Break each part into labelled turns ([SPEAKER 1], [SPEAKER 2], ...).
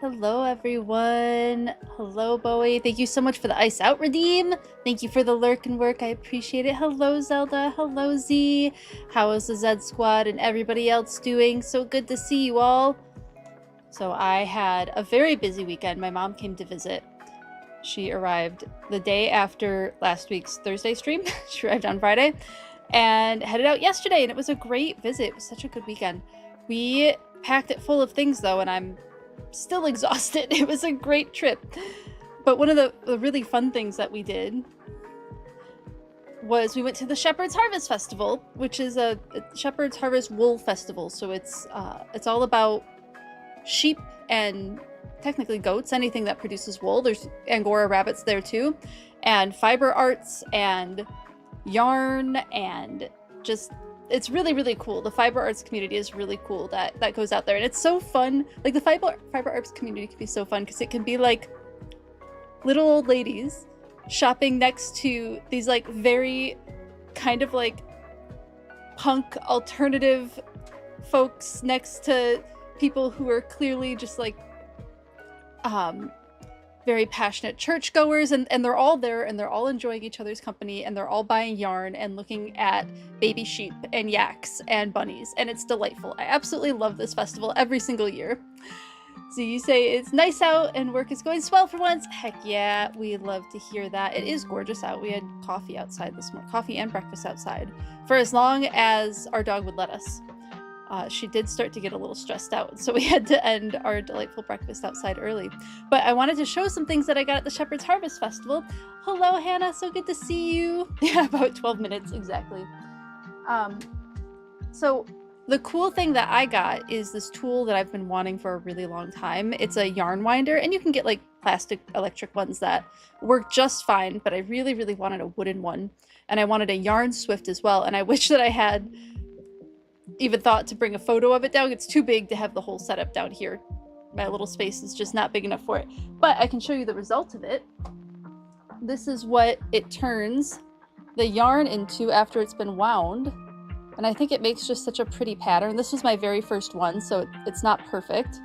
[SPEAKER 1] Hello everyone. Hello Bowie. Thank you so much for the Ice Out redeem. Thank you for the lurk and work. I appreciate it. Hello Zelda. Hello Z. How is the Zed Squad and everybody else doing? So good to see you all. So I had a very busy weekend. My mom came to visit. She arrived the day after last week's Thursday stream. She arrived on Friday and headed out yesterday, and it was a great visit. It was such a good weekend. We packed it full of things though, and I'm still exhausted. It was a great trip. But one of the really fun things that we did was we went to the Shepherd's Harvest Festival, which is a Shepherd's Harvest Wool Festival. So it's all about sheep and technically goats, anything that produces wool. There's Angora rabbits there too, and fiber arts and yarn, and just it's really, really cool. The fiber arts community is really cool that goes out there, and it's so fun. Like the fiber arts community can be so fun because it can be like little old ladies shopping next to these like very kind of like punk alternative folks next to people who are clearly just like very passionate churchgoers, and they're all there and they're all enjoying each other's company, and they're all buying yarn and looking at baby sheep and yaks and bunnies, and it's delightful. I absolutely love this festival every single year. So you say it's nice out and work is going swell for once. Heck yeah, we love to hear that. It is gorgeous out. We had coffee outside this morning, coffee and breakfast outside for as long as our dog would let us. She did start to get a little stressed out, so we had to end our delightful breakfast outside early. But I wanted to show some things that I got at the Shepherd's Harvest Festival. Hello, Hannah. So good to see you. Yeah, about 12 minutes exactly. So the cool thing that I got is this tool that I've been wanting for a really long time. It's a yarn winder, and you can get like plastic electric ones that work just fine, but I really, really wanted a wooden one, and I wanted a yarn swift as well, and I wish that I had even thought to bring a photo of it down. It's too big to have the whole setup down here. My little space is just not big enough for it. But I can show you the result of it. This is what it turns the yarn into after it's been wound. And I think it makes just such a pretty pattern. This was my very first one, so it's not perfect.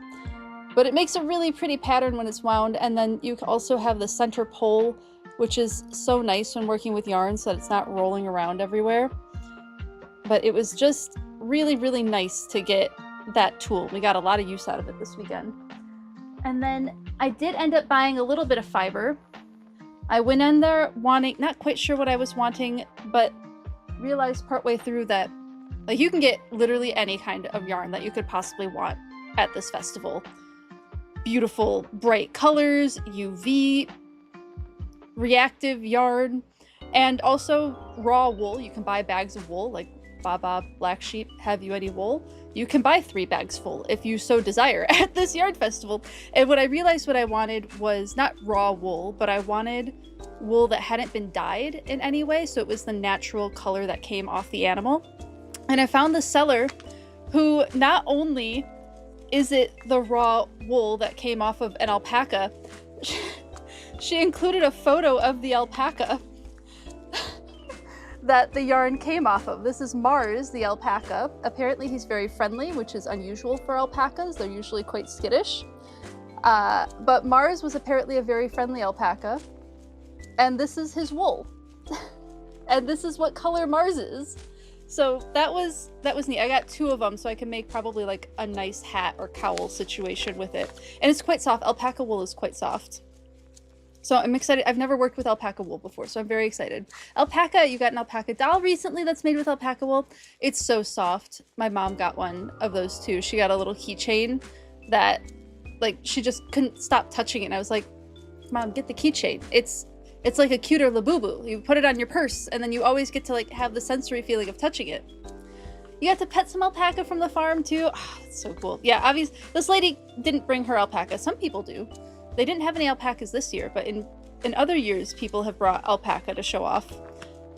[SPEAKER 1] But it makes a really pretty pattern when it's wound. And then you also have the center pole, which is so nice when working with yarn so that it's not rolling around everywhere. But it was just really, really nice to get that tool. We got a lot of use out of it this weekend. And then I did end up buying a little bit of fiber. I went in there wanting, not quite sure what I was wanting, but realized partway through that like you can get literally any kind of yarn that you could possibly want at this festival. Beautiful, bright colors, UV, reactive yarn, and also raw wool. You can buy bags of wool, like Baba Black Sheep, have you any wool? You can buy 3 bags full if you so desire at this yarn festival. And what I realized what I wanted was not raw wool, but I wanted wool that hadn't been dyed in any way, so it was the natural color that came off the animal. And I found the seller who not only is it the raw wool that came off of an alpaca, she included a photo of the alpaca that the yarn came off of. This is Mars, the alpaca. Apparently he's very friendly, which is unusual for alpacas. They're usually quite skittish. But Mars was apparently a very friendly alpaca. And this is his wool. And this is what color Mars is. So that was neat. I got 2 of them, so I can make probably like a nice hat or cowl situation with it. And it's quite soft. Alpaca wool is quite soft. So I'm excited. I've never worked with alpaca wool before, so I'm very excited. Alpaca, you got an alpaca doll recently that's made with alpaca wool. It's so soft. My mom got one of those too. She got a little keychain that, like, she just couldn't stop touching it. And I was like, Mom, get the keychain. It's like a cuter Labubu. You put it on your purse, and then you always get to like have the sensory feeling of touching it. You got to pet some alpaca from the farm too. Oh, that's so cool. Yeah, obviously, this lady didn't bring her alpaca. Some people do. They didn't have any alpacas this year, but in other years, people have brought alpaca to show off.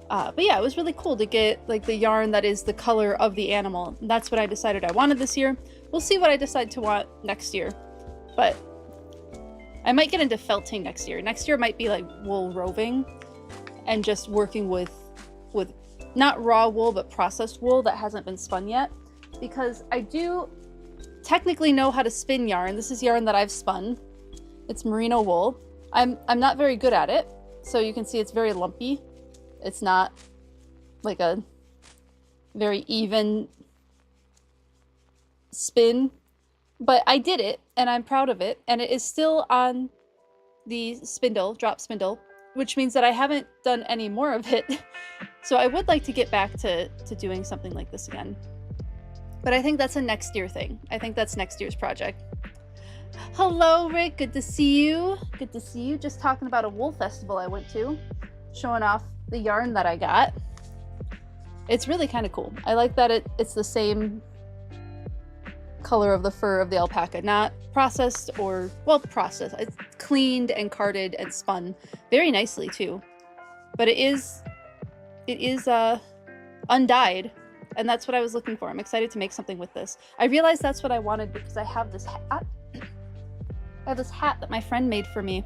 [SPEAKER 1] But yeah, it was really cool to get like the yarn that is the color of the animal. And that's what I decided I wanted this year. We'll see what I decide to want next year. But I might get into felting next year. Next year might be like wool roving and just working with not raw wool, but processed wool that hasn't been spun yet. Because I do technically know how to spin yarn. This is yarn that I've spun. It's merino wool. I'm not very good at it, so you can see it's very lumpy. It's not like a very even spin, but I did it and I'm proud of it, and it is still on the spindle, drop spindle, which means that I haven't done any more of it. So I would like to get back to doing something like this again. But I think that's a next year thing. I think that's next year's project. Hello, Rick. Good to see you. Good to see you. Just talking about a wool festival I went to, showing off the yarn that I got. It's really kind of cool. I like that it's the same color of the fur of the alpaca, not processed or, well, processed. It's cleaned and carded and spun very nicely too. But it is undyed, and that's what I was looking for. I'm excited to make something with this. I realized that's what I wanted because I have this hat. I have this hat that my friend made for me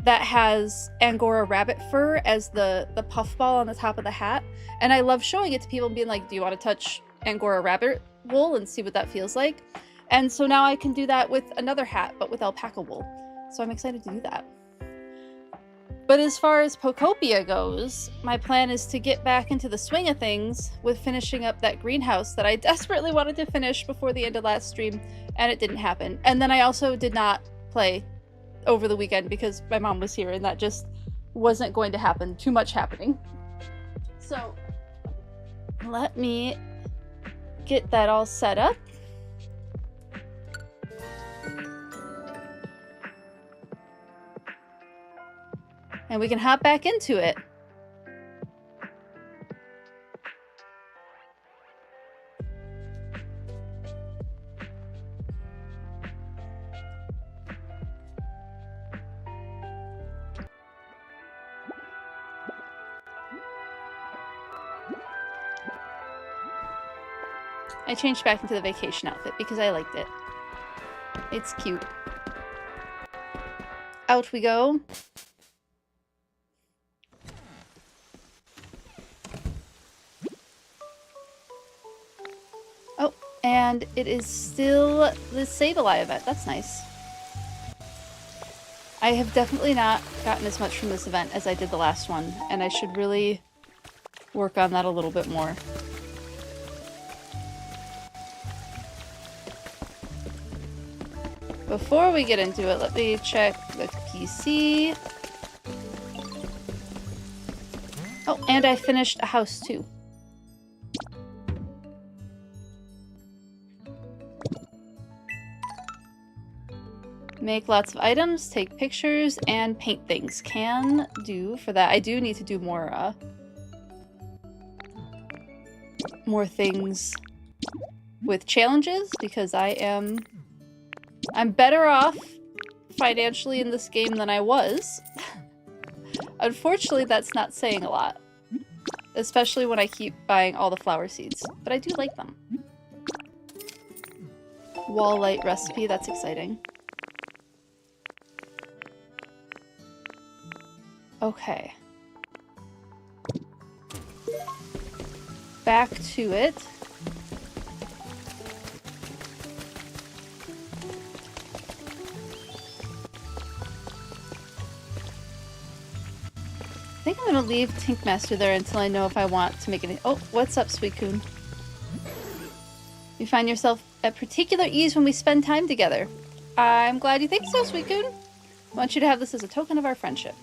[SPEAKER 1] that has Angora rabbit fur as the puffball on the top of the hat. And I love showing it to people and being like, do you want to touch Angora rabbit wool and see what that feels like? And so now I can do that with another hat, but with alpaca wool. So I'm excited to do that. But as far as Pokopia goes, my plan is to get back into the swing of things with finishing up that greenhouse that I desperately wanted to finish before the end of last stream, and it didn't happen. And then I also did not play over the weekend because my mom was here and that just wasn't going to happen. Too much happening. So let me get that all set up. And we can hop back into it. I changed back into the vacation outfit because I liked it. It's cute. Out we go. Oh, and it is still the Sableye event. That's nice. I have definitely not gotten as much from this event as I did the last one, and I should really work on that a little bit more. Before we get into it, let me check the PC. Oh, and I finished a house too. Make lots of items, take pictures, and paint things. Can do for that. I do need to do more things with challenges because I'm better off financially in this game than I was. Unfortunately, that's not saying a lot. Especially when I keep buying all the flower seeds. But I do like them. Wall light recipe, that's exciting. Okay. Back to it. I think I'm gonna leave Tinkmaster there until I know if I want to make any— Oh, what's up, Suicune? You find yourself at particular ease when we spend time together. I'm glad you think so, Suicune. I want you to have this as a token of our friendship.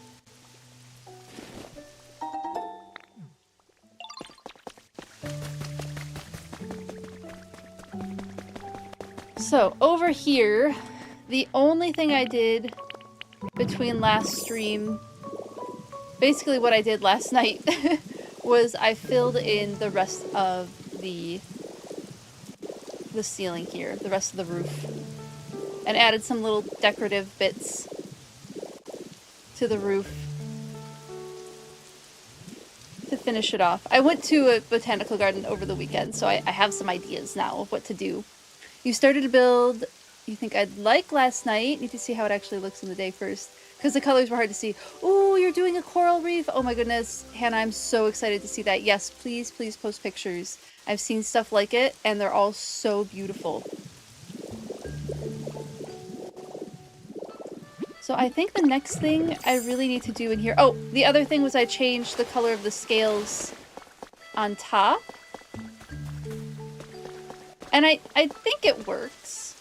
[SPEAKER 1] So, over here, the only thing I did between last stream, basically what I did last night, was I filled in the rest of the ceiling here, the rest of the roof, and added some little decorative bits to the roof to finish it off. I went to a botanical garden over the weekend, so I have some ideas now of what to do. You started to build you think I'd like last night. Need to see how it actually looks in the day first, because the colors were hard to see. Oh, you're doing a coral reef. Oh my goodness, Hannah, I'm so excited to see that. Yes, please, please post pictures. I've seen stuff like it, and they're all so beautiful. So I think the next thing I really need to do in here... Oh, the other thing was I changed the color of the scales on top. And I think it works.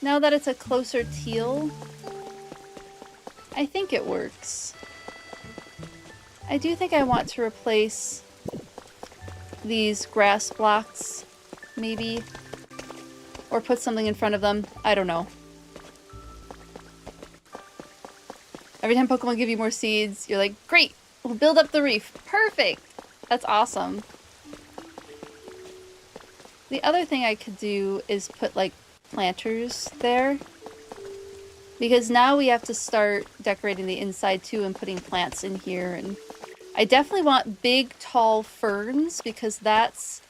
[SPEAKER 1] Now that it's a closer teal, I think it works. I do think I want to replace these grass blocks, maybe. Or put something in front of them. I don't know. Every time Pokemon give you more seeds, you're like, great, we'll build up the reef. Perfect! That's awesome. The other thing I could do is put, like, planters there. Because now we have to start decorating the inside, too, and putting plants in here. And I definitely want big, tall ferns, because that's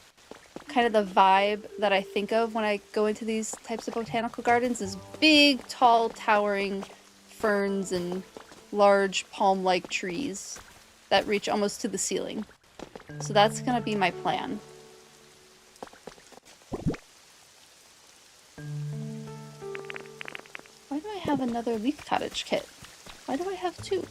[SPEAKER 1] kind of the vibe that I think of when I go into these types of botanical gardens, is big, tall, towering ferns and large palm-like trees that reach almost to the ceiling. So that's gonna be my plan. Why do I have another leaf cottage kit? Why do I have two?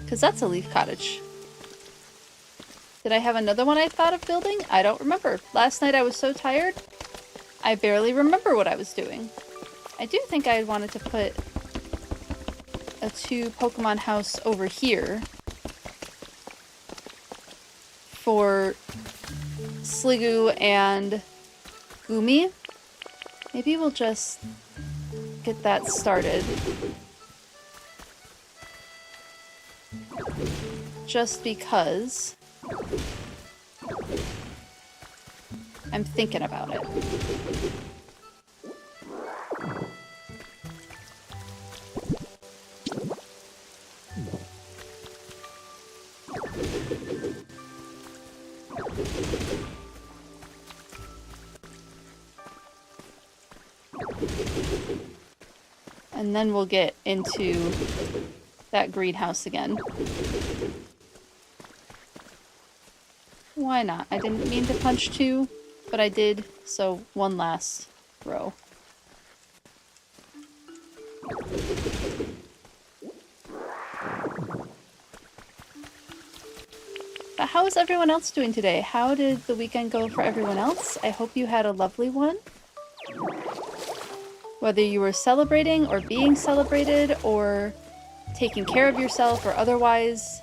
[SPEAKER 1] Because that's a leaf cottage. Did I have another one I thought of building? I don't remember. Last night I was so tired, I barely remember what I was doing. I do think I wanted to put a 2 Pokemon house over here for Sliggoo and Gumi. Maybe we'll just get that started. Just because I'm thinking about it. And then we'll get into that greenhouse again. Why not? I didn't mean to punch 2, but I did, so one last row. But how is everyone else doing today? How did the weekend go for everyone else? I hope you had a lovely one. Whether you were celebrating or being celebrated or taking care of yourself or otherwise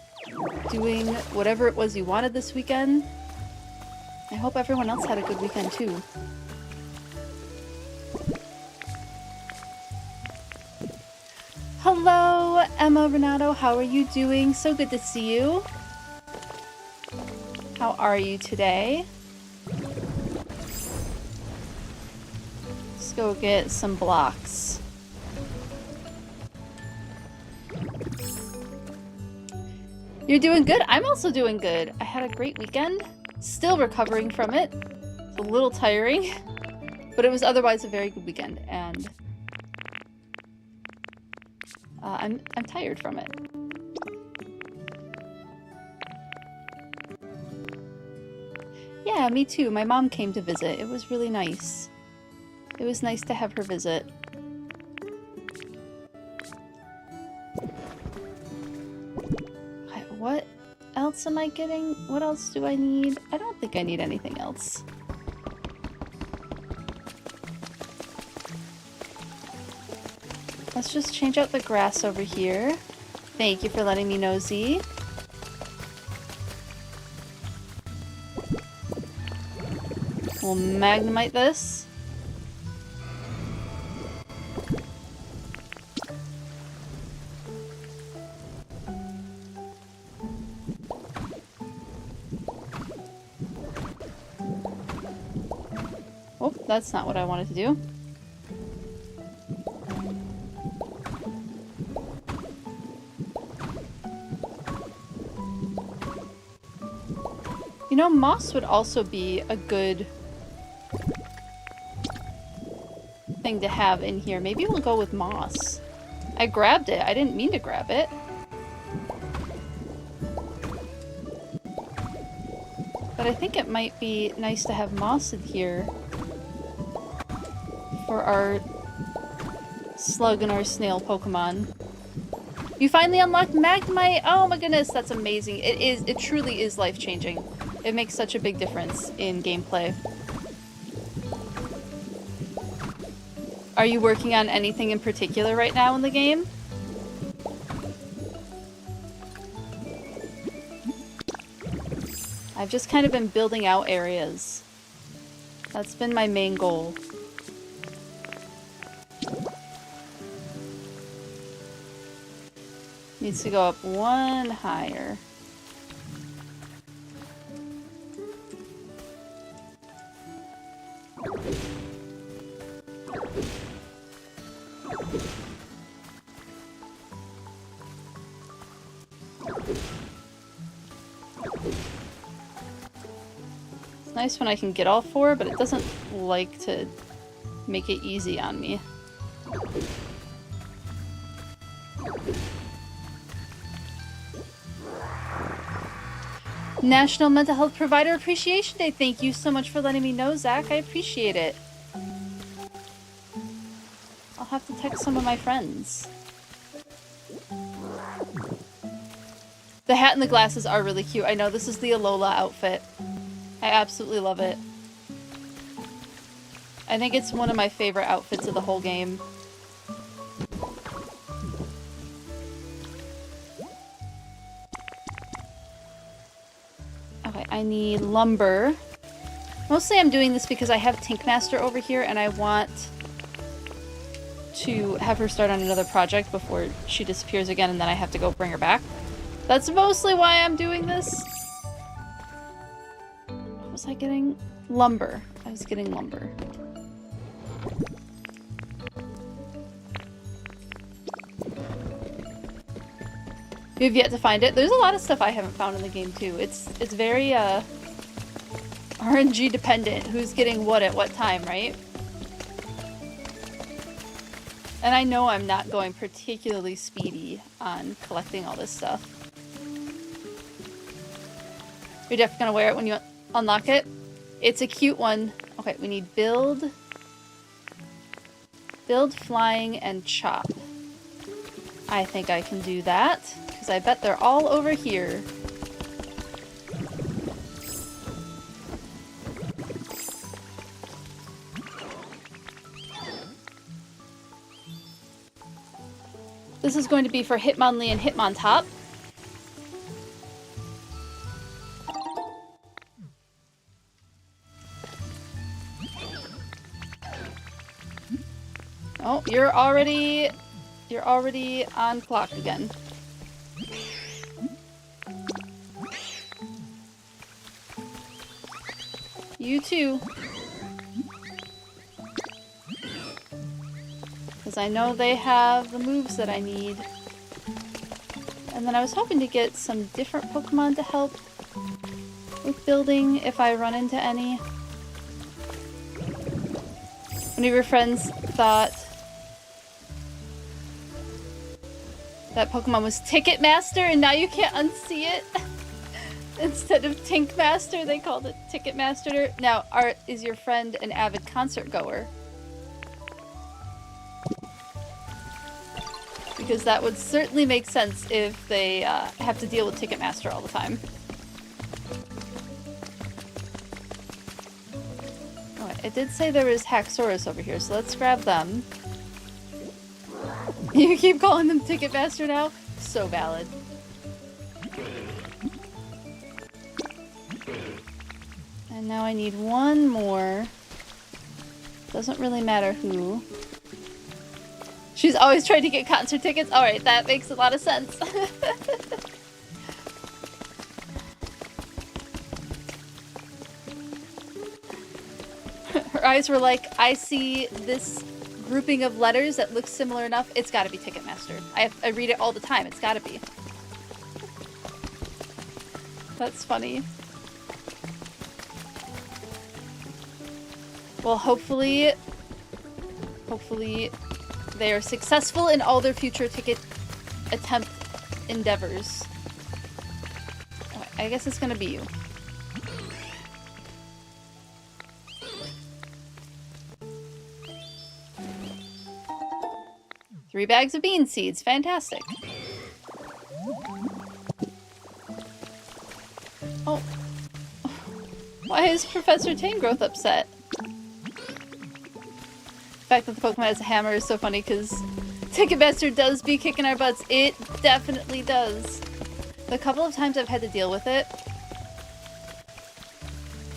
[SPEAKER 1] doing whatever it was you wanted this weekend. I hope everyone else had a good weekend too. Hello, Emma Renato. How are you doing? So good to see you. How are you today? Let's go get some blocks. You're doing good? I'm also doing good. I had a great weekend. Still recovering from it. It's a little tiring, but it was otherwise a very good weekend, and I'm tired from it. Yeah, me too. My mom came to visit. It was really nice. It was nice to have her visit. What else am I getting? What else do I need? I don't think I need anything else. Let's just change out the grass over here. Thank you for letting me know, Z. We'll Magnemite this. Oh, that's not what I wanted to do. You know, moss would also be a good thing to have in here. Maybe we'll go with moss. I grabbed it. I didn't mean to grab it. But I think it might be nice to have moss in here for our slug and our snail Pokemon. You finally unlocked Magnemite! Oh my goodness, that's amazing. It truly is life-changing. It makes such a big difference in gameplay. Are you working on anything in particular right now in the game? I've just kind of been building out areas. That's been my main goal. Needs to go up one higher. It's nice when I can get all four, but it doesn't like to make it easy on me. National Mental Health Provider Appreciation Day. Thank you so much for letting me know, Zach. I appreciate it. I'll have to text some of my friends. The hat and the glasses are really cute. I know, this is the Alola outfit. I absolutely love it. I think it's one of my favorite outfits of the whole game. Okay, I need lumber. Mostly I'm doing this because I have Tinkmaster over here and I want to have her start on another project before she disappears again and then I have to go bring her back. That's mostly why I'm doing this. What was I getting? Lumber. I was getting lumber. You've yet to find it. There's a lot of stuff I haven't found in the game too. It's very RNG dependent. Who's getting what at what time, right? And I know I'm not going particularly speedy on collecting all this stuff. You're definitely gonna wear it when you unlock it. It's a cute one. Okay, we need build, flying, and chop. I think I can do that. I bet they're all over here. This is going to be for Hitmonlee and Hitmontop. Oh, you're already on clock again. You too. Because I know they have the moves that I need. And then I was hoping to get some different Pokemon to help with building if I run into any. One of your friends thought that Pokemon was Ticketmaster and now you can't unsee it. Instead of Tinkmaster, they called it Ticketmaster. Now, is your friend an avid concert goer? Because that would certainly make sense if they have to deal with Ticketmaster all the time. Alright, it did say there was Haxorus over here, so let's grab them. You keep calling them Ticketmaster now? So valid. And now I need one more. Doesn't really matter who. She's always trying to get concert tickets? Alright, that makes a lot of sense. Her eyes were like, I see this grouping of letters that looks similar enough. It's gotta be Ticketmaster. I read it all the time. It's gotta be. That's funny. Well, hopefully they are successful in all their future ticket attempt endeavors. Okay, I guess it's gonna be you. 3 bags of bean seeds. Fantastic. Oh. Why is Professor Tangrowth upset? The fact that the Pokemon has a hammer is so funny because Ticketmaster does be kicking our butts. It definitely does. The couple of times I've had to deal with it,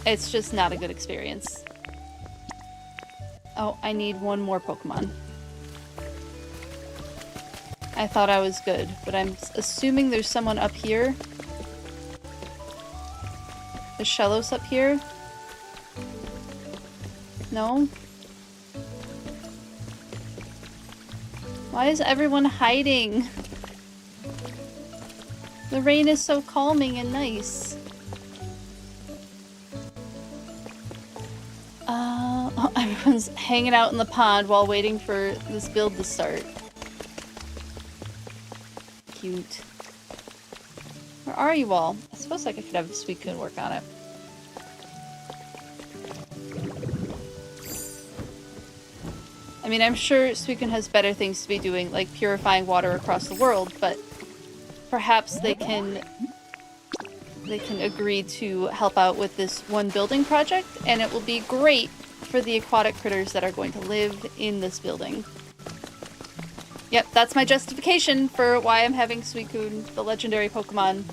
[SPEAKER 1] it's just not a good experience. Oh, I need one more Pokemon. I thought I was good, but I'm assuming there's someone up here. Is Shellos up here? No? Why is everyone hiding? The rain is so calming and nice. Oh, everyone's hanging out in the pond while waiting for this build to start. Cute. Where are you all? I suppose I could have Suicune work on it. I mean, I'm sure Suicune has better things to be doing, like purifying water across the world, but perhaps they can agree to help out with this one building project, and it will be great for the aquatic critters that are going to live in this building. Yep, that's my justification for why I'm having Suicune, the legendary Pokemon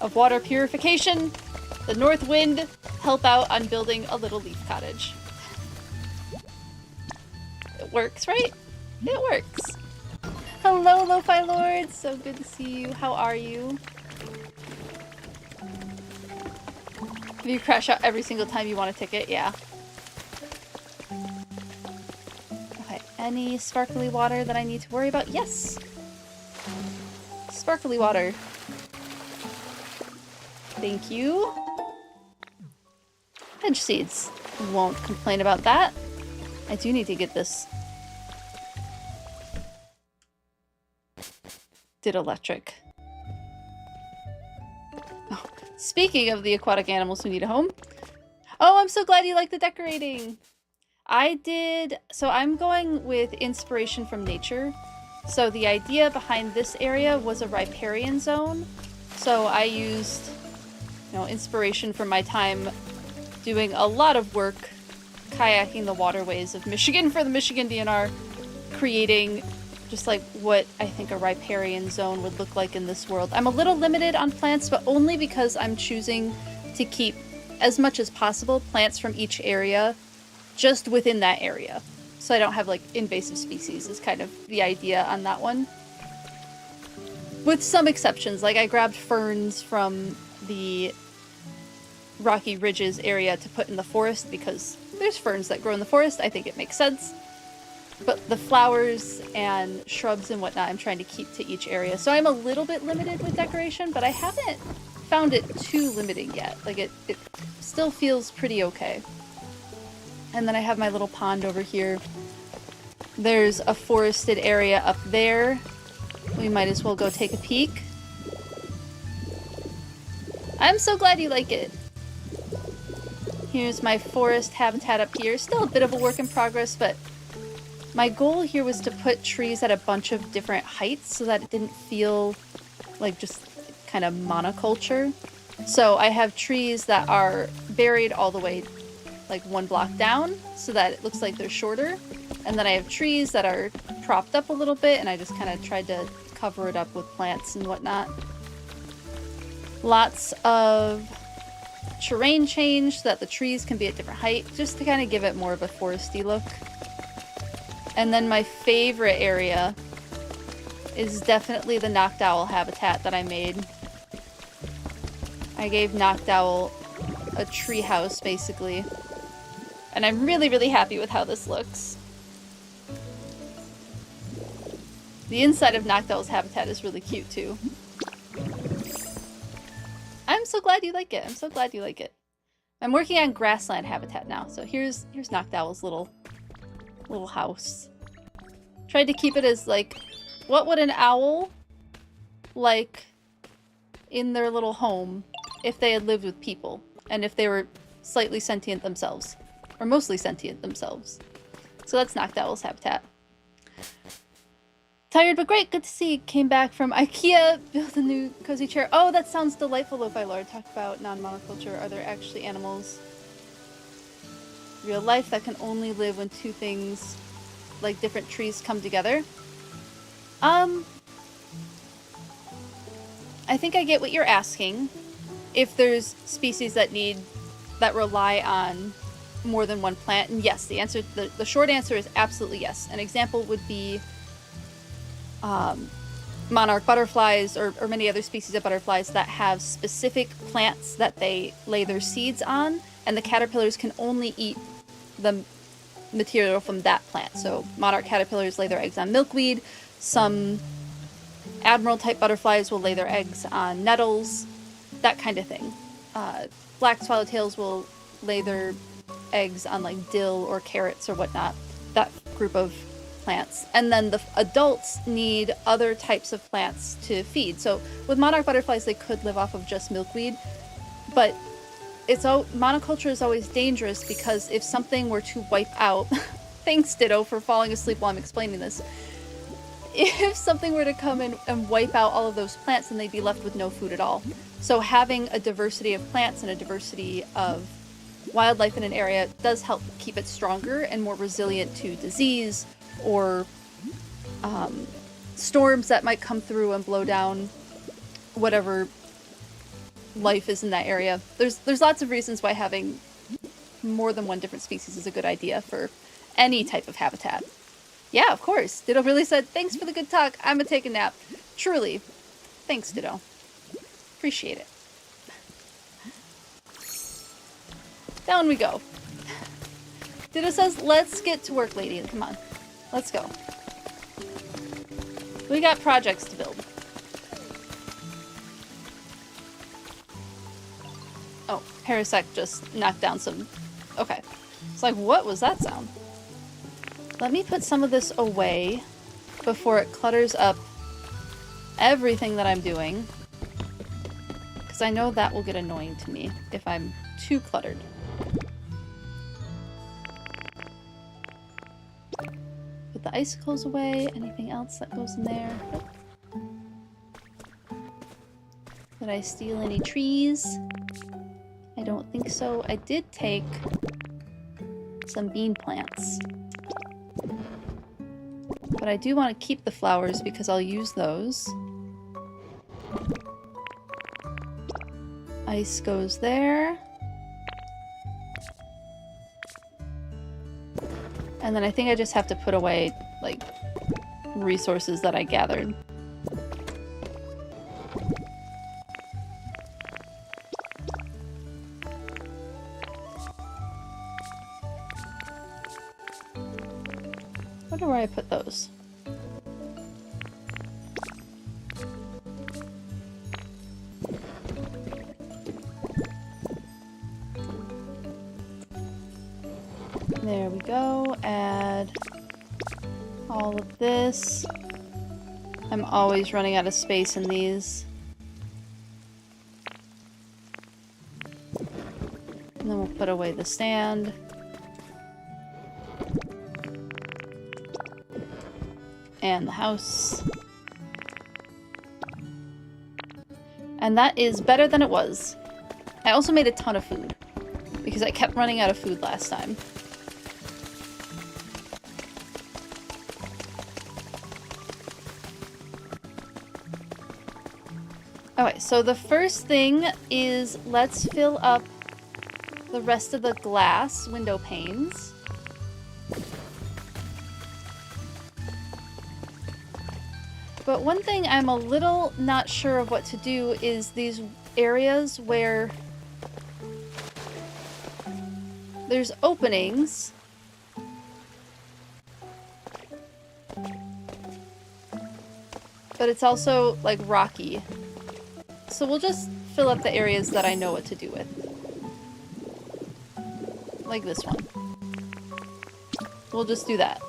[SPEAKER 1] of water purification, the North Wind, help out on building a little leaf cottage. It works, right? It works. Hello, Lo-Fi Lord! So good to see you. How are you? If you crash out every single time you want a ticket, yeah. Okay, any sparkly water that I need to worry about? Yes! Sparkly water. Thank you. Hedge seeds. Won't complain about that. I do need to get this. Did electric. Oh, speaking of the aquatic animals who need a home. Oh, I'm so glad you like the decorating. I did, so I'm going with inspiration from nature. So the idea behind this area was a riparian zone. So I used, inspiration from my time doing a lot of work kayaking the waterways of Michigan for the Michigan DNR, creating just like what I think a riparian zone would look like in this world. I'm a little limited on plants, but only because I'm choosing to keep as much as possible plants from each area just within that area. So I don't have like invasive species is kind of the idea on that one. With some exceptions, like I grabbed ferns from the Rocky Ridges area to put in the forest because there's ferns that grow in the forest. I think it makes sense. But the flowers and shrubs and whatnot I'm trying to keep to each area. So I'm a little bit limited with decoration, but I haven't found it too limiting yet. Like it still feels pretty okay. And then I have my little pond over here. There's a forested area up there. We might as well go take a peek. I'm so glad you like it. Here's my forest habitat up here. Still a bit of a work in progress, but my goal here was to put trees at a bunch of different heights so that it didn't feel like just kind of monoculture. So I have trees that are buried all the way like 1 block down so that it looks like they're shorter. And then I have trees that are propped up a little bit, and I just kind of tried to cover it up with plants and whatnot. Lots of terrain change so that the trees can be at different height, just to kind of give it more of a foresty look. And then my favorite area is definitely the Noctowl habitat that I made. I gave Noctowl a tree house, basically. And I'm really, really happy with how this looks. The inside of Noctowl's habitat is really cute, too. I'm so glad you like it. I'm so glad you like it. I'm working on grassland habitat now, so here's Noctowl's little house. Tried to keep it as, like, what would an owl like in their little home if they had lived with people, and if they were slightly sentient themselves. Or mostly sentient themselves. So that's Noctowl's habitat. Tired but great. Good to see you. Came back from IKEA. Built a new cozy chair. Oh, that sounds delightful, Lo-Fi Lord. Talk about non-monoculture. Are there actually animals real life that can only live when two things like different trees come together? I think I get what you're asking. If there's species that rely on more than one plant, and yes, the short answer is absolutely yes. An example would be monarch butterflies or many other species of butterflies that have specific plants that they lay their seeds on, and the caterpillars can only eat the material from that plant. So monarch caterpillars lay their eggs on milkweed. Some admiral type butterflies will lay their eggs on nettles, that kind of thing. Black swallowtails will lay their eggs on like dill or carrots or whatnot, that group of plants. And then the adults need other types of plants to feed. So with monarch butterflies, they could live off of just milkweed, but monoculture is always dangerous because if something were to wipe out, thanks Ditto for falling asleep while I'm explaining this. If something were to come in and wipe out all of those plants, then they'd be left with no food at all. So having a diversity of plants and a diversity of wildlife in an area does help keep it stronger and more resilient to disease or storms that might come through and blow down whatever life is in that area. There's lots of reasons why having more than one different species is a good idea for any type of habitat. Yeah, of course. Ditto really said, thanks for the good talk. I'm gonna take a nap. Truly. Thanks, Ditto. Appreciate it. Down we go. Ditto says, let's get to work, lady. Come on. Let's go. We got projects to build. Oh, Parasect just knocked down some... Okay. It's like, what was that sound? Let me put some of this away before it clutters up everything that I'm doing. Because I know that will get annoying to me if I'm too cluttered. Put the icicles away. Anything else that goes in there? Nope. Did I steal any trees? I don't think so. I did take some bean plants. But I do want to keep the flowers because I'll use those. Ice goes there. And then I think I just have to put away, like, resources that I gathered. I wonder where I put those. There we go. Add all of this. I'm always running out of space in these. And then we'll put away the stand. And the house. And that is better than it was. I also made a ton of food because I kept running out of food last time. Okay, so the first thing is let's fill up the rest of the glass window panes. But one thing I'm a little not sure of what to do is these areas where there's openings. But it's also like rocky. So we'll just fill up the areas that I know what to do with. Like this one. We'll just do that.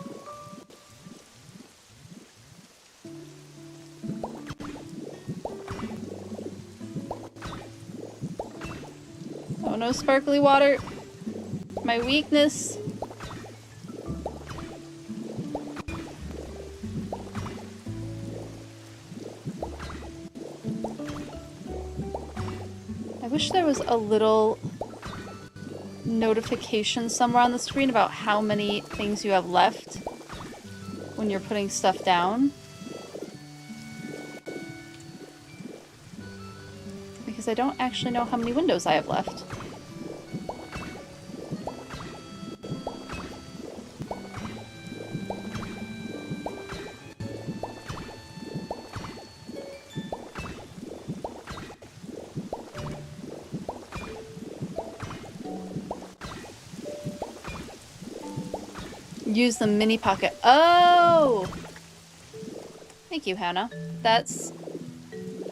[SPEAKER 1] Oh, no sparkly water. My weakness. wish there was a little notification somewhere on the screen about how many things you have left when you're putting stuff down. Because I don't actually know how many windows I have left. Use the mini pocket. Oh! Thank you, Hannah. That's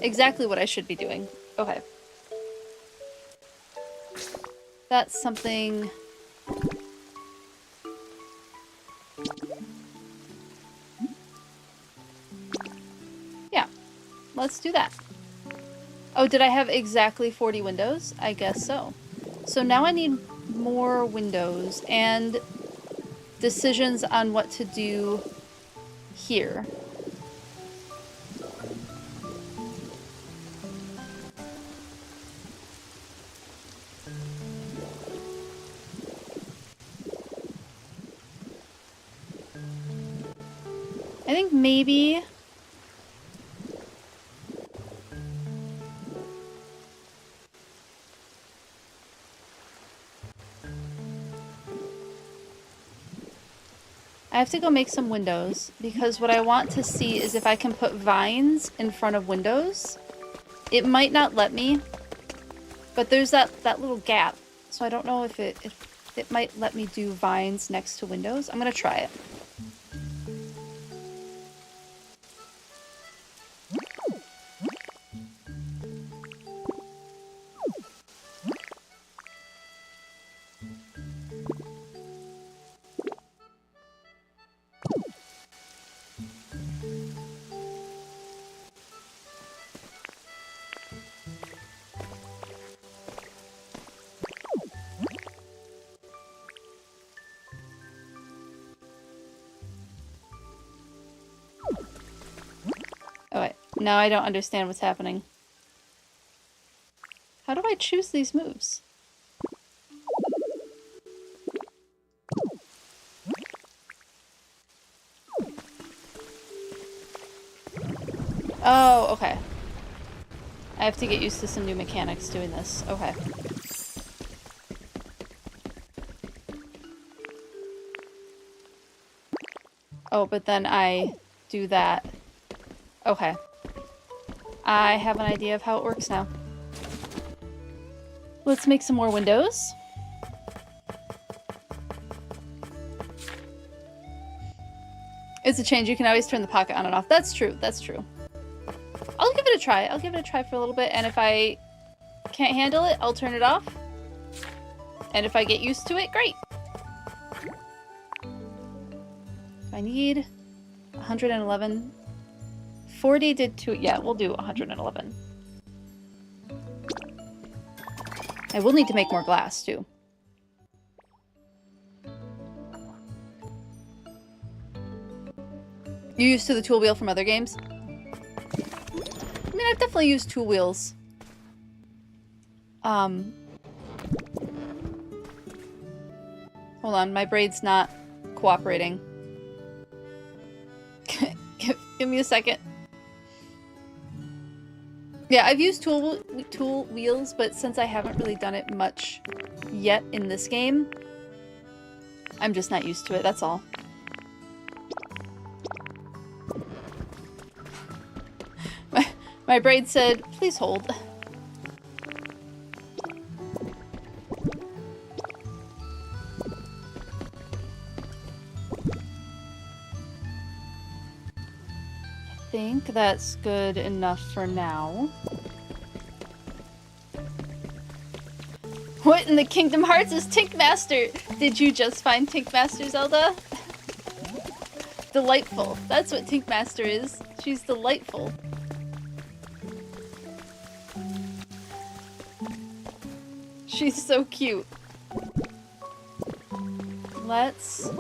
[SPEAKER 1] exactly what I should be doing. Okay. That's something... Yeah. Let's do that. Oh, did I have exactly 40 windows? I guess so. So now I need more windows and decisions on what to do here. I think maybe... I have to go make some windows, because what I want to see is if I can put vines in front of windows. It might not let me, but there's that little gap, so I don't know if it might let me do vines next to windows. I'm gonna try it. Now I don't understand what's happening. How do I choose these moves? Oh, okay. I have to get used to some new mechanics doing this. Okay. Oh, but then I do that. Okay. I have an idea of how it works now. Let's make some more windows. It's a change. You can always turn the pocket on and off. That's true. That's true. I'll give it a try. I'll give it a try for a little bit, and if I can't handle it, I'll turn it off. And if I get used to it, great. I need 111. 40 did 2. Yeah, we'll do 111. I will need to make more glass, too. You used to the tool wheel from other games? I mean, I've definitely used tool wheels. Hold on, my braid's not cooperating. Give me a second. Yeah, I've used tool wheels, but since I haven't really done it much yet in this game, I'm just not used to it, that's all. My braid said, please hold. I think that's good enough for now. What in the Kingdom Hearts is Tinkmaster? Did you just find Tinkmaster, Zelda? Delightful. That's what Tinkmaster is. She's delightful. She's so cute. Let's...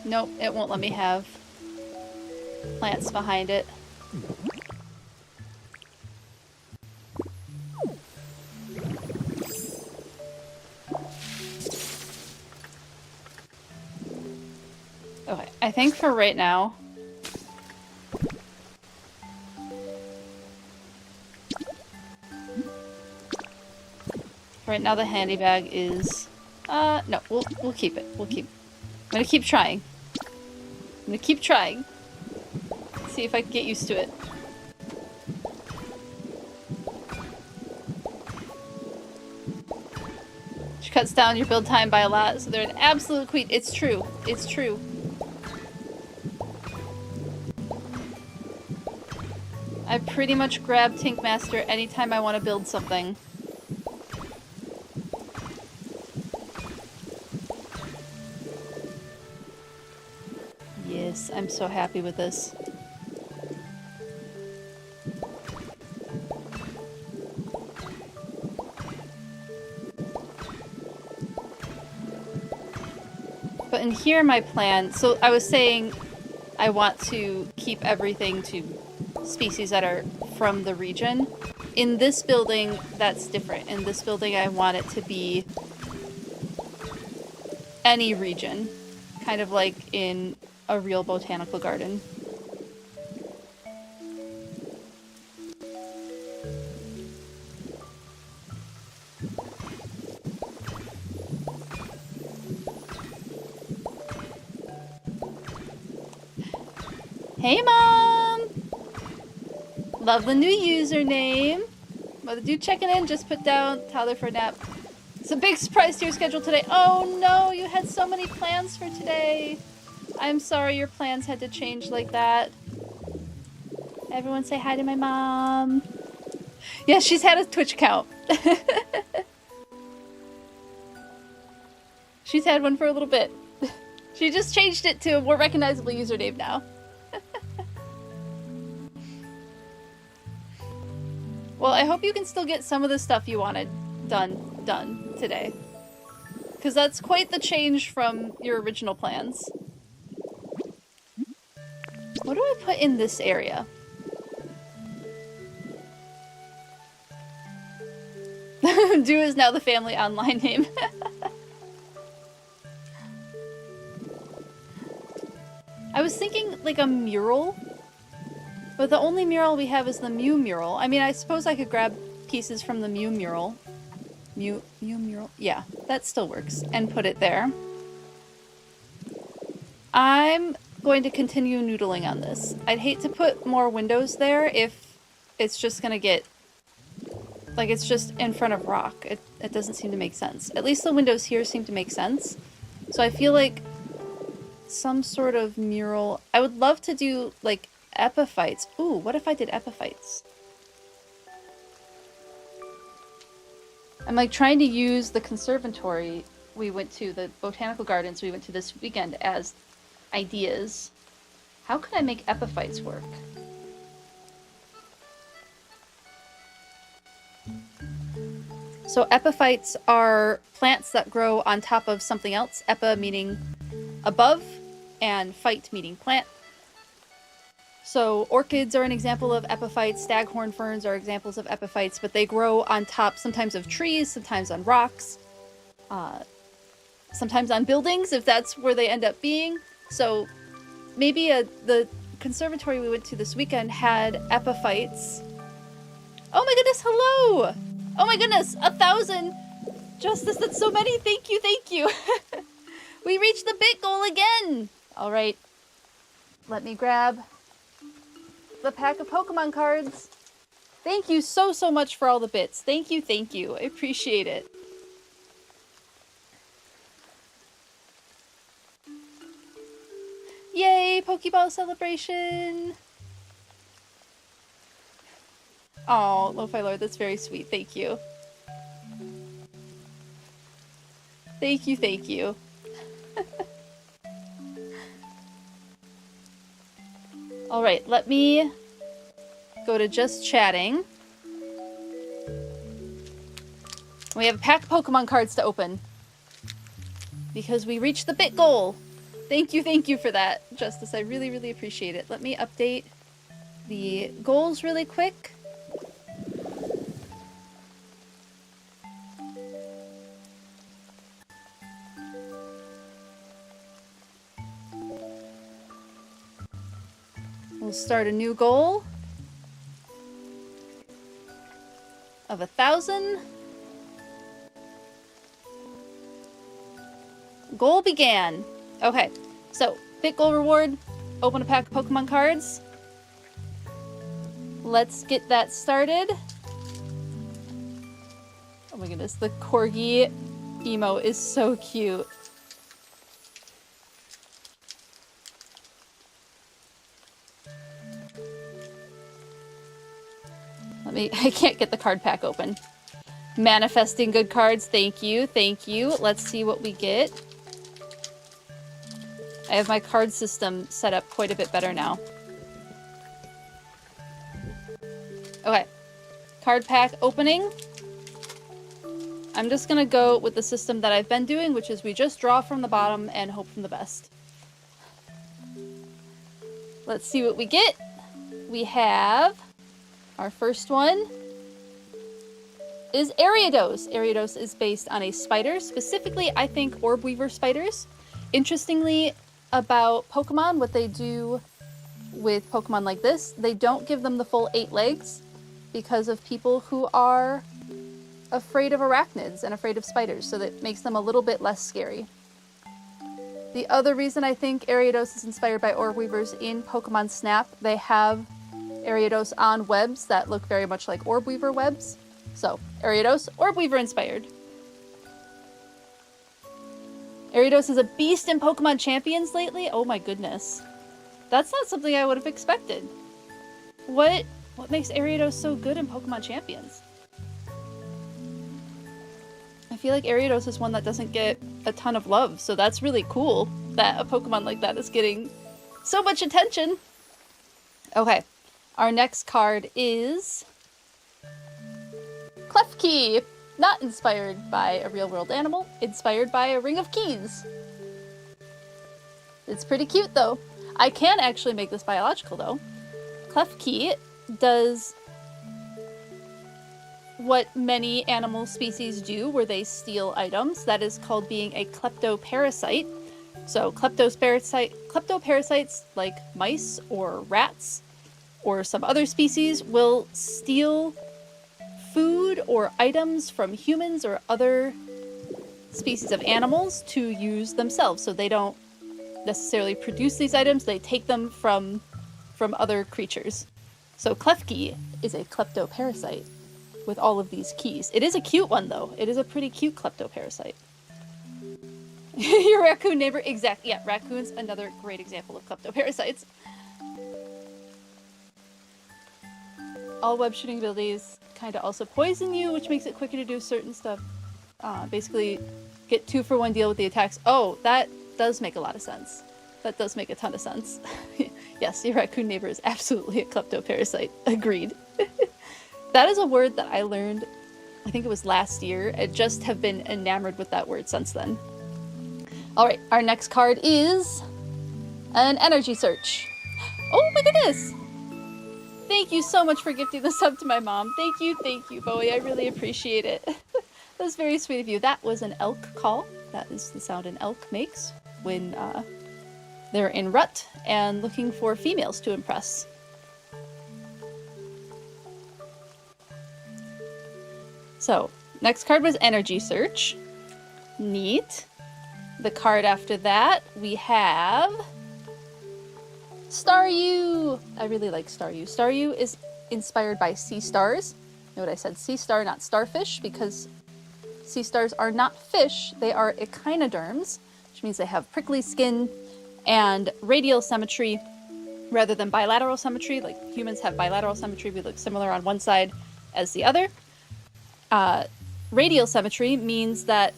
[SPEAKER 1] Nope, it won't let me have plants behind it. Okay, I think for right now... Right now the handy bag is... no, we'll keep it. I'm gonna keep trying. See if I can get used to it. Which cuts down your build time by a lot, so they're an absolute queen. It's true. It's true. I pretty much grab Tinkmaster anytime I want to build something. Yes, I'm so happy with this. But in here, my plan... So I was saying I want to keep everything to species that are from the region. In this building, that's different. In this building, I want it to be any region. Kind of like in a real botanical garden. Hey, Mom! Love the new username. Mother Dude checking in, just put down Tyler for a nap. It's a big surprise to your schedule today. Oh no, you had so many plans for today. I'm sorry your plans had to change like that. Everyone say hi to my mom. Yeah, she's had a Twitch account. She's had one for a little bit. She just changed it to a more recognizable username now. Well, I hope you can still get some of the stuff you wanted done today. Because that's quite the change from your original plans. What do I put in this area? Dew is now the family online name. I was thinking like a mural. But the only mural we have is the Mew mural. I mean, I suppose I could grab pieces from the Mew mural. Mew mural? Yeah, that still works. And put it there. I'm going to continue noodling on this. I'd hate to put more windows there if it's just gonna get... Like, it's just in front of rock. It doesn't seem to make sense. At least the windows here seem to make sense. So I feel like some sort of mural... I would love to do, like, epiphytes. Ooh, what if I did epiphytes? I'm like trying to use the conservatory we went to, the botanical gardens we went to this weekend as ideas. How could I make epiphytes work? So epiphytes are plants that grow on top of something else. Epi meaning above and phyte meaning plant. So orchids are an example of epiphytes, staghorn ferns are examples of epiphytes, but they grow on top sometimes of trees, sometimes on rocks, sometimes on buildings if that's where they end up being. So maybe the conservatory we went to this weekend had epiphytes. Oh my goodness, hello! Oh my goodness, 1,000! Justice, that's so many, thank you, thank you! We reached the bit goal again! Alright, let me grab the pack of Pokemon cards. Thank you so much for all the bits. Thank you. I appreciate it. Yay, Pokeball celebration! Oh, Lo-Fi Lord, that's very sweet. Thank you. Thank you. Alright, let me go to just chatting. We have a pack of Pokemon cards to open. Because we reached the bit goal. Thank you for that, Justice. I really, really appreciate it. Let me update the goals really quick. We'll start a new goal of 1,000. Goal began. Okay, so big goal reward, open a pack of Pokemon cards. Let's get that started. Oh my goodness, the corgi emo is so cute. I can't get the card pack open. Manifesting good cards, thank you, thank you. Let's see what we get. I have my card system set up quite a bit better now. Okay, card pack opening. I'm just gonna go with the system that I've been doing, which is we just draw from the bottom and hope from the best. Let's see what we get. We have our first one is Ariados. Ariados is based on a spider, specifically I think orb weaver spiders. Interestingly about Pokemon, what they do with Pokemon like this, they don't give them the full 8 legs because of people who are afraid of arachnids and afraid of spiders, so that makes them a little bit less scary. The other reason I think Ariados is inspired by orb weavers, in Pokemon Snap, they have Ariados on webs that look very much like orb weaver webs. So, Ariados, orb weaver inspired. Ariados is a beast in Pokemon Champions lately? Oh my goodness. That's not something I would have expected. What makes Ariados so good in Pokemon Champions? I feel like Ariados is one that doesn't get a ton of love, so that's really cool that a Pokemon like that is getting so much attention. Okay, our next card is Klefki. Not inspired by a real-world animal, inspired by a ring of keys. It's pretty cute, though. I can actually make this biological, though. Klefki does what many animal species do, where they steal items. That is called being a kleptoparasite. So kleptoparasites, like mice or rats or some other species, will steal food or items from humans or other species of animals to use themselves. So they don't necessarily produce these items, they take them from other creatures. So Klefki is a kleptoparasite with all of these keys. It is a cute one, though. It is a pretty cute kleptoparasite. Your raccoon neighbor, exactly. Yeah, raccoon's another great example of kleptoparasites. All web shooting abilities kind of also poison you, which makes it quicker to do certain stuff. Basically, get 2-for-1 deal with the attacks. Oh, that does make a lot of sense. That does make a ton of sense. Yes, your raccoon neighbor is absolutely a kleptoparasite. Agreed. That is a word that I learned, I think it was last year. I just have been enamored with that word since then. Alright, our next card is an energy search. Oh my goodness! Thank you so much for gifting this up to my mom. Thank you, Bowie. I really appreciate it. That was very sweet of you. That was an elk call. That is the sound an elk makes when they're in rut and looking for females to impress. So, next card was Energy Search. Neat. The card after that, we have Staryu! I really like Staryu. Staryu is inspired by sea stars. Note I said sea star, not starfish, because sea stars are not fish, they are echinoderms, which means they have prickly skin and radial symmetry rather than bilateral symmetry. Like humans have bilateral symmetry, we look similar on one side as the other. Radial symmetry means that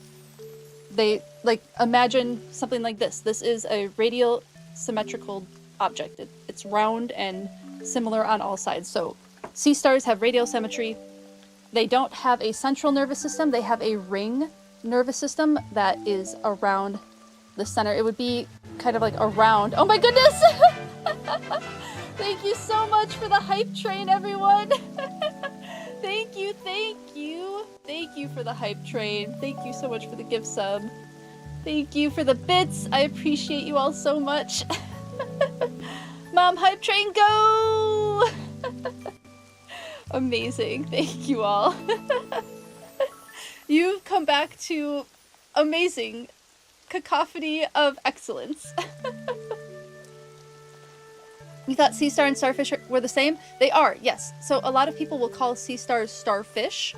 [SPEAKER 1] they, like, imagine something like this. This is a radial symmetrical object. It's round and similar on all sides. So sea stars have radial symmetry. They don't have a central nervous system. They have a ring nervous system that is around the center. It would be kind of like around. Oh my goodness! Thank you so much for the hype train, everyone! Thank you, thank you! Thank you for the hype train. Thank you so much for the gift sub. Thank you for the bits. I appreciate you all so much. Mom, hype train, go! Amazing. Thank you all. You've come back to amazing cacophony of excellence. You thought sea star and starfish were the same? They are, yes. So a lot of people will call sea stars starfish.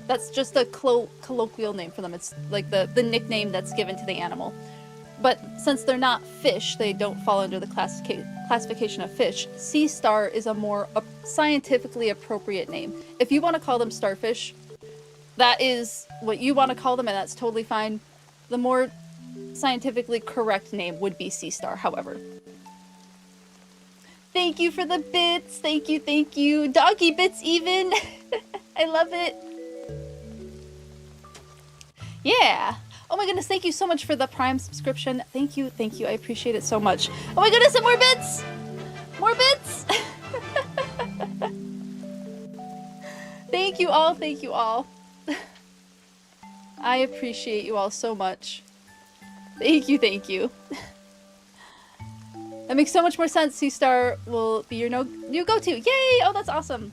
[SPEAKER 1] That's just a colloquial name for them. It's like the nickname that's given to the animal. But since they're not fish, they don't fall under the classification of fish. Sea star is a more scientifically appropriate name. If you want to call them starfish, that is what you want to call them, and that's totally fine. The more scientifically correct name would be sea star, however. Thank you for the bits. Thank you, thank you. Doggy bits even. I love it. Yeah. Oh my goodness, thank you so much for the Prime subscription. Thank you, thank you. I appreciate it so much. Oh my goodness, and more bits! More bits! Thank you all, thank you all. I appreciate you all so much. Thank you, thank you. That makes so much more sense. Sea Star will be your new go-to. Yay! Oh, that's awesome.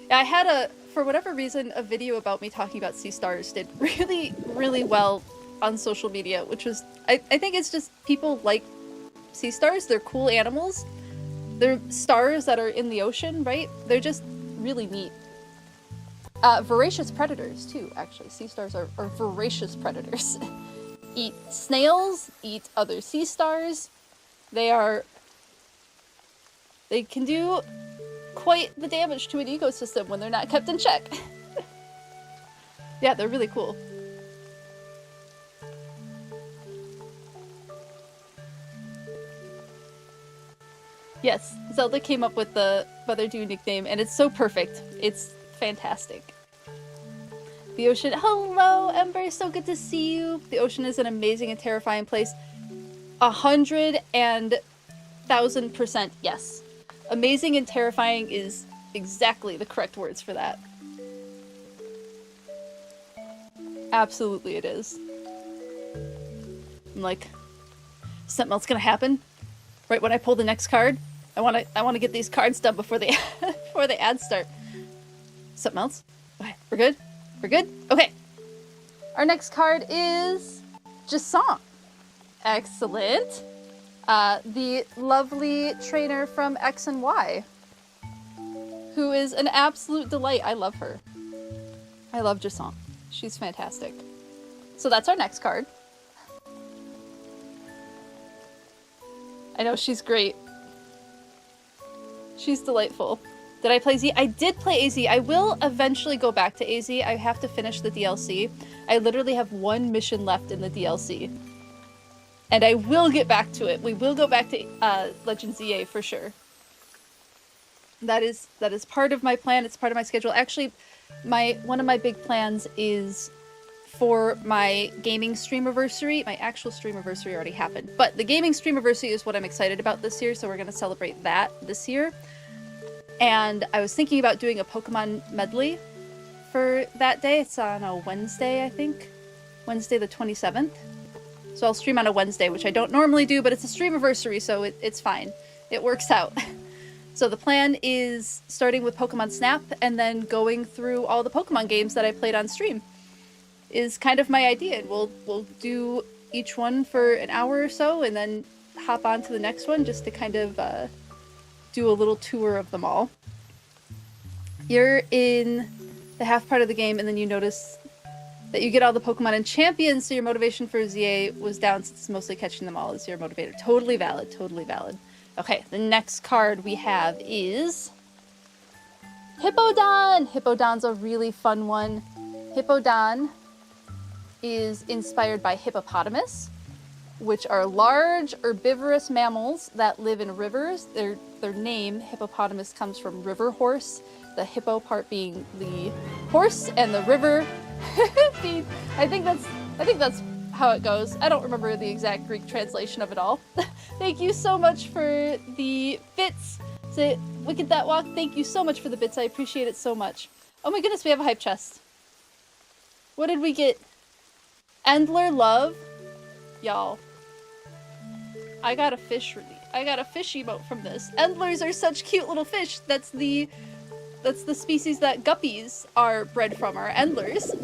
[SPEAKER 1] Yeah, I had for whatever reason, a video about me talking about sea stars did really, really well on social media, which was, I think it's just people like sea stars. They're cool animals. They're stars that are in the ocean, right? They're just really neat. Voracious predators, too, actually. Sea stars are voracious predators. Eat snails, eat other sea stars. They can do quite the damage to an ecosystem when they're not kept in check. Yeah, they're really cool. Yes, Zelda came up with the Mother Dew nickname, and it's so perfect. It's fantastic. The ocean. Hello, Ember. So good to see you. The ocean is an amazing and terrifying place. 100,000% yes. Amazing and terrifying is exactly the correct words for that. Absolutely it is. I'm like, something else gonna happen? Right when I pull the next card? I wanna get these cards done before the before the ads start. Something else? Okay, we're good? We're good? Okay. Our next card is Jasant. Excellent. The lovely trainer from X and Y, who is an absolute delight. I love her. I love Jasant. She's fantastic. So that's our next card. I know, she's great. She's delightful. Did I play Z? I did play AZ. I will eventually go back to AZ. I have to finish the DLC. I literally have one mission left in the DLC. And I will get back to it. We will go back to Legends EA for sure. That is part of my plan. It's part of my schedule. Actually, one of my big plans is for my gaming streamiversary. My actual streamiversary already happened, but the gaming streamiversary is what I'm excited about this year, so we're going to celebrate that this year. And I was thinking about doing a Pokemon medley for that day. It's on a Wednesday, I think. Wednesday the 27th. So I'll stream on a Wednesday, which I don't normally do, but it's a streamiversary, so it's fine. It works out. So the plan is starting with Pokemon Snap and then going through all the Pokemon games that I played on stream is kind of my idea. And we'll do each one for an hour or so and then hop on to the next one just to kind of do a little tour of them all. You're in the half part of the game and then you notice that you get all the Pokemon and champions, so your motivation for ZA was down since it's mostly catching them all as your motivator. Totally valid, totally valid. Okay, the next card we have is Hippowdon! Hippowdon's a really fun one. Hippowdon is inspired by hippopotamus, which are large herbivorous mammals that live in rivers. Their name, hippopotamus, comes from river horse, the hippo part being the horse and the river I think that's how it goes. I don't remember the exact Greek translation of it all. Thank you so much for the bits. Say, Wicked That Walk, thank you so much for the bits. I appreciate it so much. Oh my goodness, we have a hype chest. What did we get? Endler Love? Y'all. I got a fish emote from this. Endlers are such cute little fish. That's the species that guppies are bred from, are endlers.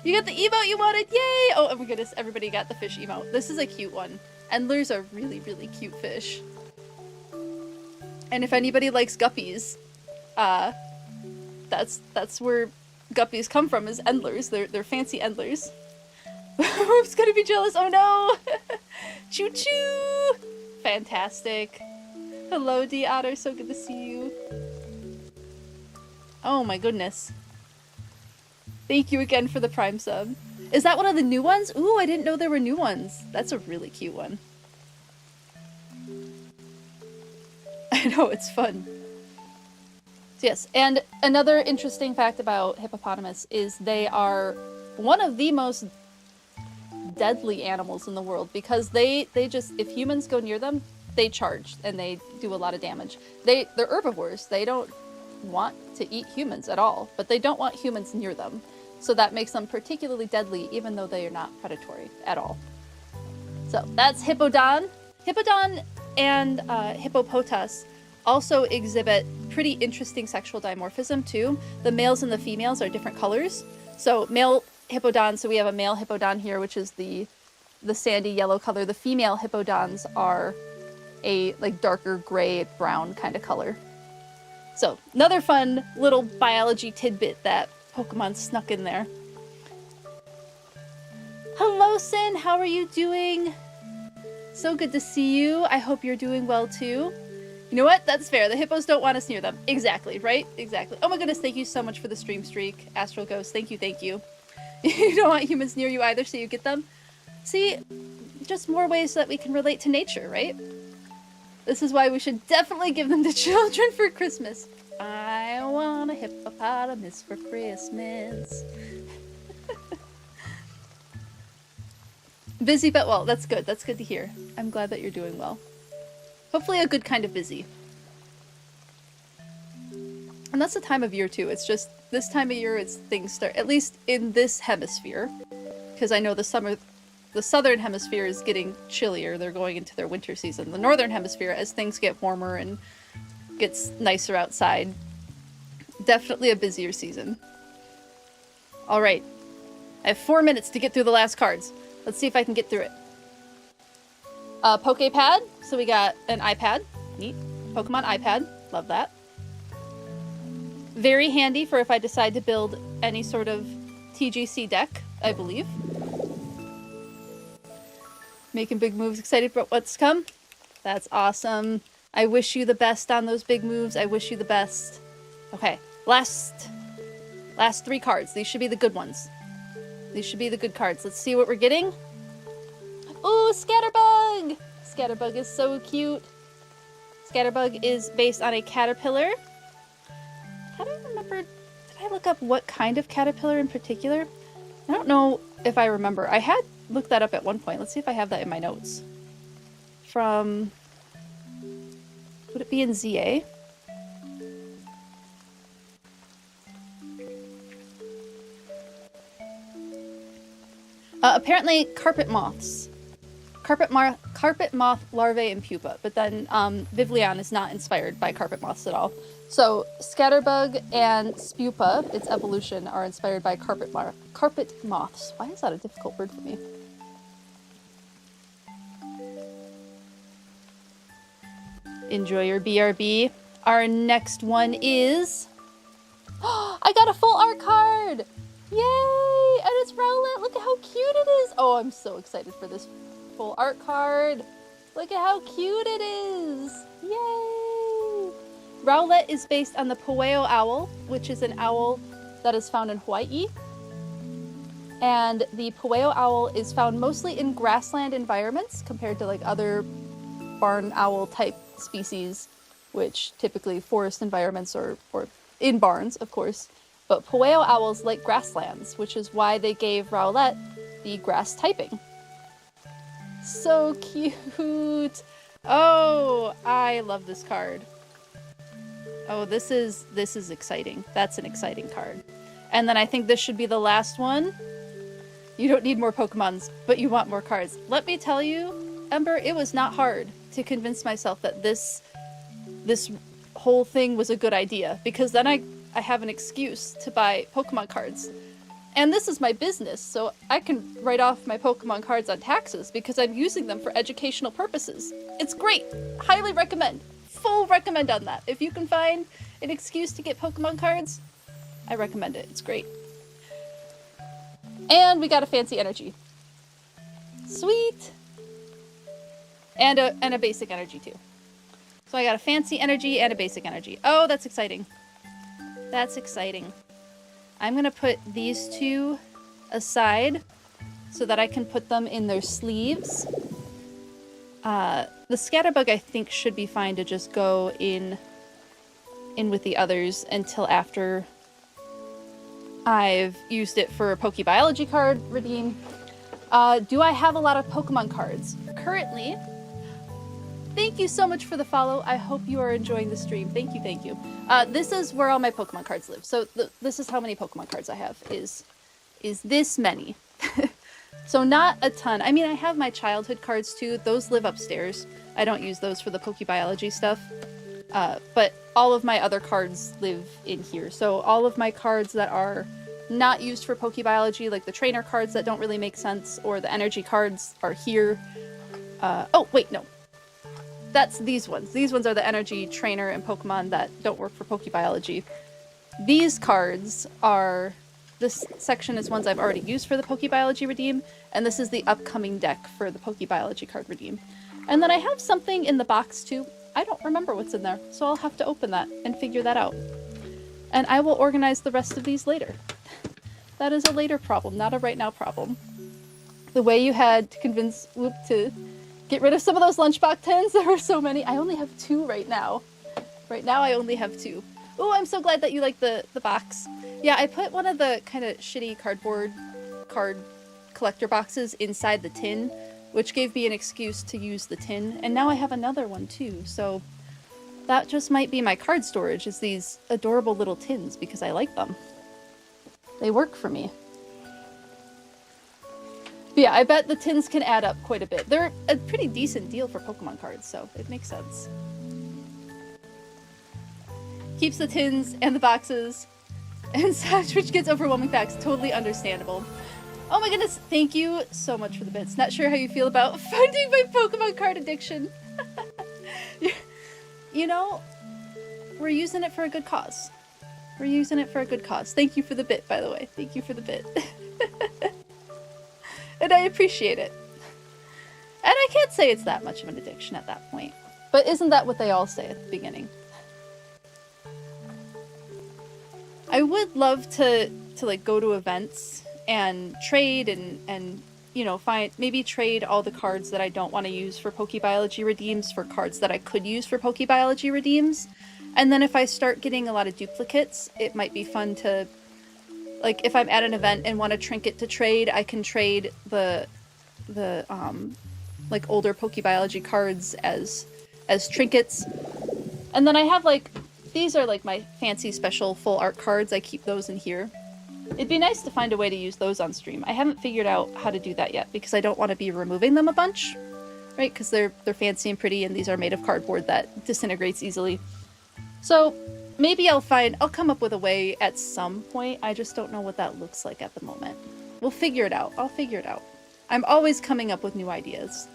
[SPEAKER 1] You got the emote you wanted, yay! Oh my goodness, everybody got the fish emote. This is a cute one. Endlers are really, really cute fish. And if anybody likes guppies, that's where guppies come from, is endlers. They're fancy endlers. Who's gonna be jealous? Oh no! Choo choo! Fantastic. Hello, D Otter, so good to see you. Oh my goodness. Thank you again for the Prime sub. Is that one of the new ones? Ooh, I didn't know there were new ones. That's a really cute one. I know, it's fun. So yes, and another interesting fact about hippopotamus is they are one of the most deadly animals in the world, because they just, if humans go near them, they charge and they do a lot of damage. They're herbivores. They don't want to eat humans at all, but they don't want humans near them. So that makes them particularly deadly, even though they are not predatory at all. So that's Hippodon. Hippodon and Hippopotas also exhibit pretty interesting sexual dimorphism too. The males and the females are different colors. So male Hippodon, so we have a male Hippodon here, which is the sandy yellow color. The female Hippodons are a like darker gray brown kind of color. So another fun little biology tidbit that Pokemon snuck in there. Hello, Sin. How are you doing? So good to see you. I hope you're doing well too. You know what? That's fair. The hippos don't want us near them. Exactly, right? Exactly. Oh my goodness, thank you so much for the stream streak. Astral Ghost, thank you, thank you. You don't want humans near you either, so you get them. See, just more ways that we can relate to nature, right? This is why we should definitely give them to children for Christmas. I want a hippopotamus for Christmas. Busy but well. That's good. That's good to hear. I'm glad that you're doing well. Hopefully a good kind of busy. And that's the time of year too. It's just this time of year things start, at least in this hemisphere. Because I know the southern hemisphere is getting chillier. They're going into their winter season. The northern hemisphere, as things get warmer and gets nicer outside, definitely a busier season. All right, I have 4 minutes to get through the last cards. Let's see if I can get through it. Pokepad, so we got an iPad, neat. Pokemon iPad, love that. Very handy for if I decide to build any sort of TGC deck, I believe. Making big moves, excited for what's to come. That's awesome. I wish you the best on those big moves. I wish you the best. Okay, last 3 cards. These should be the good ones. These should be the good cards. Let's see what we're getting. Ooh, Scatterbug! Scatterbug is so cute. Scatterbug is based on a caterpillar. How do I remember? Did I look up what kind of caterpillar in particular? I don't know if I remember. I had looked that up at one point. Let's see if I have that in my notes. From... would it be in ZA? Apparently carpet moths. Carpet moth larvae and pupa, but then Vivillon is not inspired by carpet moths at all. So Scatterbug and Spupa, its evolution, are inspired by carpet moths. Why is that a difficult word for me? Enjoy your BRB. Our next one is... I got a full art card! Yay! And it's Rowlet! Look at how cute it is! Oh, I'm so excited for this full art card. Look at how cute it is! Yay! Rowlet is based on the Pueo owl, which is an owl that is found in Hawaii. And the Pueo owl is found mostly in grassland environments compared to like other barn owl type species, which typically forest environments or in barns, of course. But Pueo owls like grasslands, which is why they gave Rowlet the grass typing. So cute. Oh, I love this card. Oh, this is exciting. That's an exciting card. And then I think this should be the last one. You don't need more Pokemons, but you want more cards. Let me tell you, Ember, it was not hard to convince myself that this whole thing was a good idea, because then I have an excuse to buy Pokemon cards. And this is my business, so I can write off my Pokemon cards on taxes because I'm using them for educational purposes. It's great. Highly recommend. Full recommend on that. If you can find an excuse to get Pokemon cards, I recommend it. It's great. And we got a fancy energy. Sweet. And a basic energy too. So I got a fancy energy and a basic energy. Oh, that's exciting. That's exciting. I'm gonna put these two aside so that I can put them in their sleeves. The Scatterbug I think should be fine to just go in with the others until after I've used it for a PokeBiology card redeem. Do I have a lot of Pokemon cards? Currently, thank you so much for the follow. I hope you are enjoying the stream. Thank you, thank you. This is where all my Pokemon cards live. So this is how many Pokemon cards I have, is this many. So not a ton. I mean, I have my childhood cards too. Those live upstairs. I don't use those for the PokeBiology stuff. But all of my other cards live in here. So all of my cards that are not used for PokeBiology, like the trainer cards that don't really make sense, or the energy cards, are here. Oh, wait, no. That's these ones. These ones are the energy, trainer, and Pokemon that don't work for PokeBiology. These cards are... This section is ones I've already used for the PokeBiology redeem, and this is the upcoming deck for the PokeBiology card redeem. And then I have something in the box too. I don't remember what's in there, so I'll have to open that and figure that out. And I will organize the rest of these later. That is a later problem, not a right now problem. The way you had to convince Whoop to get rid of some of those lunchbox tins, there were so many. I only have 2 right now. Right now I only have 2. Oh, I'm so glad that you like the box. Yeah, I put one of the kind of shitty cardboard card collector boxes inside the tin, which gave me an excuse to use the tin, and now I have another one too, so that just might be my card storage, is these adorable little tins, because I like them. They work for me. But yeah, I bet the tins can add up quite a bit. They're a pretty decent deal for Pokemon cards, so it makes sense. Keeps the tins and the boxes and such, which gets overwhelming facts. Totally understandable. Oh my goodness, thank you so much for the bits. Not sure how you feel about funding my Pokemon card addiction. You know, we're using it for a good cause. We're using it for a good cause. Thank you for the bit, by the way. Thank you for the bit. And I appreciate it. And I can't say it's that much of an addiction at that point. But isn't that what they all say at the beginning? I would love to like go to events and trade and you know, maybe trade all the cards that I don't want to use for PokeBiology redeems for cards that I could use for PokeBiology redeems. And then if I start getting a lot of duplicates, it might be fun to, like, if I'm at an event and want a trinket to trade, I can trade the like older PokeBiology cards as trinkets. And then I have like, these are like my fancy special full art cards. I keep those in here. It'd be nice to find a way to use those on stream. I haven't figured out how to do that yet because I don't want to be removing them a bunch, right? Because they're fancy and pretty, and these are made of cardboard that disintegrates easily. So maybe I'll come up with a way at some point. I just don't know what that looks like at the moment. We'll figure it out. I'll figure it out. I'm always coming up with new ideas.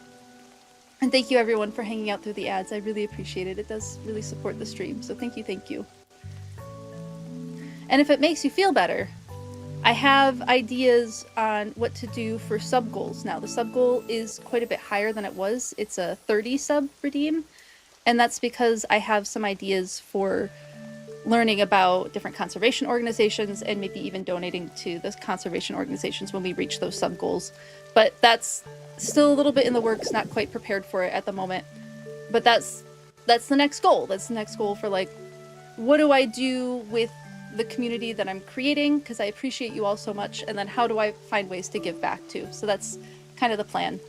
[SPEAKER 1] And thank you everyone for hanging out through the ads. I really appreciate it. It does really support the stream. So thank you, thank you. And if it makes you feel better, I have ideas on what to do for sub goals now. The sub goal is quite a bit higher than it was. It's a 30 sub redeem. And that's because I have some ideas for learning about different conservation organizations and maybe even donating to the conservation organizations when we reach those sub goals. But that's still a little bit in the works, not quite prepared for it at the moment. But that's the next goal. That's the next goal for, like, what do I do with the community that I'm creating, because I appreciate you all so much, and then how do I find ways to give back too. So that's kind of the plan.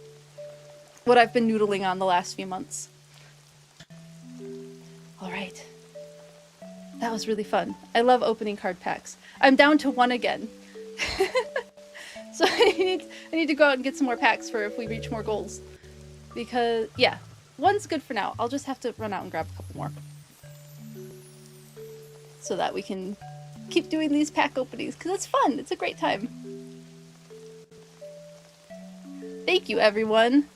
[SPEAKER 1] What I've been noodling on the last few months. All right. That was really fun. I love opening card packs. I'm down to 1 again. So I need to go out and get some more packs for if we reach more goals. Because, yeah, 1's good for now. I'll just have to run out and grab a couple more. So that we can keep doing these pack openings, because it's fun. It's a great time. Thank you, everyone,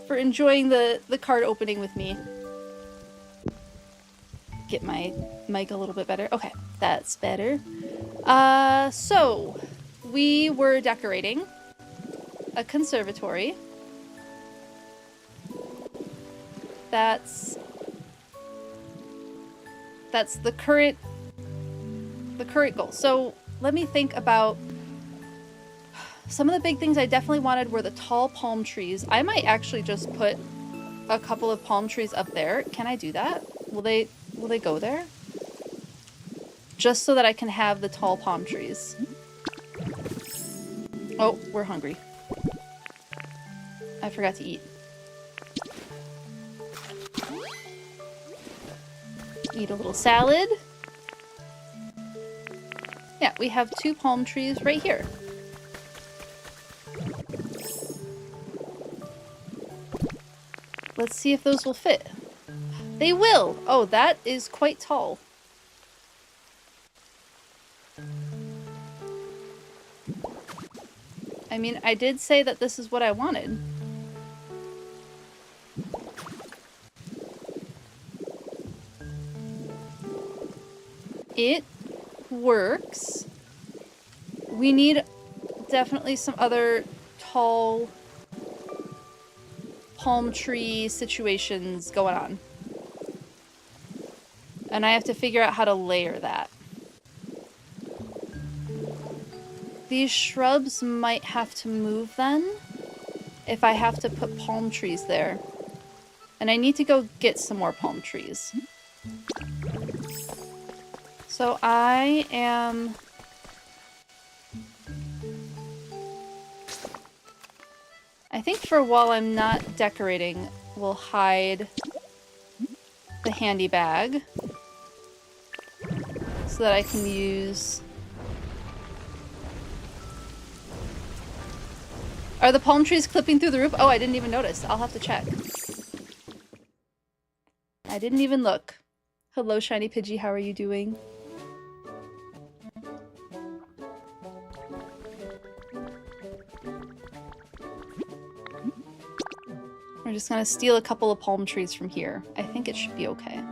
[SPEAKER 1] for enjoying the card opening with me. Get my mic a little bit better. Okay, that's better. So we were decorating a conservatory. That's the current goal. So let me think about some of the big things I definitely wanted were the tall palm trees. I might actually just put a couple of palm trees up there. Can I do that? Will they go there? Just so that I can have the tall palm trees. Oh, we're hungry. I forgot to eat. Eat a little salad. Yeah, we have 2 palm trees right here. Let's see if those will fit. They will! Oh, that is quite tall. I mean, I did say that this is what I wanted. It works. We need definitely some other tall palm tree situations going on. And I have to figure out how to layer that. These shrubs might have to move then, if I have to put palm trees there. And I need to go get some more palm trees. So I think for while I'm not decorating, we'll hide the handy bag so that I can use... Are the palm trees clipping through the roof? Oh, I didn't even notice. I'll have to check. I didn't even look. Hello, Shiny Pidgey. How are you doing? We're just gonna steal a couple of palm trees from here. I think it should be okay.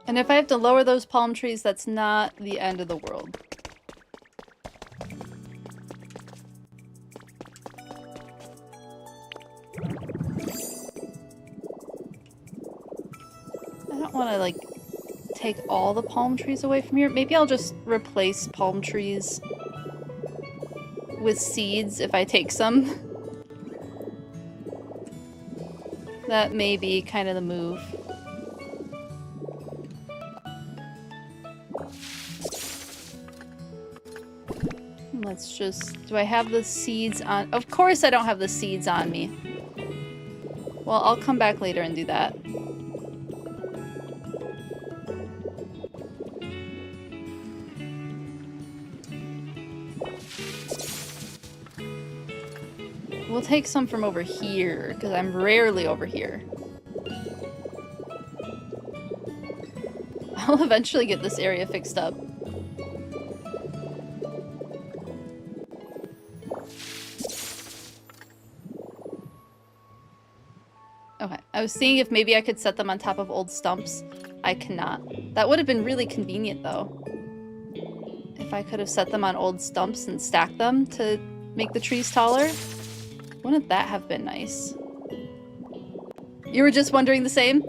[SPEAKER 1] And if I have to lower those palm trees, that's not the end of the world. I don't want to, like, take all the palm trees away from here. Maybe I'll just replace palm trees with seeds if I take some. That may be kind of the move. Let's just... Do I have the seeds on... Of course I don't have the seeds on me. Well, I'll come back later and do that. We'll take some from over here, because I'm rarely over here. I'll eventually get this area fixed up. Okay, I was seeing if maybe I could set them on top of old stumps. I cannot. That would have been really convenient, though. If I could have set them on old stumps and stacked them to make the trees taller. Wouldn't that have been nice? You were just wondering the same?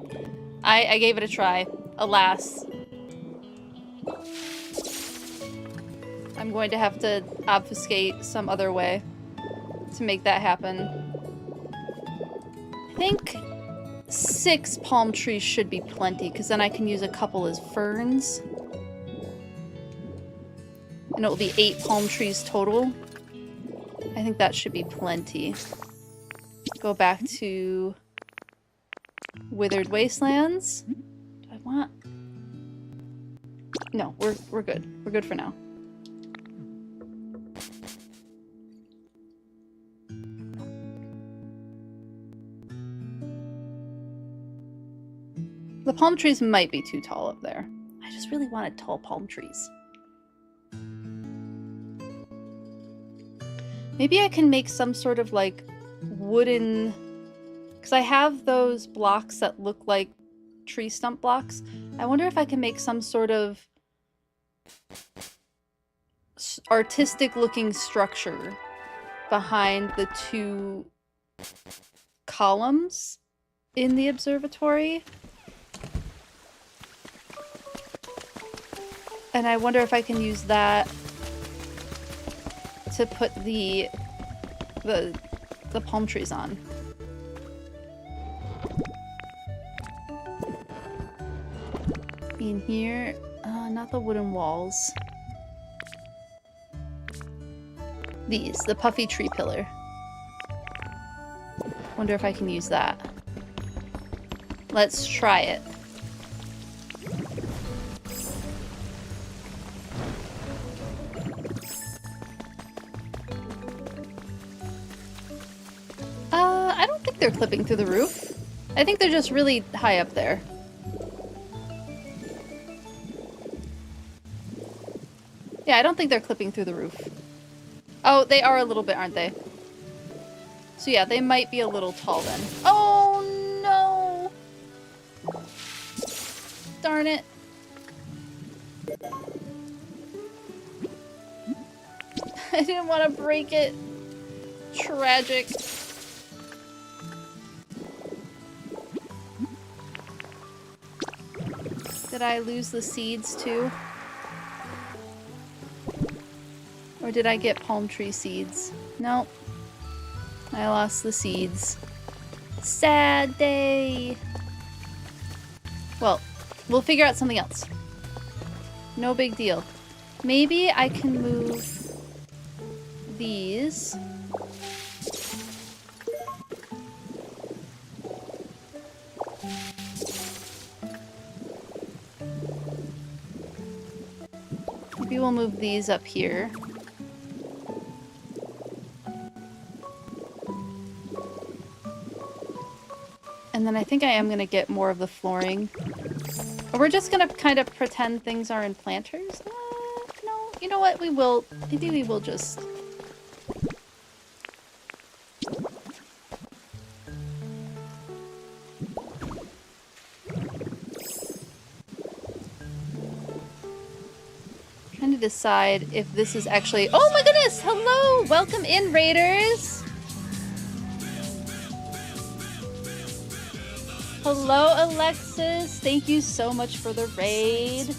[SPEAKER 1] I gave it a try. Alas. I'm going to have to obfuscate some other way to make that happen. I think 6 palm trees should be plenty, because then I can use a couple as ferns. And it will be 8 palm trees total. I think that should be plenty. Go back to Withered Wastelands. Do I want... No, we're good. We're good for now. The palm trees might be too tall up there. I just really wanted tall palm trees. Maybe I can make some sort of like wooden... Because I have those blocks that look like tree stump blocks. I wonder if I can make some sort of artistic looking structure behind the 2 columns in the observatory. And I wonder if I can use that to put the palm trees on. In here, not the wooden walls. These, the puffy tree pillar. Wonder if I can use that. Let's try it. I don't think they're clipping through the roof. I think they're just really high up there. Yeah, I don't think they're clipping through the roof. Oh, they are a little bit, aren't they? So yeah, they might be a little tall then. Oh no! Darn it. I didn't want to break it. Tragic. Did I lose the seeds too? Or did I get palm tree seeds? Nope. I lost the seeds. Sad day! Well, we'll figure out something else. No big deal. Maybe I can move these. Maybe we'll move these up here. And then I think I am going to get more of the flooring. Or we're just going to kind of pretend things are in planters. No, you know what? We will. Maybe we will just... Trying to decide if this is actually... Oh my goodness! Hello! Welcome in, Raiders! Hello, Alexis. Thank you so much for the raid.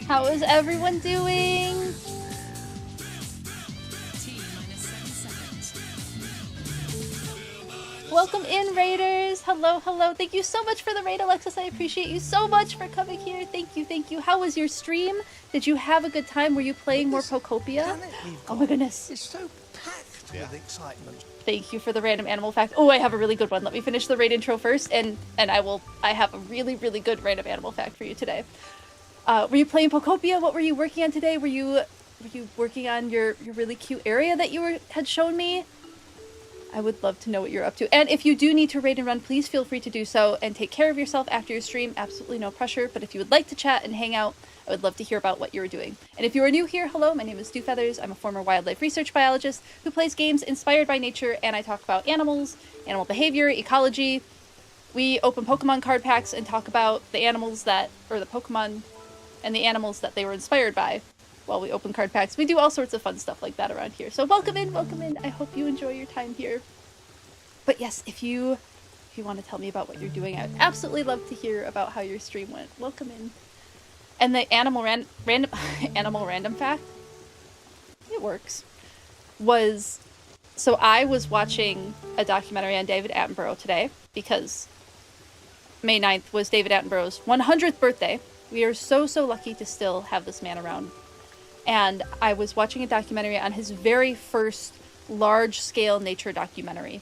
[SPEAKER 1] How is everyone doing? Welcome in, Raiders. Hello, hello. Thank you so much for the raid, Alexis. I appreciate you so much for coming here. Thank you, thank you. How was your stream? Did you have a good time? Were you playing more Pokopia? Oh my goodness.
[SPEAKER 2] It's so packed with excitement.
[SPEAKER 1] Thank you for the random animal fact. Oh, I have a really good one. Let me finish the raid intro first, and I have a really, really good random animal fact for you today. Were you playing Pokopia? What were you working on today? Were you working on your really cute area that you had shown me? I would love to know what you're up to. And if you do need to raid and run, please feel free to do so and take care of yourself after your stream. Absolutely no pressure. But if you would like to chat and hang out, I would love to hear about what you're doing. And if you are new here, hello, my name is Dewfeathers. I'm a former wildlife research biologist who plays games inspired by nature, and I talk about animals, animal behavior, ecology. We open Pokemon card packs and talk about the animals that, or the Pokemon and the animals that they were inspired by. while we open card packs. We do all sorts of fun stuff like that around here. So welcome in, welcome in. I hope you enjoy your time here. But yes, if you want to tell me about what you're doing, I'd absolutely love to hear about how your stream went. Welcome in. And the animal random fact, it works, was, so I was watching a documentary on David Attenborough today because May 9th was David Attenborough's 100th birthday. We are so lucky to still have this man around. And I was watching a documentary on his very first large-scale nature documentary.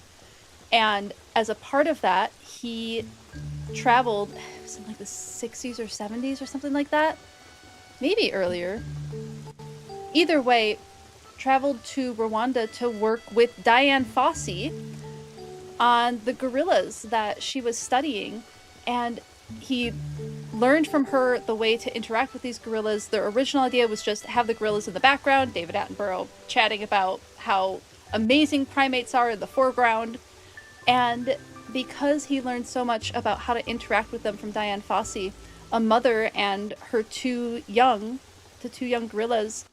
[SPEAKER 1] And as a part of that, he traveled, it was in like the 60s or 70s or something like that. Maybe earlier. Either way, traveled to Rwanda to work with Diane Fossey on the gorillas that she was studying. And he learned from her the way to interact with these gorillas. The original idea was just have the gorillas in the background, David Attenborough chatting about how amazing primates are in the foreground. And because he learned so much about how to interact with them from Diane Fossey, a mother and her two young gorillas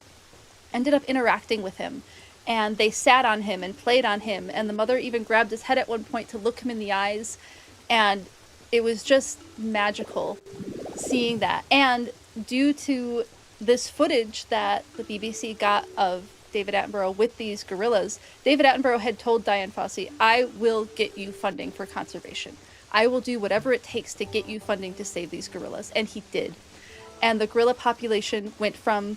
[SPEAKER 1] ended up interacting with him. And they sat on him and played on him. And the mother even grabbed his head at one point to look him in the eyes. And it was just magical seeing that. And due to this footage that the BBC got of David Attenborough with these gorillas, David Attenborough had told Diane Fossey, I will get you funding for conservation. I will do whatever it takes to get you funding to save these gorillas. And he did. And the gorilla population went from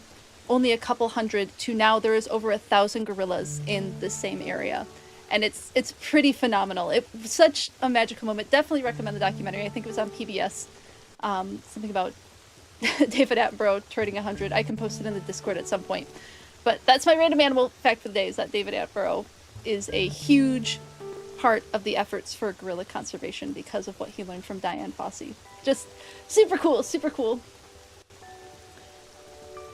[SPEAKER 1] only a couple hundred to now there is over 1,000 gorillas in the same area. And it's pretty phenomenal. It was such a magical moment. Definitely recommend the documentary. I think it was on PBS. Something about David Attenborough turning 100. I can post it in the Discord at some point. But that's my random animal fact for the day, is that David Attenborough is a huge part of the efforts for gorilla conservation because of what he learned from Diane Fossey. Just super cool, super cool.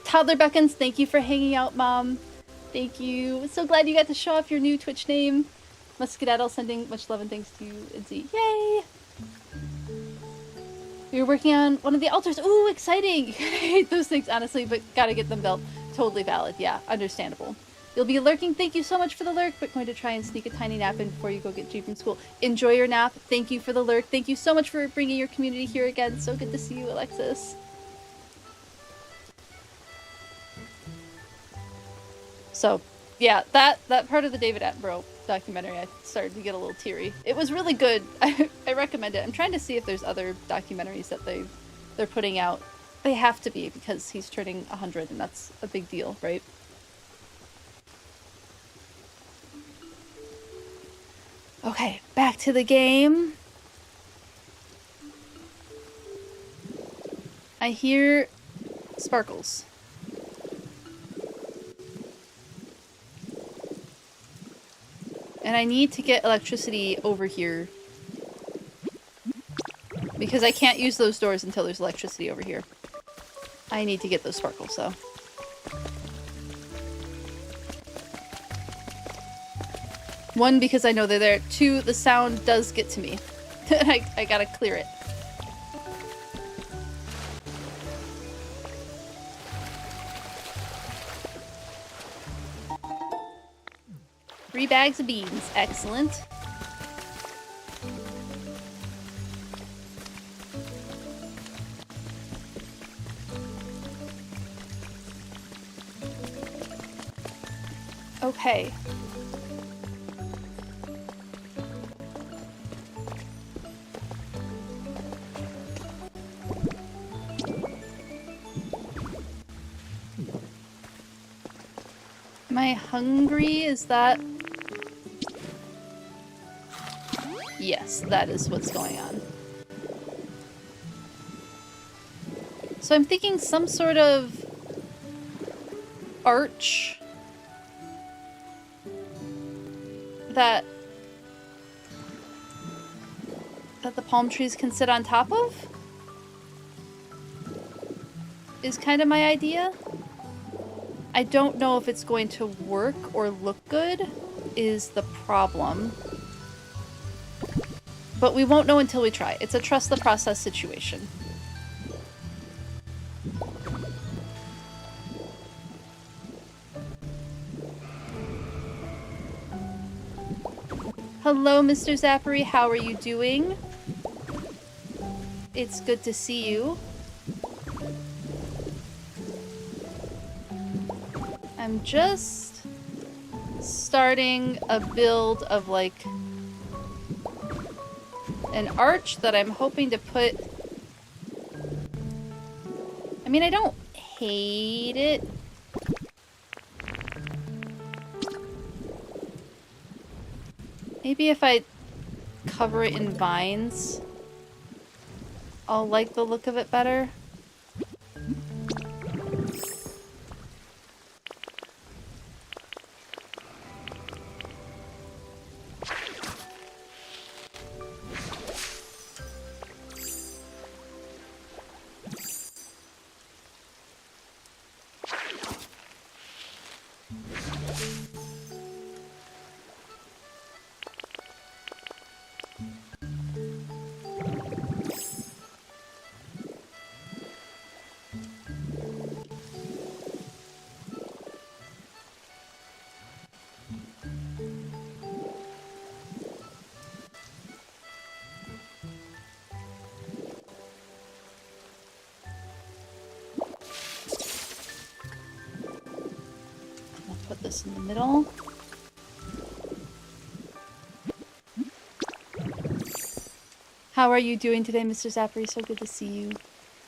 [SPEAKER 1] Toddler Beckons, thank you for hanging out, Mom. Thank you. So glad you got to show off your new Twitch name. Muskedaddle sending much love and thanks to you, Izzy. Yay! We were working on one of the altars. Ooh, exciting! I hate those things, honestly, but gotta get them built. Totally valid. Yeah, understandable. You'll be lurking. Thank you so much for the lurk, but going to try and sneak a tiny nap in before you go get G from school. Enjoy your nap. Thank you for the lurk. Thank you so much for bringing your community here again. So good to see you, Alexis. So, yeah, that part of the David Attenborough documentary, I started to get a little teary. It was really good. I recommend it. I'm trying to see if there's other documentaries that they're putting out. They have to be, because he's turning 100, and that's a big deal, right? Okay, back to the game. I hear sparkles. And I need to get electricity over here. Because I can't use those doors until there's electricity over here. I need to get those sparkles, though. One, because I know they're there. Two, the sound does get to me. I gotta clear it. Three bags of beans. Excellent. Okay. Am I hungry? Is that... Yes, that is what's going on. So I'm thinking some sort of arch that the palm trees can sit on top of is kind of my idea. I don't know if it's going to work or look good is the problem. But we won't know until we try. It's a trust the process situation. Hello, Mr. Zappery. How are you doing? It's good to see you. I'm just starting a build of like an arch that I'm hoping to put. I mean, I don't hate it. Maybe if I cover it in vines, I'll like the look of it better. This in the middle. How are you doing today, Mr. Zappery? So good to see you.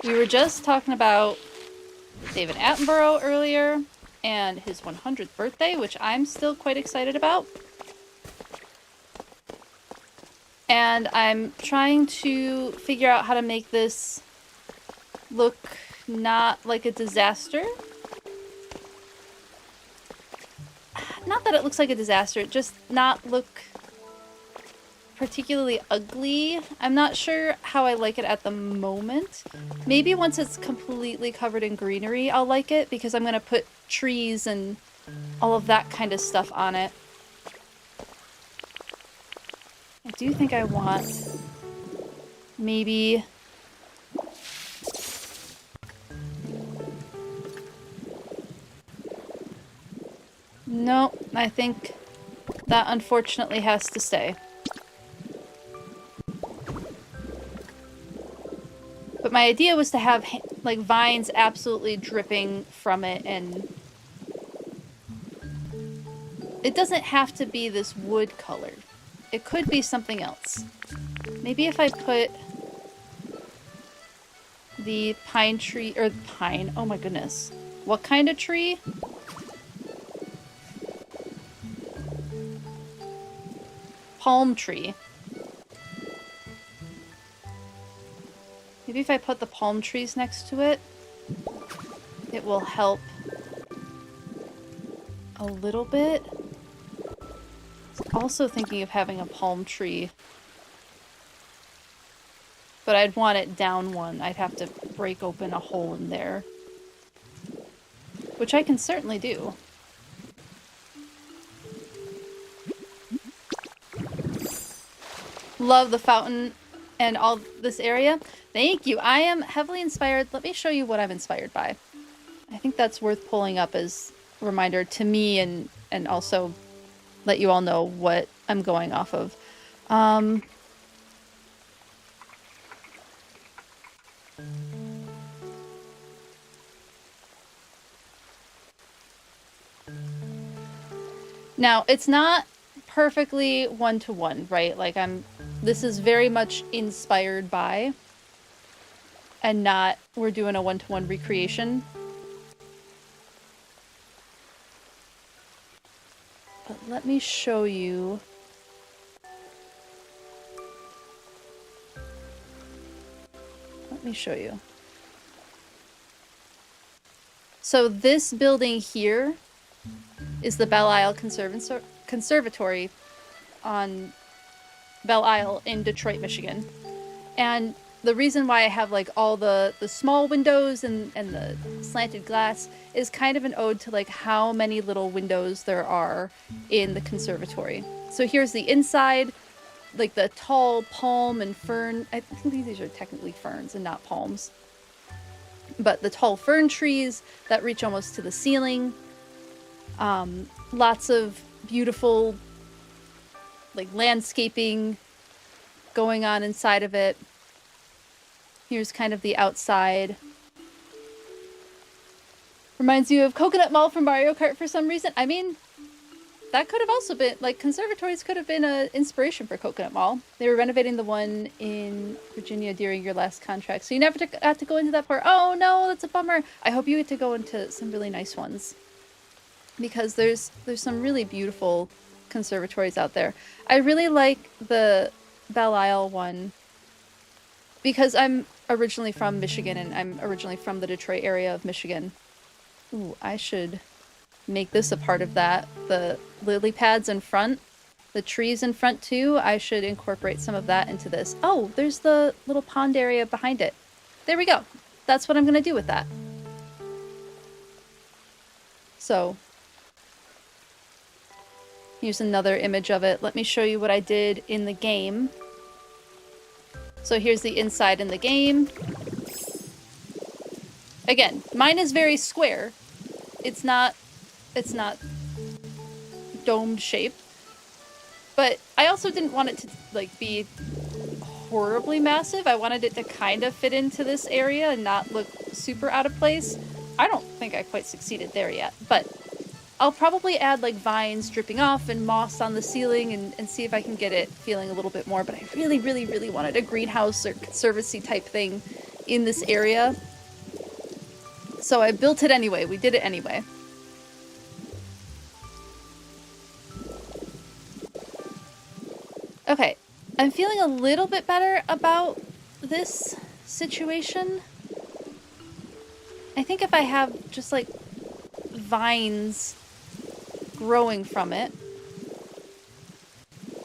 [SPEAKER 1] We were just talking about David Attenborough earlier and his 100th birthday, which I'm still quite excited about. And I'm trying to figure out how to make this look not like a disaster. Not that it looks like a disaster, just not look particularly ugly. I'm not sure how I like it at the moment. Maybe once it's completely covered in greenery, I'll like it, because I'm going to put trees and all of that kind of stuff on it. I do think I want maybe... No, I think that unfortunately has to stay. But my idea was to have like vines absolutely dripping from it, and it doesn't have to be this wood color. It could be something else. Maybe if I put the pine tree, or pine, oh my goodness. What kind of tree? Palm tree. Maybe if I put the palm trees next to it, it will help a little bit. I was also thinking of having a palm tree, but I'd want it down one. I'd have to break open a hole in there, which I can certainly do. Love the fountain and all this area. Thank you. I am heavily inspired. Let me show you what I'm inspired by. I think that's worth pulling up as a reminder to me, and also let you all know what I'm going off of. Now, it's not perfectly one-to-one, right? Like, this is very much inspired by, and not we're doing a one-to-one recreation. But let me show you. Let me show you. So this building here is the Belle Isle Conservatory on Belle Isle in Detroit, Michigan. And the reason why I have like all the small windows and the slanted glass is kind of an ode to like how many little windows there are in the conservatory. So here's the inside, like the tall palm and fern. I think these are technically ferns and not palms. But the tall fern trees that reach almost to the ceiling. Lots of beautiful like landscaping going on inside of it. Here's kind of the outside. Reminds you of Coconut Mall from Mario Kart for some reason. I mean, that could have also been, like, conservatories could have been an inspiration for Coconut Mall. They were renovating the one in Virginia during your last contract, so you never got to go into that part. Oh no, that's a bummer. I hope you get to go into some really nice ones, because there's some really beautiful conservatories out there. I really like the Belle Isle one, because I'm originally from Michigan, and I'm originally from the Detroit area of Michigan. Ooh, I should make this a part of that. The lily pads in front, the trees in front too, I should incorporate some of that into this. Oh, there's the little pond area behind it. There we go. That's what I'm gonna do with that. So, here's another image of it. Let me show you what I did in the game. So here's the inside in the game. Again, mine is very square. It's not domed shape, but I also didn't want it to like be horribly massive. I wanted it to kind of fit into this area and not look super out of place. I don't think I quite succeeded there yet, but I'll probably add like vines dripping off and moss on the ceiling and see if I can get it feeling a little bit more. But I really, really, really wanted a greenhouse or conservancy type thing in this area. So I built it anyway. We did it anyway. Okay, I'm feeling a little bit better about this situation. I think if I have just like vines growing from it,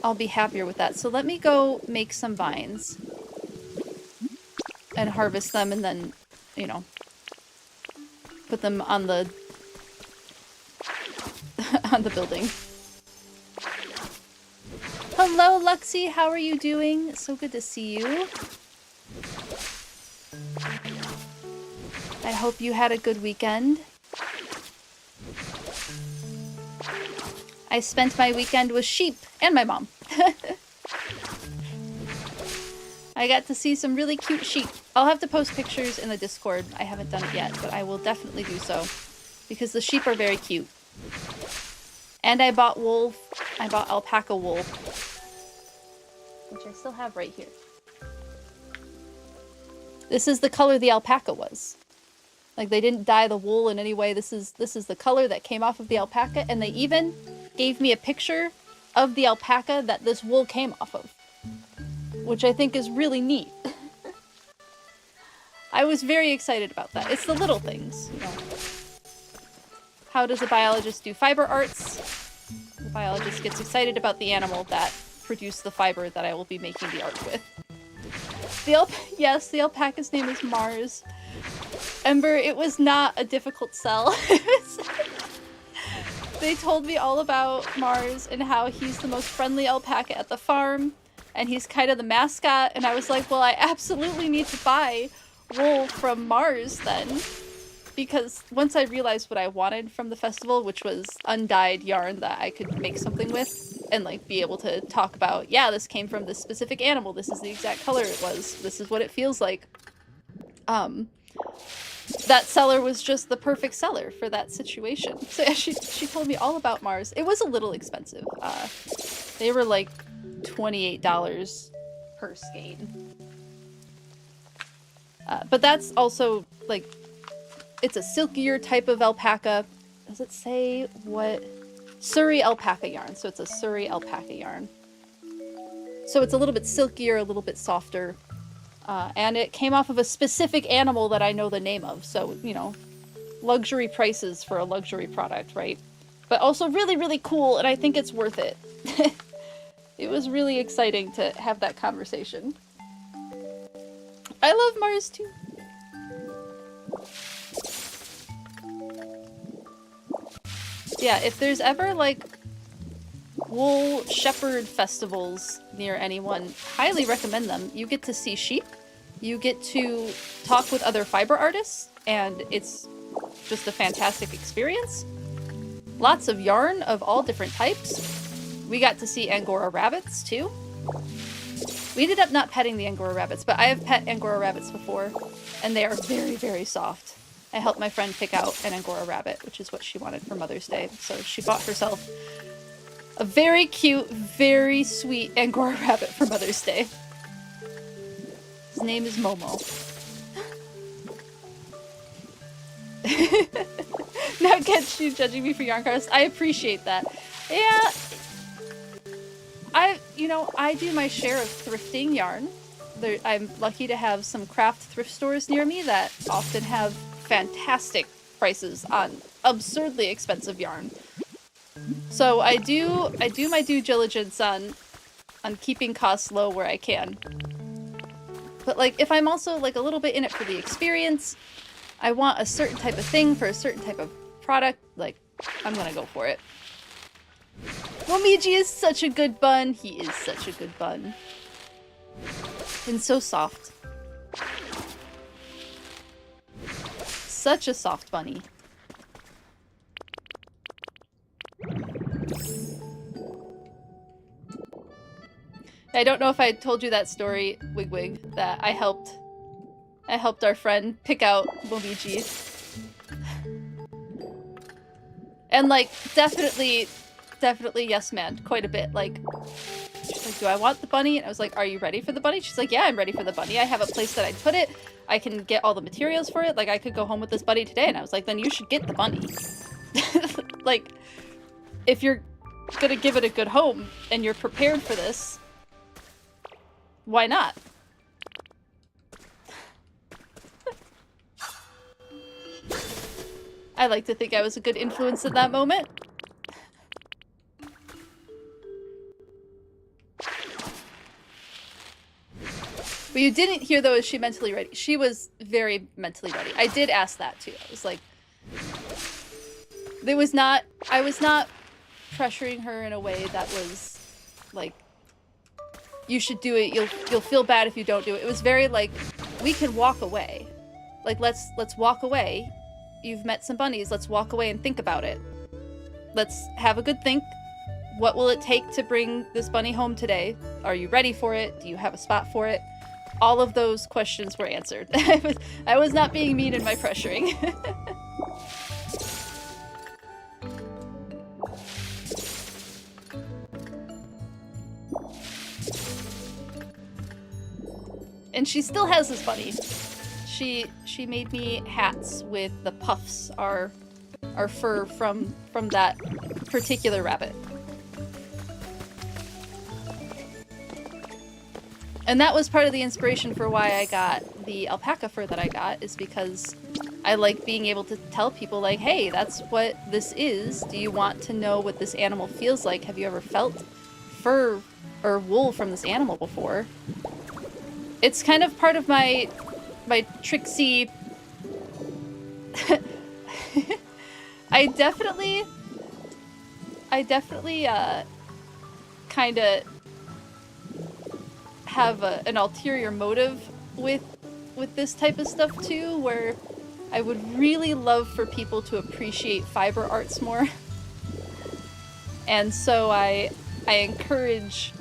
[SPEAKER 1] I'll be happier with that. So let me go make some vines and harvest them and then, you know, put them on the on the building. Hello, Luxie. How are you doing? So good to see you. I hope you had a good weekend. I spent my weekend with sheep and my mom. I got to see some really cute sheep. I'll have to post pictures in the Discord. I haven't done it yet, but I will definitely do so, because the sheep are very cute. And I bought wool. I bought alpaca wool, which I still have right here. This is the color the alpaca was. Like, they didn't dye the wool in any way. This is the color that came off of the alpaca, and they even gave me a picture of the alpaca that this wool came off of, which I think is really neat. I was very excited about that. It's the little things, you know. How does a biologist do fiber arts? The biologist gets excited about the animal that produced the fiber that I will be making the art with. Yes, the alpaca's name is Mars. Ember, it was not a difficult sell. They told me all about Mars and how he's the most friendly alpaca at the farm, and he's kind of the mascot, and I was like, well, I absolutely need to buy wool from Mars then, because once I realized what I wanted from the festival, which was undyed yarn that I could make something with, and like be able to talk about, yeah, this came from this specific animal, this is the exact color it was, this is what it feels like. That seller was just the perfect seller for that situation. So yeah, she told me all about Mars. It was a little expensive. They were like $28 per skein. But that's also like, it's a silkier type of alpaca. Does it say what? Surrey alpaca yarn. So it's a Surrey alpaca yarn. So it's a little bit silkier, a little bit softer. And it came off of a specific animal that I know the name of. So, you know, luxury prices for a luxury product, right? But also really, really cool, and I think it's worth it. It was really exciting to have that conversation. I love Mars too. Yeah, if there's ever like wool shepherd festivals near anyone, highly recommend them. You get to see sheep, you get to talk with other fiber artists, and it's just a fantastic experience. Lots of yarn of all different types. We got to see Angora rabbits too. We ended up not petting the Angora rabbits, but I have pet Angora rabbits before, and they are very, very soft. I helped my friend pick out an Angora rabbit, which is what she wanted for Mother's Day. So she bought herself a very cute, very sweet Angora rabbit for Mother's Day. His name is Momo. Now gets you judging me for yarn cards. I appreciate that. Yeah. I do my share of thrifting yarn. I'm lucky to have some craft thrift stores near me that often have fantastic prices on absurdly expensive yarn. So I do my due diligence on keeping costs low where I can. But like if I'm also like a little bit in it for the experience, I want a certain type of thing for a certain type of product, like I'm gonna go for it. Momiji is such a good bun. He is such a good bun. And so soft. Such a soft bunny. I don't know if I told you that story, Wigwig, that I helped our friend pick out Momiji. And like definitely yes man, quite a bit. Like she's like, do I want the bunny? And I was like, are you ready for the bunny? She's like, yeah, I'm ready for the bunny. I have a place that I'd put it. I can get all the materials for it. Like I could go home with this bunny today. And I was like, then you should get the bunny. Like if you're gonna give it a good home and you're prepared for this, why not? I like to think I was a good influence in that moment. What you didn't hear though is she mentally ready. She was very mentally ready. I did ask that too. I was like, I was not pressuring her in a way that was like, you should do it, you'll feel bad if you don't do it. It was very like, we can walk away. Like let's walk away. You've met some bunnies, let's walk away and think about it. Let's have a good think. What will it take to bring this bunny home today? Are you ready for it? Do you have a spot for it? All of those questions were answered. I was not being mean in my pressuring. And she still has this bunny. She made me hats with the puffs, our fur from that particular rabbit. And that was part of the inspiration for why I got the alpaca fur that I got, is because I like being able to tell people like, hey, that's what this is. Do you want to know what this animal feels like? Have you ever felt fur or wool from this animal before? It's kind of part of my tricksy... I definitely kind of have an ulterior motive with this type of stuff too, where I would really love for people to appreciate fiber arts more. And so I encourage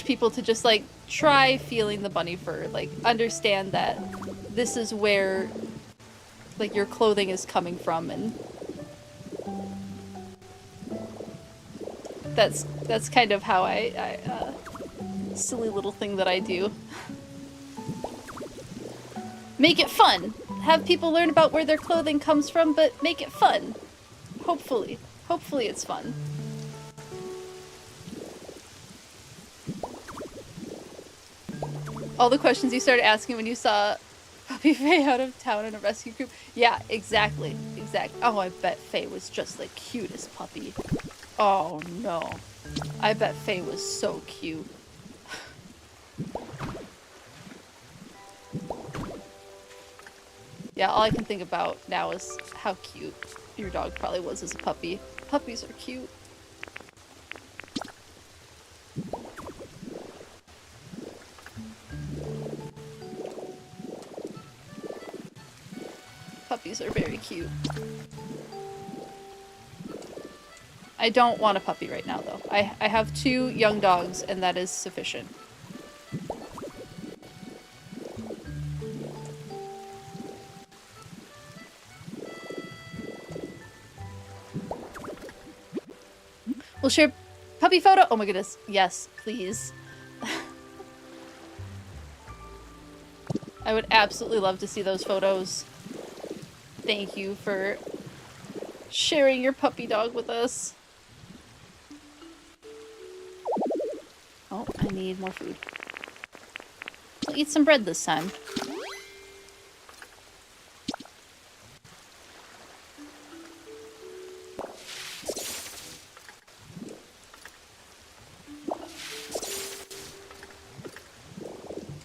[SPEAKER 1] people to just like try feeling the bunny fur, like understand that this is where like your clothing is coming from, and that's kind of how I silly little thing that I do. Make it fun. Have people learn about where their clothing comes from, but make it fun. Hopefully it's fun. All the questions you started asking when you saw Puppy Faye out of town in a rescue group. Yeah, exactly. Oh, I bet Faye was just the cutest puppy. Oh no. I bet Faye was so cute. Yeah, all I can think about now is how cute your dog probably was as a puppy. Puppies are cute. Puppies are very cute. I don't want a puppy right now, though. I have 2 young dogs, and that is sufficient. We'll share puppy photo. Oh my goodness. Yes, please. I would absolutely love to see those photos. Thank you for sharing your puppy dog with us. Oh, I need more food. I'll eat some bread this time.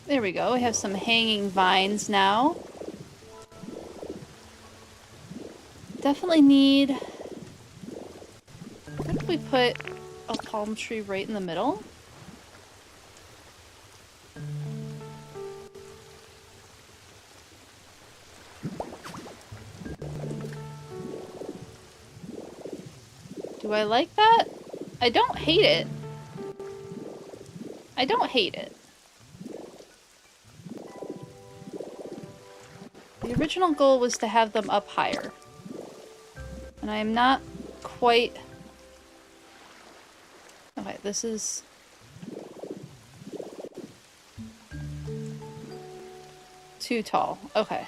[SPEAKER 1] There we go. We have some hanging vines now. Definitely need... I think we put a palm tree right in the middle. Do I like that? I don't hate it. I don't hate it. The original goal was to have them up higher. And I am not quite... Okay, this is... too tall. Okay.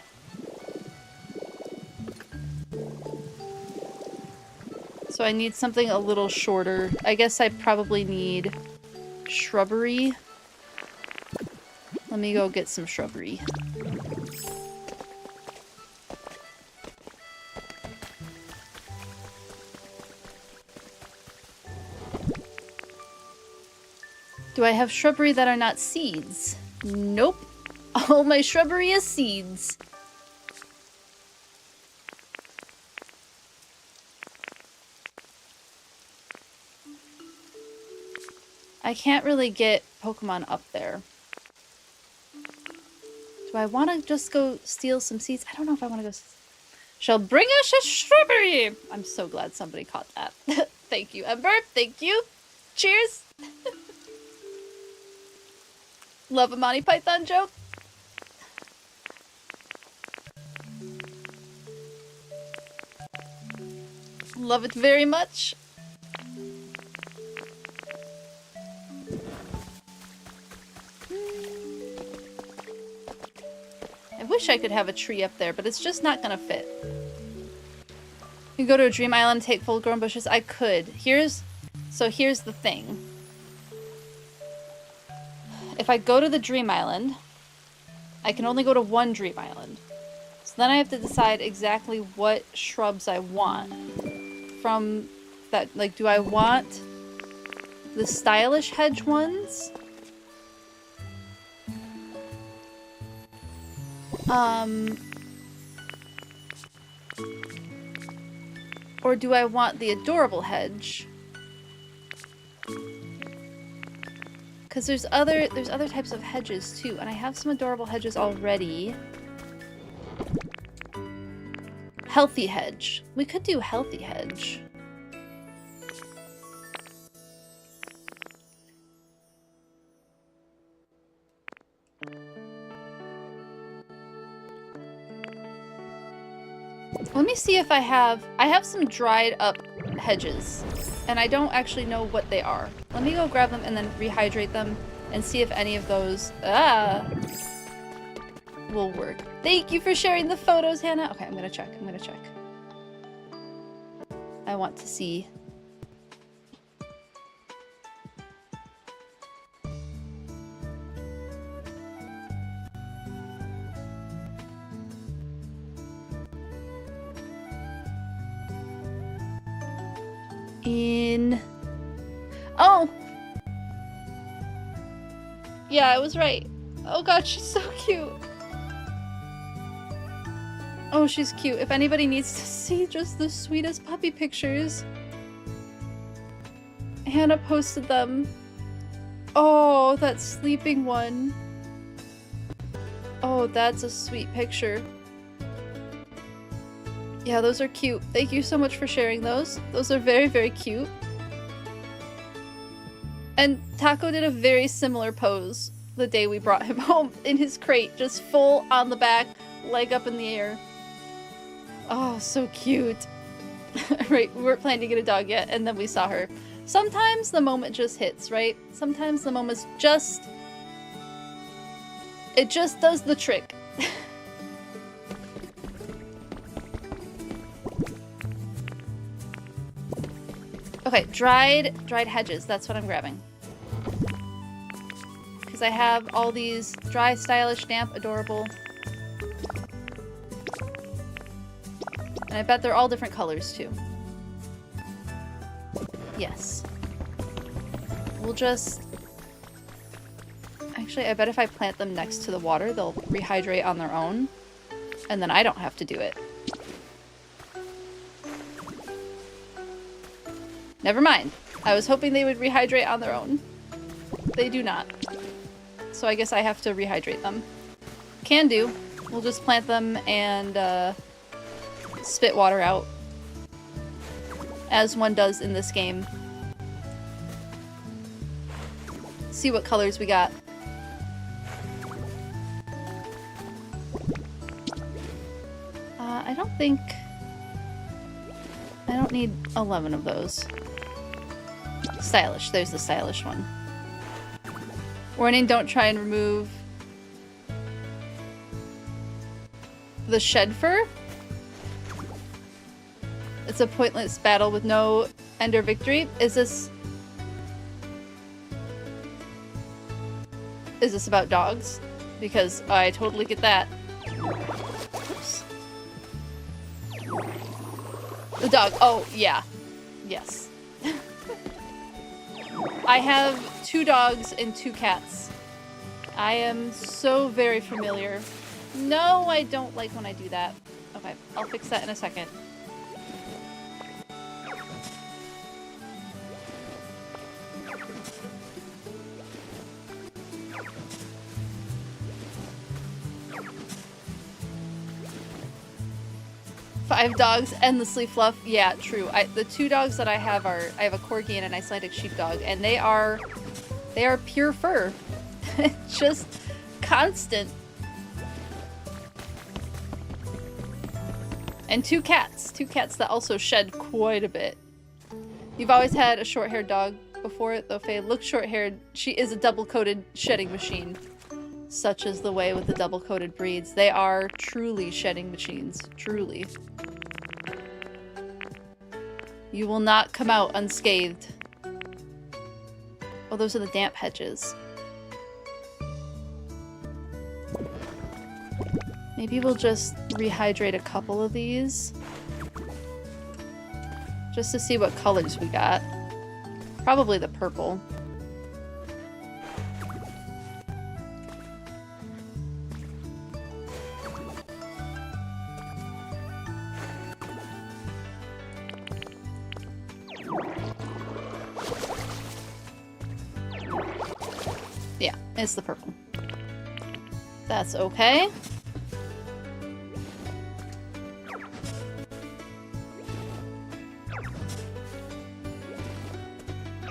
[SPEAKER 1] So I need something a little shorter. I guess I probably need shrubbery. Let me go get some shrubbery. Do I have shrubbery that are not seeds? Nope. All my shrubbery is seeds. I can't really get Pokemon up there. Do I want to just go steal some seeds? I don't know if I want to go... Shall bring us a shrubbery! I'm so glad somebody caught that. Thank you, Ember. Thank you. Cheers. Love a Monty Python joke. Love it very much. I wish I could have a tree up there, but it's just not gonna fit. You go to a dream island, take full-grown bushes? I could. Here's the thing. If I go to the dream island, I can only go to one dream island. So then I have to decide exactly what shrubs I want. From that, like, do I want the stylish hedge ones? Or do I want the adorable hedge? Because there's other types of hedges too, and I have some adorable hedges already. Healthy hedge. We could do healthy hedge. Let me see if I have some dried up hedges, and I don't actually know what they are. Let me go grab them and then rehydrate them and see if any of those will work. Thank you for sharing the photos, Hannah. Okay, I'm gonna check. I want to see. Oh! Yeah, I was right. Oh god, she's so cute. Oh, she's cute. If anybody needs to see just the sweetest puppy pictures, Hannah posted them. Oh, that sleeping one. Oh, that's a sweet picture. Yeah, those are cute. Thank you so much for sharing those. Those are very, very cute. And Taco did a very similar pose the day we brought him home in his crate, just full on the back, leg up in the air. Oh, so cute. Right, we weren't planning to get a dog yet, and then we saw her. Sometimes the moment just hits, right? Sometimes the moment's just... It just does the trick. Okay, dried hedges. That's what I'm grabbing. Because I have all these dry, stylish, damp, adorable. And I bet they're all different colors too. Yes. We'll just... Actually, I bet if I plant them next to the water, they'll rehydrate on their own. And then I don't have to do it. Never mind. I was hoping they would rehydrate on their own. They do not. So I guess I have to rehydrate them. Can do. We'll just plant them and spit water out. As one does in this game. See what colors we got. I don't think... I don't need 11 of those. Stylish. There's the stylish one. Warning, don't try and remove the shed fur. It's a pointless battle with no end or victory. Is this about dogs? Because I totally get that. Oops. The dog. Oh, yeah. Yes. I have 2 dogs and 2 cats. I am so very familiar. No, I don't like when I do that. Okay, I'll fix that in a second. Five dogs, endlessly fluff. Yeah, true. The 2 dogs that I have are... I have a Corgi and an Icelandic sheepdog, and they are pure fur. Just constant. And 2 cats. 2 cats that also shed quite a bit. You've always had a short-haired dog before, though Faye looks short-haired. She is a double-coated shedding machine. Such is the way with the double-coated breeds. They are truly shedding machines. Truly. You will not come out unscathed. Oh, those are the damp hedges. Maybe we'll just rehydrate a couple of these. Just to see what colors we got. Probably the purple. Yeah, it's the purple. That's okay.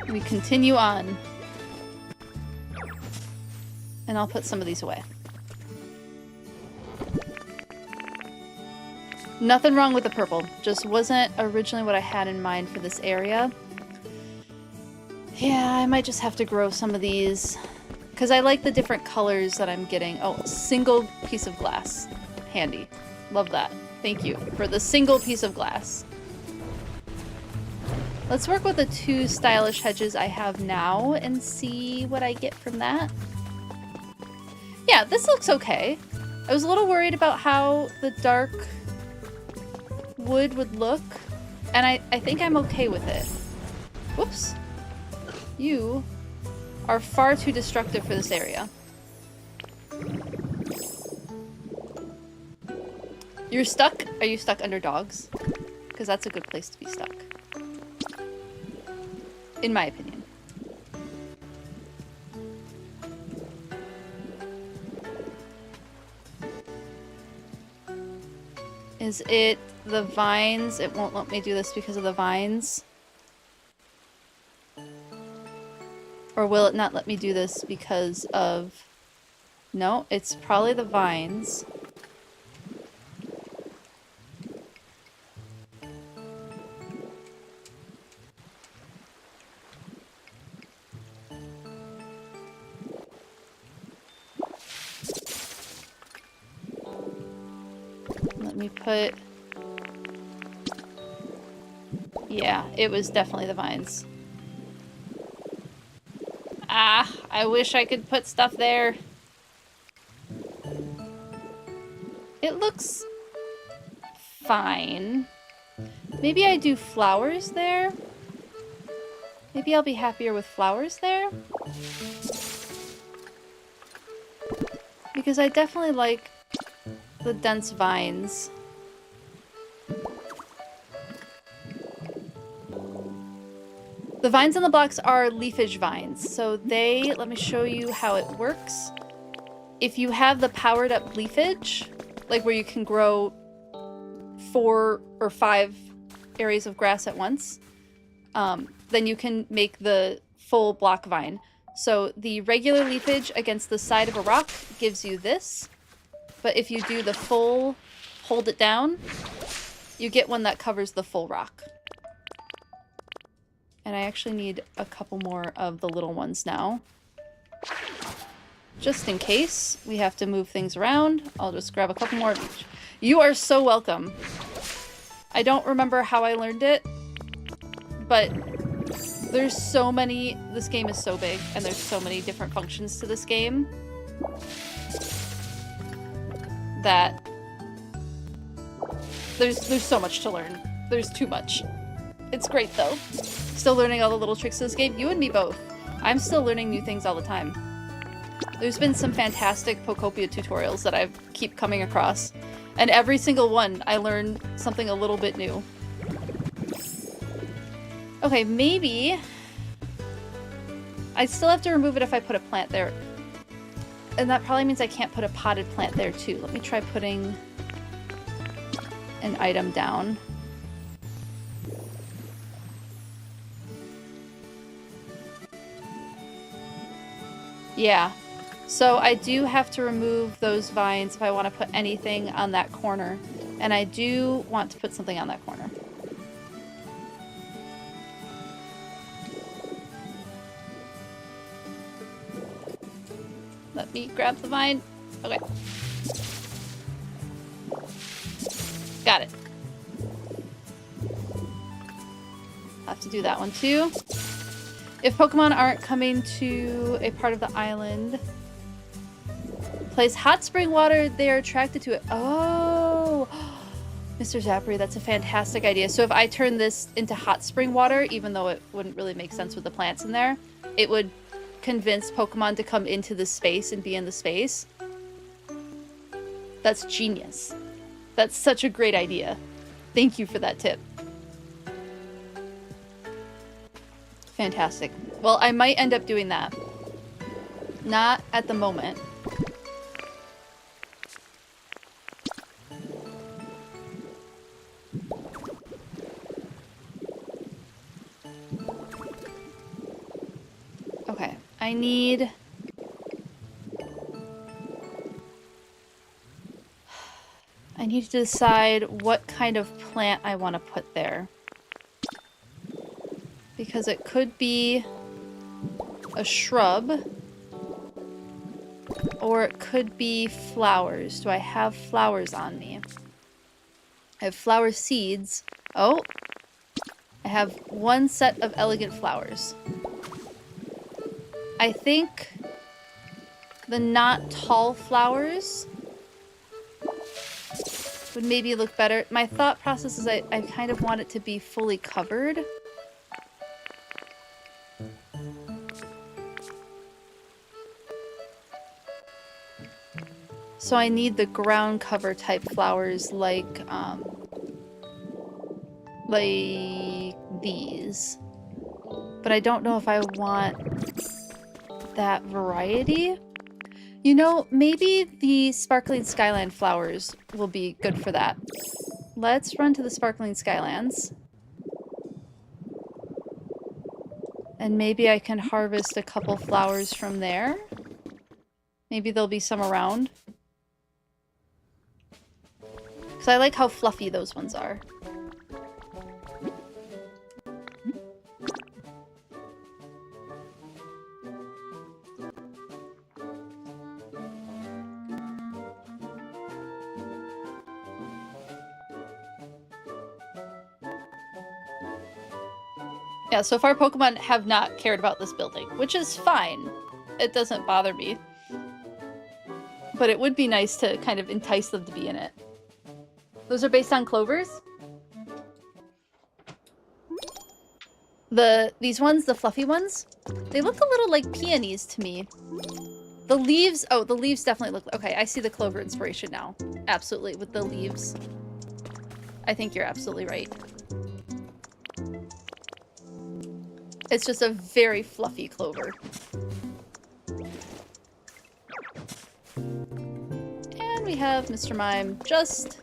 [SPEAKER 1] We continue on. And I'll put some of these away. Nothing wrong with the purple. Just wasn't originally what I had in mind for this area. Yeah, I might just have to grow some of these. Because I like the different colors that I'm getting. Oh, single piece of glass. Handy. Love that. Thank you for the single piece of glass. Let's work with the 2 stylish hedges I have now and see what I get from that. Yeah, this looks okay. I was a little worried about how the dark wood would look, and I think I'm okay with it. Whoops. You are far too destructive for this area. You're stuck? Are you stuck under dogs? Because that's a good place to be stuck. In my opinion. Is it the vines? It won't let me do this because of the vines. Or will it not let me do this because of... No, it's probably the vines. Let me put... Yeah, it was definitely the vines. Ah, I wish I could put stuff there. It looks fine. Maybe I do flowers there? Maybe I'll be happier with flowers there? Because I definitely like the dense vines. The vines on the blocks are leafage vines, so they, let me show you how it works. If you have the powered up leafage, like where you can grow 4 or 5 areas of grass at once, then you can make the full block vine. So the regular leafage against the side of a rock gives you this, but if you do the full hold it down, you get one that covers the full rock. And I actually need a couple more of the little ones now. Just in case we have to move things around, I'll just grab a couple more of each. You are so welcome. I don't remember how I learned it, but there's so many... This game is so big, and there's so many different functions to this game that there's so much to learn. There's too much. It's great, though. Still learning all the little tricks of this game. You and me both. I'm still learning new things all the time. There's been some fantastic Pokopia tutorials that I keep coming across, and every single one I learn something a little bit new. Okay, maybe... I still have to remove it if I put a plant there. And that probably means I can't put a potted plant there, too. Let me try putting an item down. Yeah. So I do have to remove those vines if I want to put anything on that corner. And I do want to put something on that corner. Let me grab the vine. Okay. Got it. I'll have to do that one too. If Pokemon aren't coming to a part of the island, place hot spring water, they are attracted to it. Oh, Mr. Zappery, that's a fantastic idea. So if I turn this into hot spring water, even though it wouldn't really make sense with the plants in there, it would convince Pokemon to come into the space and be in the space. That's genius. That's such a great idea. Thank you for that tip. Fantastic. Well, I might end up doing that. Not at the moment. Okay, I need... to decide what kind of plant I want to put there. Because it could be a shrub, or it could be flowers. Do I have flowers on me? I have flower seeds. Oh, I have one set of elegant flowers. I think the not tall flowers would maybe look better. My thought process is I kind of want it to be fully covered. So I need the ground cover type flowers like these. But I don't know if I want that variety. You know, maybe the sparkling skyline flowers will be good for that. let's run to the Sparkling Skylands. And maybe I can harvest a couple flowers from there. Maybe there'll be some around. Because I like how fluffy those ones are. Yeah, so far Pokemon have not cared about this building, which is fine. It doesn't bother me. But it would be nice to kind of entice them to be in it. Those are based on clovers? These ones, the fluffy ones, they look a little like peonies to me. The leaves, oh, the leaves definitely look, okay, I see the clover inspiration now. Absolutely, with the leaves. I think you're absolutely right. It's just a very fluffy clover. And we have Mr. Mime just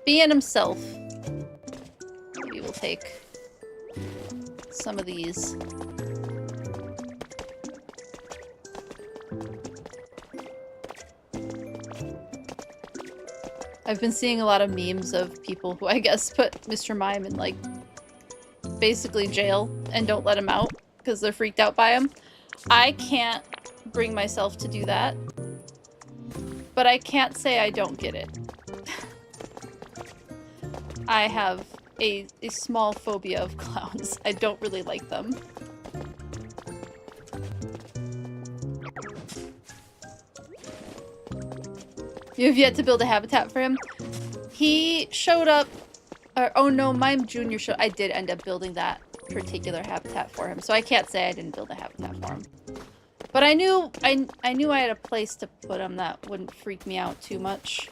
[SPEAKER 1] being himself. Maybe we'll take some of these. I've been seeing a lot of memes of people who I guess put Mr. Mime in like basically jail and don't let him out because they're freaked out by him. I can't bring myself to do that, but I can't say I don't get it. I have a small phobia of clowns. I don't really like them. You have yet to build a habitat for him? He showed up, or oh no, Mime Jr. showed, I did end up building that particular habitat for him, so I can't say I didn't build a habitat for him. But I knew I had a place to put him that wouldn't freak me out too much.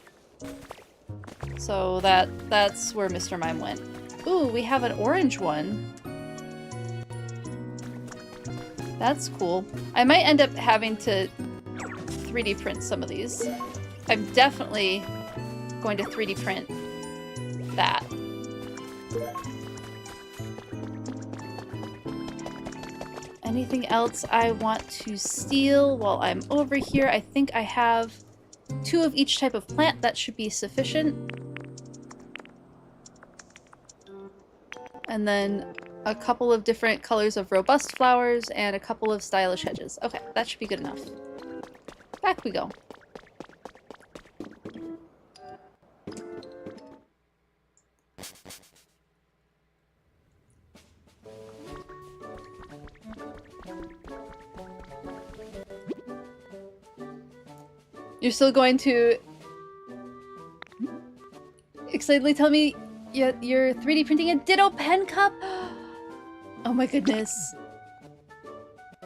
[SPEAKER 1] So that's where Mr. Mime went. Ooh, we have an orange one. That's cool. I might end up having to 3D print some of these. I'm definitely going to 3D print that. Anything else I want to steal while I'm over here? I think I have 2 of each type of plant. That should be sufficient. And then a couple of different colors of robust flowers and a couple of stylish hedges. Okay, that should be good enough. Back we go. You're still going to excitedly tell me you're 3D printing a Ditto pen cup? Oh my goodness.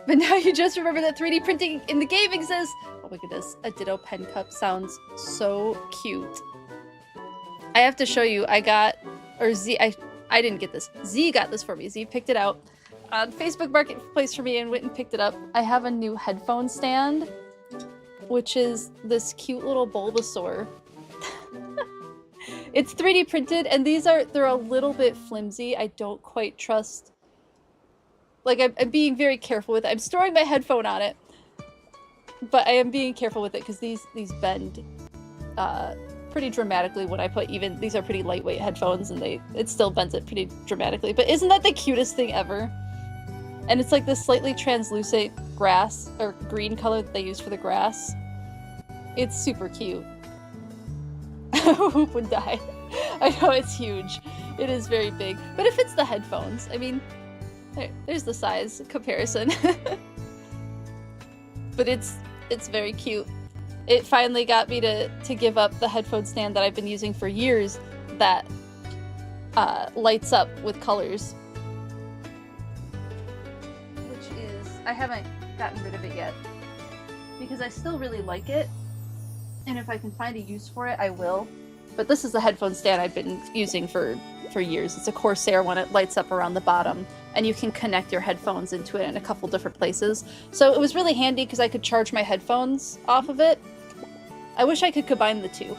[SPEAKER 1] But now you just remember that 3D printing in the game exists. Oh my goodness, a Ditto pen cup sounds so cute. I have to show you, I didn't get this. Z got this for me. Z picked it out on Facebook Marketplace for me and went and picked it up. I have a new headphone stand, which is this cute little Bulbasaur. It's 3D printed, and they're a little bit flimsy. I don't quite trust. Like, I'm being very careful with it. I'm storing my headphone on it, but I am being careful with it because these bend pretty dramatically when I put even. These are pretty lightweight headphones, and it still bends it pretty dramatically. But isn't that the cutest thing ever? And it's like this slightly translucent grass or green color that they use for the grass. It's super cute. Hoop would die. I know it's huge. It is very big, but it fits the headphones. I mean, there's the size comparison. But it's very cute. It finally got me to give up the headphone stand that I've been using for years that lights up with colors. Which is, I haven't gotten rid of it yet because I still really like it. And if I can find a use for it, I will. But this is the headphone stand I've been using for years. It's a Corsair one. It lights up around the bottom, and you can connect your headphones into it in a couple different places. So it was really handy because I could charge my headphones off of it. I wish I could combine the two.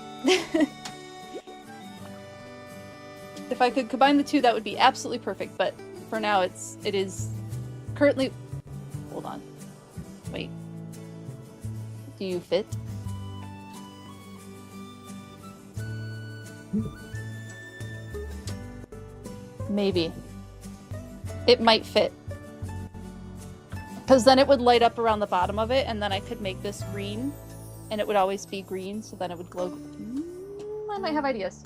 [SPEAKER 1] If I could combine the two, that would be absolutely perfect, but for now it is currently... Hold on. Wait. Do you fit? Maybe. It might fit. Because then it would light up around the bottom of it, and then I could make this green, and it would always be green, so then it would glow. I might have ideas.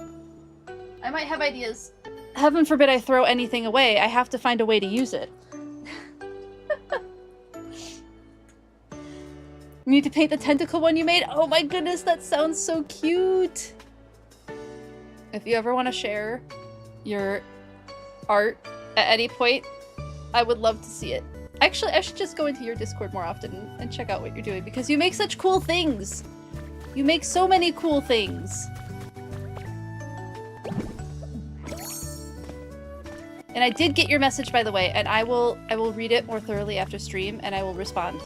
[SPEAKER 1] I might have ideas. Heaven forbid I throw anything away. I have to find a way to use it. You need to paint the tentacle one you made? Oh my goodness, that sounds so cute! If you ever want to share your art at any point, I would love to see it. Actually, I should just go into your Discord more often and check out what you're doing, because you make such cool things! You make so many cool things! And I did get your message, by the way, and I will read it more thoroughly after stream, and I will respond.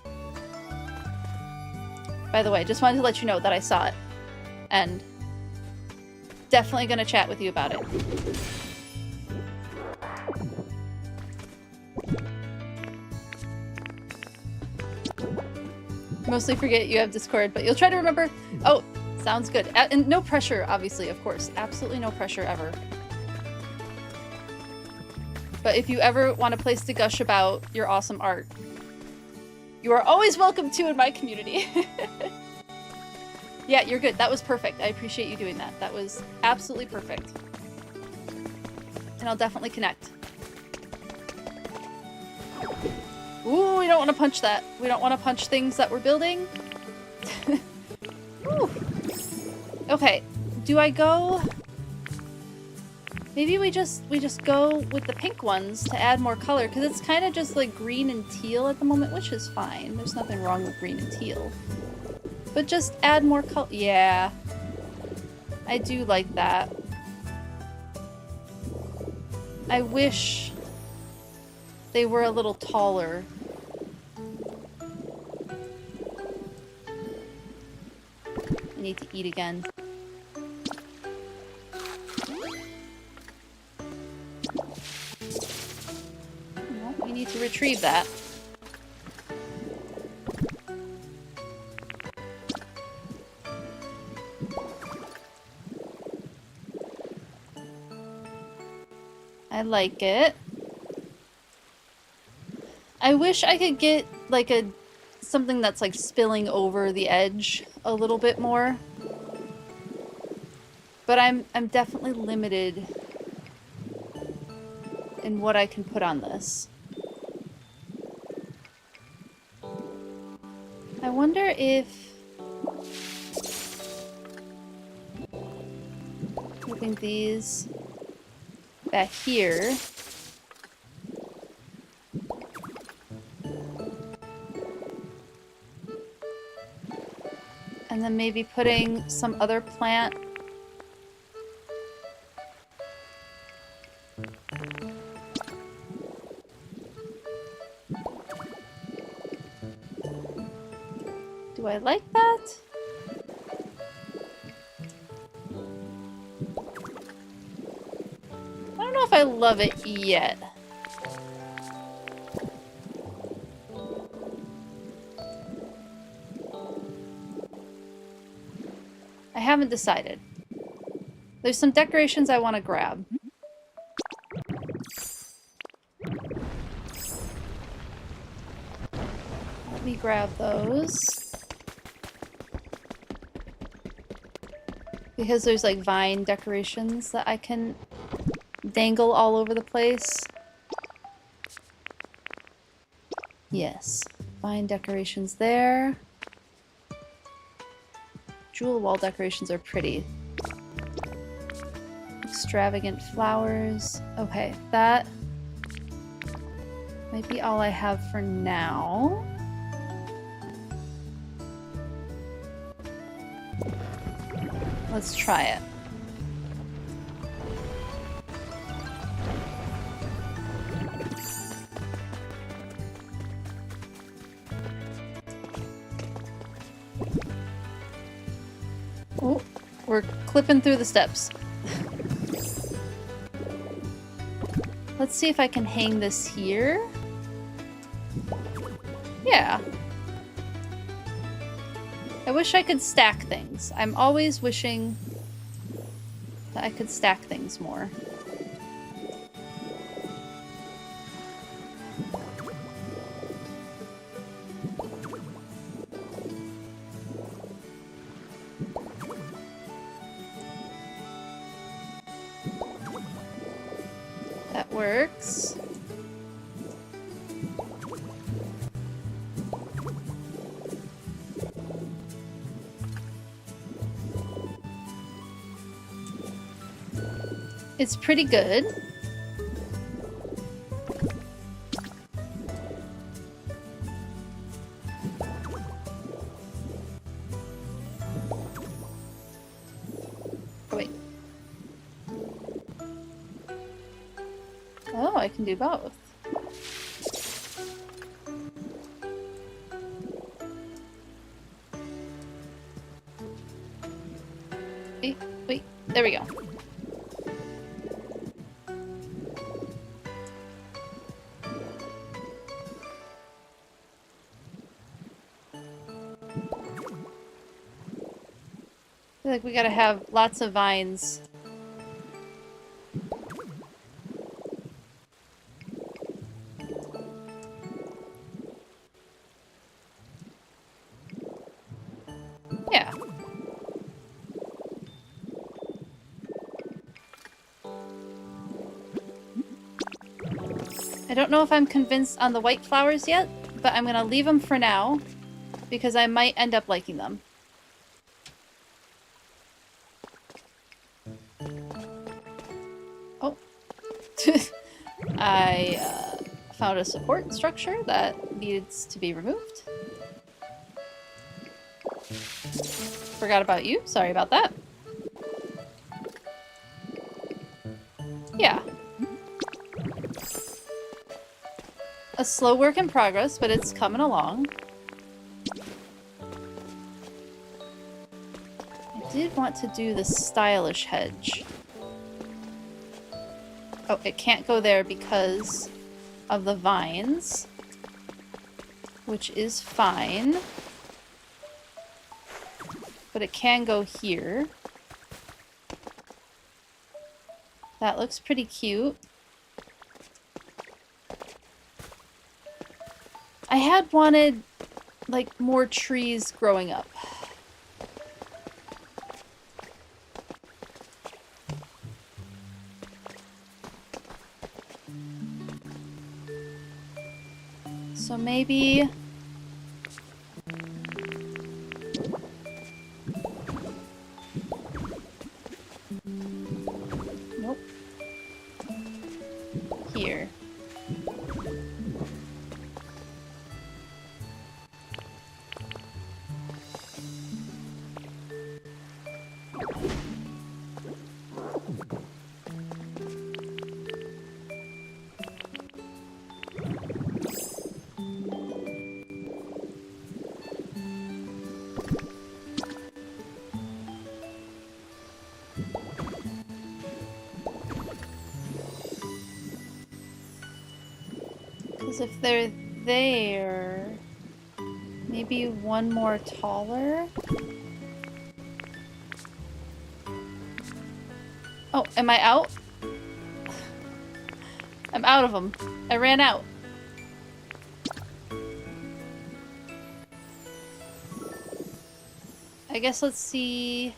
[SPEAKER 1] By the way, just wanted to let you know that I saw it. And definitely gonna chat with you about it. Mostly forget you have Discord, but you'll try to remember. Oh, sounds good. And no pressure, obviously, of course. Absolutely no pressure ever. But if you ever want a place to gush about your awesome art, you are always welcome to in my community. Yeah, you're good. That was perfect. I appreciate you doing that. That was absolutely perfect. And I'll definitely connect. Ooh, we don't want to punch that. We don't want to punch things that we're building. Okay, do I go... Maybe we just go with the pink ones to add more color, because it's kind of just like green and teal at the moment, which is fine. There's nothing wrong with green and teal. But just add more color. Yeah. I do like that. I wish they were a little taller. I need to eat again. We need to retrieve that. I like it. I wish I could get like something that's like spilling over the edge a little bit more. But I'm definitely limited in what I can put on this. I wonder if putting these back here and then maybe putting some other plant do I like that? I don't know if I love it yet. I haven't decided. There's some decorations I want to grab. Let me grab those. Because there's like vine decorations that I can dangle all over the place. Yes, vine decorations there. Jewel wall decorations are pretty. Extravagant flowers. Okay, that might be all I have for now. Let's try it. We're clipping through the steps. Let's see if I can hang this here. Yeah. I wish I could stack things. I'm always wishing that I could stack things more. That works. It's pretty good. Oh, wait. Oh, I can do both. Wait, there we go. I feel like we gotta have lots of vines. Yeah. I don't know if I'm convinced on the white flowers yet, but I'm gonna leave them for now because I might end up liking them. Oh. I found a support structure that needs to be removed. Forgot about you. Sorry about that. Yeah. A slow work in progress, but it's coming along. I did want to do the stylish hedge. Oh, it can't go there because of the vines, which is fine. But it can go here. That looks pretty cute. I had wanted, like, more trees growing up. So maybe... Nope. Here. Because if they're there, maybe one more taller? Oh, am I out? I'm out of them. I ran out. I guess let's see...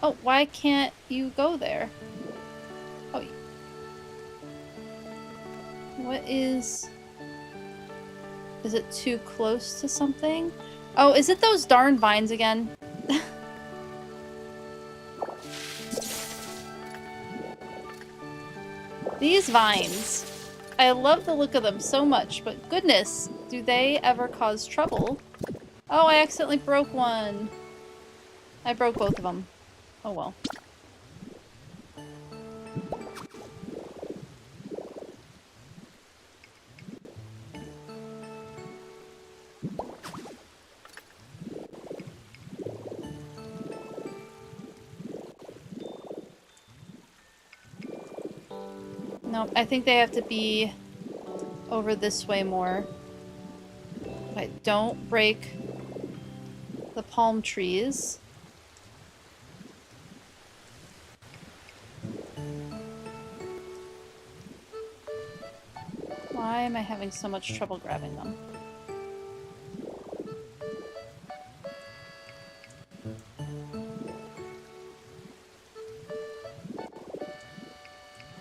[SPEAKER 1] Oh, why can't you go there? Oh, what is... Is it too close to something? Oh, is it those darn vines again? These vines. I love the look of them so much, but goodness, do they ever cause trouble? Oh, I accidentally broke one. I broke both of them. Oh well. Nope, I think they have to be over this way more. Okay, don't break the palm trees. Why am I having so much trouble grabbing them?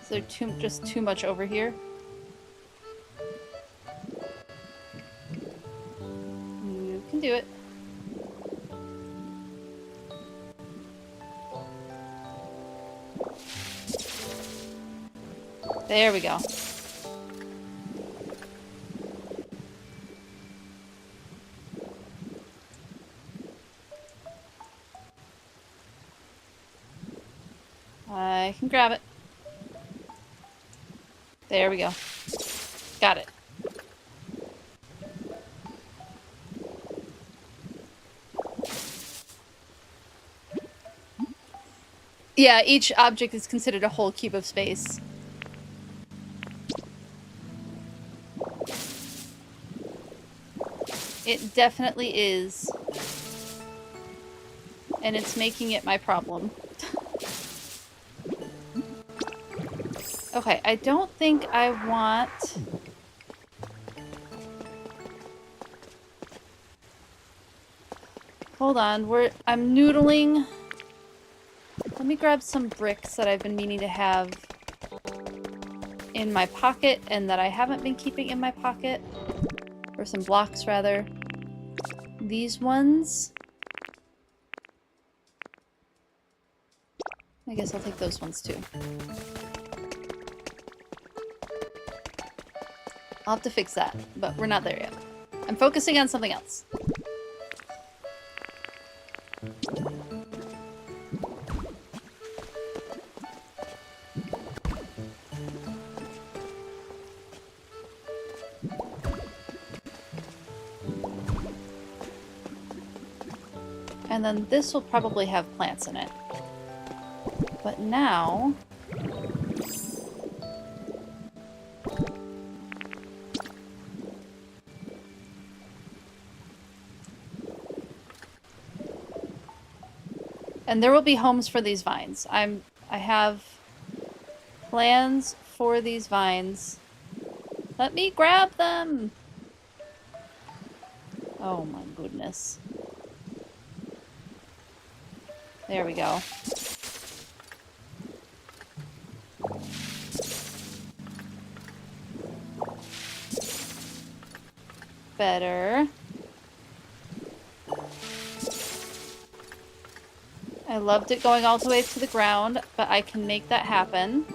[SPEAKER 1] Is there just too much over here? You can do it. There we go. I can grab it. There we go. Got it. Yeah, each object is considered a whole cube of space. It definitely is. And it's making it my problem. Okay, I don't think I want... Hold on, I'm noodling. Let me grab some bricks that I've been meaning to have in my pocket and that I haven't been keeping in my pocket. Or some blocks, rather. These ones. I guess I'll take those ones too. I'll have to fix that, but we're not there yet. I'm focusing on something else. And then this will probably have plants in it. But now... And there will be homes for these vines. I have plans for these vines. Let me grab them! Oh my goodness. There we go. Better. I loved it going all the way to the ground, but I can make that happen.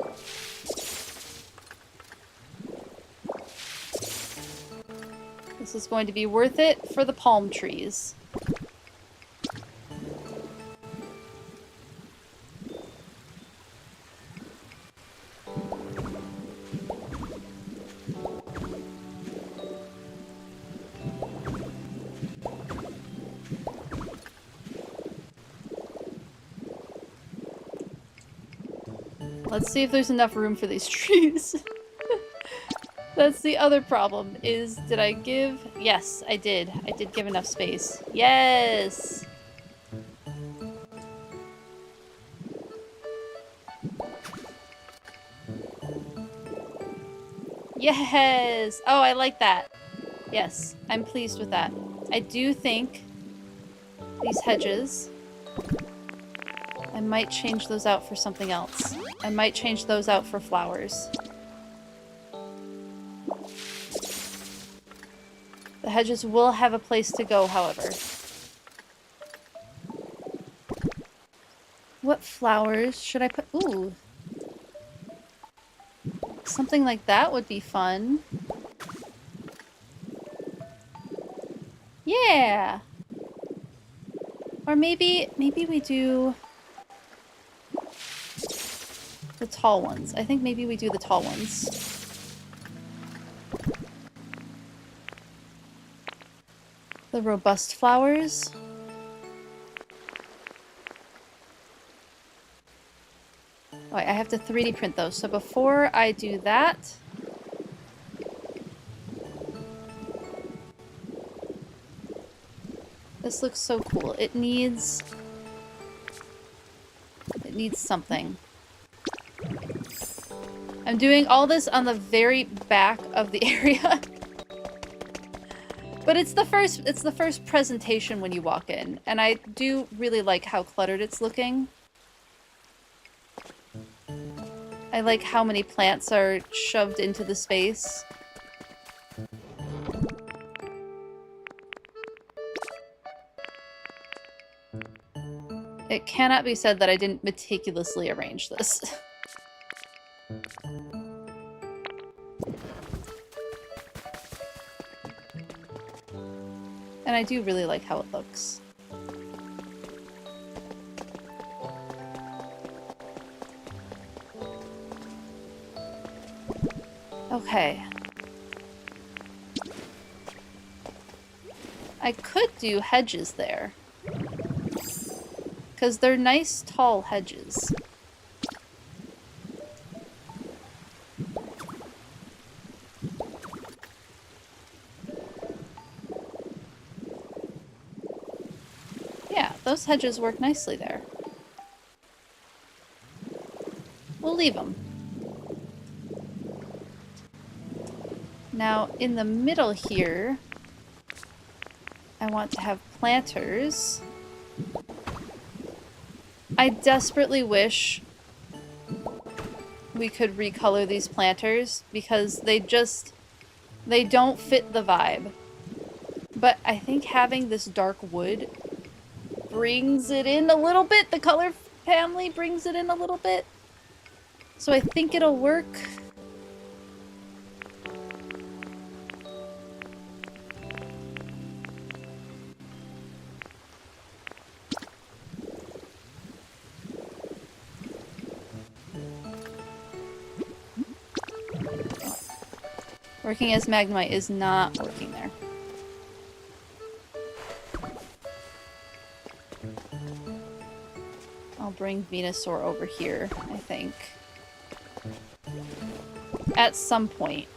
[SPEAKER 1] This is going to be worth it for the palm trees. Let's see if there's enough room for these trees. That's the other problem, is did I give... Yes, I did. I did give enough space. Yes! Yes! Oh, I like that. Yes, I'm pleased with that. I do think these hedges... I might change those out for something else. I might change those out for flowers. The hedges will have a place to go, however. What flowers should I put? Ooh. Something like that would be fun. Yeah! Or maybe we do... the tall ones. I think maybe we do the tall ones. The robust flowers. Oh, I have to 3D print those. So before I do that... This looks so cool. It needs something. I'm doing all this on the very back of the area. But it's the first presentation when you walk in, and I do really like how cluttered it's looking. I like how many plants are shoved into the space. It cannot be said that I didn't meticulously arrange this. And I do really like how it looks. Okay. I could do hedges there. Because they're nice, tall hedges. Yeah, those hedges work nicely there. We'll leave them. Now, in the middle here, I want to have planters. I desperately wish we could recolor these planters because they don't fit the vibe. But I think having this dark wood brings it in a little bit. The color family brings it in a little bit. So I think it'll work. Working as Magnemite is not working there. I'll bring Venusaur over here, I think. At some point.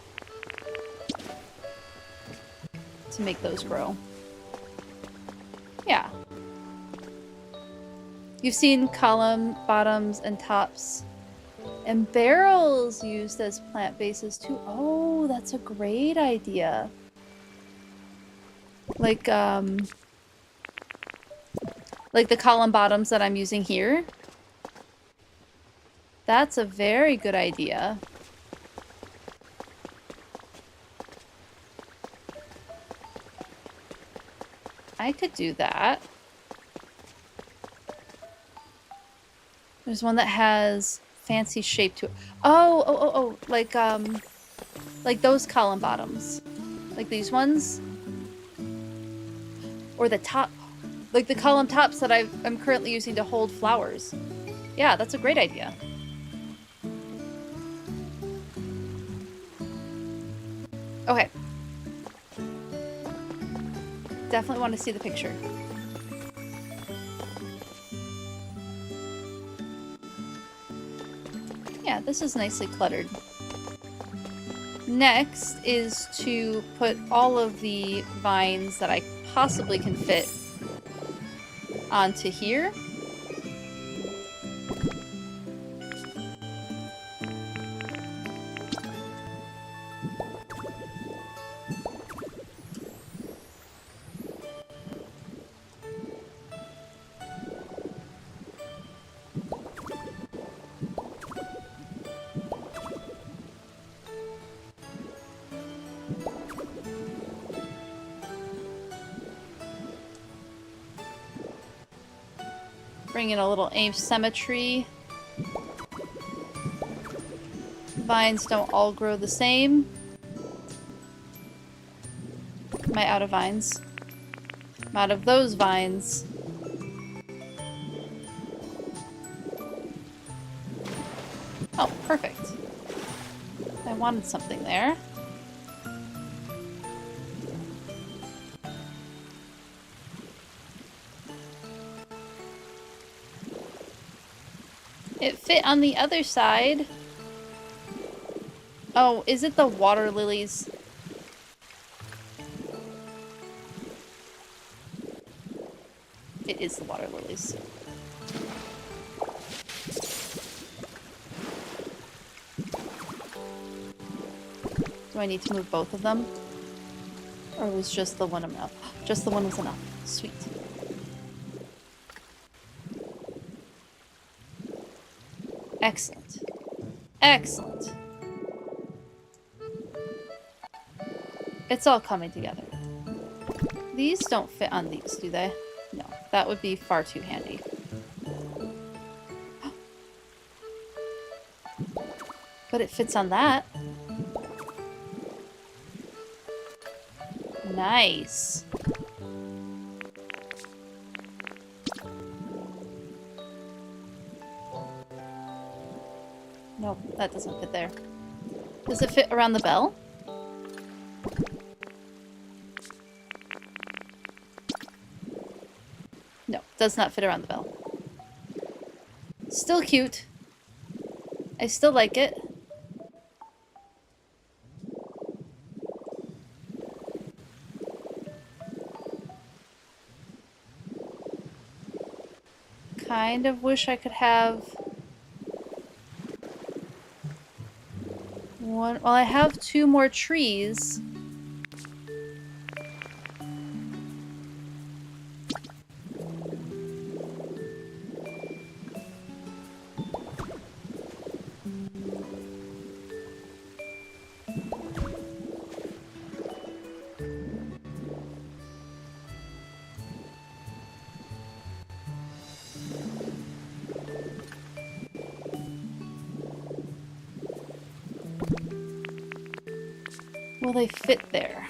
[SPEAKER 1] To make those grow. Yeah. You've seen column bottoms and tops and barrels used as plant bases too. Oh, that's a great idea. Like the column bottoms that I'm using here. That's a very good idea. I could do that. There's one that has fancy shape to it. Oh, like those column bottoms. Like these ones. Or the top, like the column tops that I'm currently using to hold flowers. Yeah, that's a great idea. Okay. Definitely want to see the picture. Yeah, this is nicely cluttered. Next is to put all of the vines that I possibly can fit onto here. Bring in a little asymmetry. Vines don't all grow the same. Am I out of vines? I'm out of those vines. Oh, perfect. I wanted something there. It fit on the other side. Oh, is it the water lilies? It is the water lilies. Do I need to move both of them? Or was just the one enough? Just the one was enough. Sweet. Excellent. Excellent. It's all coming together. These don't fit on these, do they? No, that would be far too handy. But it fits on that. Nice. Nope, that doesn't fit there. Does it fit around the bell? No, does not fit around the bell. Still cute. I still like it. Kind of wish I could have one. Well, I have 2 more trees. Will they fit there?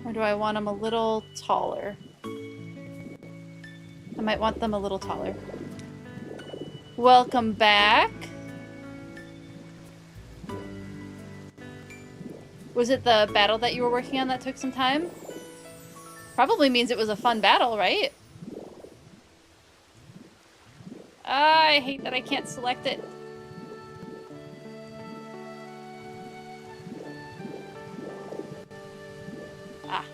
[SPEAKER 1] Or do I want them a little taller? I might want them a little taller. Welcome back. Was it the battle that you were working on that took some time? Probably means it was a fun battle, right? I hate that I can't select it. Ah.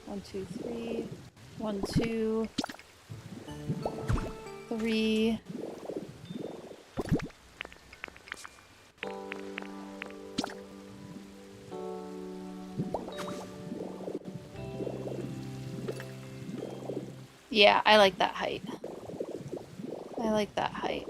[SPEAKER 1] One, two, three. 1, 2, 3. Yeah, I like that height. I like that height.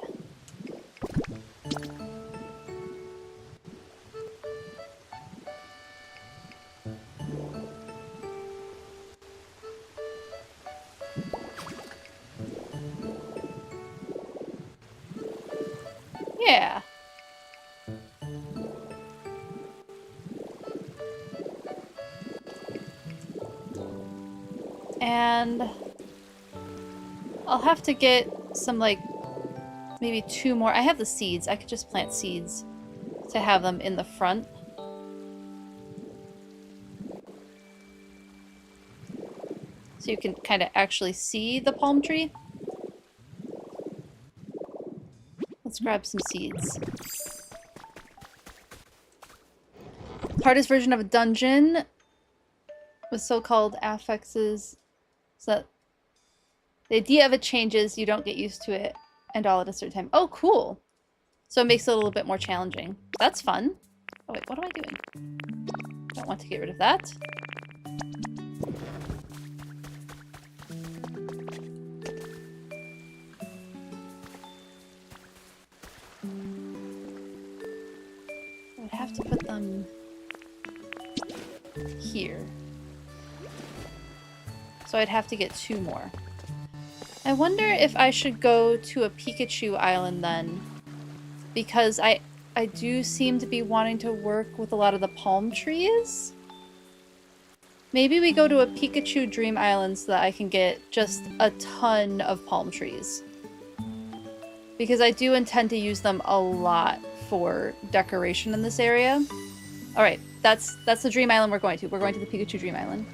[SPEAKER 1] Yeah. And I'll have to get some, like, maybe 2 more. I have the seeds. I could just plant seeds to have them in the front. So you can kind of actually see the palm tree. Let's grab some seeds. Hardest version of a dungeon with so-called affixes. So that the idea of it changes, you don't get used to it, and all at a certain time. Oh, cool. So it makes it a little bit more challenging. That's fun. Oh wait, what am I doing? Don't want to get rid of that. have to put them here. So I'd have to get 2 more. I wonder if I should go to a Pikachu island then, because I do seem to be wanting to work with a lot of the palm trees. Maybe we go to a Pikachu Dream Island so that I can get just a ton of palm trees. Because I do intend to use them a lot for decoration in this area. Alright, that's the Dream Island we're going to. We're going to the Pikachu Dream Island.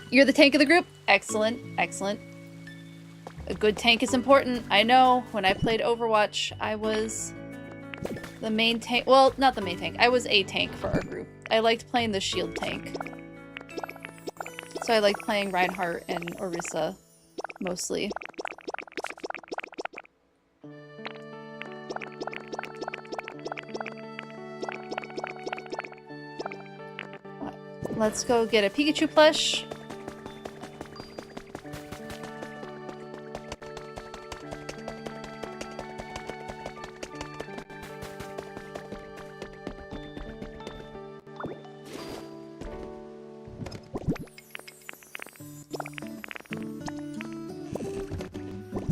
[SPEAKER 1] You're the tank of the group? Excellent, excellent. A good tank is important. I know, when I played Overwatch, I was the main tank. Well, not the main tank. I was a tank for our group. I liked playing the shield tank. So I liked playing Reinhardt and Orisa, mostly. Let's go get a Pikachu plush.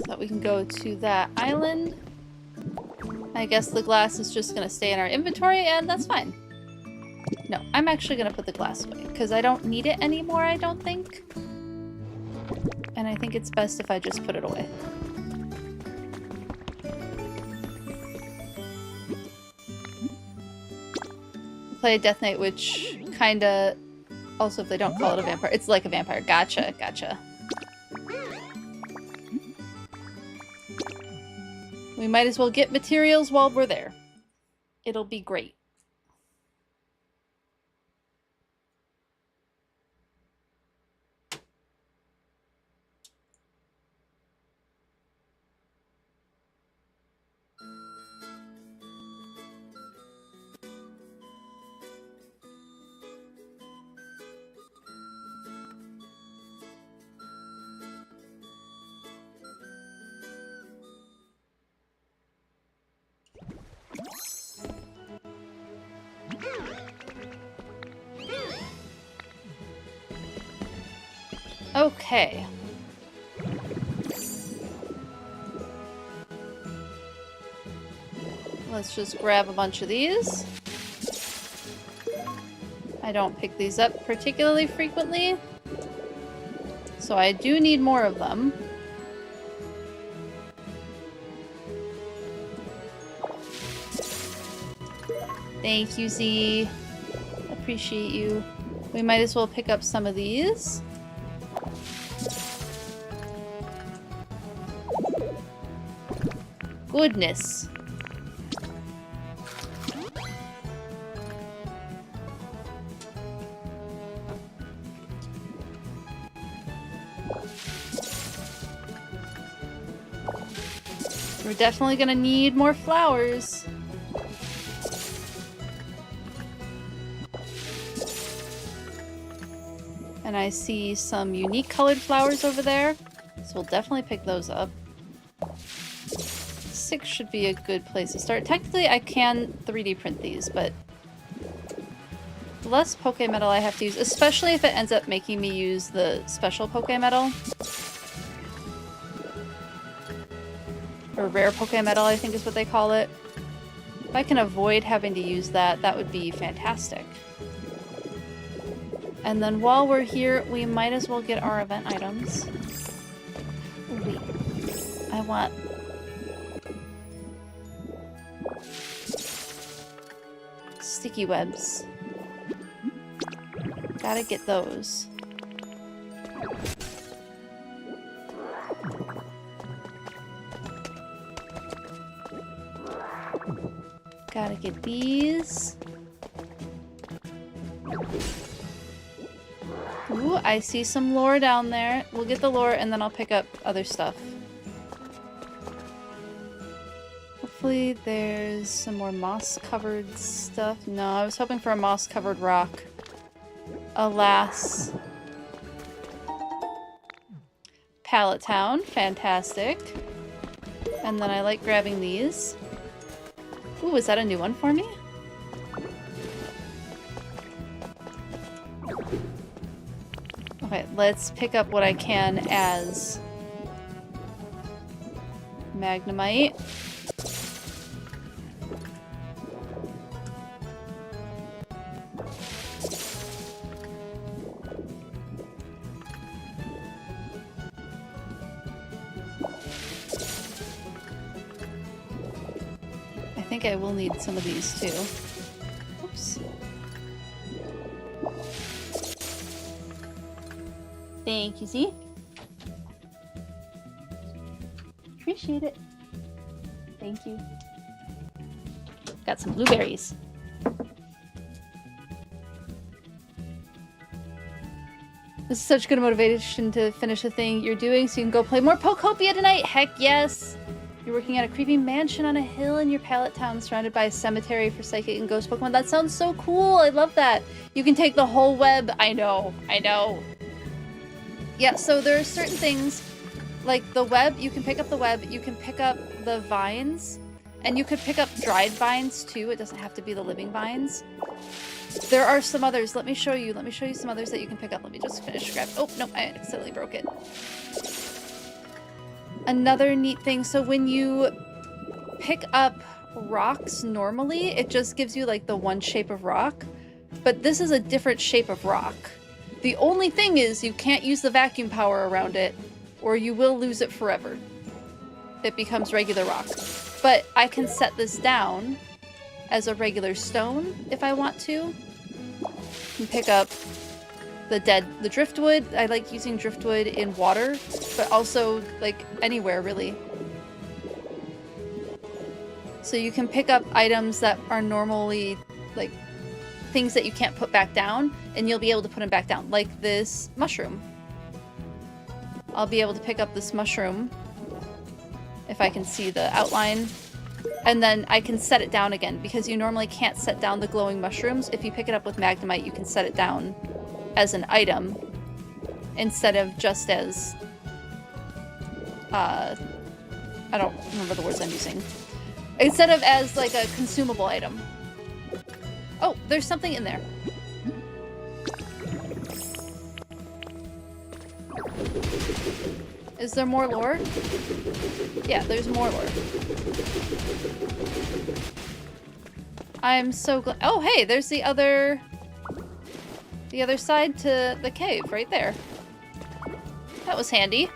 [SPEAKER 1] So we can go to that island. I guess the glass is just gonna stay in our inventory, and that's fine. No, I'm actually gonna put the glass away, because I don't need it anymore, I don't think. And I think it's best if I just put it away. Play a Death Knight, which kinda... Also, if they don't call it a vampire, it's like a vampire. Gotcha, gotcha. We might as well get materials while we're there. It'll be great. Okay. Let's just grab a bunch of these. I don't pick these up particularly frequently, so I do need more of them. Thank you, Z. Appreciate you. We might as well pick up some of these. Goodness. We're definitely gonna need more flowers. And I see some unique colored flowers over there, so we'll definitely pick those up. 6 should be a good place to start. Technically, I can 3D print these, but the less Pokemetal I have to use, especially if it ends up making me use the special Pokemetal. Or rare Pokemetal, I think is what they call it. If I can avoid having to use that, that would be fantastic. And then while we're here, we might as well get our event items. Ooh, wait. I want... sticky webs. Gotta get those. Gotta get these. Ooh, I see some lore down there. We'll get the lore and then I'll pick up other stuff. Hopefully there's some more moss-covered stuff. No, I was hoping for a moss-covered rock. Alas. Pallet Town, fantastic. And then I like grabbing these. Ooh, is that a new one for me? Okay, let's pick up what I can as Magnemite. I think I will need some of these too. Oops. Thank you, Z. Appreciate it. Thank you. Got some blueberries. This is such good motivation to finish the thing you're doing so you can go play more Pokopia tonight. Heck yes! You're working at a creepy mansion on a hill in your pallet town surrounded by a cemetery for psychic and ghost Pokemon. That sounds so cool. I love that. You can take the whole web. I know. Yeah, so there are certain things like the web. You can pick up the web. You can pick up the vines. And you could pick up dried vines too. It doesn't have to be the living vines. There are some others. Let me show you. Let me show you some others that you can pick up. Let me just finish grab. Oh, no, I accidentally broke it. Another neat thing, so when you pick up rocks normally, it just gives you like the one shape of rock, but this is a different shape of rock. The only thing is you can't use the vacuum power around it or you will lose it forever. It becomes regular rock. But I can set this down as a regular stone if I want to. And pick up the driftwood. I like using driftwood in water, but also like anywhere really. So you can pick up items that are normally like things that you can't put back down, and you'll be able to put them back down, like this mushroom. I'll be able to pick up this mushroom if I can see the outline, and then I can set it down again because you normally can't set down the glowing mushrooms. If you pick it up with Magnemite, you can set it down as an item instead of just as I don't remember the words I'm using. Instead of as like a consumable item. Oh, there's something in there. Is there more lore? Yeah, there's more lore. I'm so glad. Oh, hey, there's the other side to the cave right there. That was handy.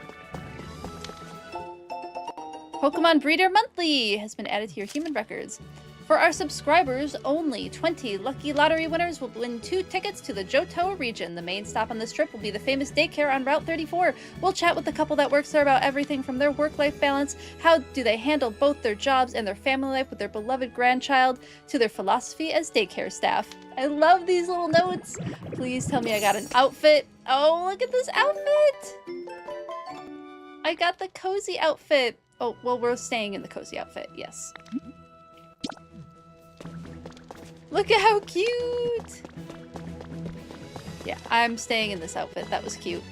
[SPEAKER 1] Pokemon Breeder Monthly has been added to your human records. For our subscribers only, 20 lucky lottery winners will win 2 tickets to the Johto region. The main stop on this trip will be the famous daycare on Route 34. We'll chat with the couple that works there about everything from their work-life balance, how do they handle both their jobs and their family life with their beloved grandchild, to their philosophy as daycare staff. I love these little notes. Please tell me I got an outfit. Oh, look at this outfit! I got the cozy outfit. Oh, well, we're staying in the cozy outfit, yes. Look at how cute! Yeah, I'm staying in this outfit. That was cute.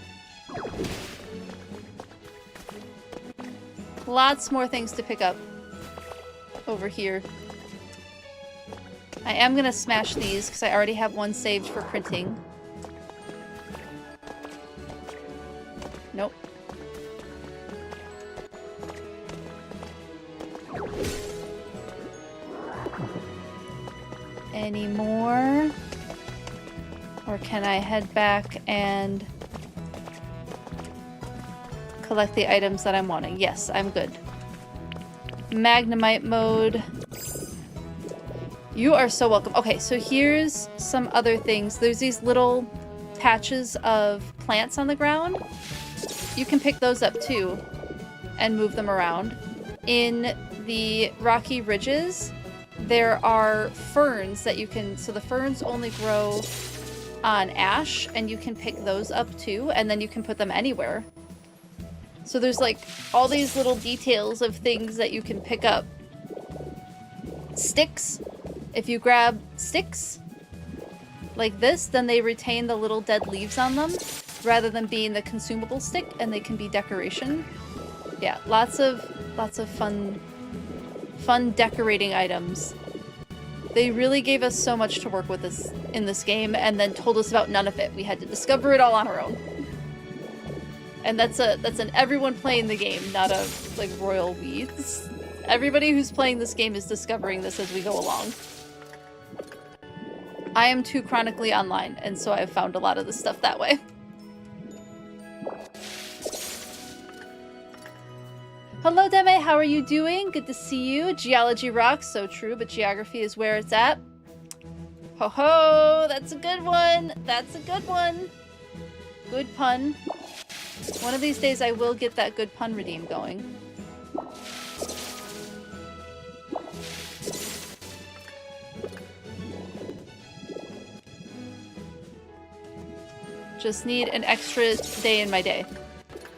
[SPEAKER 1] Lots more things to pick up over here. I am gonna smash these because I already have one saved for printing. Nope. Any more? Or can I head back and collect the items that I'm wanting? Yes, I'm good. Magnemite mode. You are so welcome. Okay, so here's some other things. There's these little patches of plants on the ground. You can pick those up too and move them around. In the rocky ridges, there are ferns that you can, so the ferns only grow on ash, and you can pick those up too, and then you can put them anywhere. So there's like all these little details of things that you can pick up. Sticks. If you grab sticks like this, then they retain the little dead leaves on them rather than being the consumable stick, and they can be decoration. Yeah, lots of fun decorating items They really gave us so much to work with in this game and then told us about none of it. We had to discover it all on our own. And that's an everyone playing the game, not a like royal we. Everybody who's playing this game is discovering this as we go along. I am too chronically online, and so I've found a lot of this stuff that way. Hello, Deme. How are you doing? Good to see you. Geology rocks. So true, but geography is where it's at. Ho ho! That's a good one. That's a good one. Good pun. One of these days I will get that good pun redeem going. Just need an extra day in my day.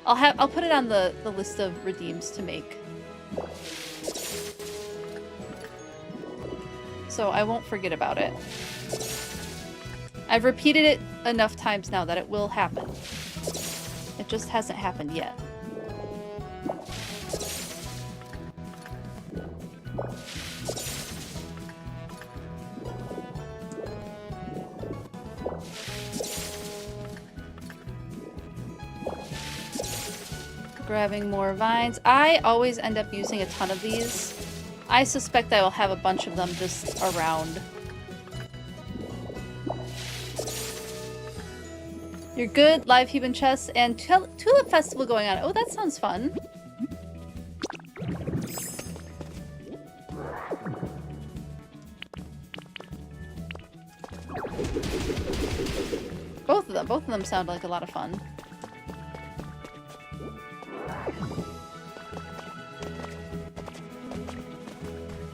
[SPEAKER 1] I'll put it on the list of redeems to make. So I won't forget about it. I've repeated it enough times now that it will happen. It just hasn't happened yet. Grabbing more vines. I always end up using a ton of these. I suspect I will have a bunch of them just around. You're good. Live human chess and Tulip Festival going on. Oh, that sounds fun. Both of them sound like a lot of fun.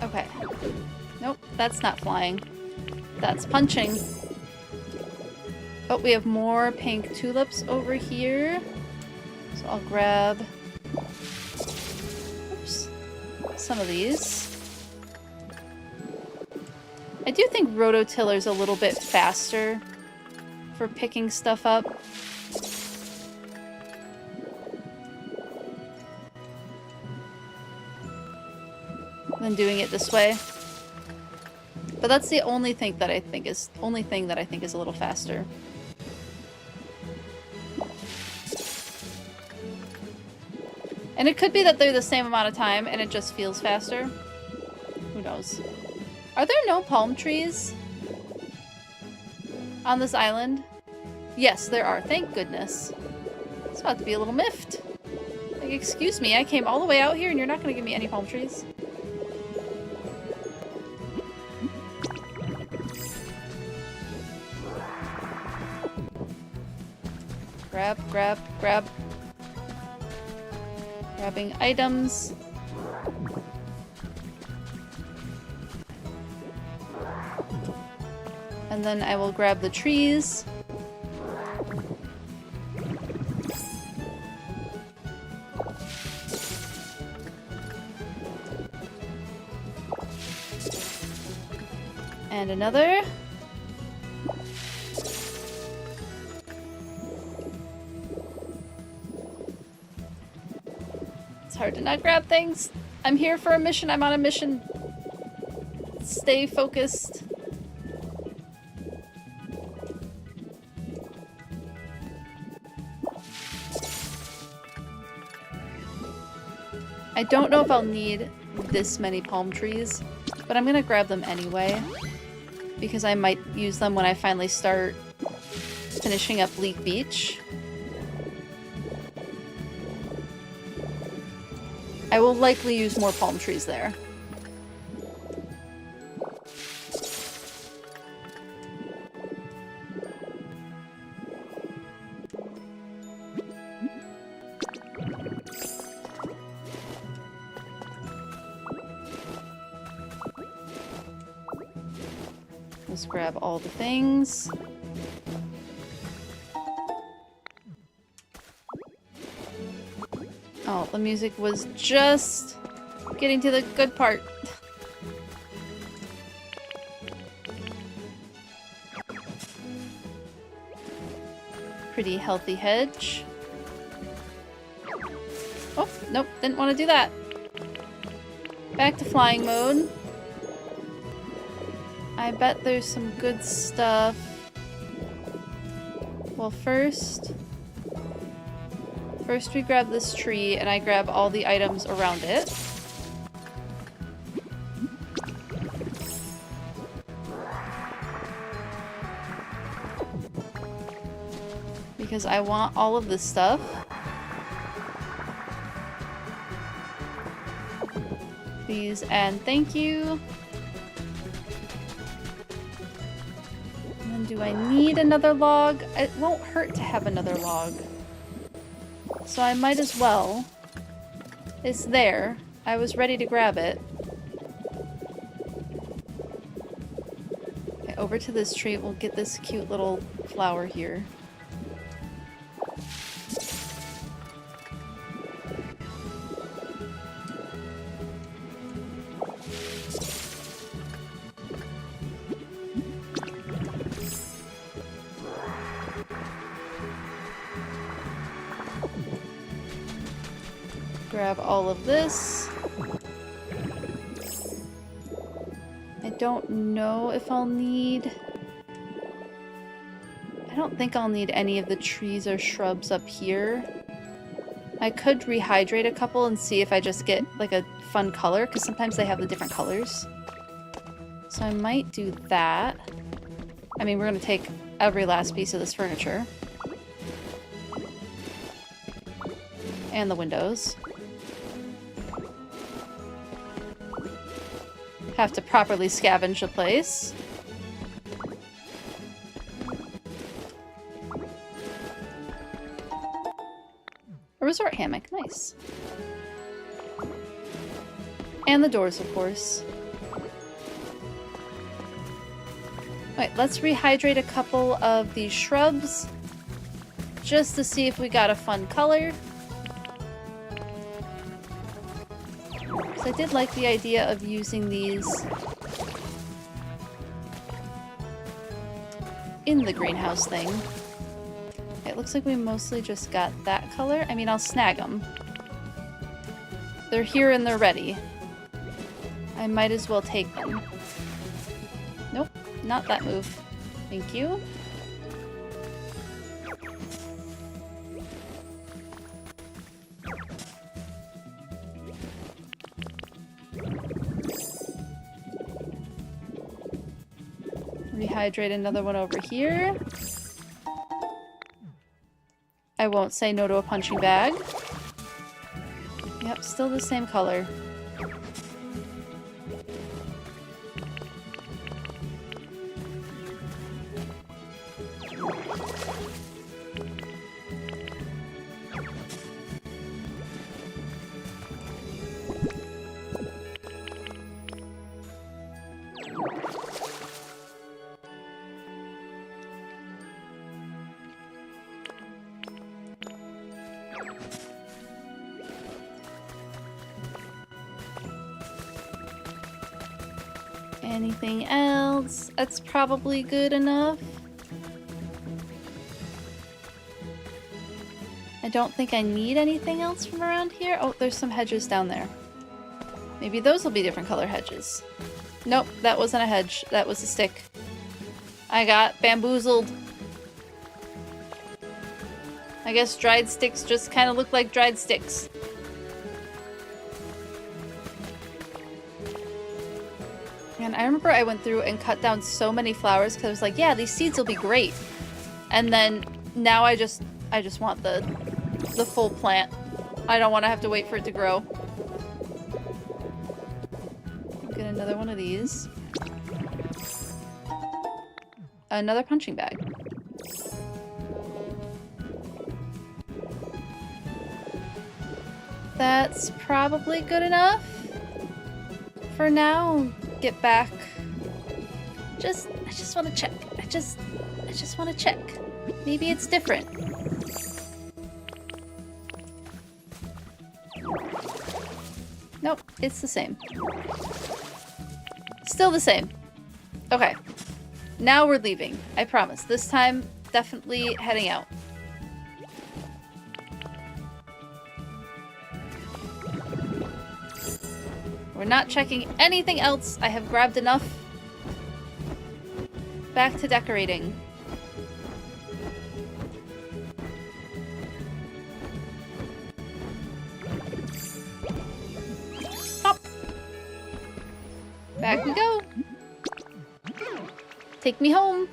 [SPEAKER 1] Okay. Nope, that's not flying. That's punching. Oh, we have more pink tulips over here. So I'll grab... Oops. Some of these. I do think rototiller's a little bit faster for picking stuff up. Than doing it this way. But that's the only thing that I think is a little faster. And it could be that they're the same amount of time and it just feels faster. Who knows? Are there no palm trees on this island? Yes, there are. Thank goodness. It's about to be a little miffed. Like, excuse me, I came all the way out here and you're not going to give me any palm trees? Grab, grab, grab. Grabbing items. And then I will grab the trees. And another. It's hard to not grab things. I'm here for a mission. I'm on a mission. Stay focused. I don't know if I'll need this many palm trees, but I'm gonna grab them anyway, because I might use them when I finally start finishing up Leak Beach. I will likely use more palm trees there. Let's grab all the things. Oh, the music was just getting to the good part. Pretty healthy hedge. Oh, nope, didn't want to do that. Back to flying mode. I bet there's some good stuff. Well, first we grab this tree and I grab all the items around it. Because I want all of this stuff. Please and thank you. And then do I need another log? It won't hurt to have another log. So I might as well. It's there. I was ready to grab it. Okay, over to this tree. We'll get this cute little flower here. Grab all of this. I don't know if I'll need... I don't think I'll need any of the trees or shrubs up here. I could rehydrate a couple and see if I just get like a fun color, because sometimes they have the different colors. So I might do that. I mean, we're going to take every last piece of this furniture. And the windows. Have to properly scavenge the place. A resort hammock, nice. And the doors, of course. Alright, let's rehydrate a couple of these shrubs. Just to see if we got a fun color. I did like the idea of using these in the greenhouse thing. It looks like we mostly just got that color. I mean, I'll snag them. They're here and they're ready. I might as well take them. Nope, not that move. Thank you. Rehydrate another one over here. I won't say no to a punching bag. Yep, still the same color. Anything else? That's probably good enough. I don't think I need anything else from around here. Oh, there's some hedges down there. Maybe those will be different color hedges. Nope, that wasn't a hedge. That was a stick. I got bamboozled. I guess dried sticks just kind of look like dried sticks. And I remember I went through and cut down so many flowers because I was like, yeah, these seeds will be great. And then now I just want the full plant. I don't want to have to wait for it to grow. Get another one of these. Another punching bag. That's probably good enough for now. Get back. I just want to check. I just want to check. Maybe it's different. Nope, it's the same. Still the same. Okay. Now we're leaving. I promise. This time, definitely heading out. We're not checking anything else. I have grabbed enough. Back to decorating. Hop. Back we go. Take me home.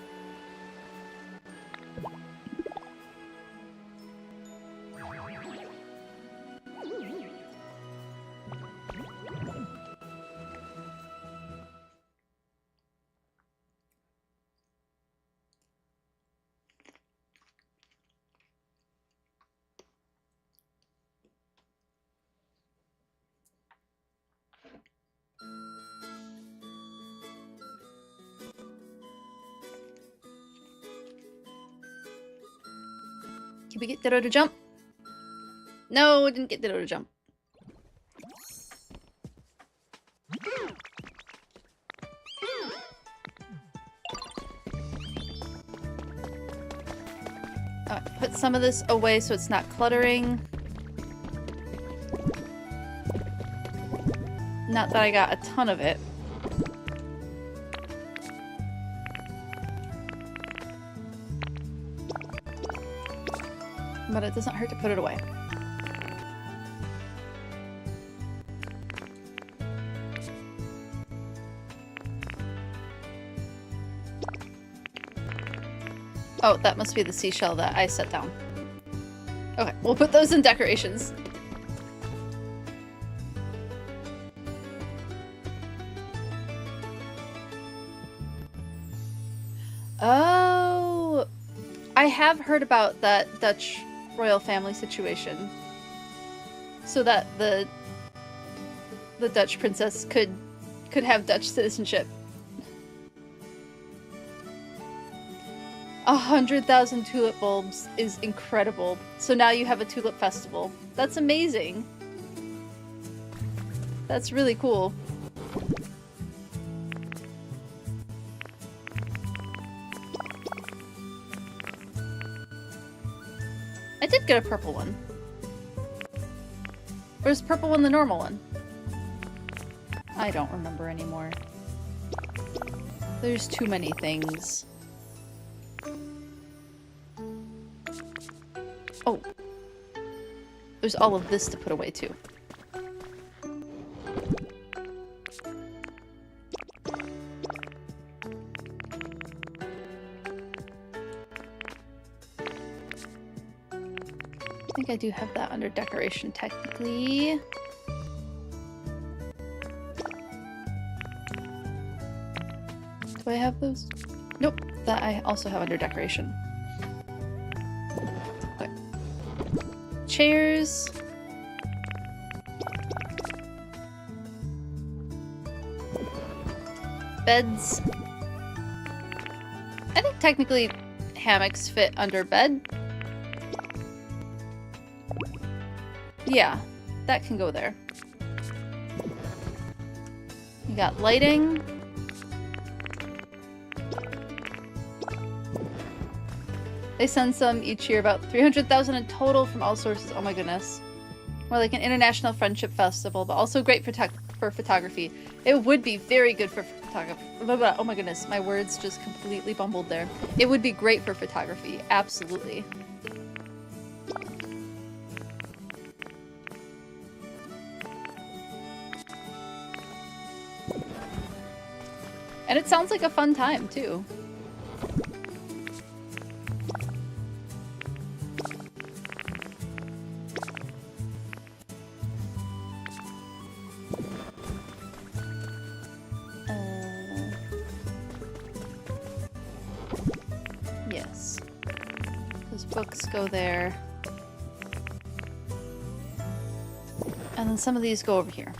[SPEAKER 1] Can we get Ditto to jump? No, didn't get Ditto to jump. Put some of this away so it's not cluttering. Not that I got a ton of it. But it doesn't hurt to put it away. Oh, that must be the seashell that I set down. Okay, we'll put those in decorations. Oh, I have heard about that Dutch royal family situation. So that the Dutch princess could have Dutch citizenship. 100,000 tulip bulbs is incredible. So now you have a tulip festival. That's amazing. That's really cool. I did get a purple one. Or is purple one the normal one? I don't remember anymore. There's too many things. Oh. There's all of this to put away too. I think I do have that under decoration technically. Do I have those? Nope, that I also have under decoration. Okay. Chairs. Beds. I think technically hammocks fit under bed. Yeah, that can go there. You got lighting. They send some each year, about 300,000 in total from all sources. Oh my goodness. More like an international friendship festival, but also great for photography. It would be very good for photography. Oh my goodness, my words just completely bumbled there. It would be great for photography, absolutely. And it sounds like a fun time, too. Yes. Those books go there. And then some of these go over here.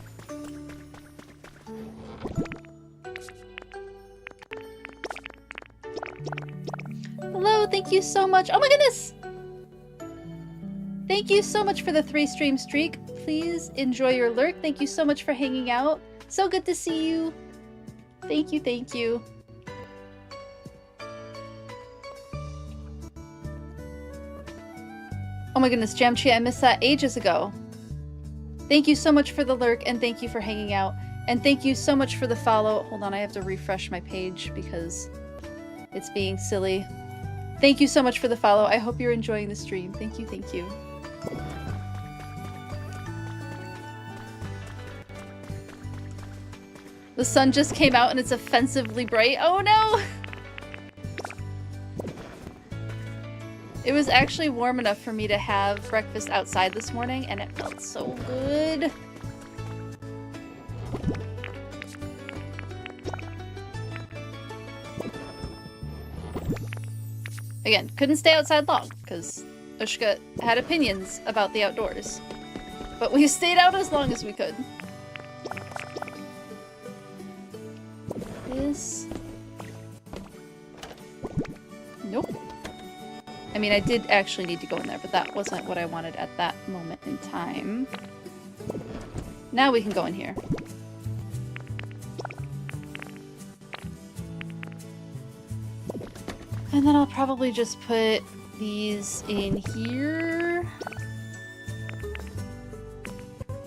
[SPEAKER 1] Hello, thank you so much. Oh my goodness! Thank you so much for the 3-stream streak. Please enjoy your lurk. Thank you so much for hanging out. So good to see you. Thank you, thank you. Oh my goodness, Jamchi, I missed that ages ago. Thank you so much for the lurk, and thank you for hanging out. And thank you so much for the follow. Hold on, I have to refresh my page because It's being silly. Thank you so much for the follow. I hope you're enjoying the stream. Thank you, thank you. The sun just came out and it's offensively bright. Oh no! It was actually warm enough for me to have breakfast outside this morning and it felt so good. Again, couldn't stay outside long because Ushka had opinions about the outdoors. But we stayed out as long as we could. This... Nope. I mean, I did actually need to go in there, but that wasn't what I wanted at that moment in time. Now we can go in here. And then I'll probably just put these in here.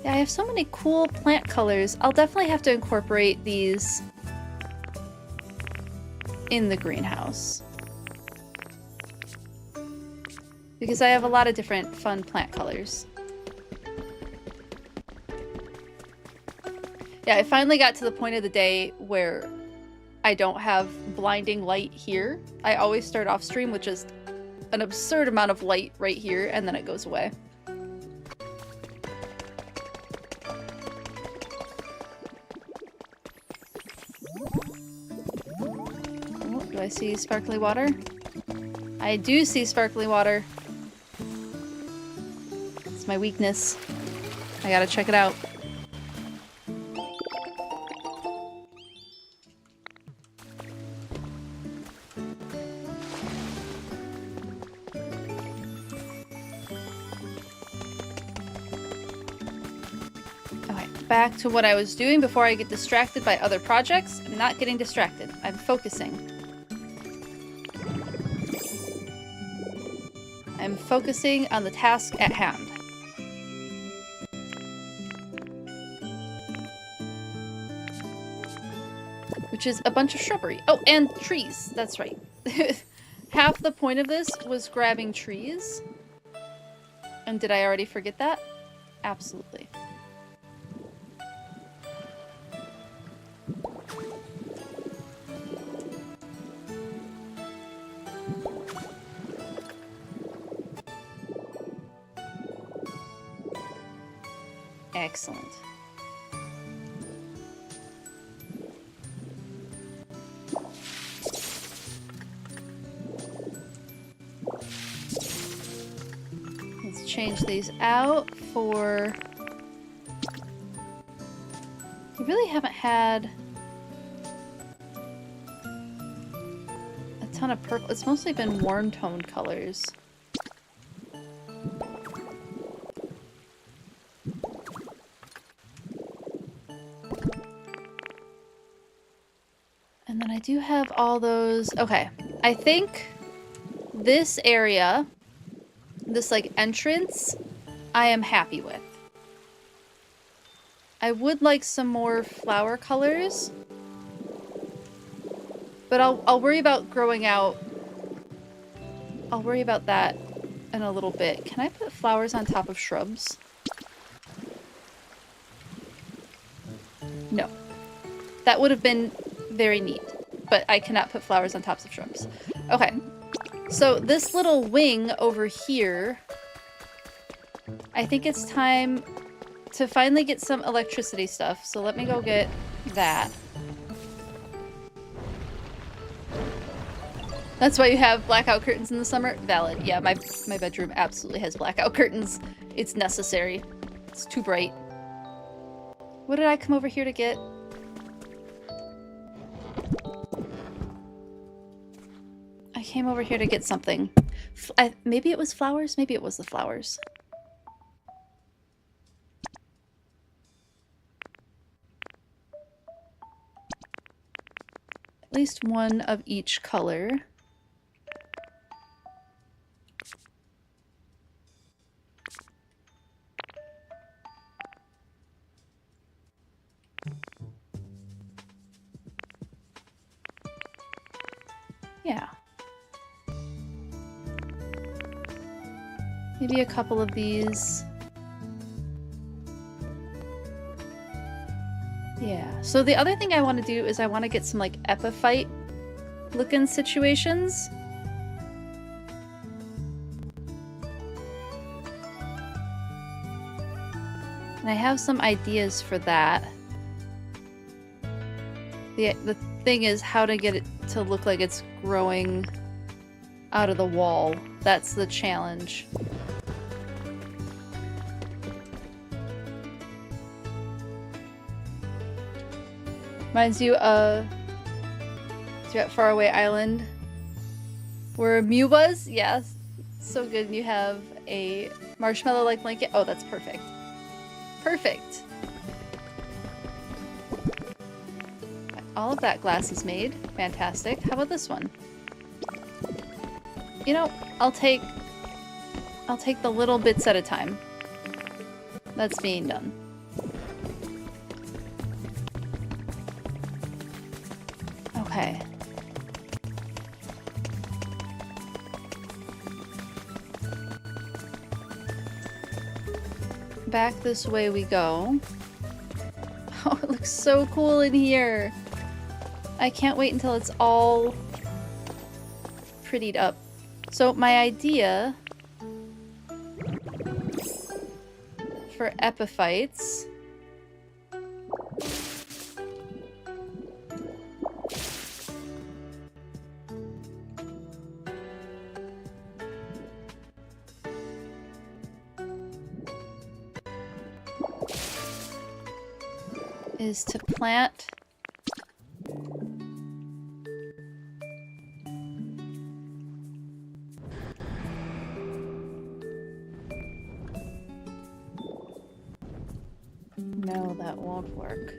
[SPEAKER 1] Yeah, I have so many cool plant colors. I'll definitely have to incorporate these in the greenhouse. Because I have a lot of different fun plant colors. Yeah, I finally got to the point of the day where I don't have blinding light here. I always start off stream with just an absurd amount of light right here, and then it goes away. Oh, do I see sparkly water? I do see sparkly water. It's my weakness. I gotta check it out. Back to what I was doing before I get distracted by other projects. I'm not getting distracted. I'm focusing. I'm focusing on the task at hand. Which is a bunch of shrubbery. Oh, and trees. That's right. Half the point of this was grabbing trees. And did I already forget that? Absolutely. Excellent. Let's change these out for... We really haven't had a ton of purple. It's mostly been warm toned colors. And then I do have all those... Okay, I think this area, this like entrance, I am happy with. I would like some more flower colors, but I'll worry about growing out. I'll worry about that in a little bit. Can I put flowers on top of shrubs? No. That would have been very neat, but I cannot put flowers on tops of shrubs. Okay, so this little wing over here, I think it's time to finally get some electricity stuff, so let me go get that. That's why you have blackout curtains in the summer? Valid. Yeah, my bedroom absolutely has blackout curtains. It's necessary. It's too bright. What did I come over here to get? I came over here to get something. Maybe it was flowers? Maybe it was the flowers. At least one of each color. Yeah. Maybe a couple of these. Yeah. So the other thing I want to do is I want to get some like epiphyte looking situations. And I have some ideas for that. The thing is how to get it to look like it's growing out of the wall. That's the challenge. Reminds you of that faraway island where Mew was? Yes. So good. And you have a marshmallow-like blanket. Oh, that's perfect. Perfect. All of that glass is made. Fantastic. How about this one? You know, I'll take the little bits at a time. That's being done. Okay. Back this way we go. Oh, it looks so cool in here. I can't wait until it's all prettied up. So my idea for epiphytes is to plant No, that won't work.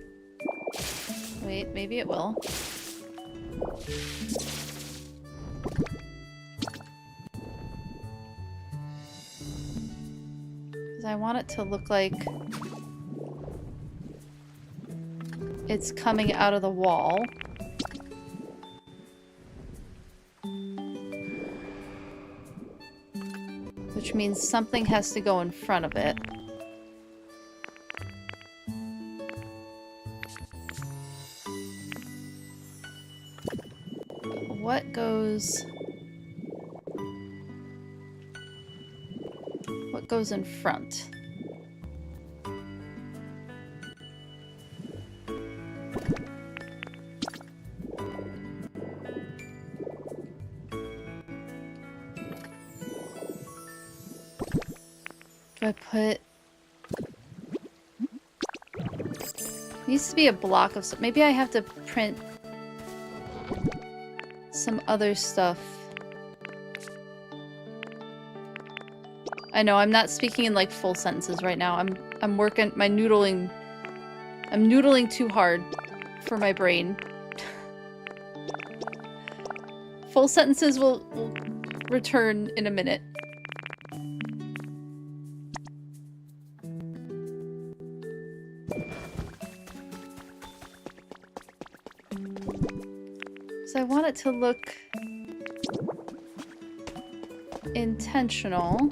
[SPEAKER 1] Wait, maybe it will. Because I want it to look like it's coming out of the wall. Which means something has to go in front of it. What goes in front? Do I put... Needs to be a block of... Maybe I have to print some other stuff. I know, I'm not speaking in like full sentences right now. I'm working my noodling. I'm noodling too hard for my brain. Full sentences will return in a minute. So I want it to look intentional.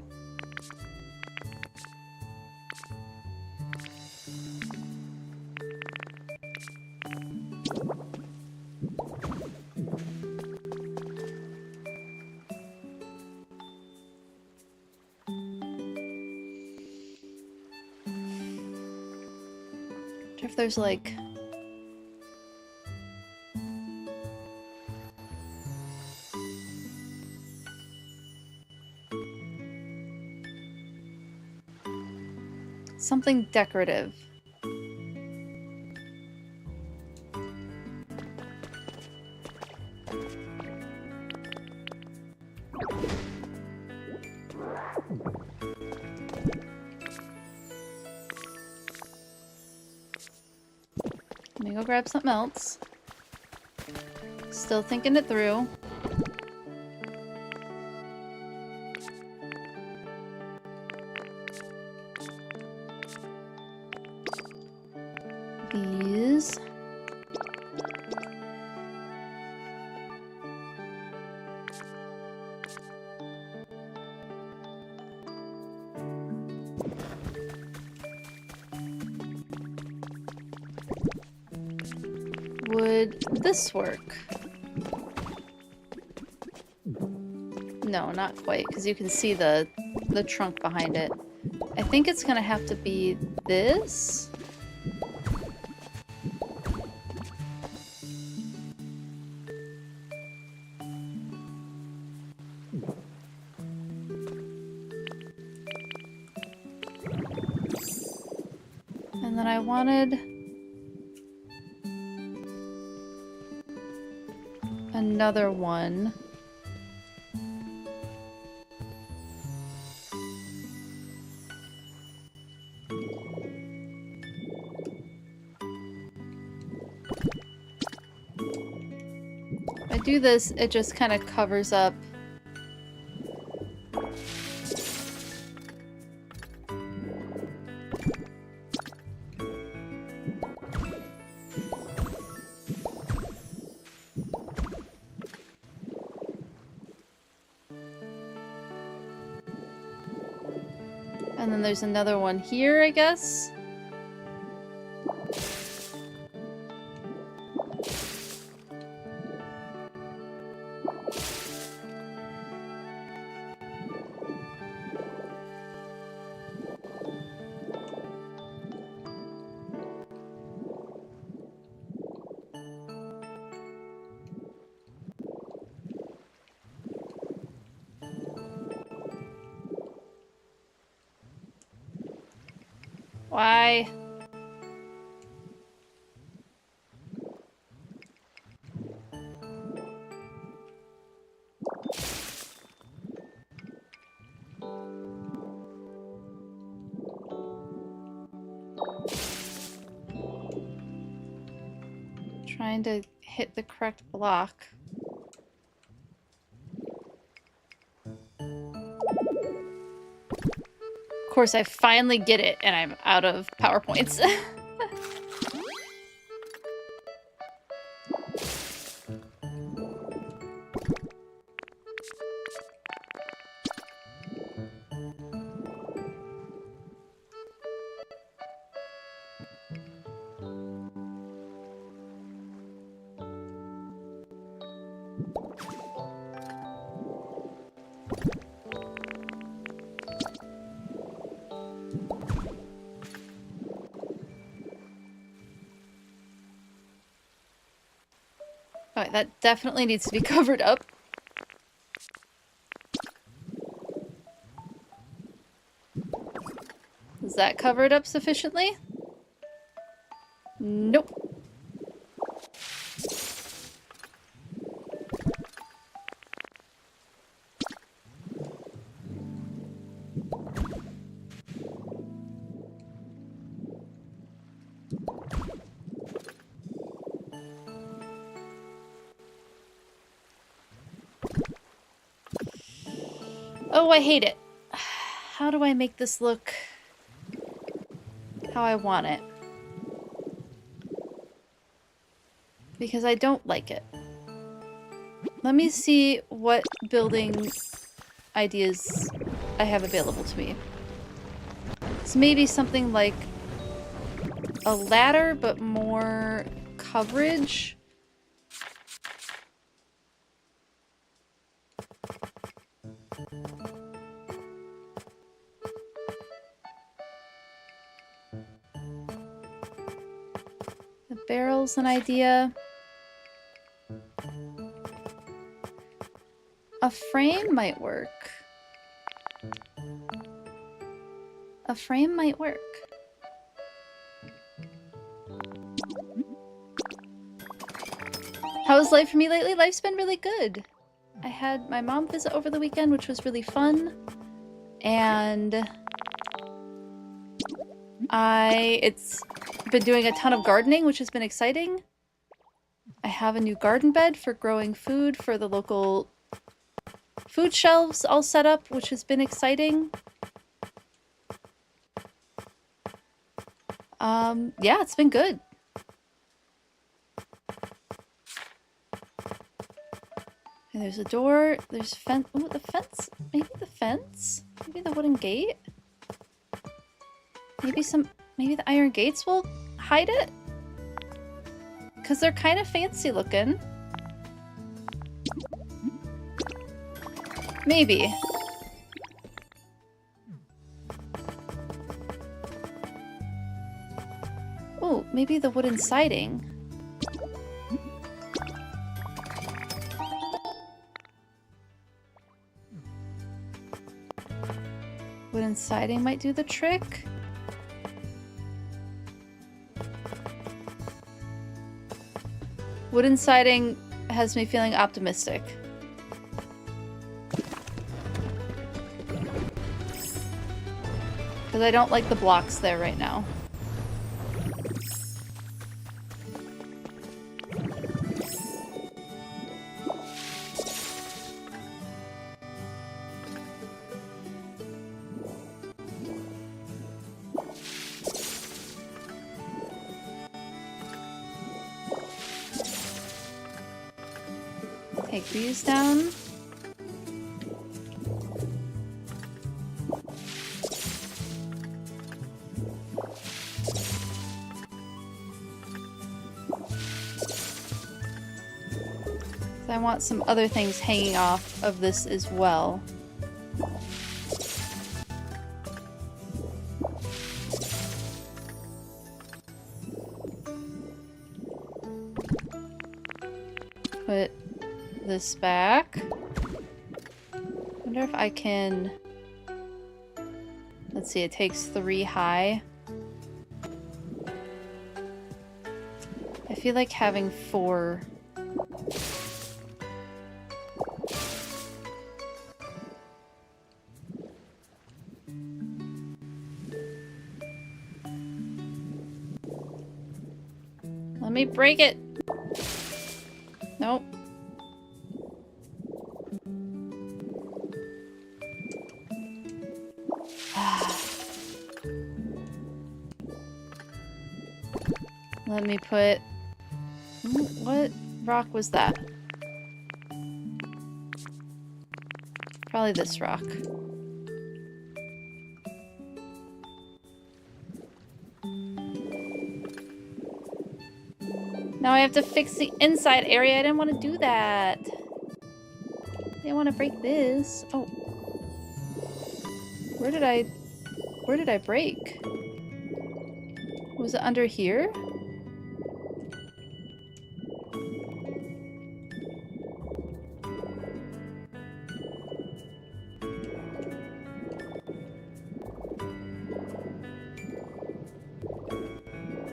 [SPEAKER 1] If there's like something decorative. Let me go grab something else. Still thinking it through. These. would this work? No, not quite, because you can see the trunk behind it. I think it's gonna have to be this. And then I wanted another one. If I do this, it just kind of covers up and then there's another one here, I guess. Why? Trying to hit the correct block. Of course, I finally get it, and I'm out of PowerPoints. Alright, that definitely needs to be covered up. Is that covered up sufficiently? Nope. Oh, I hate it. How do I make this look how I want it? Because I don't like it. Let me see what building ideas I have available to me. It's maybe something like a ladder, but more coverage. The barrel's an idea. A frame might work. A frame might work. How was life for me lately? Life's been really good. I had my mom visit over the weekend, which was really fun. And it's been doing a ton of gardening, which has been exciting. I have a new garden bed for growing food for the local food shelves all set up, which has been exciting. Yeah, it's been good. And there's a door, there's fence. Oh, the fence? Maybe the fence? Maybe the wooden gate? Maybe the iron gates will hide it? Because they're kind of fancy looking. Maybe. Oh, maybe the wooden siding. Wooden siding might do the trick. Wooden siding has me feeling optimistic. Because I don't like the blocks there right now. Take these down. I want some other things hanging off of this as well. Put this back. Wonder if I can... Let's see, it takes 3 high. I feel like having 4... Let me break it! Nope. Let me put... What rock was that? Probably this rock. Now I have to fix the inside area. I didn't want to do that. I didn't want to break this. Oh. Where did I break? Was it under here?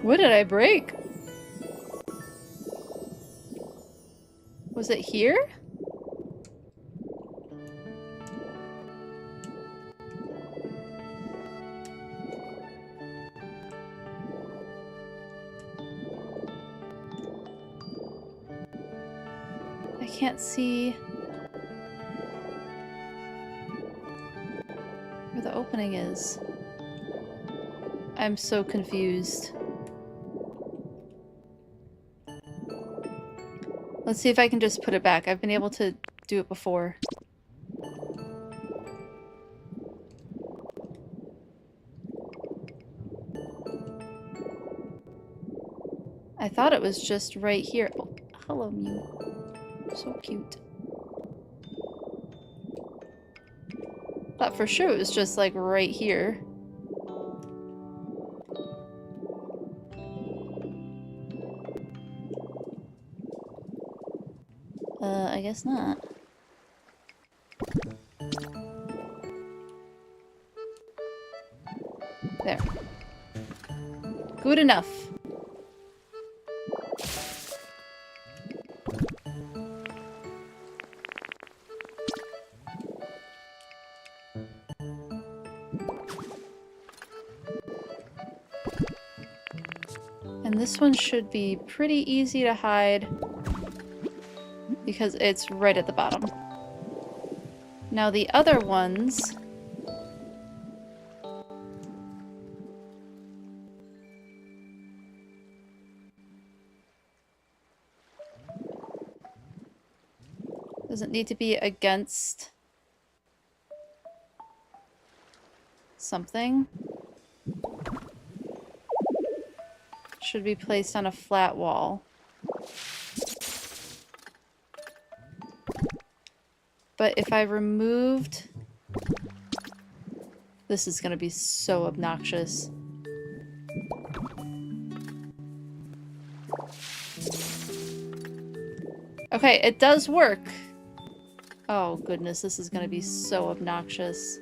[SPEAKER 1] What did I break? Was it here? I can't see where the opening is. I'm so confused. Let's see if I can just put it back. I've been able to do it before. I thought it was just right here. Oh, hello, Mew. So cute. Thought for sure it was just like right here. I guess not. There. Good enough. And this one should be pretty easy to hide because it's right at the bottom. Now the other ones... Does it need to be against something? Should be placed on a flat wall. But if I removed... This is gonna be so obnoxious. Okay, it does work. Oh goodness, this is gonna be so obnoxious.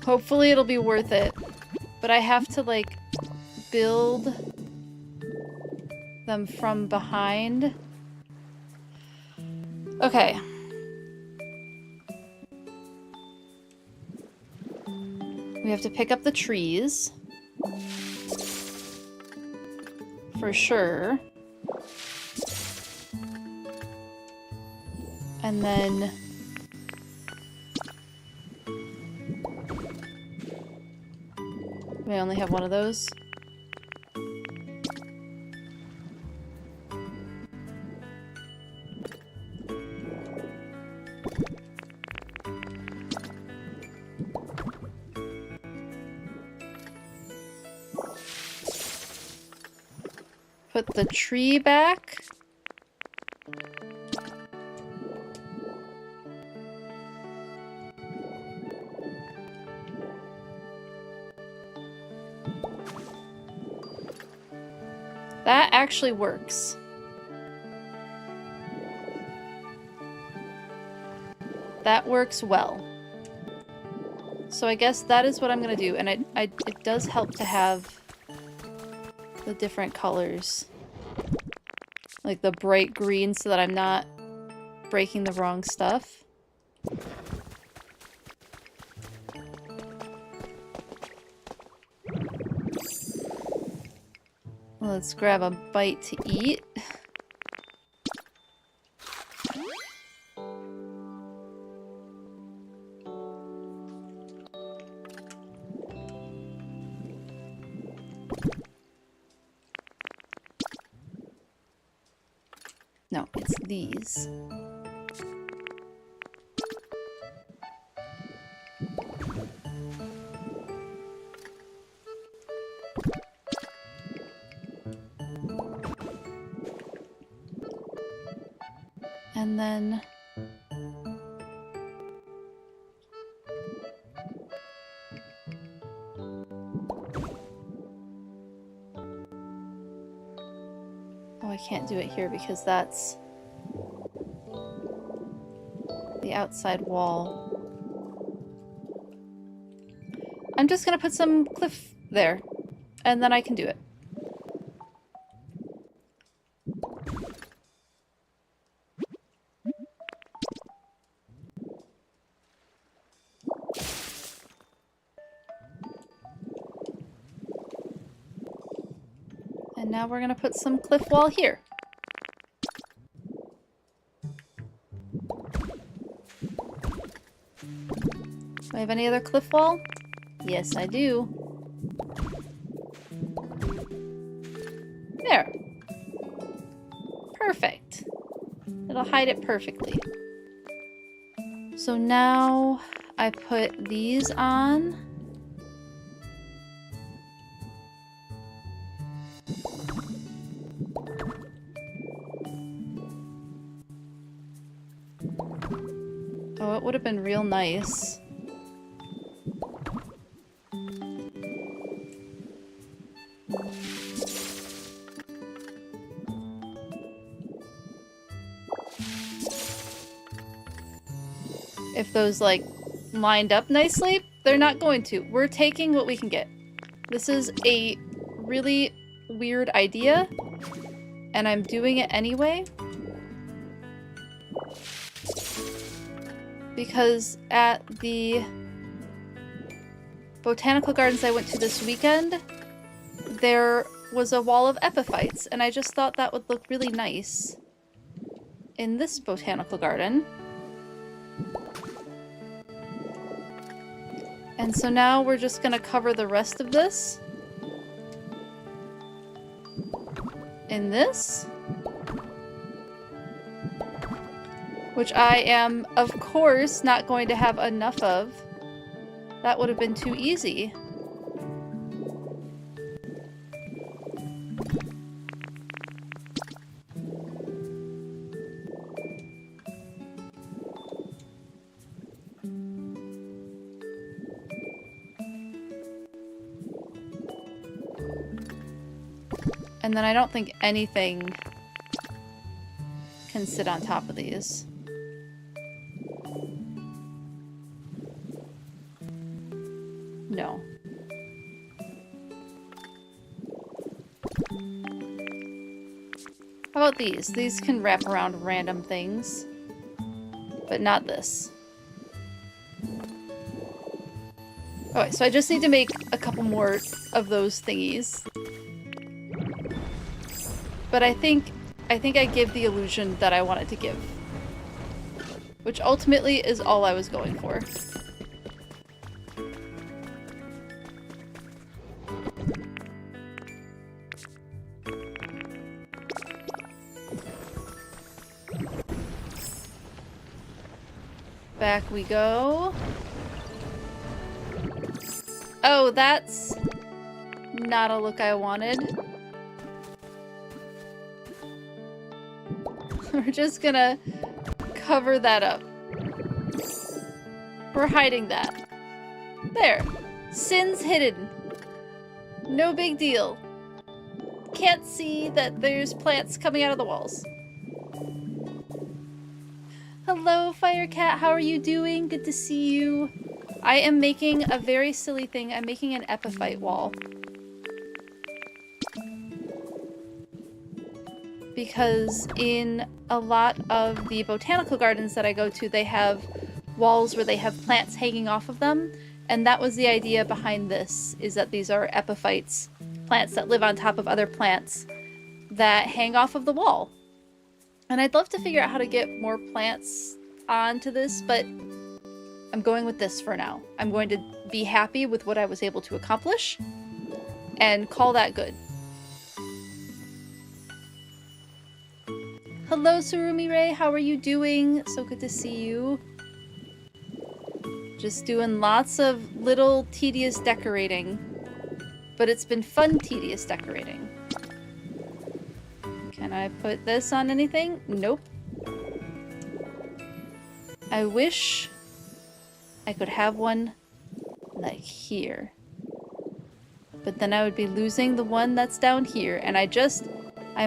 [SPEAKER 1] Hopefully it'll be worth it. But I have to, like, build them from behind. Okay. We have to pick up the trees. For sure. And then... we only have one of those. Put the tree back. That actually works. That works well. So I guess that is what I'm gonna do, and it does help to have the different colors. Like the bright green so that I'm not breaking the wrong stuff. Let's grab a bite to eat. No, it's these. And then... oh, I can't do it here because that's the outside wall. I'm just gonna put some cliff there, and then I can do it. And now we're gonna put some cliff wall here. Do I have any other cliff wall? Yes, I do. There. Perfect. It'll hide it perfectly. So now I put these on. Oh, it would have been real nice. If those, like, lined up nicely, they're not going to. We're taking what we can get. This is a really weird idea, and I'm doing it anyway. Because at the botanical gardens I went to this weekend, there was a wall of epiphytes, and I just thought that would look really nice in this botanical garden. And so now we're just gonna cover the rest of this in this, which I am, of course, not going to have enough of. That would have been too easy. And then I don't think anything can sit on top of these. No. How about these? These can wrap around random things, but not this. Okay, so I just need to make a couple more of those thingies. But I think I give the illusion that I wanted to give. Which ultimately is all I was going for. Back we go. Oh, that's not a look I wanted. We're just gonna cover that up. We're hiding that. There. Sin's hidden. No big deal. Can't see that there's plants coming out of the walls. Hello, Firecat. How are you doing? Good to see you. I am making a very silly thing. I'm making an epiphyte wall. Because in a lot of the botanical gardens that I go to, they have walls where they have plants hanging off of them. And that was the idea behind this, is that these are epiphytes, plants that live on top of other plants that hang off of the wall. And I'd love to figure out how to get more plants onto this, but I'm going with this for now. I'm going to be happy with what I was able to accomplish and call that good. Hello, Surumi Ray. How are you doing? So good to see you. Just doing lots of little tedious decorating, but it's been fun tedious decorating. Can I put this on anything? Nope. I wish I could have one like here. But then I would be losing the one that's down here, and I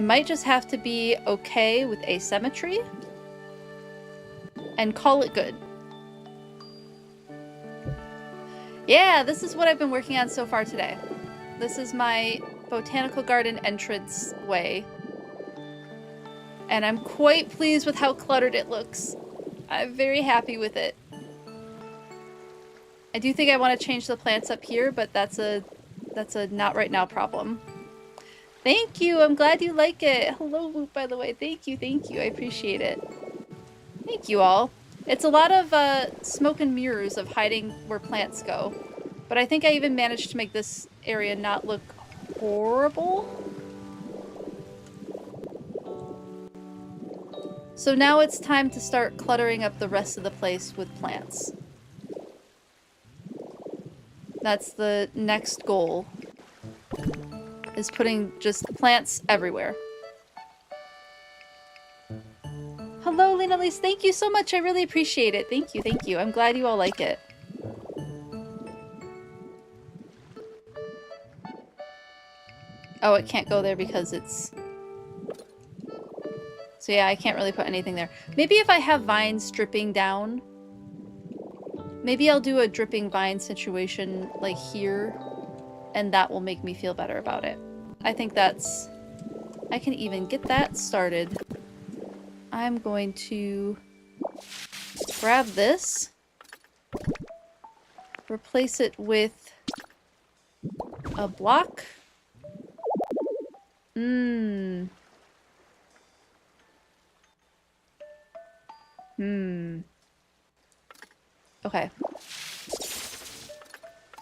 [SPEAKER 1] might just have to be okay with asymmetry and call it good. Yeah, this is what I've been working on so far today. This is my botanical garden entrance way. And I'm quite pleased with how cluttered it looks. I'm very happy with it. I do think I want to change the plants up here, but that's a not right now problem. Thank you. I'm glad you like it. Hello, Whoop, by the way. Thank you. Thank you. I appreciate it. Thank you all. It's a lot of smoke and mirrors of hiding where plants go. But I think I even managed to make this area not look horrible. So now it's time to start cluttering up the rest of the place with plants. That's the next goal. Is putting just plants everywhere. Hello, Lena Lise. Thank you so much. I really appreciate it. Thank you. Thank you. I'm glad you all like it. Oh, it can't go there because it's... So yeah, I can't really put anything there. Maybe if I have vines dripping down, maybe I'll do a dripping vine situation like here, and that will make me feel better about it. I think that's... I can even get that started. I'm going to grab this, replace it with a block. Okay.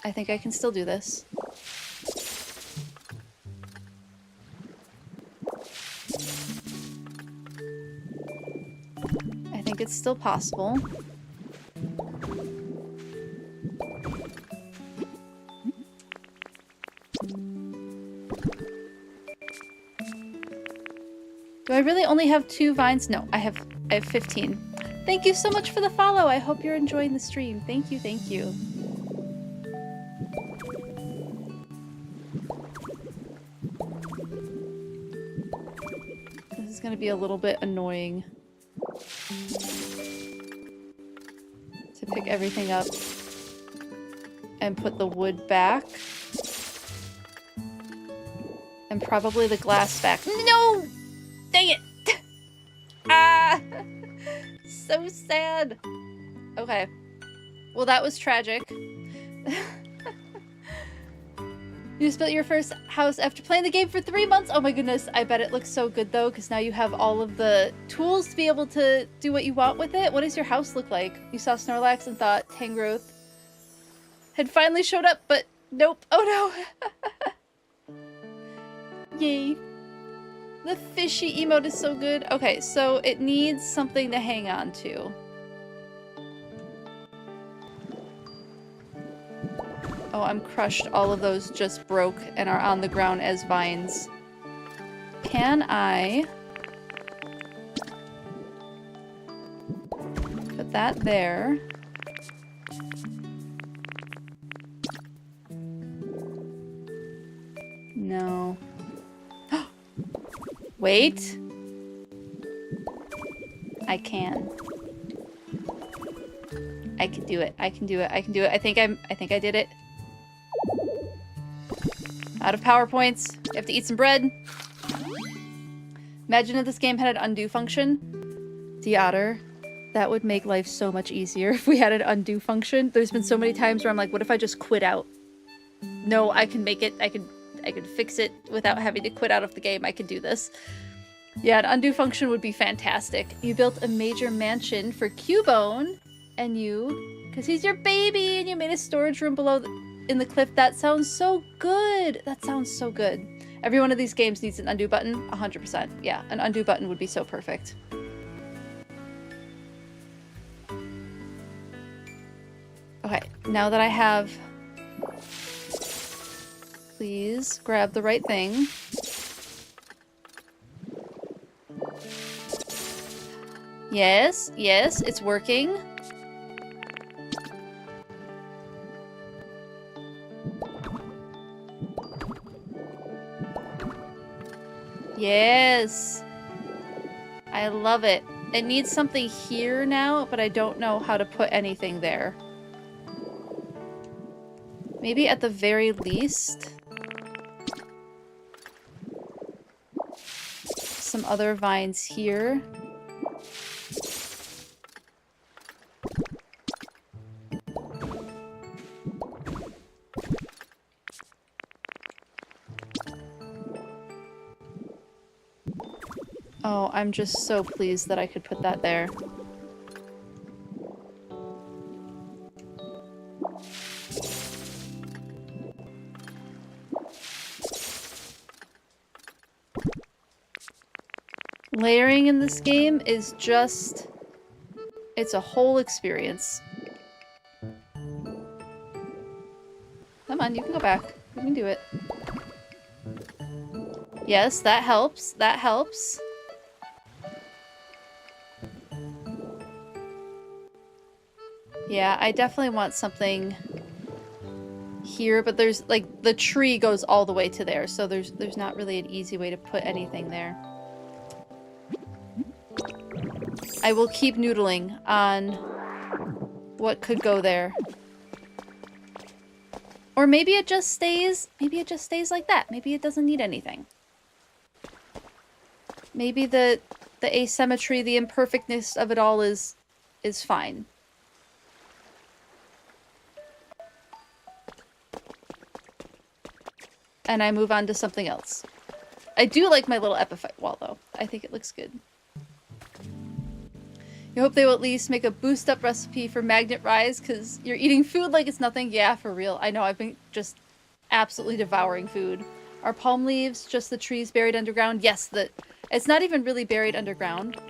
[SPEAKER 1] I think I can still do this. I think it's still possible. Do I really only have 2 vines? No, I have 15. Thank you so much for the follow. I hope you're enjoying the stream. Thank you, thank you. gonna be a little bit annoying to pick everything up and put the wood back. And probably the glass back. No! Dang it! Ah! So sad. Okay. Well, that was tragic. You just built your first house after playing the game for 3 months? Oh my goodness, I bet it looks so good though, because now you have all of the tools to be able to do what you want with it. What does your house look like? You saw Snorlax and thought Tangrowth had finally showed up, but nope. Oh no! Yay. The fishy emote is so good. Okay, so it needs something to hang on to. Oh, I'm crushed. All of those just broke and are on the ground as vines. Can I put that there? No. Wait. I can. I can do it. I can do it. I can do it. I think I did it. Out of PowerPoints. You have to eat some bread. Imagine if this game had an undo function. The that would make life so much easier if we had an undo function. There's been so many times where I'm like, what if I just quit out? No, I can make it. I could fix it without having to quit out of the game. I could do this. Yeah, an undo function would be fantastic. You built a major mansion for Cubone and you, because he's your baby, and you made a storage room below in the cliff. That sounds so good. That sounds so good. Every one of these games needs an undo button. 100%. Yeah, an undo button would be so perfect. Okay, now that I have... Please grab the right thing. Yes, yes, it's working. Yes. I love it. It needs something here now, but I don't know how to put anything there. Maybe at the very least... some other vines here. Oh, I'm just so pleased that I could put that there. Layering in this game is just... it's a whole experience. Come on, you can go back. You can do it. Yes, that helps. That helps. Yeah, I definitely want something here, but there's, like, the tree goes all the way to there, so there's not really an easy way to put anything there. I will keep noodling on what could go there. Or maybe it just stays like that. Maybe it doesn't need anything. Maybe the asymmetry, the imperfectness of it all is fine. And I move on to something else. I do like my little epiphyte wall, though. I think it looks good. You hope they will at least make a boost-up recipe for Magnet Rise, because you're eating food like it's nothing. Yeah, for real. I know, I've been just absolutely devouring food. Are palm leaves just the trees buried underground? Yes, it's not even really buried underground.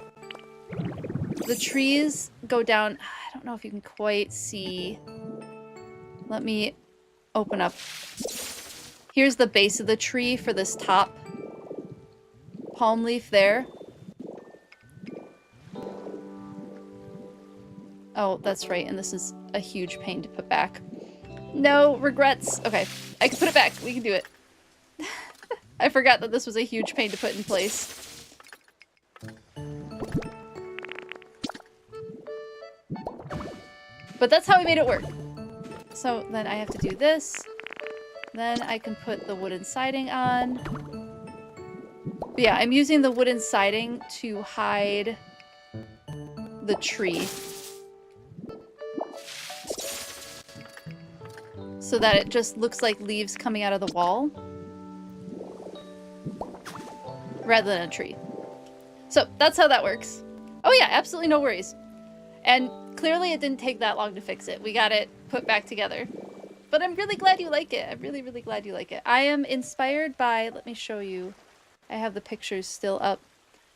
[SPEAKER 1] The trees go down... I don't know if you can quite see. Let me open up. Here's the base of the tree for this top palm leaf there. Oh, that's right, and this is a huge pain to put back. No regrets. Okay, I can put it back. We can do it. I forgot that this was a huge pain to put in place. But that's how we made it work. So then I have to do this. Then I can put the wooden siding on. But yeah, I'm using the wooden siding to hide the tree. So that it just looks like leaves coming out of the wall. Rather than a tree. So that's how that works. Oh yeah, absolutely no worries. And clearly it didn't take that long to fix it. We got it put back together. But I'm really glad you like it. I'm really, really glad you like it. I am inspired by, let me show you. I have the pictures still up.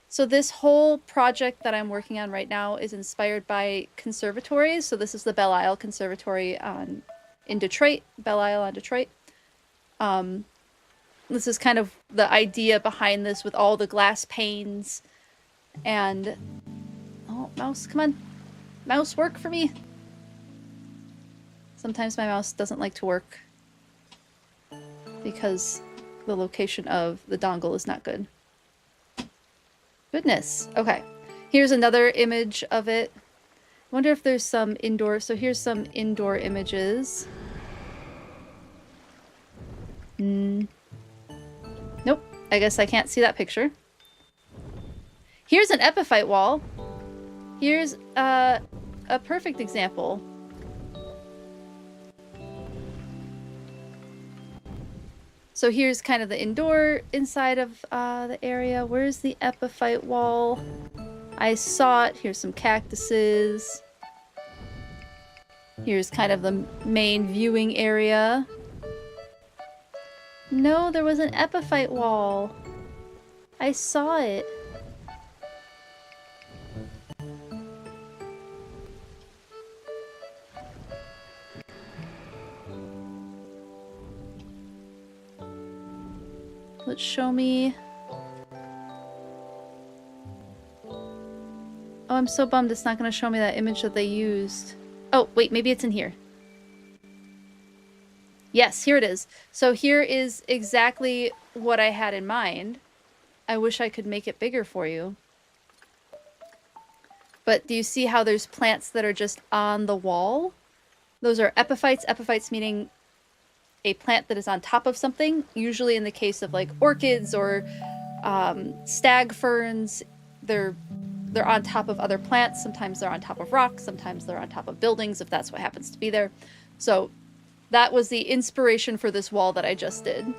[SPEAKER 1] So this whole project that I'm working on right now is inspired by conservatories. So this is the Belle Isle Conservatory in Detroit, Belle Isle on Detroit. This is kind of the idea behind this with all the glass panes and... Oh, mouse, come on. Mouse, work for me. Sometimes my mouse doesn't like to work because the location of the dongle is not good. Goodness. Okay. Here's another image of it. I wonder if there's some indoor... So here's some indoor images. Nope. I guess I can't see that picture. Here's an epiphyte wall. Here's a perfect example. So here's kind of the indoor inside of the area. Where's the epiphyte wall? I saw it. Here's some cactuses. Here's kind of the main viewing area. No, there was an epiphyte wall. I saw it. Let's show me. Oh, I'm so bummed it's not going to show me that image that they used. Oh, wait, maybe it's in here. Yes, here it is. So here is exactly what I had in mind. I wish I could make it bigger for you. But do you see how there's plants that are just on the wall? Those are epiphytes. Epiphytes meaning a plant that is on top of something. Usually in the case of like orchids or stag ferns, they're on top of other plants. Sometimes they're on top of rocks. Sometimes they're on top of buildings, if that's what happens to be there. So that was the inspiration for this wall that I just did.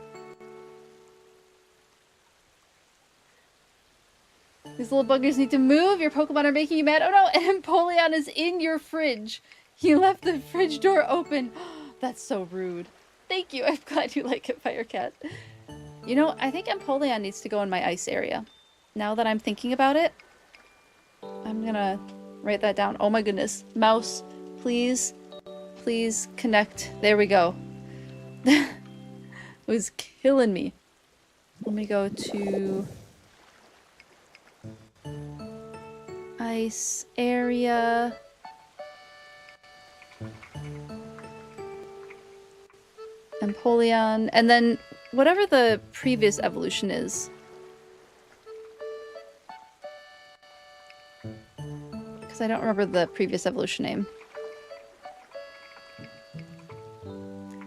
[SPEAKER 1] These little buggers need to move. Your Pokemon are making you mad. Oh no, and Empoleon is in your fridge. He left the fridge door open. That's so rude. Thank you. I'm glad you like it, Firecat. You know, I think Empoleon needs to go in my ice area. Now that I'm thinking about it, I'm gonna write that down. Oh my goodness. Mouse, please, please connect. There we go. It was killing me. Let me go to ice area. Empoleon, and then whatever the previous evolution is. Because I don't remember the previous evolution name.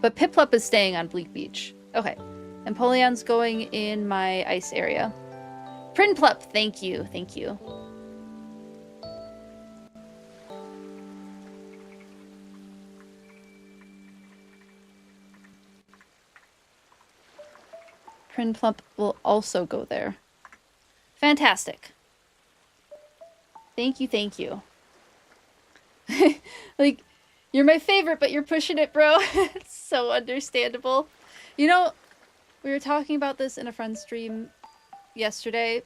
[SPEAKER 1] But Piplup is staying on Bleak Beach. Okay. Empoleon's going in my ice area. Prinplup, thank you, thank you. Prinplup will also go there. Fantastic. Thank you, thank you. Like, you're my favorite, but you're pushing it, bro. It's so understandable. You know, we were talking about this in a friend's stream yesterday.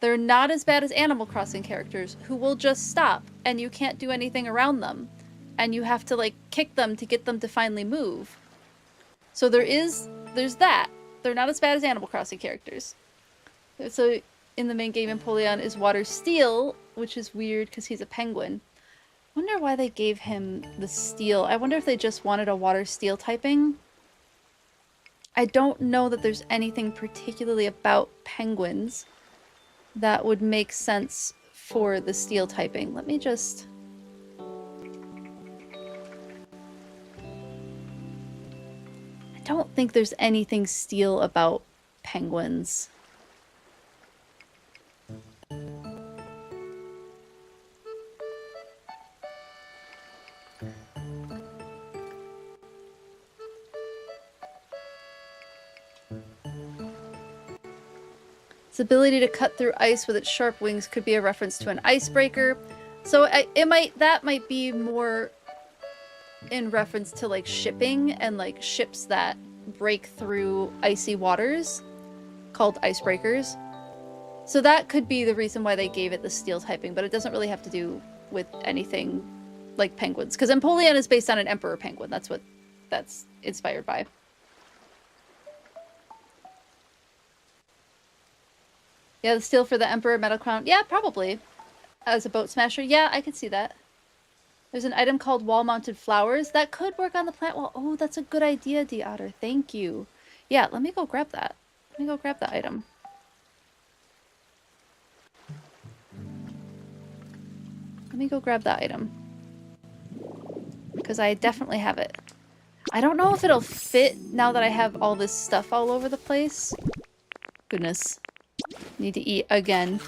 [SPEAKER 1] They're not as bad as Animal Crossing characters who will just stop and you can't do anything around them. And you have to, like, kick them to get them to finally move. So there's that. They're not as bad as Animal Crossing characters. So in the main game, Empoleon is Water Steel, which is weird because he's a penguin. I wonder why they gave him the steel. I wonder if they just wanted a Water Steel typing. I don't know that there's anything particularly about penguins that would make sense for the steel typing. Let me just... don't think there's anything steel about penguins. Its ability to cut through ice with its sharp wings could be a reference to an icebreaker. So that might be more in reference to like shipping and like ships that break through icy waters called icebreakers. So that could be the reason why they gave it the steel typing, but it doesn't really have to do with anything like penguins. Because Empoleon is based on an emperor penguin. That's what that's inspired by. Yeah, the steel for the emperor metal crown. Yeah, probably. As a boat smasher. Yeah, I could see that. There's an item called wall-mounted flowers. That could work on the plant wall. Oh, that's a good idea, D-Otter. Thank you. Yeah, let me go grab that. Let me go grab the item. Let me go grab that item. Because I definitely have it. I don't know if it'll fit now that I have all this stuff all over the place. Goodness. Need to eat again.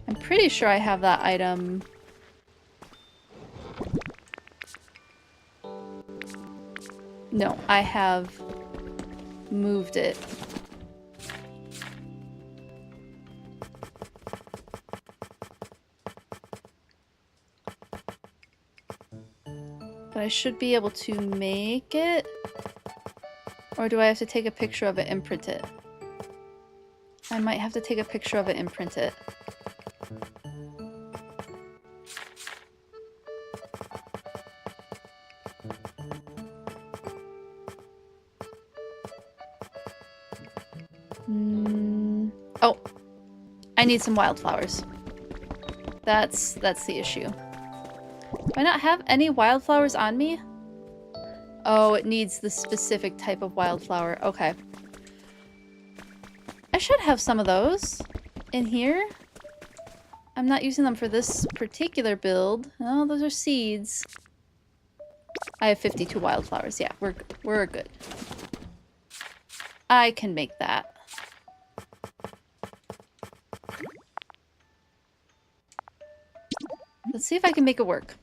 [SPEAKER 1] I'm pretty sure I have that item. No, I have moved it. But I should be able to make it. Or do I have to take a picture of it and print it? I might have to take a picture of it and print it. Oh, I need some wildflowers. That's the issue. Do I not have any wildflowers on me? Oh, it needs the specific type of wildflower. Okay. I should have some of those in here. I'm not using them for this particular build. Oh, those are seeds. I have 52 wildflowers. Yeah, we're good. I can make that. Let's see if I can make it work.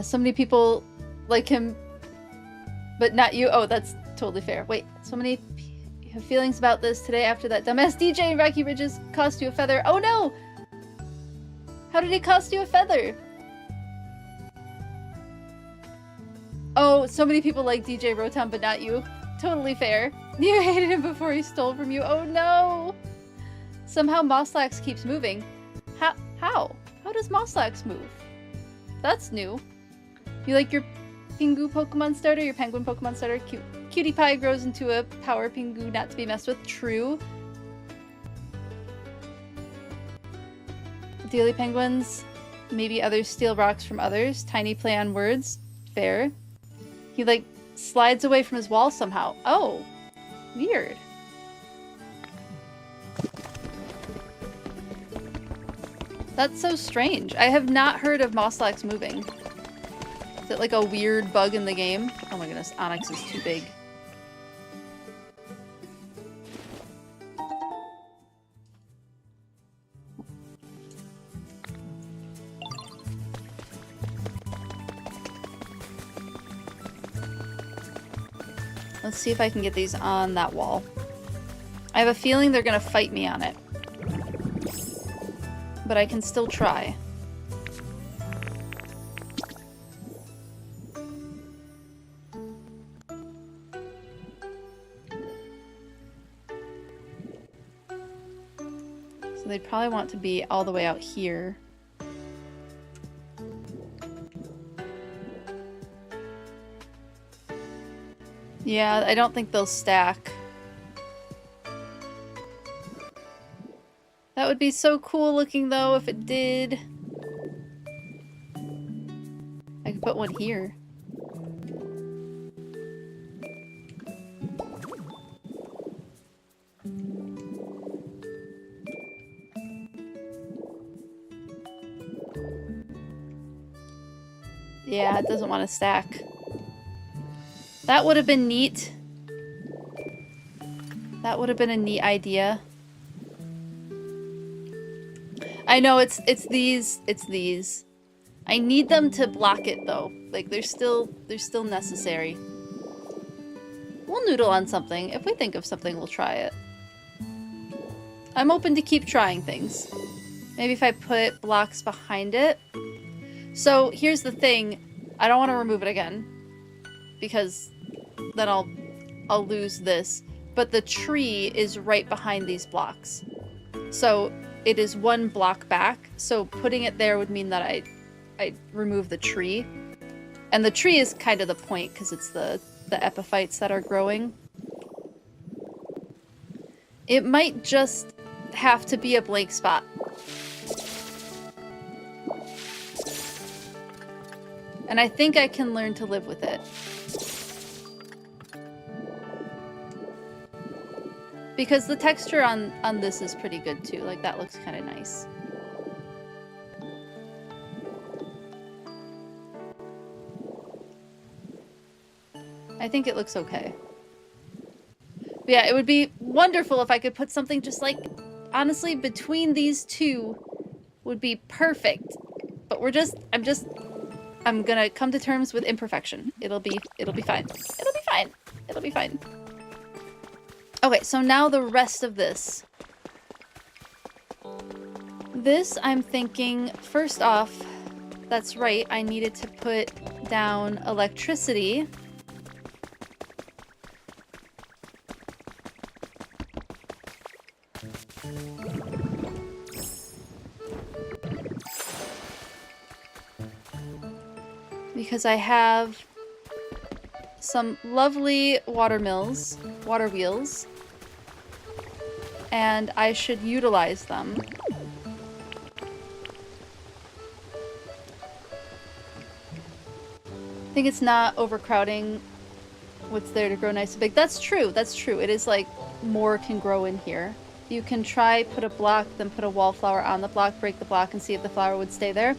[SPEAKER 1] So many people like him, but not you. Oh, that's totally fair. Wait, so many have feelings about this today after that dumbass DJ in Rocky Ridges cost you a feather. Oh no! How did he cost you a feather? Oh, so many people like DJ Rotom, but not you. Totally fair. You hated him before he stole from you. Oh no! Somehow Mosslax keeps moving. How? How does Mosslax move? That's new. You like your Pingu Pokemon starter, your penguin Pokemon starter? Cutie Pie grows into a power Pingu not to be messed with. True. Daily penguins. Maybe others steal rocks from others. Tiny play on words. Fair. He like slides away from his wall somehow. Oh. Weird. That's so strange. I have not heard of Mosslax moving. Is it like a weird bug in the game? Oh my goodness, Onyx is too big. Let's see if I can get these on that wall. I have a feeling they're gonna fight me on it. But I can still try. So they'd probably want to be all the way out here. Yeah, I don't think they'll stack. That would be so cool looking though if it did. I could put one here. Yeah, it doesn't want to stack. That would have been neat. That would have been a neat idea. I know it's these. I need them to block it though. Like they're still necessary. We'll noodle on something. If we think of something, we'll try it. I'm open to keep trying things. Maybe if I put blocks behind it. So here's the thing. I don't want to remove it again because then I'll lose this. But the tree is right behind these blocks. So it is one block back. So putting it there would mean that I remove the tree. And the tree is kind of the point because it's the epiphytes that are growing. It might just have to be a blank spot. And I think I can learn to live with it. Because the texture on this is pretty good too. Like that looks kind of nice. I think it looks okay. But yeah, it would be wonderful if I could put something just like, honestly, between these two would be perfect. But I'm gonna come to terms with imperfection. It'll be fine. It'll be fine. It'll be fine. Okay, so now the rest of this. This, I'm thinking, first off, that's right, I needed to put down electricity. Because I have some lovely water wheels, and I should utilize them. I think it's not overcrowding what's there to grow nice and big. That's true, that's true. It is like more can grow in here. You can try put a block, then put a wallflower on the block, break the block, and see if the flower would stay there.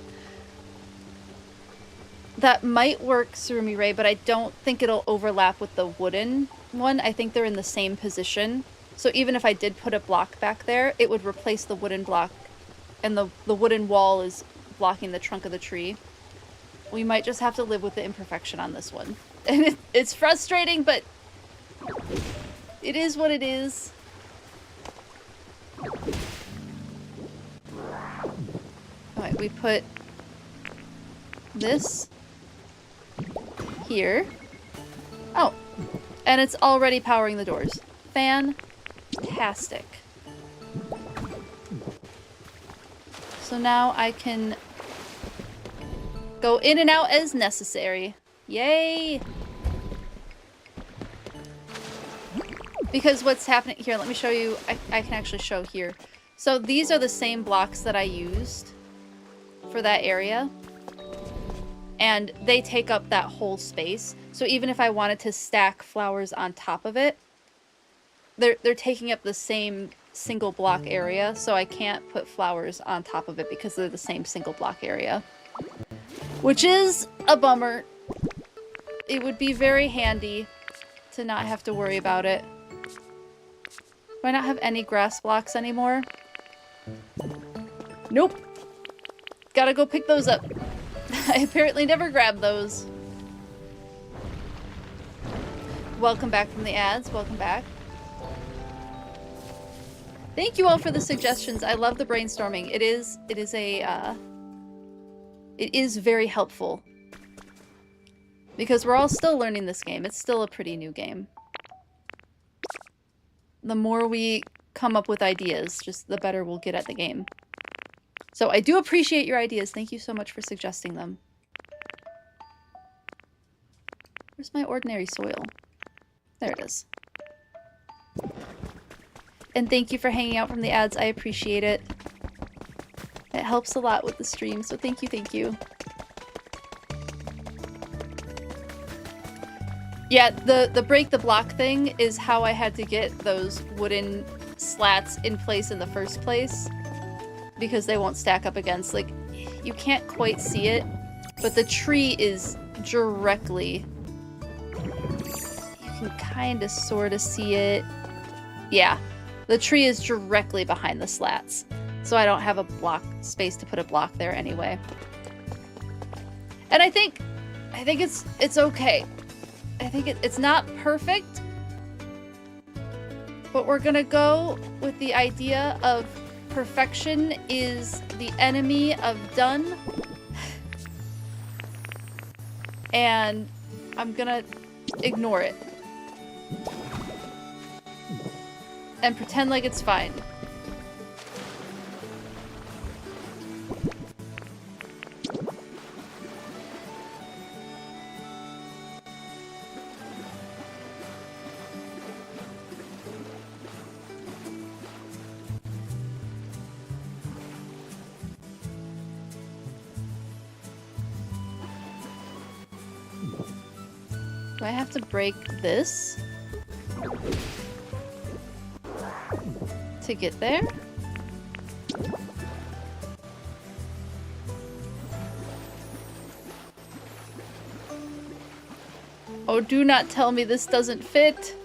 [SPEAKER 1] That might work, Surumi Ray, but I don't think it'll overlap with the wooden one. I think they're in the same position. So even if I did put a block back there, it would replace the wooden block. And the wooden wall is blocking the trunk of the tree. We might just have to live with the imperfection on this one. And it's frustrating, but it is what it is. Alright, we put this here. Oh, and it's already powering the doors. Fantastic. So now I can go in and out as necessary. Yay! Because what's happening here, let me show you. I can actually show here. So these are the same blocks that I used for that area. And they take up that whole space. So even if I wanted to stack flowers on top of it, they're taking up the same single block area. So I can't put flowers on top of it because they're the same single block area. Which is a bummer. It would be very handy to not have to worry about it. Do I not have any grass blocks anymore? Nope. Gotta go pick those up. I apparently never grabbed those. Welcome back from the ads. Welcome back. Thank you all for the suggestions. I love the brainstorming. It is very helpful. Because we're all still learning this game. It's still a pretty new game. The more we come up with ideas, just the better we'll get at the game. So I do appreciate your ideas. Thank you so much for suggesting them. Where's my ordinary soil? There it is. And thank you for hanging out from the ads. I appreciate it. It helps a lot with the stream, so thank you, thank you. Yeah, the break the block thing is how I had to get those wooden slats in place in the first place. Because they won't stack up against, like, you can't quite see it, But the tree is directly... You can kind of sort of see it. Yeah. The tree is directly behind the slats. So I don't have a block space to put a block there anyway. And I think it's okay. I think it's not perfect. But we're gonna go with the idea of perfection is the enemy of done. And I'm gonna ignore it. And pretend like it's fine. Do I have to break this to get there? Oh, do not tell me this doesn't fit.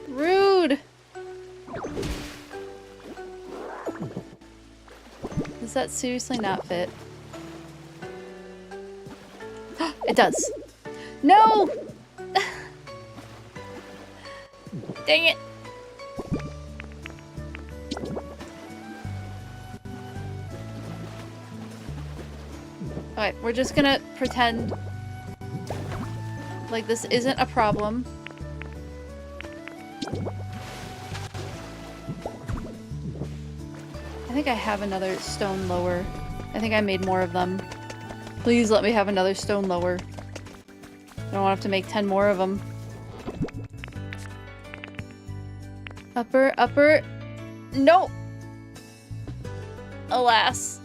[SPEAKER 1] Rude. Does that seriously not fit? It does. No! Dang it. Alright, we're just gonna pretend like this isn't a problem. I think I have another stone lower. I think I made more of them. Please let me have another stone lower. I don't want to have to make 10 more of them. Upper, upper. No! Alas.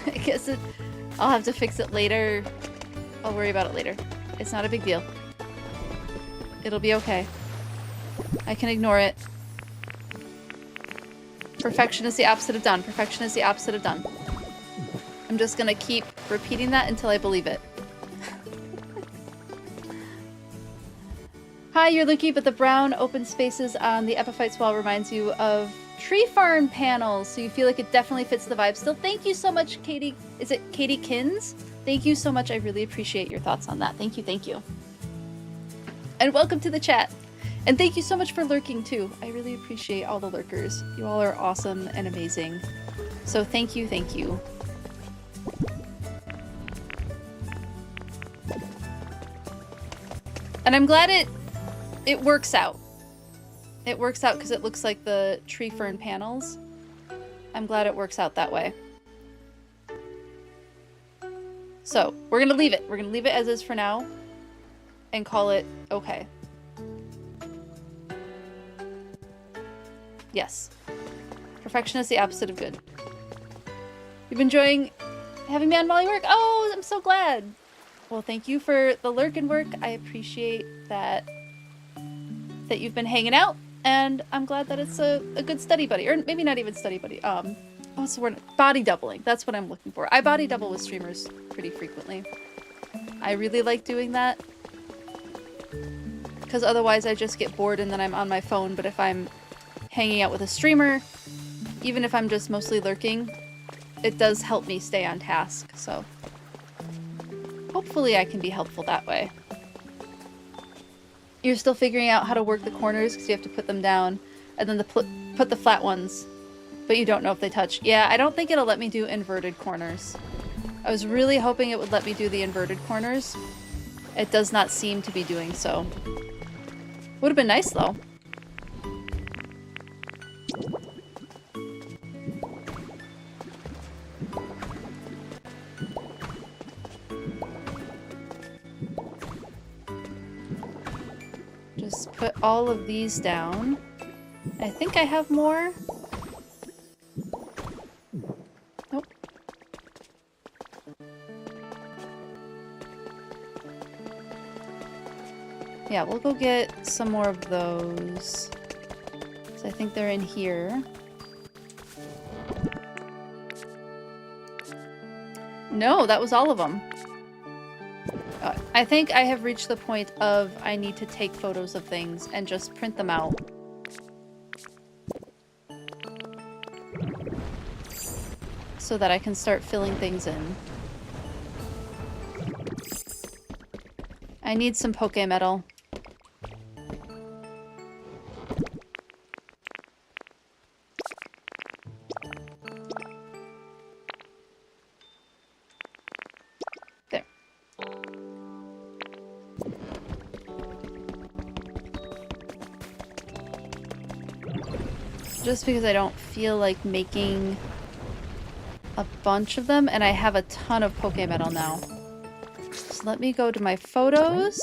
[SPEAKER 1] I guess I'll have to fix it later. I'll worry about it later. It's not a big deal. It'll be okay. I can ignore it. Perfection is the opposite of done. Perfection is the opposite of done. I'm just gonna keep repeating that until I believe it. Hi, you're Lucky, but the brown open spaces on the epiphytes wall reminds you of tree farm panels, so you feel like it definitely fits the vibe still. Thank you so much, Katie. Is it Katie Kins? Thank you so much. I really appreciate your thoughts on that. Thank you, thank you. And welcome to the chat. And thank you so much for lurking, too. I really appreciate all the lurkers. You all are awesome and amazing. So thank you, thank you. And I'm glad it works out. It works out because it looks like the tree fern panels. I'm glad it works out that way. So, we're gonna leave it. We're gonna leave it as is for now and call it okay. Yes. Perfection is the opposite of good. You've been enjoying having me on while you work? Oh, I'm so glad. Well, thank you for the lurk and work. I appreciate that you've been hanging out, and I'm glad that it's a good study buddy. Or maybe not even study buddy. What's the word? Body doubling. That's what I'm looking for. I body double with streamers pretty frequently. I really like doing that. Because otherwise I just get bored and then I'm on my phone. But if I'm hanging out with a streamer, even if I'm just mostly lurking, it does help me stay on task. So hopefully I can be helpful that way. You're still figuring out how to work the corners because you have to put them down and then put the flat ones, but you don't know if they touch. Yeah, I don't think it'll let me do inverted corners. I was really hoping it would let me do the inverted corners. It does not seem to be doing so. Would have been nice though. Just put all of these down. I think I have more. Nope. Yeah, we'll go get some more of those. So I think they're in here. No, that was all of them. I think I have reached the point of I need to take photos of things and just print them out. So that I can start filling things in. I need some Poke Metal. There. Just because I don't feel like making a bunch of them, and I have a ton of Poke Metal now. So let me go to my photos.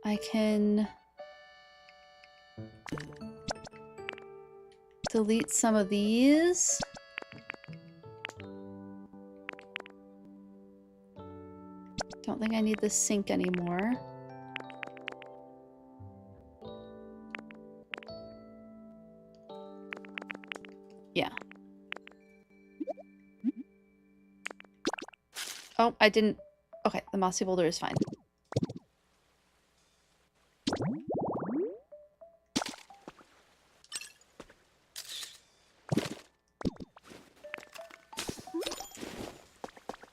[SPEAKER 1] I can delete some of these. Don't think I need the sink anymore. Yeah. Oh, I didn't... Okay, the mossy boulder is fine.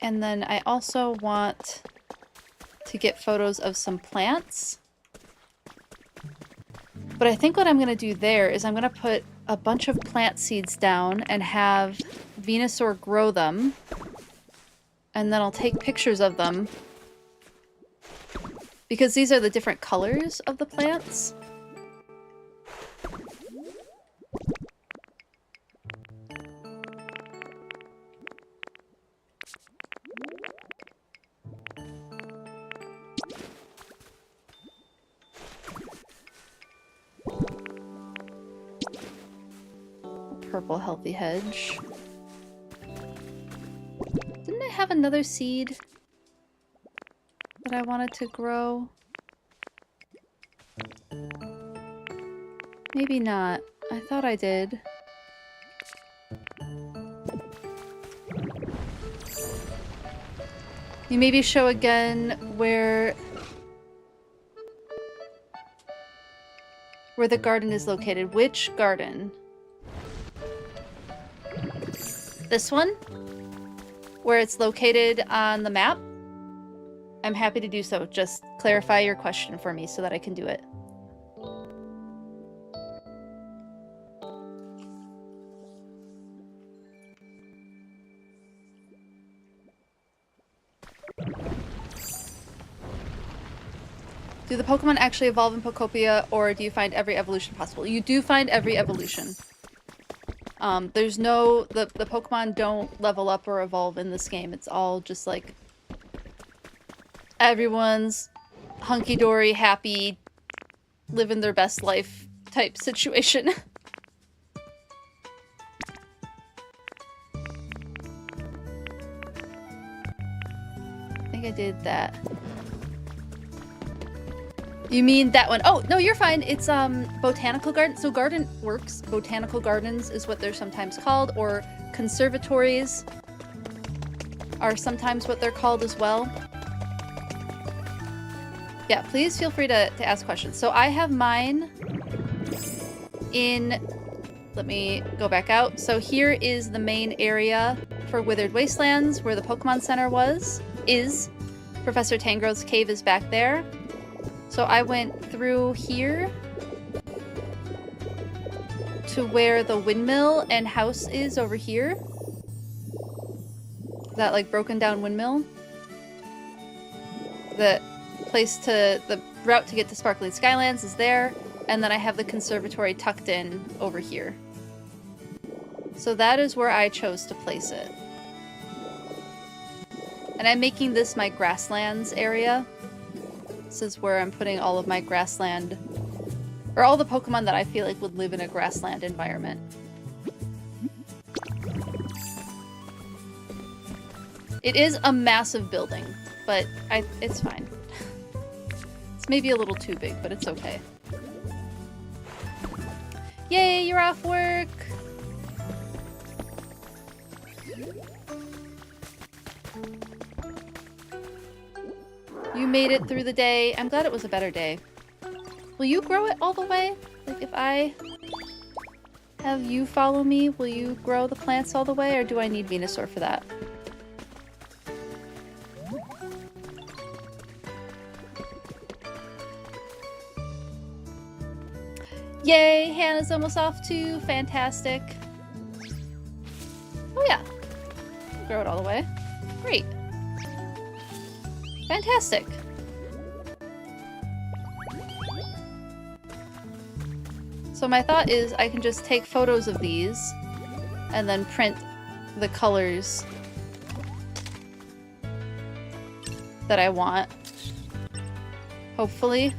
[SPEAKER 1] And then I also want to get photos of some plants. But I think what I'm going to do there is I'm going to put a bunch of plant seeds down and have Venusaur grow them. And then I'll take pictures of them. Because these are the different colors of the plants. Purple healthy hedge. Didn't I have another seed that I wanted to grow? Maybe not. I thought I did. You maybe show again where the garden is located. Which garden? This one? Where it's located on the map? I'm happy to do so. Just clarify your question for me so that I can do it. Do the Pokemon actually evolve in Pokopia, or do you find every evolution possible? You do find every evolution. There's no... The Pokemon don't level up or evolve in this game. It's all just like... everyone's hunky-dory, happy, living their best life type situation. I think I did that. You mean that one? Oh, no, you're fine. It's botanical garden. So garden works. Botanical gardens is what they're sometimes called, or conservatories are sometimes what they're called as well. Yeah, please feel free to ask questions. So I have mine in... Let me go back out. So here is the main area for Withered Wastelands, where the Pokemon Center is. Professor Tangrove's cave is back there. So I went through here to where the windmill and house is over here. That like broken down windmill. The route to get to Sparkling Skylands is there, and then I have the conservatory tucked in over here. So that is where I chose to place it. And I'm making this my Grasslands area. This is where I'm putting all of my grassland, or all the Pokemon that I feel like would live in a grassland environment. It is a massive building, but it's fine. It's maybe a little too big, but it's okay. Yay, you're off work! You made it through the day. I'm glad it was a better day. Will you grow it all the way? Like, if I have you follow me, will you grow the plants all the way, or do I need Venusaur for that? Yay! Hannah's almost off too. Fantastic. Oh yeah. Grow it all the way. Great. Fantastic. So my thought is I can just take photos of these and then print the colors that I want. Hopefully.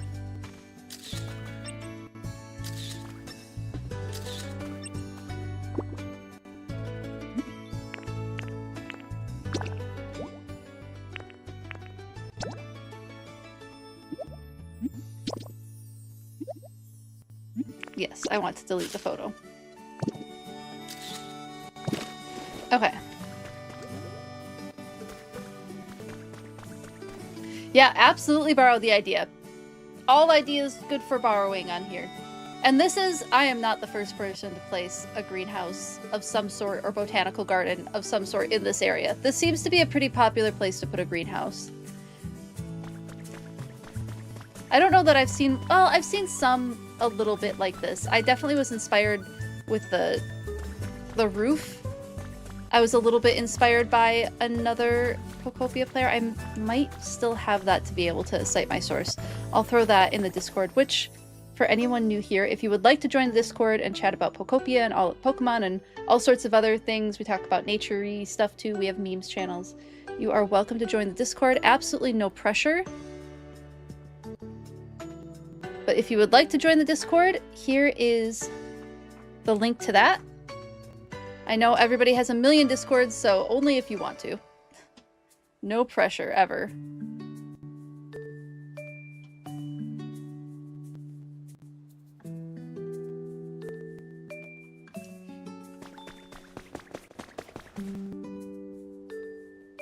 [SPEAKER 1] Yes, I want to delete the photo. Okay. Yeah, absolutely borrow the idea. All ideas good for borrowing on here. And this is, I am not the first person to place a greenhouse of some sort or botanical garden of some sort in this area. This seems to be a pretty popular place to put a greenhouse. I don't know that I've seen, well, I've seen some a little bit like this. I definitely was inspired with the roof. I was a little bit inspired by another Pokopia player. I might still have that to be able to cite my source. I'll throw that in the Discord, which, for anyone new here, if you would like to join the Discord and chat about Pokopia and all Pokemon and all sorts of other things, we talk about nature-y stuff too, we have memes channels, you are welcome to join the Discord. Absolutely no pressure. But if you would like to join the Discord, here is the link to that. I know everybody has a million Discords, so only if you want to. No pressure, ever.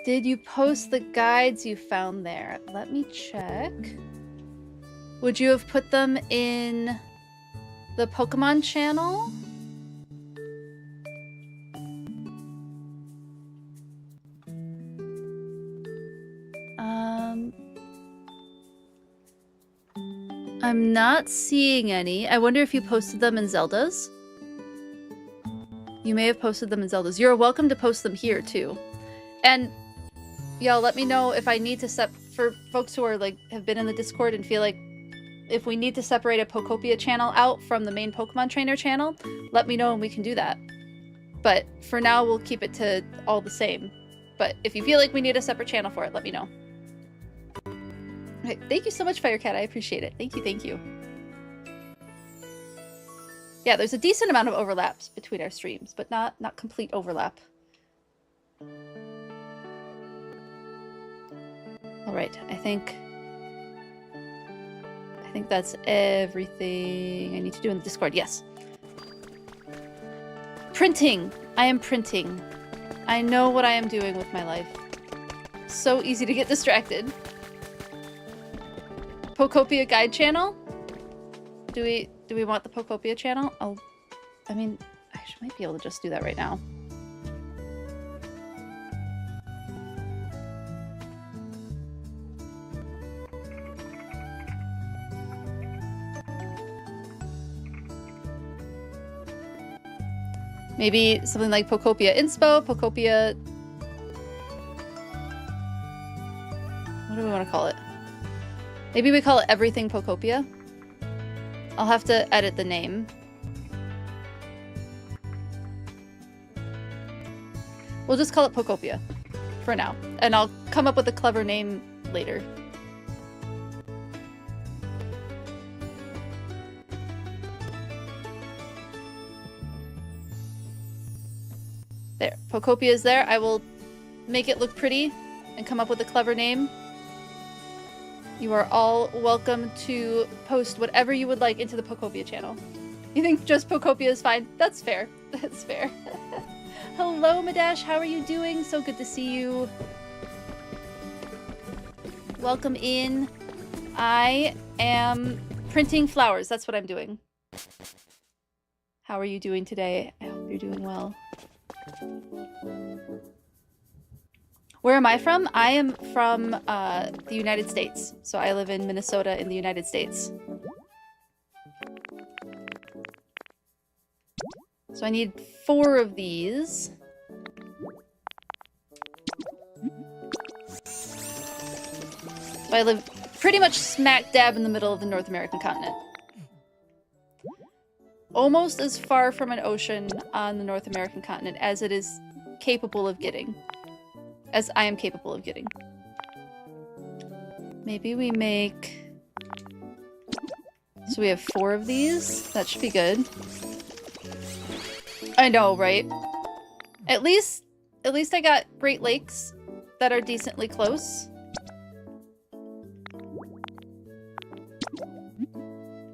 [SPEAKER 1] Did you post the guides you found there? Let me check. Would you have put them in the Pokemon channel? I'm not seeing any. I wonder if you posted them in Zelda's. You may have posted them in Zelda's. You're welcome to post them here too. And y'all let me know if I need to for folks who are like have been in the Discord and feel like if we need to separate a Pokopia channel out from the main Pokemon Trainer channel, let me know and we can do that. But for now, we'll keep it to all the same. But if you feel like we need a separate channel for it, let me know. Okay, thank you so much, Firecat. I appreciate it. Thank you, thank you. Yeah, there's a decent amount of overlaps between our streams, but not complete overlap. All right, I think that's everything I need to do in the Discord. Yes. Printing. I am printing. I know what I am doing with my life. So easy to get distracted. Pokopia guide channel? Do we want the Pokopia channel? I mean, I might be able to just do that right now. Maybe something like Pokopia Inspo, Pokopia... What do we want to call it? Maybe we call it Everything Pokopia. I'll have to edit the name. We'll just call it Pokopia for now. And I'll come up with a clever name later. There, Pokopia is there. I will make it look pretty and come up with a clever name. You are all welcome to post whatever you would like into the Pokopia channel. You think just Pokopia is fine? That's fair. That's fair. Hello, Madash. How are you doing? So good to see you. Welcome in. I am printing flowers. That's what I'm doing. How are you doing today? I hope you're doing well. Where am I from? I am from the United States. So I live in Minnesota in the United States. So I need 4 of these. So I live pretty much smack dab in the middle of the North American continent. Almost as far from an ocean on the North American continent as it is capable of getting. As I am capable of getting. Maybe we make... So we have 4 of these. That should be good. I know, right? At least I got Great Lakes that are decently close.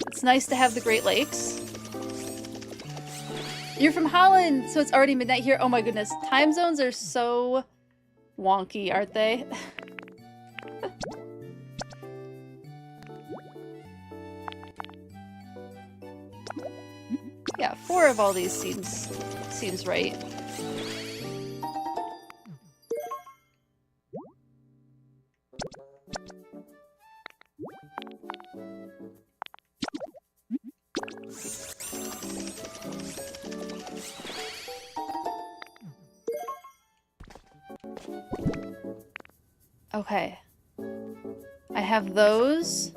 [SPEAKER 1] It's nice to have the Great Lakes. You're from Holland, so it's already midnight here. Oh my goodness. Time zones are so wonky, aren't they? Yeah, 4 of all these seems right. Okay. I have those.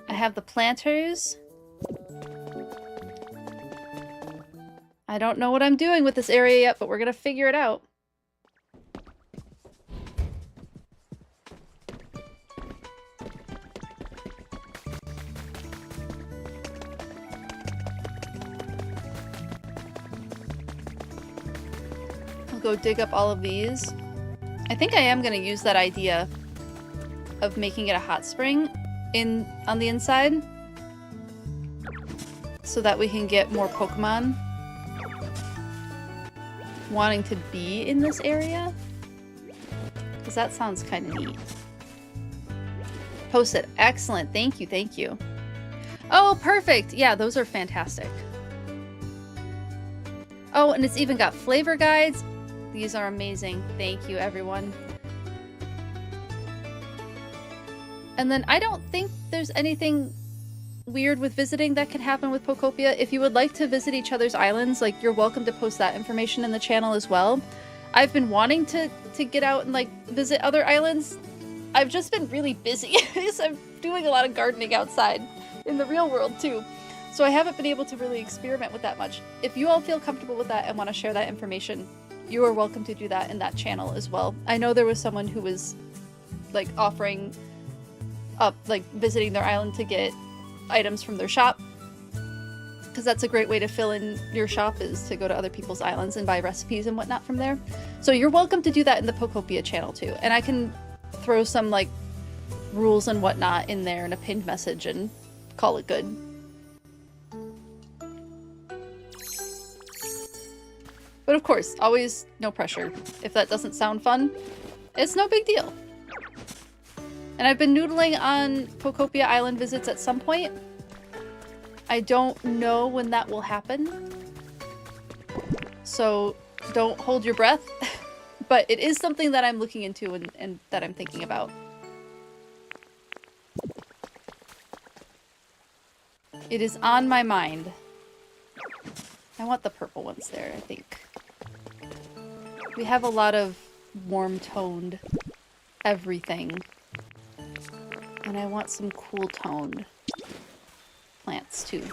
[SPEAKER 1] I have the planters. I don't know what I'm doing with this area yet, but we're gonna figure it out. I'll go dig up all of these. I think I am gonna use that idea of making it a hot spring on the inside so that we can get more Pokemon wanting to be in this area, because that sounds kind of neat. Post it. Excellent. Thank you. Thank you. Oh, perfect. Yeah, those are fantastic. Oh, and it's even got flavor guides. These are amazing. Thank you, everyone. And then I don't think there's anything weird with visiting that can happen with Pokopia. If you would like to visit each other's islands, like, you're welcome to post that information in the channel as well. I've been wanting to get out and, like, visit other islands. I've just been really busy. I'm doing a lot of gardening outside in the real world, too. So I haven't been able to really experiment with that much. If you all feel comfortable with that and want to share that information, you are welcome to do that in that channel as well. I know there was someone who was, like, offering up, like, visiting their island to get items from their shop, because that's a great way to fill in your shop, is to go to other people's islands and buy recipes and whatnot from there. So you're welcome to do that in the Pokopia channel too, and I can throw some, like, rules and whatnot in there in a pinned message and call it good. But of course, always no pressure. If that doesn't sound fun, it's no big deal. And I've been noodling on Pokopia Island visits at some point. I don't know when that will happen. So don't hold your breath. But it is something that I'm looking into and that I'm thinking about. It is on my mind. I want the purple ones there, I think. We have a lot of warm-toned everything. And I want some cool-toned plants, too.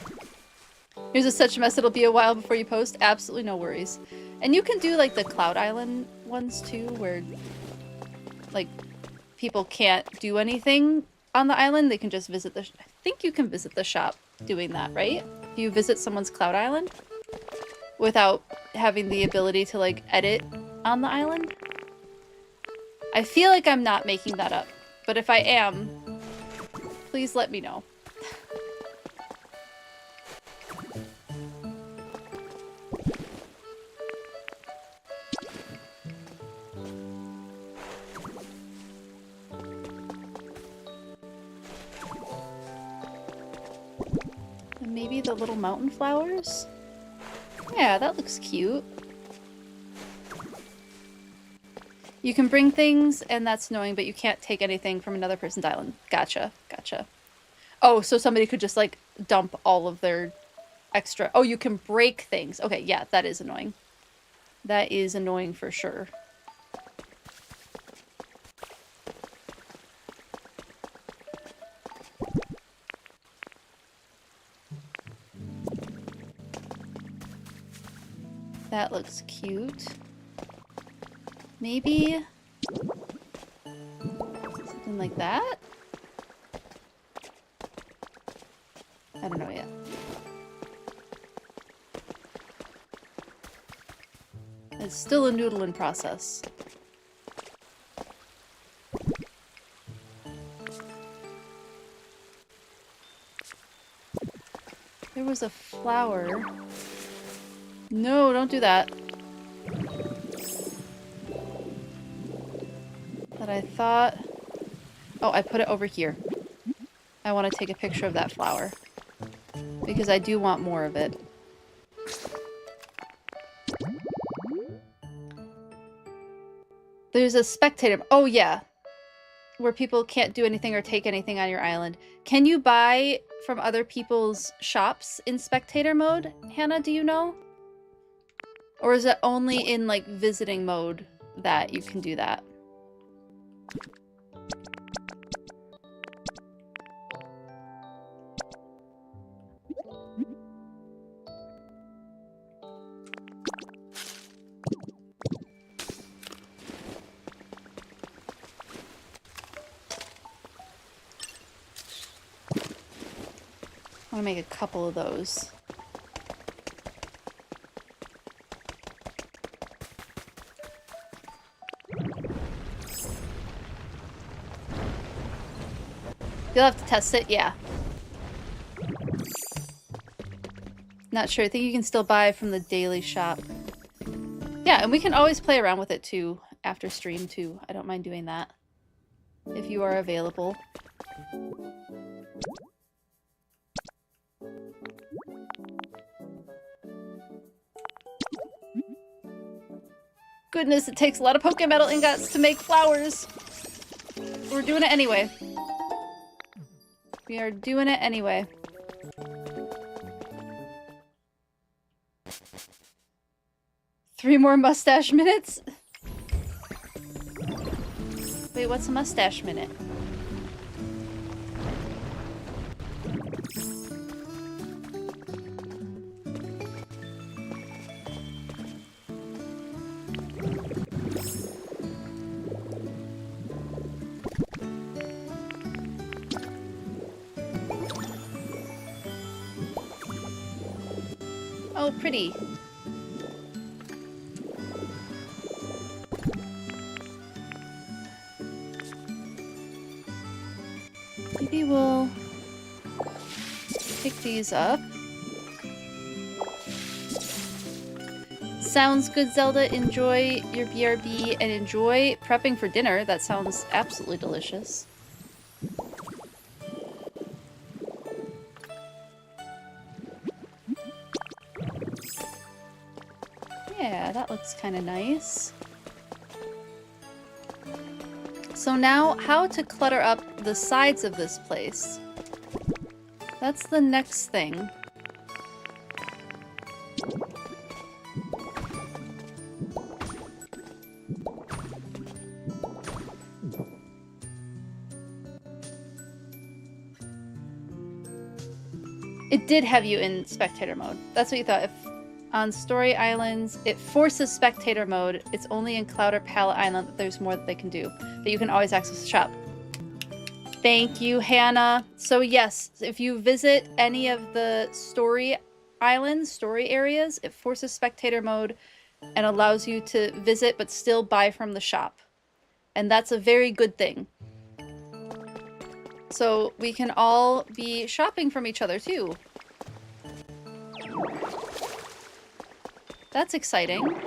[SPEAKER 1] Here's a such mess, it'll be a while before you post. Absolutely no worries. And you can do, like, the Cloud Island ones, too, where, like, people can't do anything on the island. They can just visit the... I think you can visit the shop doing that, right? If you visit someone's Cloud Island without having the ability to, like, edit on the island. I feel like I'm not making that up, but if I am, Please let me know. And maybe the little mountain flowers? Yeah, that looks cute. You can bring things, and that's annoying, but you can't take anything from another person's island. Gotcha, gotcha. Oh, so somebody could just, like, dump all of their extra... Oh, you can break things. Okay, yeah, that is annoying. That is annoying for sure. That looks cute. Maybe something like that? I don't know yet. It's still a noodling process. There was a flower. No, don't do that. That I thought... Oh, I put it over here. I want to take a picture of that flower. Because I do want more of it. There's a spectator... Oh, yeah. Where people can't do anything or take anything on your island. Can you buy from other people's shops in spectator mode? Hannah, do you know? Or is it only in, like, visiting mode that you can do that? I want to make a couple of those. You'll have to test it, yeah. Not sure. I think you can still buy from the daily shop. Yeah, and we can always play around with it too after stream too. I don't mind doing that if you are available. Goodness, it takes a lot of Pokemetal ingots to make flowers. We're doing it anyway. We are doing it anyway. Three more mustache minutes? Wait, what's a mustache minute? Oh, pretty. Maybe we'll pick these up. Sounds good, Zelda. Enjoy your BRB and enjoy prepping for dinner. That sounds absolutely delicious. Yeah, that looks kind of nice. So now, how to clutter up the sides of this place. That's the next thing. It did have you in spectator mode. That's what you thought. If on Story Islands, it forces spectator mode. It's only in Cloud or Pallet Island that there's more that they can do. But you can always access the shop. Thank you, Hannah. So yes, if you visit any of the Story Islands, story areas, it forces spectator mode and allows you to visit but still buy from the shop. And that's a very good thing. So we can all be shopping from each other too. That's exciting.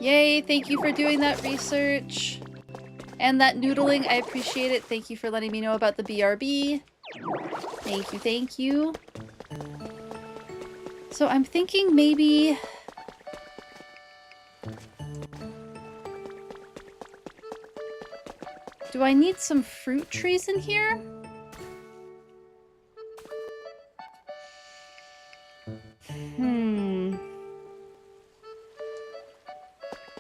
[SPEAKER 1] Yay, thank you for doing that research. And that noodling, I appreciate it. Thank you for letting me know about the BRB. Thank you, thank you. So I'm thinking maybe... Do I need some fruit trees in here?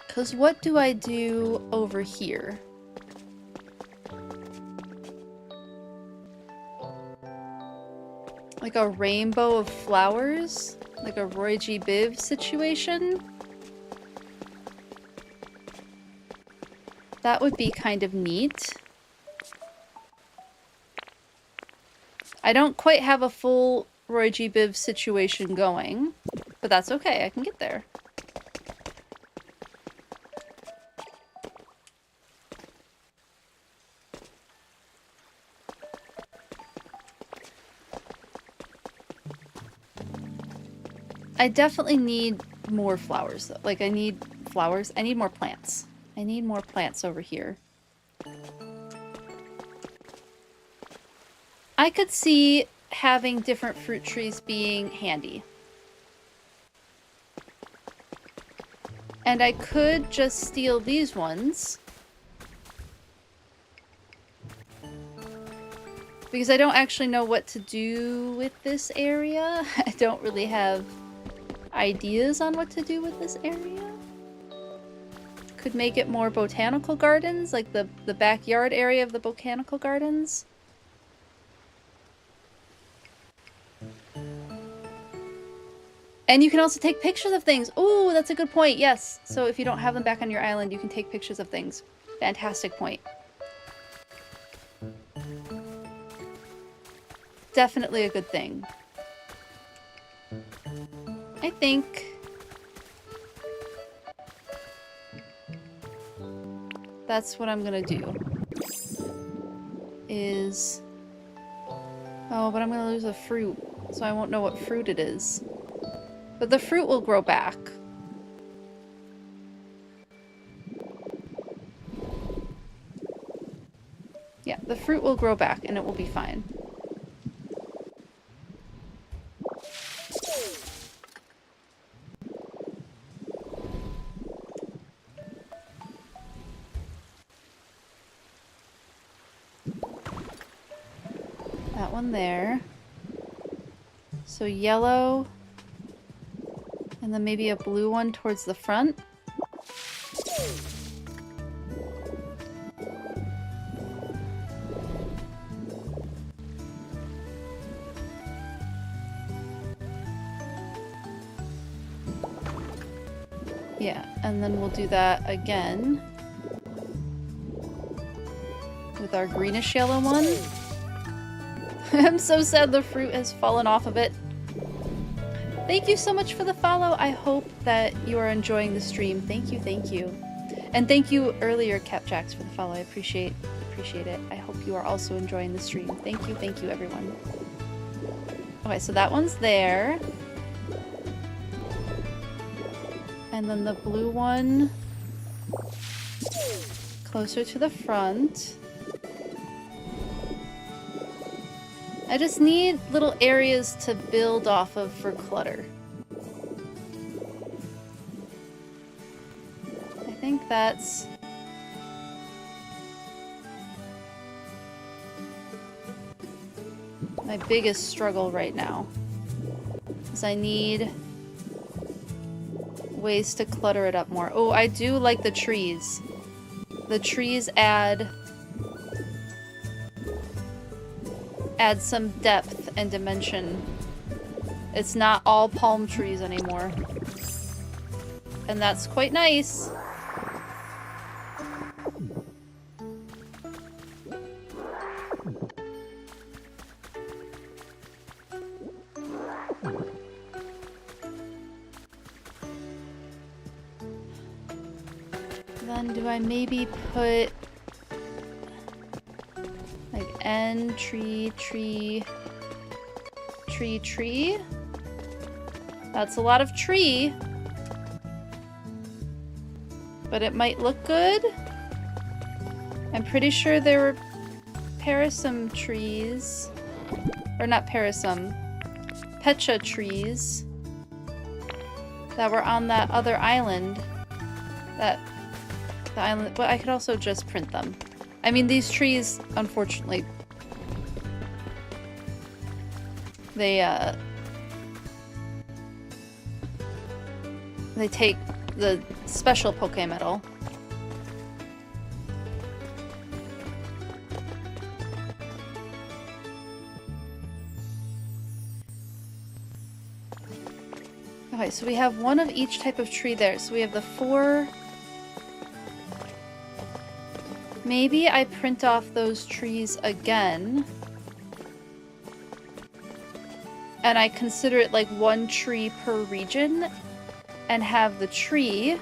[SPEAKER 1] Because what do I do over here? Like a rainbow of flowers? Like a Roy G. Biv situation? That would be kind of neat. I don't quite have a full Roy G. Biv situation going, but that's okay, I can get there. I definitely need more flowers though. Like I need flowers. I need more plants. I need more plants over here. I could see having different fruit trees being handy. And I could just steal these ones. Because I don't actually know what to do with this area. I don't really have ideas on what to do with this area. Could make it more botanical gardens, like the backyard area of the botanical gardens. And you can also take pictures of things. Ooh, that's a good point. Yes. So if you don't have them back on your island, you can take pictures of things. Fantastic point. Definitely a good thing. I think that's what I'm gonna do. Is... Oh, but I'm gonna lose a fruit, so I won't know what fruit it is. But the fruit will grow back. Yeah, the fruit will grow back and it will be fine. That one there. So yellow. And then maybe a blue one towards the front. Yeah, and then we'll do that again with our greenish yellow one. I'm so sad the fruit has fallen off of it. Thank you so much for the follow. I hope that you are enjoying the stream. Thank you, thank you. And thank you earlier, Capjacks, for the follow. I appreciate it. I hope you are also enjoying the stream. Thank you, everyone. Okay, so that one's there. And then the blue one closer to the front. I just need little areas to build off of for clutter. I think that's... my biggest struggle right now. Is I need ways to clutter it up more. Oh, I do like the trees. The trees add some depth and dimension. It's not all palm trees anymore. And that's quite nice. then do I maybe put like N, tree, tree, tree, tree? That's a lot of tree. But it might look good. I'm pretty sure there were parasum trees. Or not parasum. Pecha trees. That were on that other island. The island, but I could also just print them. I mean, these trees, unfortunately, they take the special Poke Medal. Okay, so we have one of each type of tree there. So we have the 4... Maybe I print off those trees again. And I consider it like 1 tree per region. And have the tree...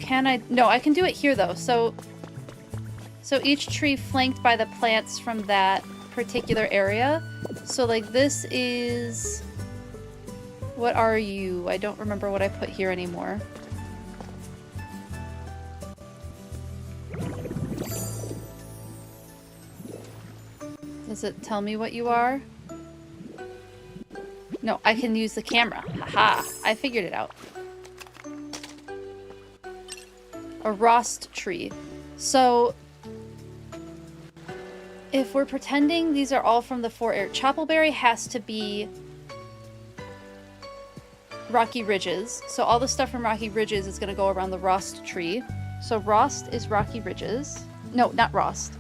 [SPEAKER 1] Can I... No, I can do it here though. So each tree flanked by the plants from that particular area. So like this is... What are you? I don't remember what I put here anymore. Does it tell me what you are? No, I can use the camera. Haha, I figured it out. A Rost tree. So, if we're pretending these are all from the 4 air, Choppleberry has to be Rocky Ridges. So all the stuff from Rocky Ridges is going to go around the Rost tree. So Rost is Rocky Ridges. No, not Rost.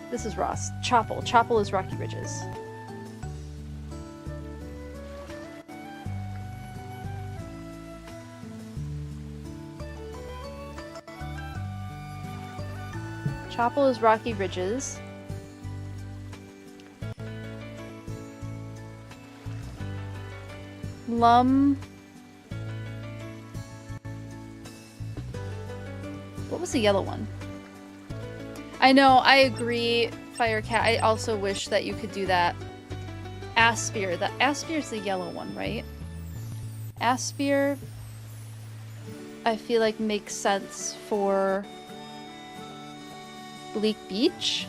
[SPEAKER 1] This is Rost. Chopple. Chopple is Rocky Ridges. Chopple is Rocky Ridges. Lum. What was the yellow one? I know, I agree, Firecat. I also wish that you could do that. Aspir. The Aspir's the yellow one, right? Aspir, I feel like makes sense for Bleak Beach.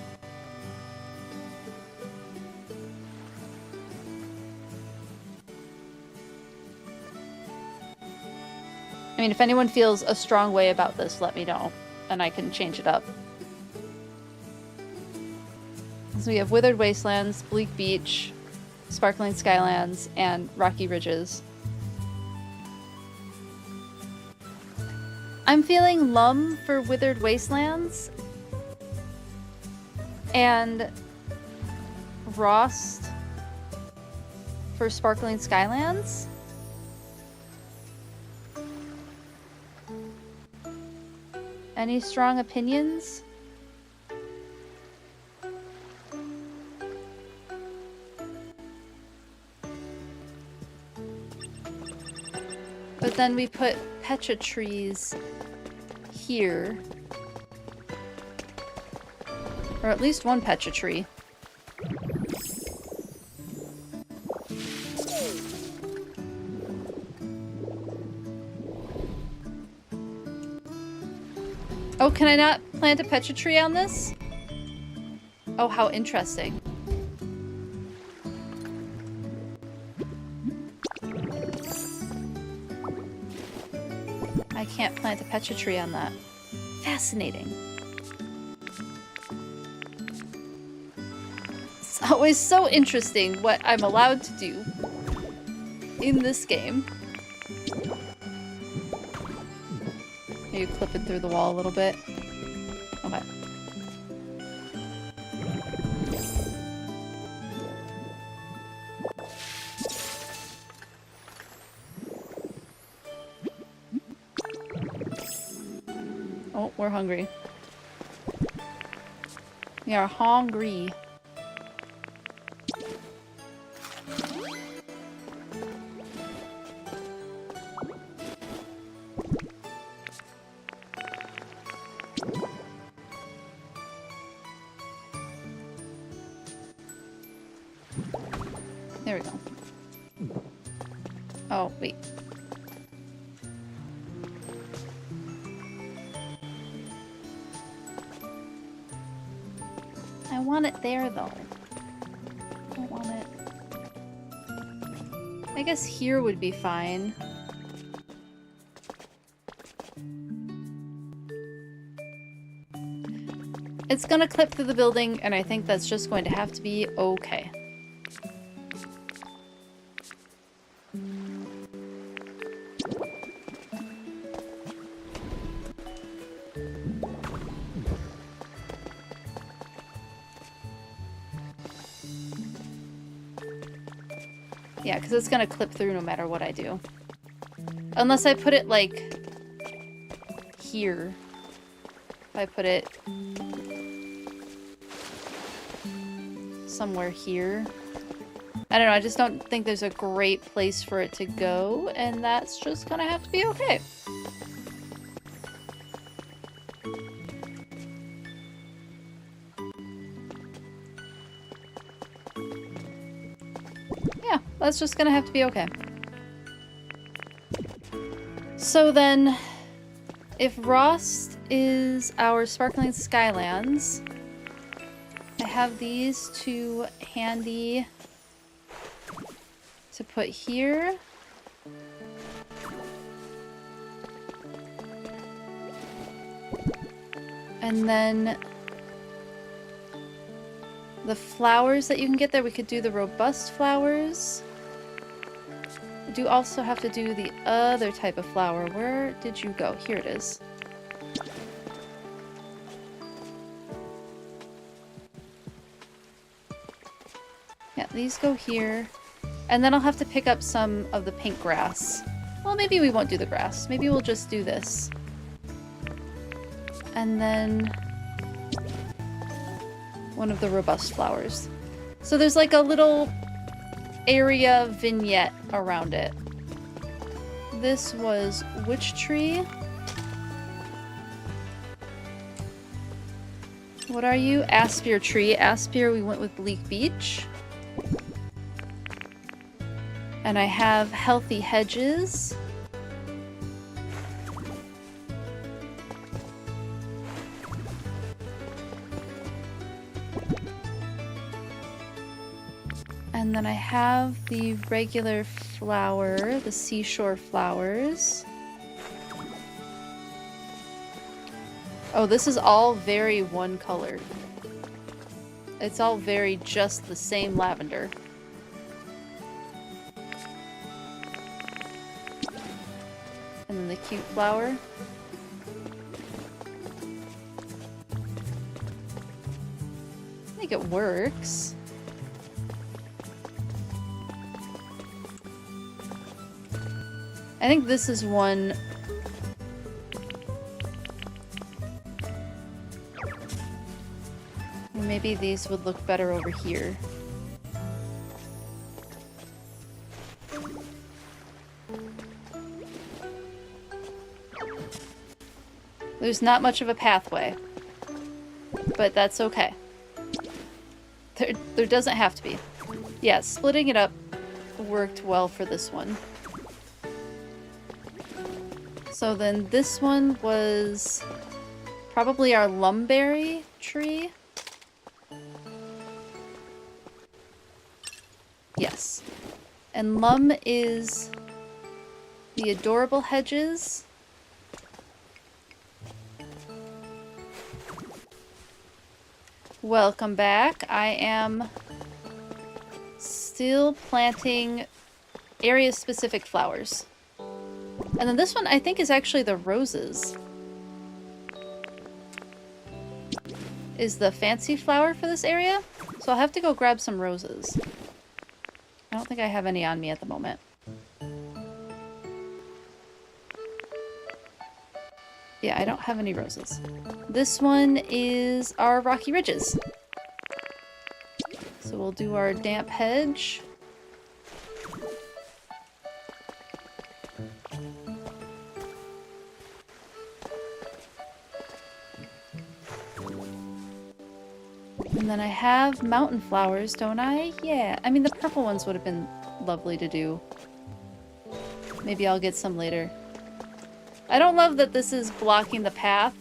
[SPEAKER 1] I mean, if anyone feels a strong way about this, let me know, and I can change it up. So we have Withered Wastelands, Bleak Beach, Sparkling Skylands, and Rocky Ridges. I'm feeling Lum for Withered Wastelands and Rost for Sparkling Skylands. Any strong opinions? But then we put Pecha trees here. Or at least one Pecha tree. Oh, can I not plant a Pecha tree on this? Oh, how interesting. I can't plant a Pecha tree on that. Fascinating. It's always so interesting what I'm allowed to do in this game. Are you clipping through the wall a little bit? Okay. Oh, we're hungry. We are hungry. There we go. Oh, wait. I want it there, though. I don't want it... I guess here would be fine. It's gonna clip through the building, and I think that's just going to have to be okay. Yeah, because it's gonna clip through no matter what I do. Unless I put it, like, here. If I put it somewhere here. I don't know, I just don't think there's a great place for it to go, and that's just gonna have to be okay. Yeah, that's just gonna have to be okay. So then, if Rost is our Sparkling Skylands, I have these two handy to put here. And then the flowers that you can get there, we could do the robust flowers. We do also have to do the other type of flower. Where did you go? Here it is. Yeah, these go here. And then I'll have to pick up some of the pink grass. Well, maybe we won't do the grass. Maybe we'll just do this. And then one of the robust flowers. So there's like a little area vignette around it. This was which tree? What are you? Aspire tree. Aspire, we went with Bleak Beach. And I have healthy hedges. And then I have the regular flower, the seashore flowers. Oh, this is all very one color. It's all very just the same lavender. And then the cute flower. I think it works. I think this is one... Maybe these would look better over here. There's not much of a pathway, but that's okay. There doesn't have to be. Yeah, splitting it up worked well for this one. So then this one was probably our lumberry tree. Yes. And lum is the adorable hedges. Welcome back. I am still planting area-specific flowers. And then this one, I think, is actually the roses. Is the fancy flower for this area. So I'll have to go grab some roses. I don't think I have any on me at the moment. Yeah, I don't have any roses. This one is our Rocky Ridges. So we'll do our damp hedge. And then I have mountain flowers, don't I? Yeah. I mean, the purple ones would have been lovely to do. Maybe I'll get some later. I don't love that this is blocking the path.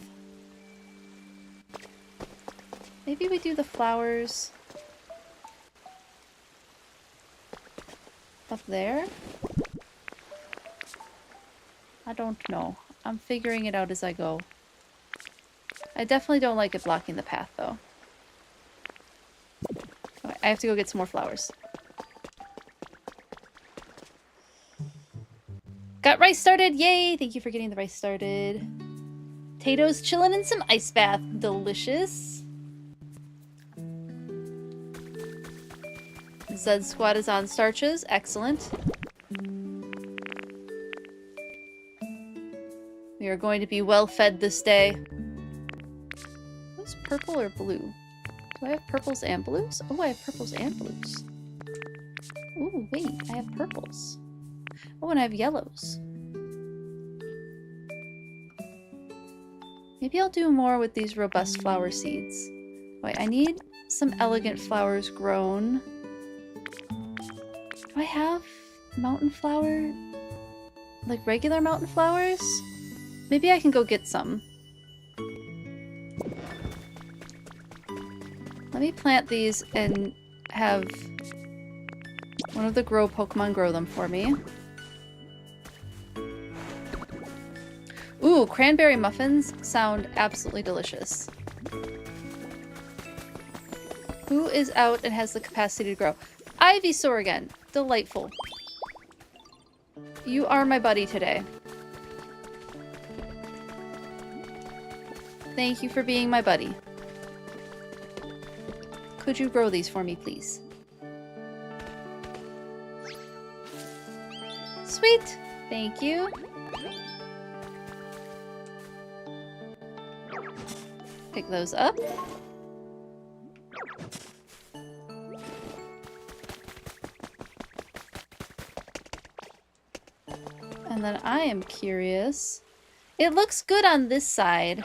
[SPEAKER 1] Maybe we do the flowers up there? I don't know. I'm figuring it out as I go. I definitely don't like it blocking the path, though. Okay, I have to go get some more flowers. Got rice started! Yay! Thank you for getting the rice started. Potatoes chilling in some ice bath. Delicious. Zed Squad is on starches. Excellent. We are going to be well fed this day. What's purple or blue? Do I have purples and blues? Oh, I have purples and blues. Ooh, wait, I have purples. Oh, and I have yellows. Maybe I'll do more with these robust flower seeds. Wait, I need some elegant flowers grown. Do I have mountain flower? Like regular mountain flowers? Maybe I can go get some. Let me plant these and have one of the grow Pokemon grow them for me. Ooh, cranberry muffins sound absolutely delicious. Who is out and has the capacity to grow? Ivysaur again. Delightful. You are my buddy today. Thank you for being my buddy. Could you grow these for me, please? Sweet! Thank you. Pick those up. And then I am curious. It looks good on this side.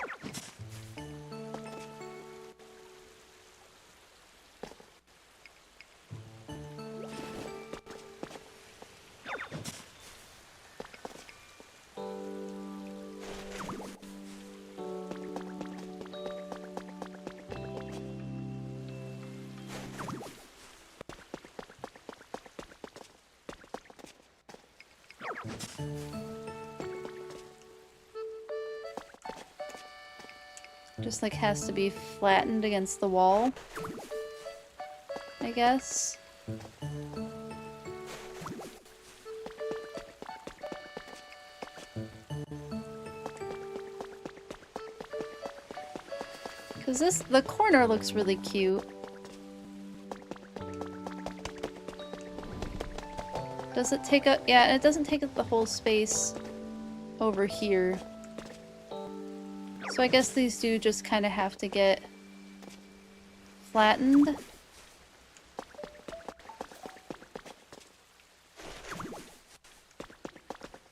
[SPEAKER 1] Just like has to be flattened against the wall, I guess. Because the corner looks really cute. Does it take up, yeah, it doesn't take up the whole space over here. So I guess these do just kind of have to get flattened.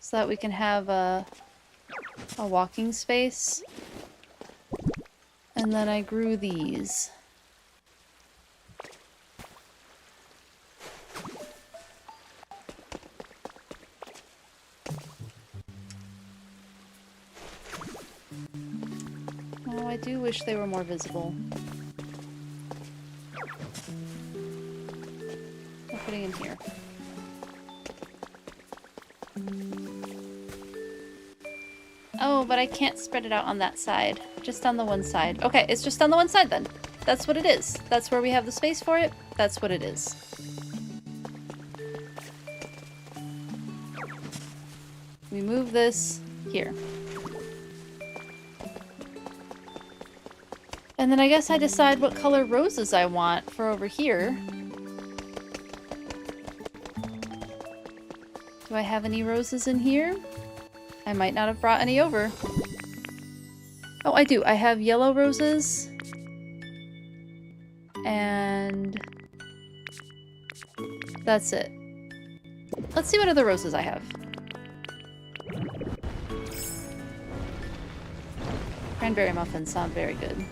[SPEAKER 1] So that we can have a walking space. And then I grew these. Oh, I do wish they were more visible. I'm putting in here. Oh, but I can't spread it out on that side. Just on the one side. Okay, it's just on the one side then. That's what it is. That's where we have the space for it. That's what it is. We move this here. And then I guess I decide what color roses I want for over here. Do I have any roses in here? I might not have brought any over. Oh, I do. I have yellow roses. And that's it. Let's see what other roses I have. Cranberry muffins sound very good.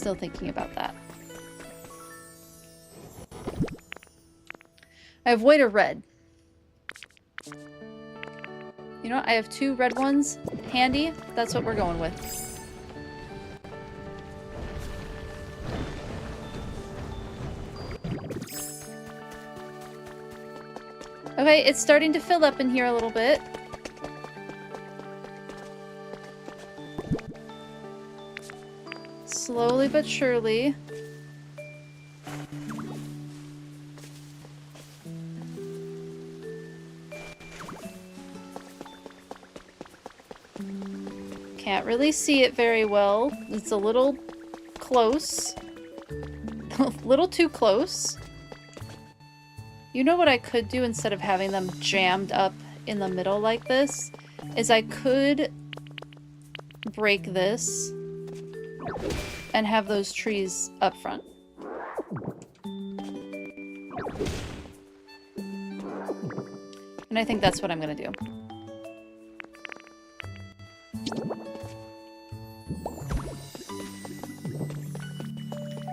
[SPEAKER 1] still thinking about that. I have white or red. You know what? I have 2 red ones handy. That's what we're going with. Okay, it's starting to fill up in here a little bit. Slowly but surely. Can't really see it very well. It's a little close. A little too close. You know what I could do instead of having them jammed up in the middle like this? Is I could break this and have those trees up front. And I think that's what I'm gonna do.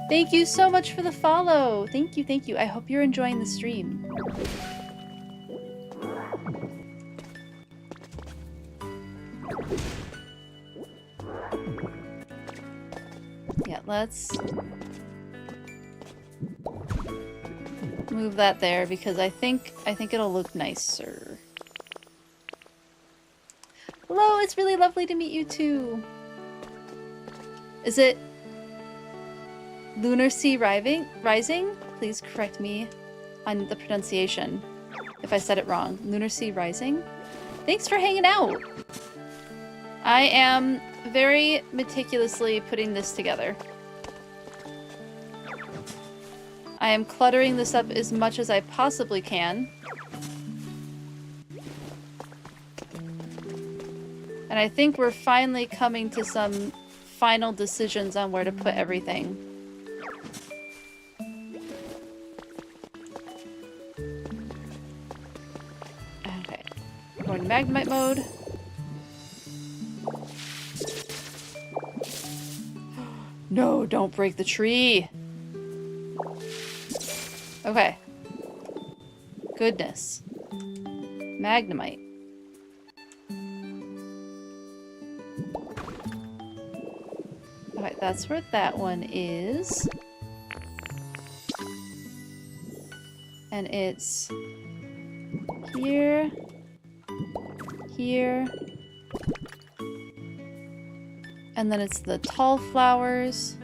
[SPEAKER 1] Thank you so much for the follow. Thank you, thank you. I hope you're enjoying the stream. Yeah, let's move that there because I think it'll look nicer. Hello, it's really lovely to meet you too. Is it Lunar Sea Rising? Please correct me on the pronunciation if I said it wrong. Lunar Sea Rising? Thanks for hanging out! I am very meticulously putting this together. I am cluttering this up as much as I possibly can. And I think we're finally coming to some final decisions on where to put everything. Okay. Going to Magnemite mode. No, don't break the tree! Okay. Goodness. Magnemite. Alright, that's where that one is. And it's here, here, and then it's the tall flowers,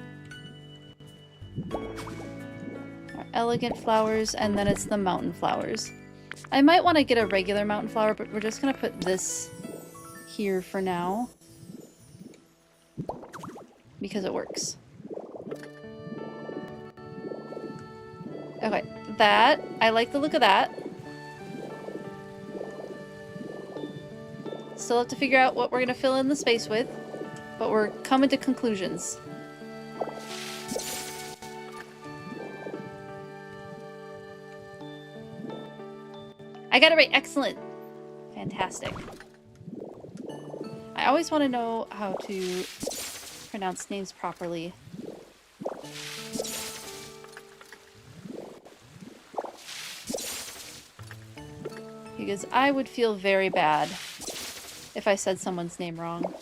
[SPEAKER 1] our elegant flowers, and then it's the mountain flowers. I might want to get a regular mountain flower, but we're just gonna put this here for now because it works. Okay, that, I like the look of that. Still have to figure out what we're gonna fill in the space with, but we're coming to conclusions. I got it right, excellent. Fantastic. I always want to know how to pronounce names properly. Because I would feel very bad if I said someone's name wrong.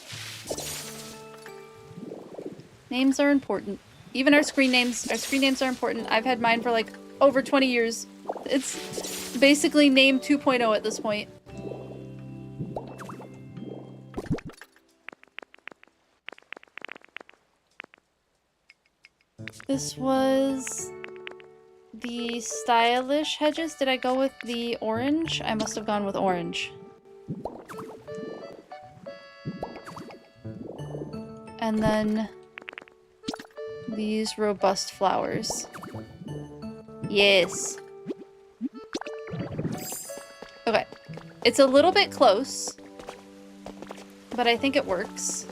[SPEAKER 1] Names are important. Even our screen names are important. I've had mine for like over 20 years. It's basically name 2.0 at this point. This was the stylish hedges. Did I go with the orange? I must have gone with orange. And then these robust flowers. Yes. Okay. It's a little bit close, but I think it works.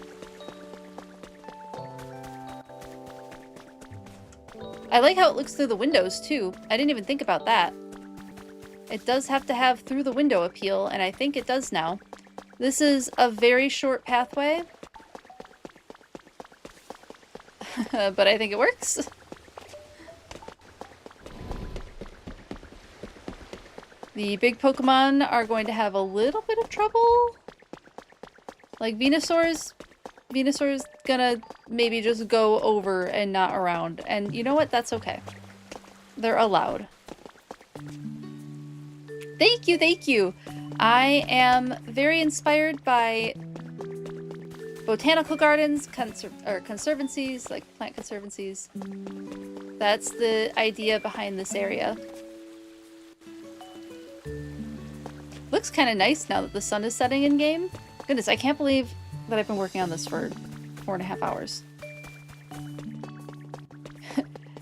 [SPEAKER 1] I like how it looks through the windows, too. I didn't even think about that. It does have to have through the window appeal, and I think it does now. This is a very short pathway. but I think it works. The big Pokemon are going to have a little bit of trouble. Like Venusaur's gonna maybe just go over and not around. And you know what? That's okay. They're allowed. Thank you, thank you. I am very inspired by botanical gardens, conservancies, like plant conservancies. That's the idea behind this area. Looks kind of nice now that the sun is setting in game. Goodness, I can't believe that I've been working on this for 4.5 hours.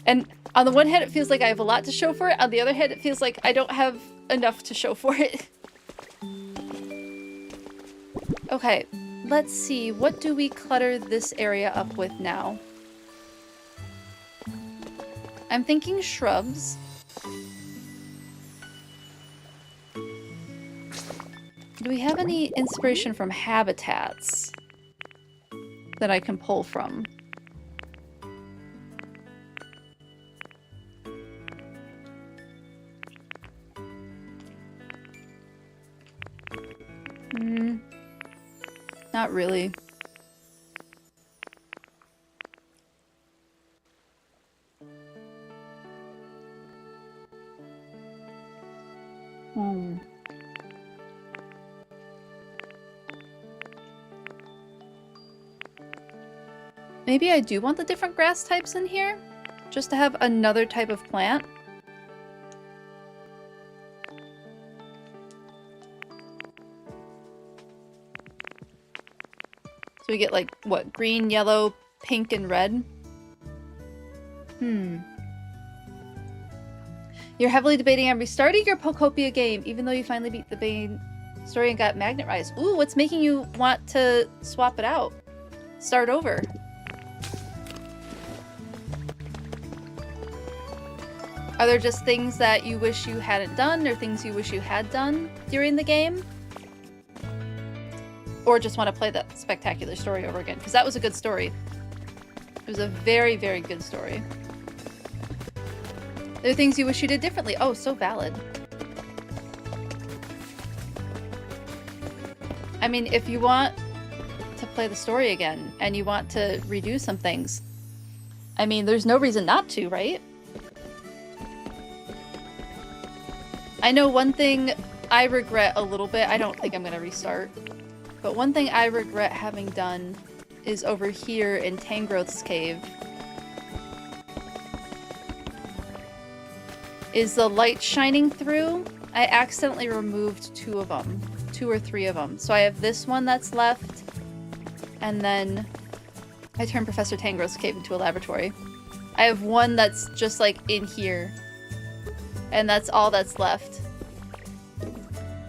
[SPEAKER 1] And on the one hand, it feels like I have a lot to show for it. On the other hand, it feels like I don't have enough to show for it. Okay, let's see. What do we clutter this area up with now? I'm thinking shrubs. Do we have any inspiration from habitats that I can pull from? Not really. Maybe I do want the different grass types in here, just to have another type of plant. So we get like, what, green, yellow, pink, and red? You're heavily debating on restarting your Pokopia game, even though you finally beat the main story and got Magnet Rise. Ooh, what's making you want to swap it out? Start over. Are there just things that you wish you hadn't done, or things you wish you had done during the game? Or just want to play that spectacular story over again? Because that was a good story. It was a very, very good story. There are things you wish you did differently. Oh, so valid. I mean, if you want to play the story again, and you want to redo some things, I mean, there's no reason not to, right? I know one thing I regret a little bit. I don't think I'm going to restart. But one thing I regret having done is over here in Tangrowth's cave. Is the light shining through? I accidentally removed 2 of them. 2 or 3 of them. So I have this one that's left. And then I turned Professor Tangrowth's cave into a laboratory. I have one that's just like in here. And that's all that's left.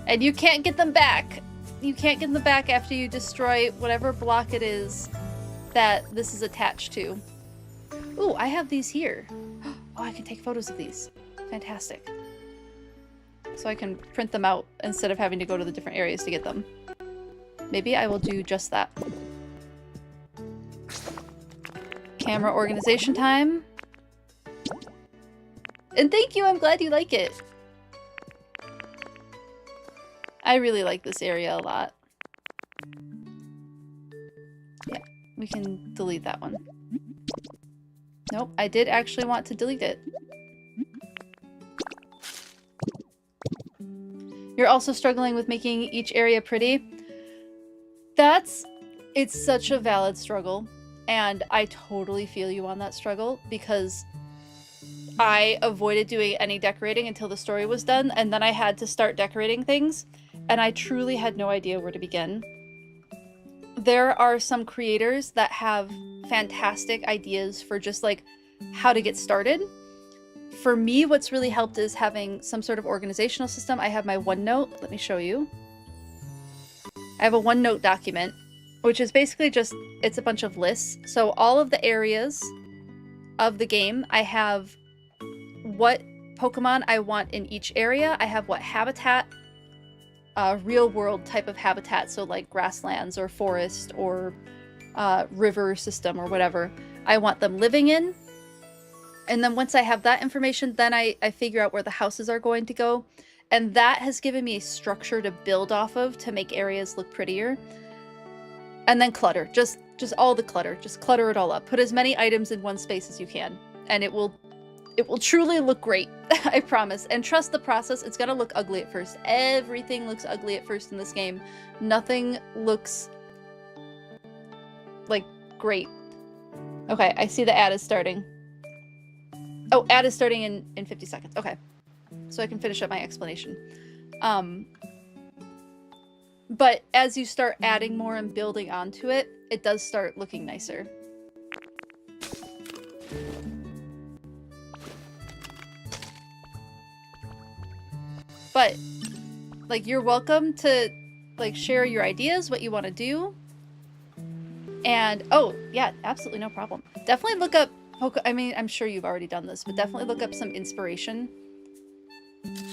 [SPEAKER 1] And you can't get them back. You can't get them back after you destroy whatever block it is that this is attached to. Ooh, I have these here. Oh, I can take photos of these. Fantastic. So I can print them out instead of having to go to the different areas to get them. Maybe I will do just that. Camera organization time. And thank you, I'm glad you like it. I really like this area a lot. Yeah, we can delete that one. Nope, I did actually want to delete it. You're also struggling with making each area pretty. It's such a valid struggle. And I totally feel you on that struggle because I avoided doing any decorating until the story was done, and then I had to start decorating things, and I truly had no idea where to begin. There are some creators that have fantastic ideas for just like how to get started. For me, what's really helped is having some sort of organizational system. I have my OneNote. Let me show you. I have a OneNote document, which is basically just, it's a bunch of lists. So all of the areas of the game, I have what Pokemon I want in each area. I have what habitat, real world type of habitat, so like grasslands or forest or river system or whatever, I want them living in. And then once I have that information, then I figure out where the houses are going to go. And that has given me a structure to build off of to make areas look prettier. And then clutter. Just all the clutter. Just clutter it all up. Put as many items in one space as you can. And it will truly look great. I promise. And trust the process. It's gonna look ugly at first. Everything looks ugly at first in this game. Nothing looks like great. Okay, I see the ad is starting. Oh, ad is starting in 50 seconds. Okay. So I can finish up my explanation. But as you start adding more and building onto it, it does start looking nicer. But, like, you're welcome to, like, share your ideas, what you want to do. And, oh, yeah, absolutely no problem. Definitely look up I mean, I'm sure you've already done this, but definitely look up some inspiration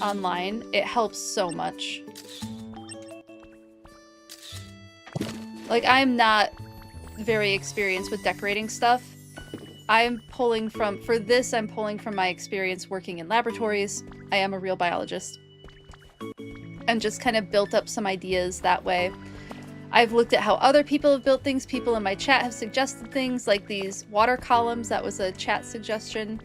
[SPEAKER 1] online. It helps so much. Like, I'm not very experienced with decorating stuff. I'm pulling from, for this, I'm pulling from my experience working in laboratories. I am a real biologist. And just kind of built up some ideas that way. I've looked at how other people have built things. People in my chat have suggested things like these water columns. That was a chat suggestion.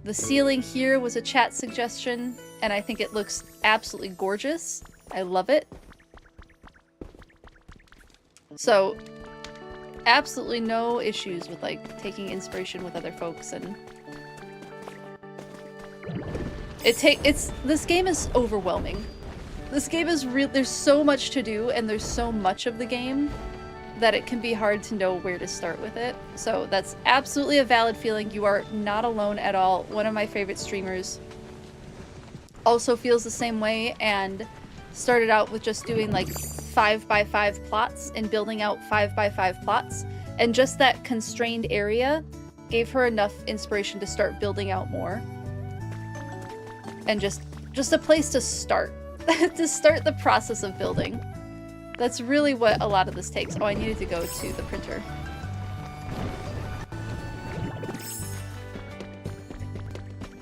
[SPEAKER 1] The ceiling here was a chat suggestion. And I think it looks absolutely gorgeous. I love it. So, absolutely no issues with, like, taking inspiration with other folks. And this game is overwhelming. This game is real. There's so much to do, and there's so much of the game that it can be hard to know where to start with it. So that's absolutely a valid feeling. You are not alone at all. One of my favorite streamers also feels the same way and started out with just doing like 5x5 plots and building out 5x5 plots. And just that constrained area gave her enough inspiration to start building out more. And just a place to start. To start the process of building. That's really what a lot of this takes. Oh, I needed to go to the printer.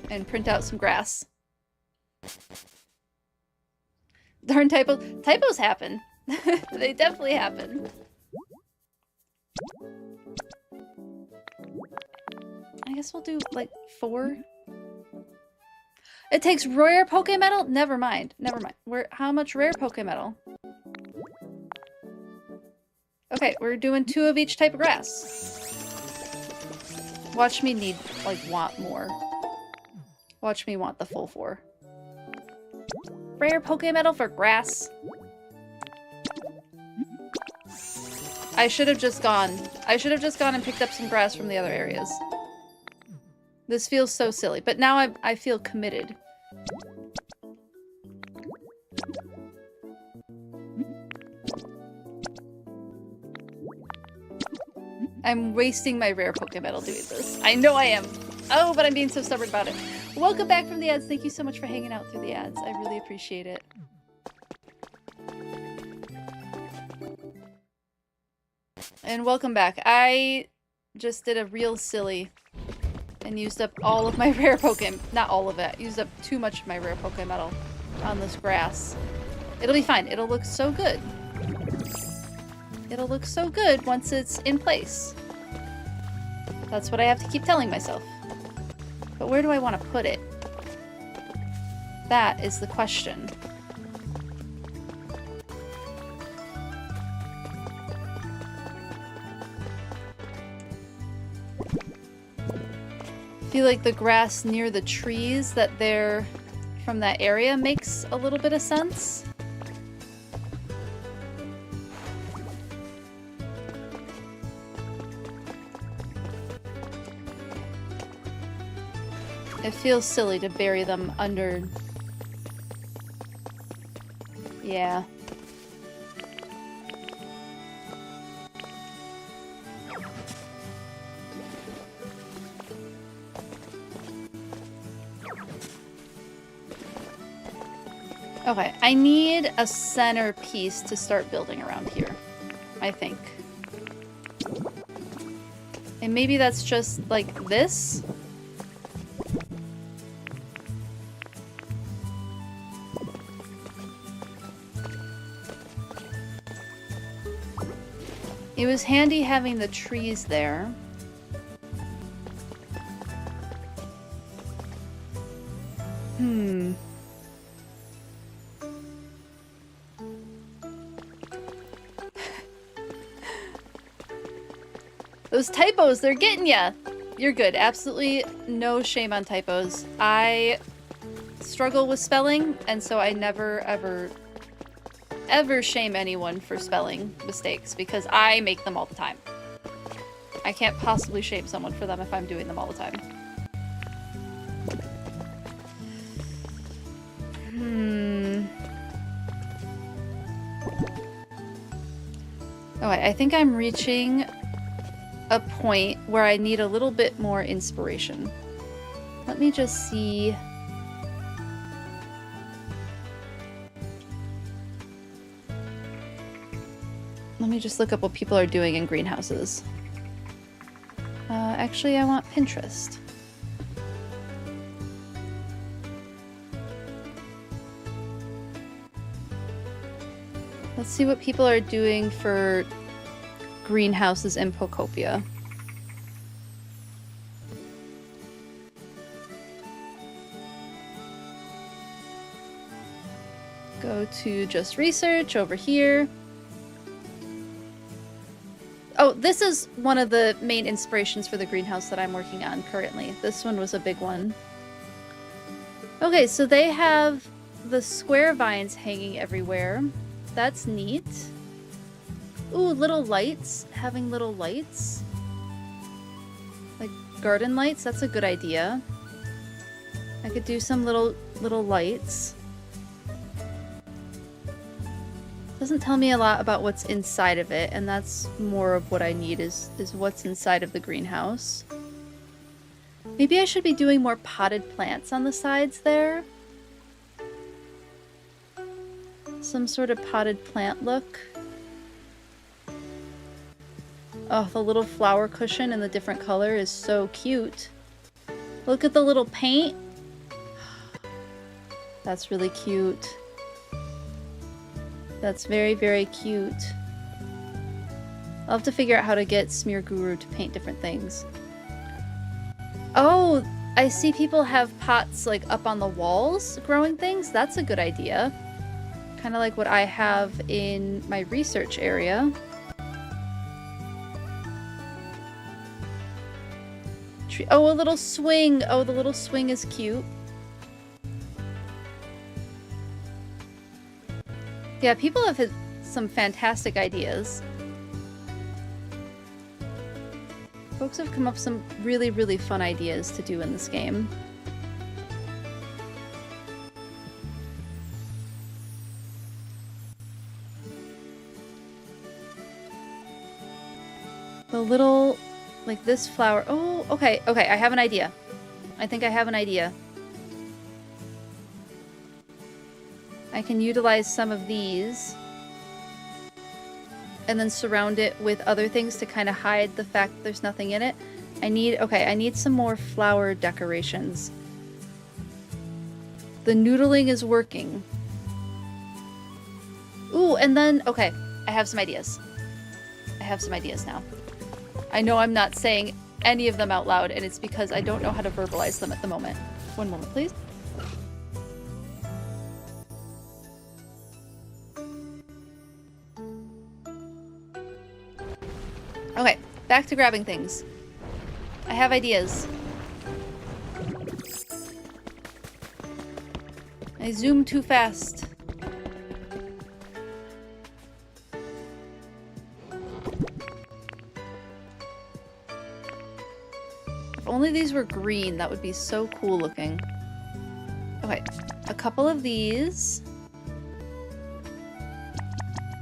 [SPEAKER 1] And print out some grass. Darn typos. Typos happen. They definitely happen. I guess we'll do like 4. It takes rare Pokemetal? Never mind. Never mind. How much rare Pokemetal? Okay, we're doing 2 of each type of grass. Watch me want more. Watch me want the full 4. Rare Pokemetal for grass. I should have just gone and picked up some grass from the other areas. This feels so silly, but now I feel committed. I'm wasting my rare Pokemetal doing this. I know I am. Oh, but I'm being so stubborn about it. Welcome back from the ads. Thank you so much for hanging out through the ads. I really appreciate it. And welcome back. I just did a real silly and used up all of my rare Pokemon. Not all of it. Used up too much of my rare Pokemetal on this grass. It'll be fine. It'll look so good. It'll look so good once it's in place. That's what I have to keep telling myself. But where do I want to put it? That is the question. I feel like the grass near the trees that they're from that area makes a little bit of sense. It feels silly to bury them under... Yeah. Okay, I need a center piece to start building around here, I think. And maybe that's just like this. It was handy having the trees there. Those typos, they're getting ya. You're good. Absolutely no shame on typos. I struggle with spelling, and so I never, ever shame anyone for spelling mistakes because I make them all the time. I can't possibly shame someone for them if I'm doing them all the time. Alright, I think I'm reaching a point where I need a little bit more inspiration. Let me just see. Let me just look up what people are doing in greenhouses. Actually, I want Pinterest. Let's see what people are doing for greenhouses in Pokopia. Go to just research over here. Oh, this is one of the main inspirations for the greenhouse that I'm working on currently. This one was a big one. Okay, so they have the square vines hanging everywhere. That's neat. Ooh, little lights. Having little lights. Like garden lights, that's a good idea. I could do some little lights. Doesn't tell me a lot about what's inside of it, and that's more of what I need is what's inside of the greenhouse. Maybe I should be doing more potted plants on the sides there. Some sort of potted plant look. Oh, the little flower cushion in the different color is so cute. Look at the little paint. That's really cute. That's very, very cute. I'll have to figure out how to get Smear Guru to paint different things. Oh, I see people have pots like up on the walls growing things. That's a good idea. Kind of like what I have in my research area. Oh, a little swing. Oh, the little swing is cute. Yeah, people have had some fantastic ideas. Folks have come up with some really, really fun ideas to do in this game. The little, like this flower. Oh, okay, okay, I have an idea. I think I have an idea. I can utilize some of these and then surround it with other things to kind of hide the fact that there's nothing in it. I need some more flower decorations. The noodling is working. Ooh, and then, okay, I have some ideas. I have some ideas now. I know I'm not saying any of them out loud, and it's because I don't know how to verbalize them at the moment. One moment, please. Okay, back to grabbing things. I have ideas. I zoomed too fast. If only these were green, that would be so cool looking. Okay, a couple of these.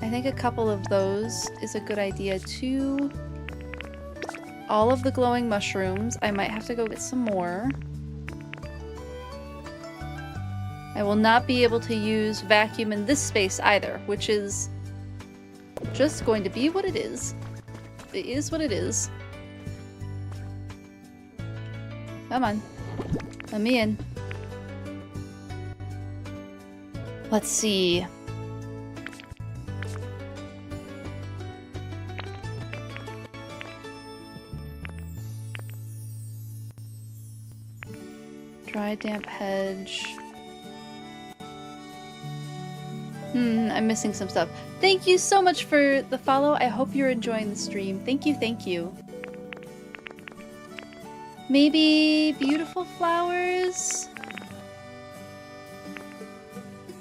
[SPEAKER 1] I think a couple of those is a good idea too. All of the glowing mushrooms. I might have to go get some more. I will not be able to use vacuum in this space either, which is just going to be what it is. It is what it is. Come on. Let me in. Let's see. Dry, damp hedge. I'm missing some stuff. Thank you so much for the follow. I hope you're enjoying the stream. Thank you, thank you. Maybe beautiful flowers?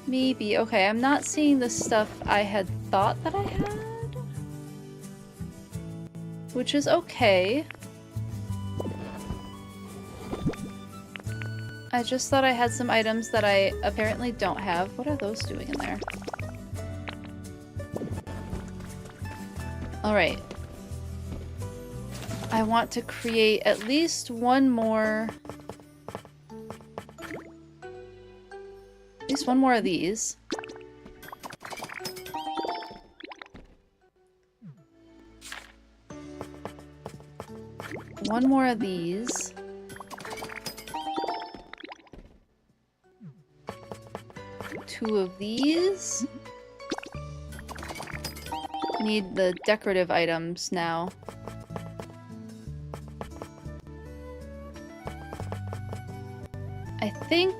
[SPEAKER 1] Maybe. Okay, I'm not seeing the stuff I had thought that I had. Which is okay. I just thought I had some items that I apparently don't have. What are those doing in there? Alright. I want to create at least one more... At least one more of these. One more of these. Two of these. Need the decorative items now. I think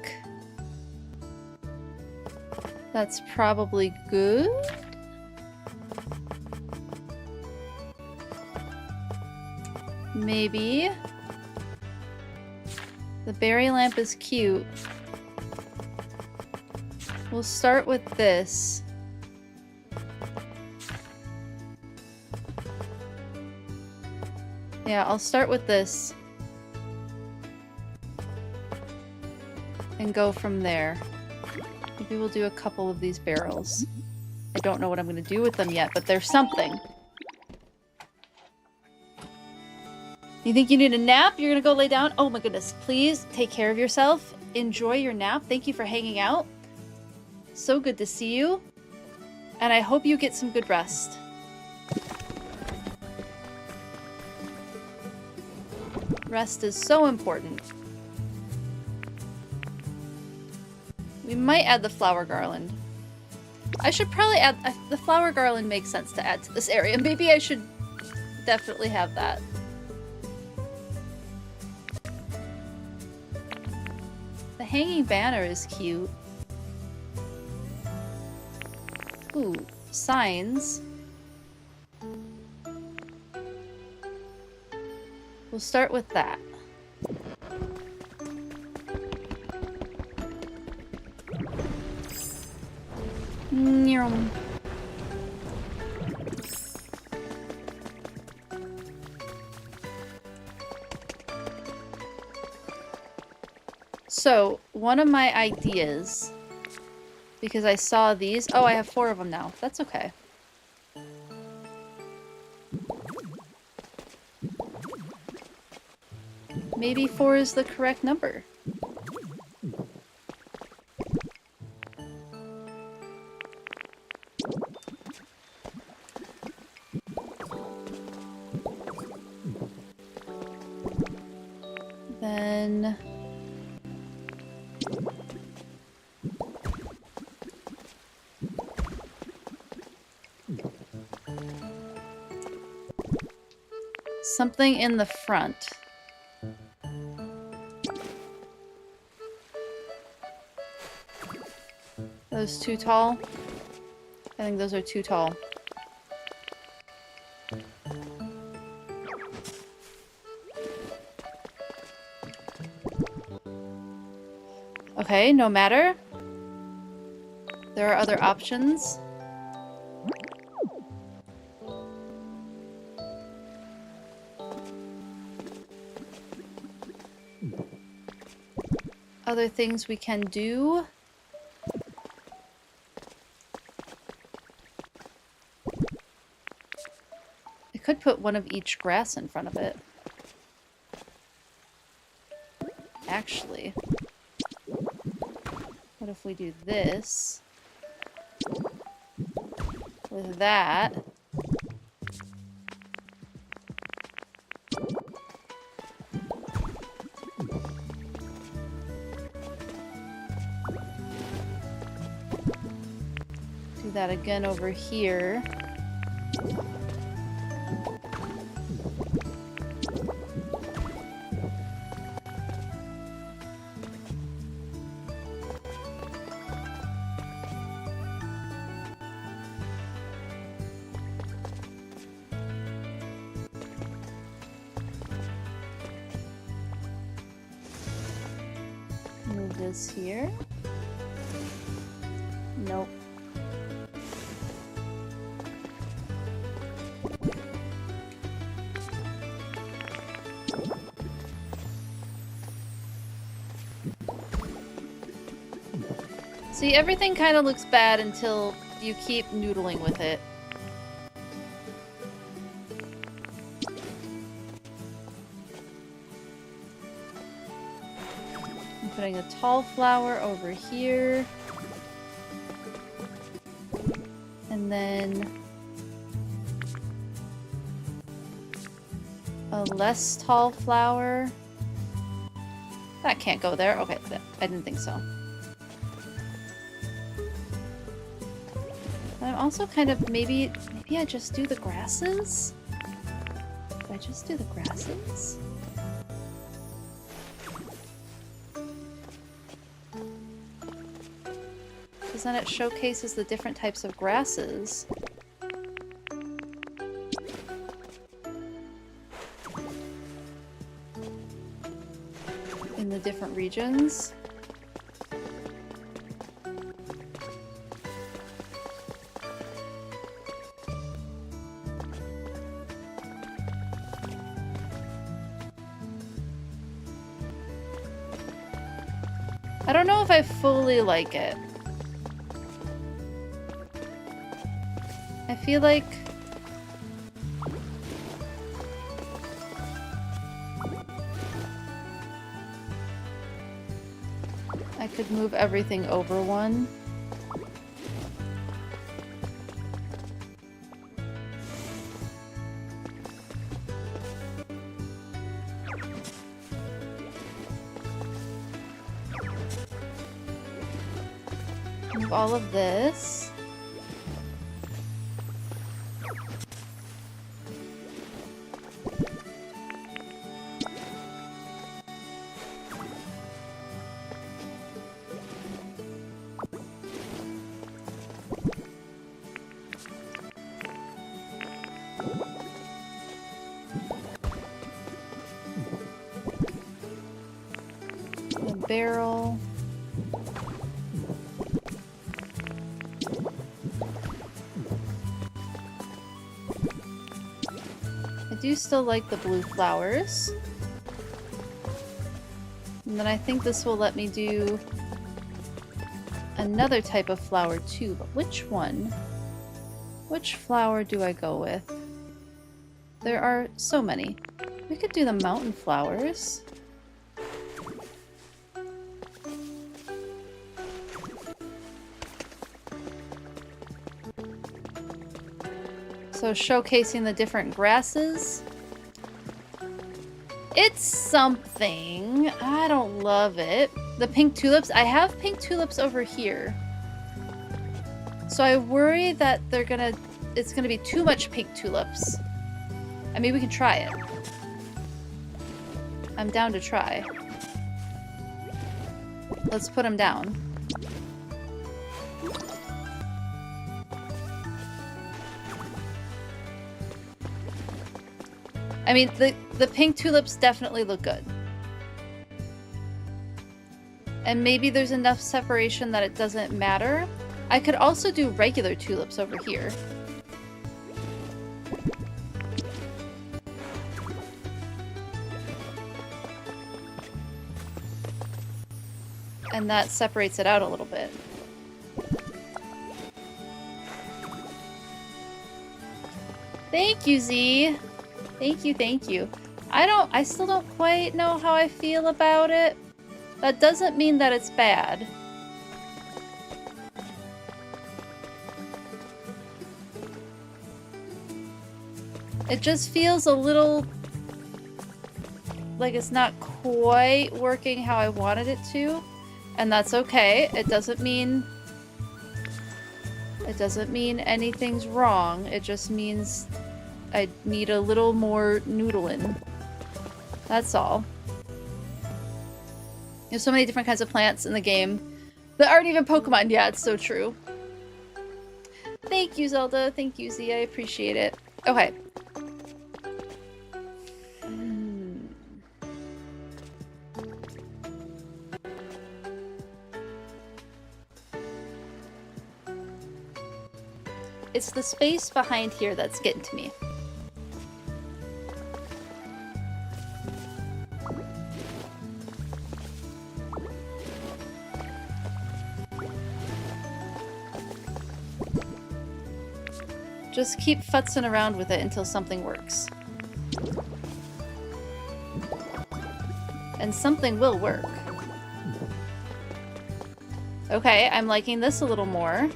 [SPEAKER 1] that's probably good. Maybe. The berry lamp is cute. We'll start with this. Yeah, I'll start with this. And go from there. Maybe we'll do a couple of these barrels. I don't know what I'm going to do with them yet, but there's something. You think you need a nap? You're going to go lay down? Oh my goodness. Please take care of yourself. Enjoy your nap. Thank you for hanging out. So good to see you. And I hope you get some good rest. Rest is so important. We might add the flower garland. I should probably add... the flower garland makes sense to add to this area. Maybe I should definitely have that. The hanging banner is cute. Ooh, signs. We'll start with that. So, one of my ideas, because I saw these... Oh, I have 4 of them now. That's okay. Maybe 4 is the correct number. Then... something in the front. Those too tall? I think those are too tall. Okay, no matter. There are other options. Other things we can do. I could put one of each grass in front of it. Actually. What if we do this? With that. that again over here. Move this here. Nope. See, everything kind of looks bad until you keep noodling with it. I'm putting a tall flower over here. And then a less tall flower. That can't go there. Okay, I didn't think so. I'm also kind of maybe I just do the grasses? Do I just do the grasses? Because then it showcases the different types of grasses. In the different regions. I don't know if I fully like it. I feel like I could move everything over one. Move all of this. The barrel. I do still like the blue flowers. And then I think this will let me do another type of flower too, but which one? Which flower do I go with? There are so many. We could do the mountain flowers. So showcasing the different grasses. It's something. I don't love it. The pink tulips. I have pink tulips over here. So I worry that it's gonna be too much pink tulips. I mean, we can try it. I'm down to try. Let's put them down. I mean, the pink tulips definitely look good. And maybe there's enough separation that it doesn't matter. I could also do regular tulips over here. And that separates it out a little bit. Thank you, Z. Thank you, thank you. I still don't quite know how I feel about it. That doesn't mean that it's bad. It just feels a little like it's not quite working how I wanted it to. And that's okay. It doesn't mean It doesn't mean anything's wrong. It just means I need a little more noodling. That's all. There's so many different kinds of plants in the game that aren't even Pokemon. Yeah, it's so true. Thank you, Zelda. Thank you, Z. I appreciate it. Okay. It's the space behind here that's getting to me. Just keep futzing around with it until something works. And something will work. Okay, I'm liking this a little more.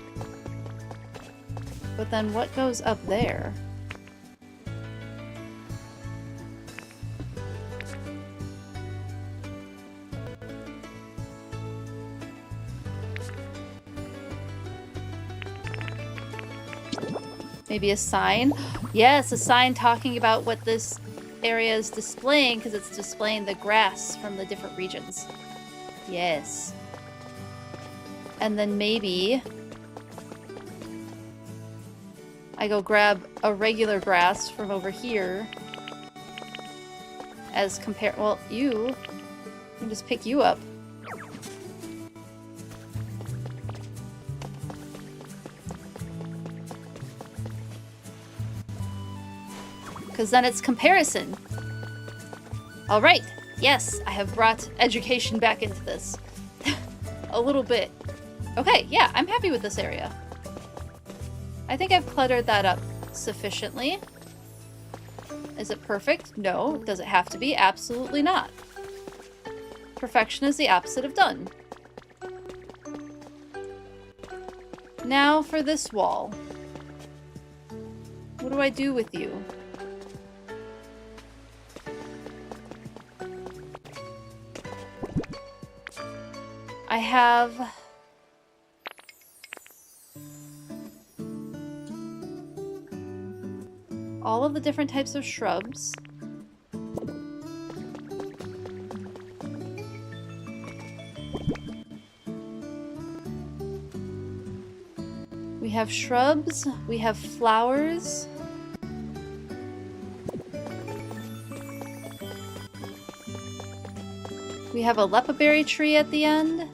[SPEAKER 1] But then what goes up there? Maybe a sign? Yes, a sign talking about what this area is displaying, because it's displaying the grass from the different regions. Yes. And then maybe I go grab a regular grass from over here as well, you can just pick you up. Because then it's comparison. All right. Yes, I have brought education back into this. A little bit. Okay, yeah, I'm happy with this area. I think I've cluttered that up sufficiently. Is it perfect? No. Does it have to be? Absolutely not. Perfection is the opposite of done. Now for this wall. What do I do with you? I have all of the different types of shrubs. We have shrubs, we have flowers. We have a lepaberry tree at the end.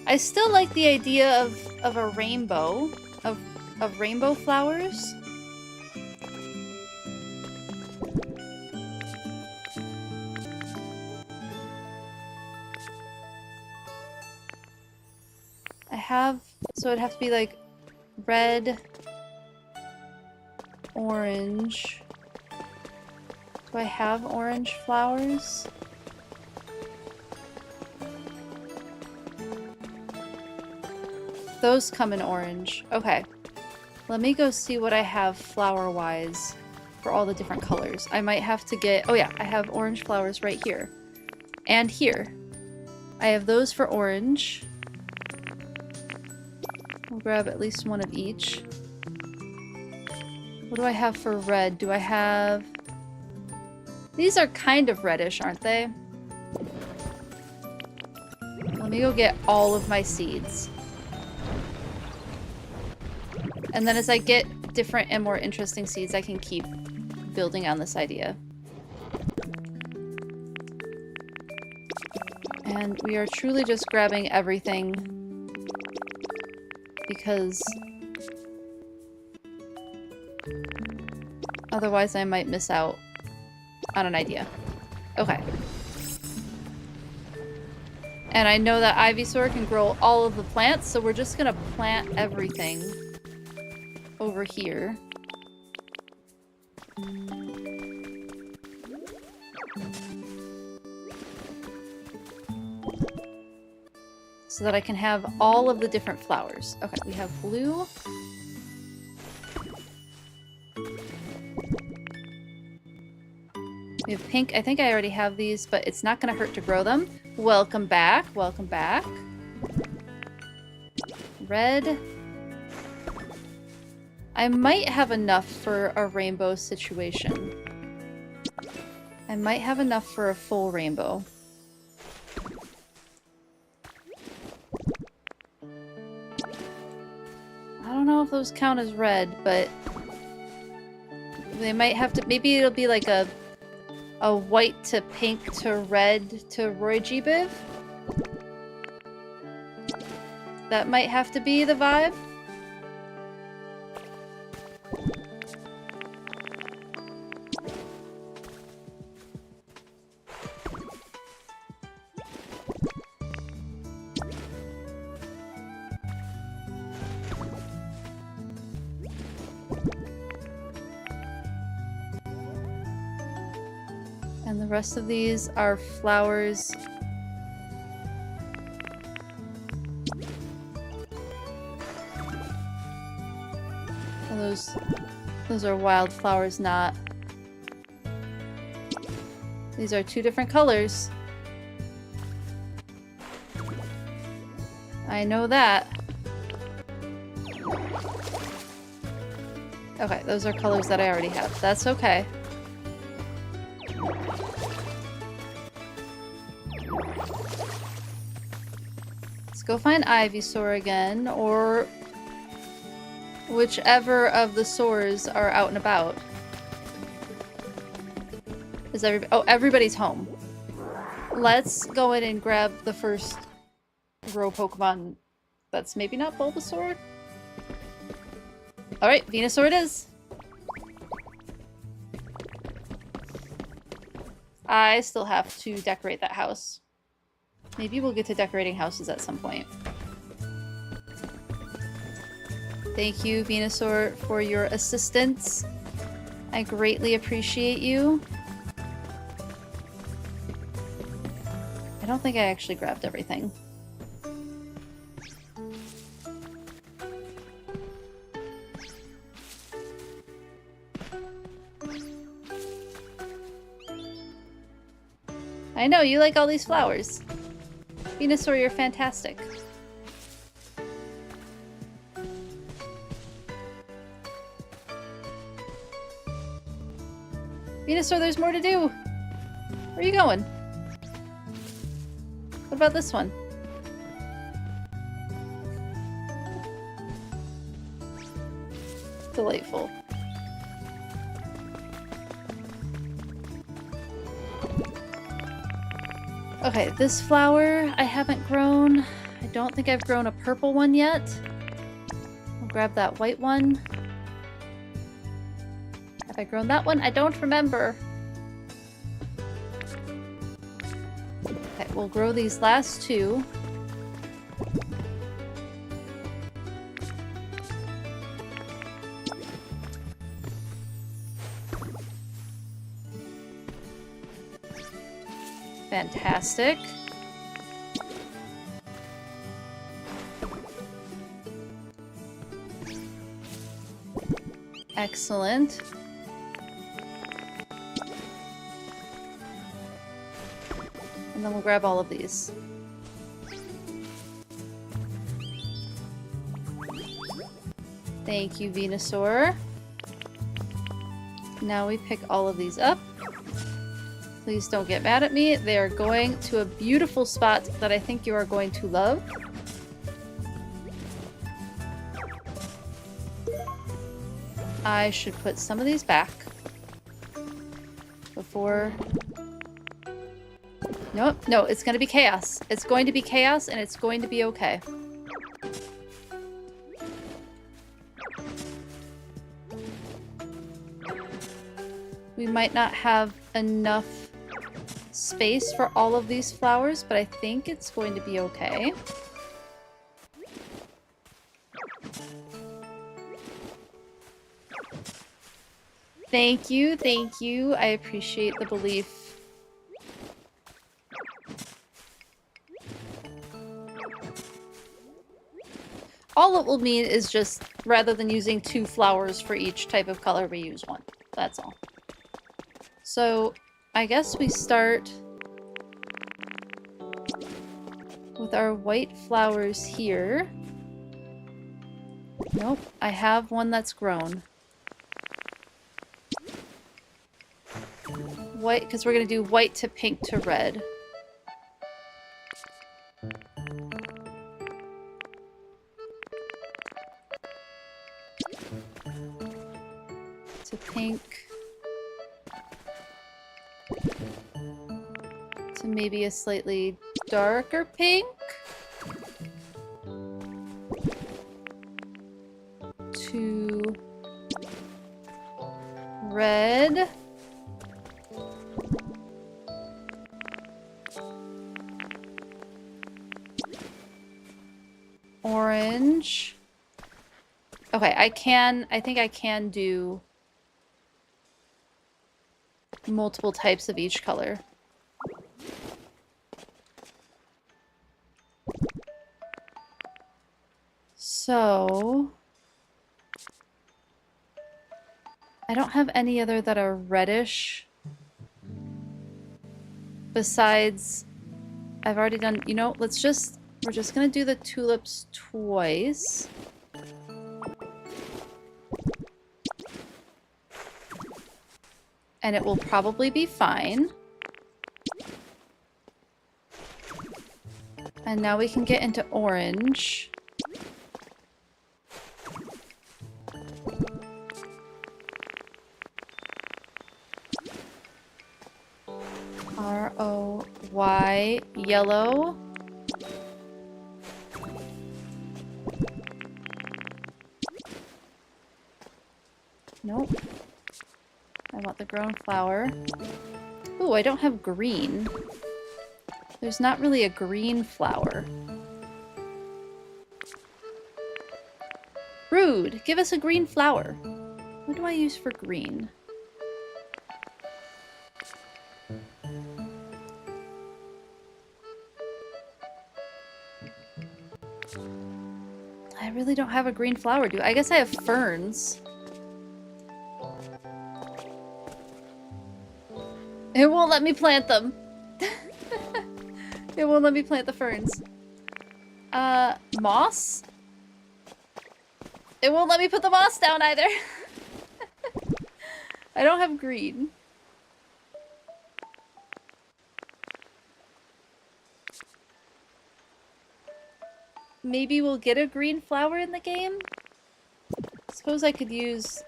[SPEAKER 1] I still like the idea of a rainbow, of rainbow flowers. So it'd have to be like red, orange. Do I have orange flowers? Those come in orange. Okay. Let me go see what I have flower-wise for all the different colors. I might have to get... Oh yeah, I have orange flowers right here. And here. I have those for orange. I'll grab at least one of each. What do I have for red? Do I have... These are kind of reddish, aren't they? Let me go get all of my seeds. And then as I get different and more interesting seeds, I can keep building on this idea. And we are truly just grabbing everything because otherwise I might miss out on an idea. Okay. And I know that Ivysaur can grow all of the plants, so we're just gonna plant everything over here. So that I can have all of the different flowers. Okay, we have blue. We have pink. I think I already have these, but it's not going to hurt to grow them. Welcome back. Welcome back. Red. I might have enough for a rainbow situation. I might have enough for a full rainbow. I don't know if those count as red, but they might have to. Maybe it'll be like a white to pink to red to Roy G. Biv. That might have to be the vibe. And the rest of these are flowers. Oh, those are wildflowers, not. These are two different colors. I know that. Okay, those are colors that I already have. That's okay. Let's go find Ivysaur again, or whichever of the Saurs are out and about. Is everybody? Oh, everybody's home. Let's go in and grab the first row Pokemon that's maybe not Bulbasaur. Alright, Venusaur it is. I still have to decorate that house. Maybe we'll get to decorating houses at some point. Thank you, Venusaur, for your assistance. I greatly appreciate you. I don't think I actually grabbed everything. I know, you like all these flowers. Venusaur, you're fantastic. Venusaur, there's more to do! Where are you going? What about this one? Delightful. Okay, this flower I haven't grown. I don't think I've grown a purple one yet. I'll grab that white one. Have I grown that one? I don't remember. Okay, we'll grow these last two. Fantastic. Excellent. And then we'll grab all of these. Thank you, Venusaur. Now we pick all of these up. Please don't get mad at me. They are going to a beautiful spot that I think you are going to love. I should put some of these back before... Nope, no, it's going to be chaos. It's going to be chaos and it's going to be okay. We might not have enough space for all of these flowers, but I think it's going to be okay. Thank you, thank you. I appreciate the belief. All it will mean is just, rather than using 2 flowers for each type of color, we use 1. That's all. So, I guess we start with our white flowers here. Nope, I have one that's grown. White, because we're going to do white to pink to red. To pink. To maybe a slightly darker pink. To red. Orange. Okay, I think I can do multiple types of each color. So I don't have any other that are reddish. Besides, I've already done, you know, we're just gonna do the tulips twice. And it will probably be fine. And now we can get into orange. R-O-Y, yellow. Nope. I want the grown flower. Ooh, I don't have green. There's not really a green flower. Rude! Give us a green flower. What do I use for green? I really don't have a green flower, do I? I guess I have ferns. It won't let me plant them. It won't let me plant the ferns. Moss? It won't let me put the moss down either. I don't have green. Maybe we'll get a green flower in the game? Suppose I could use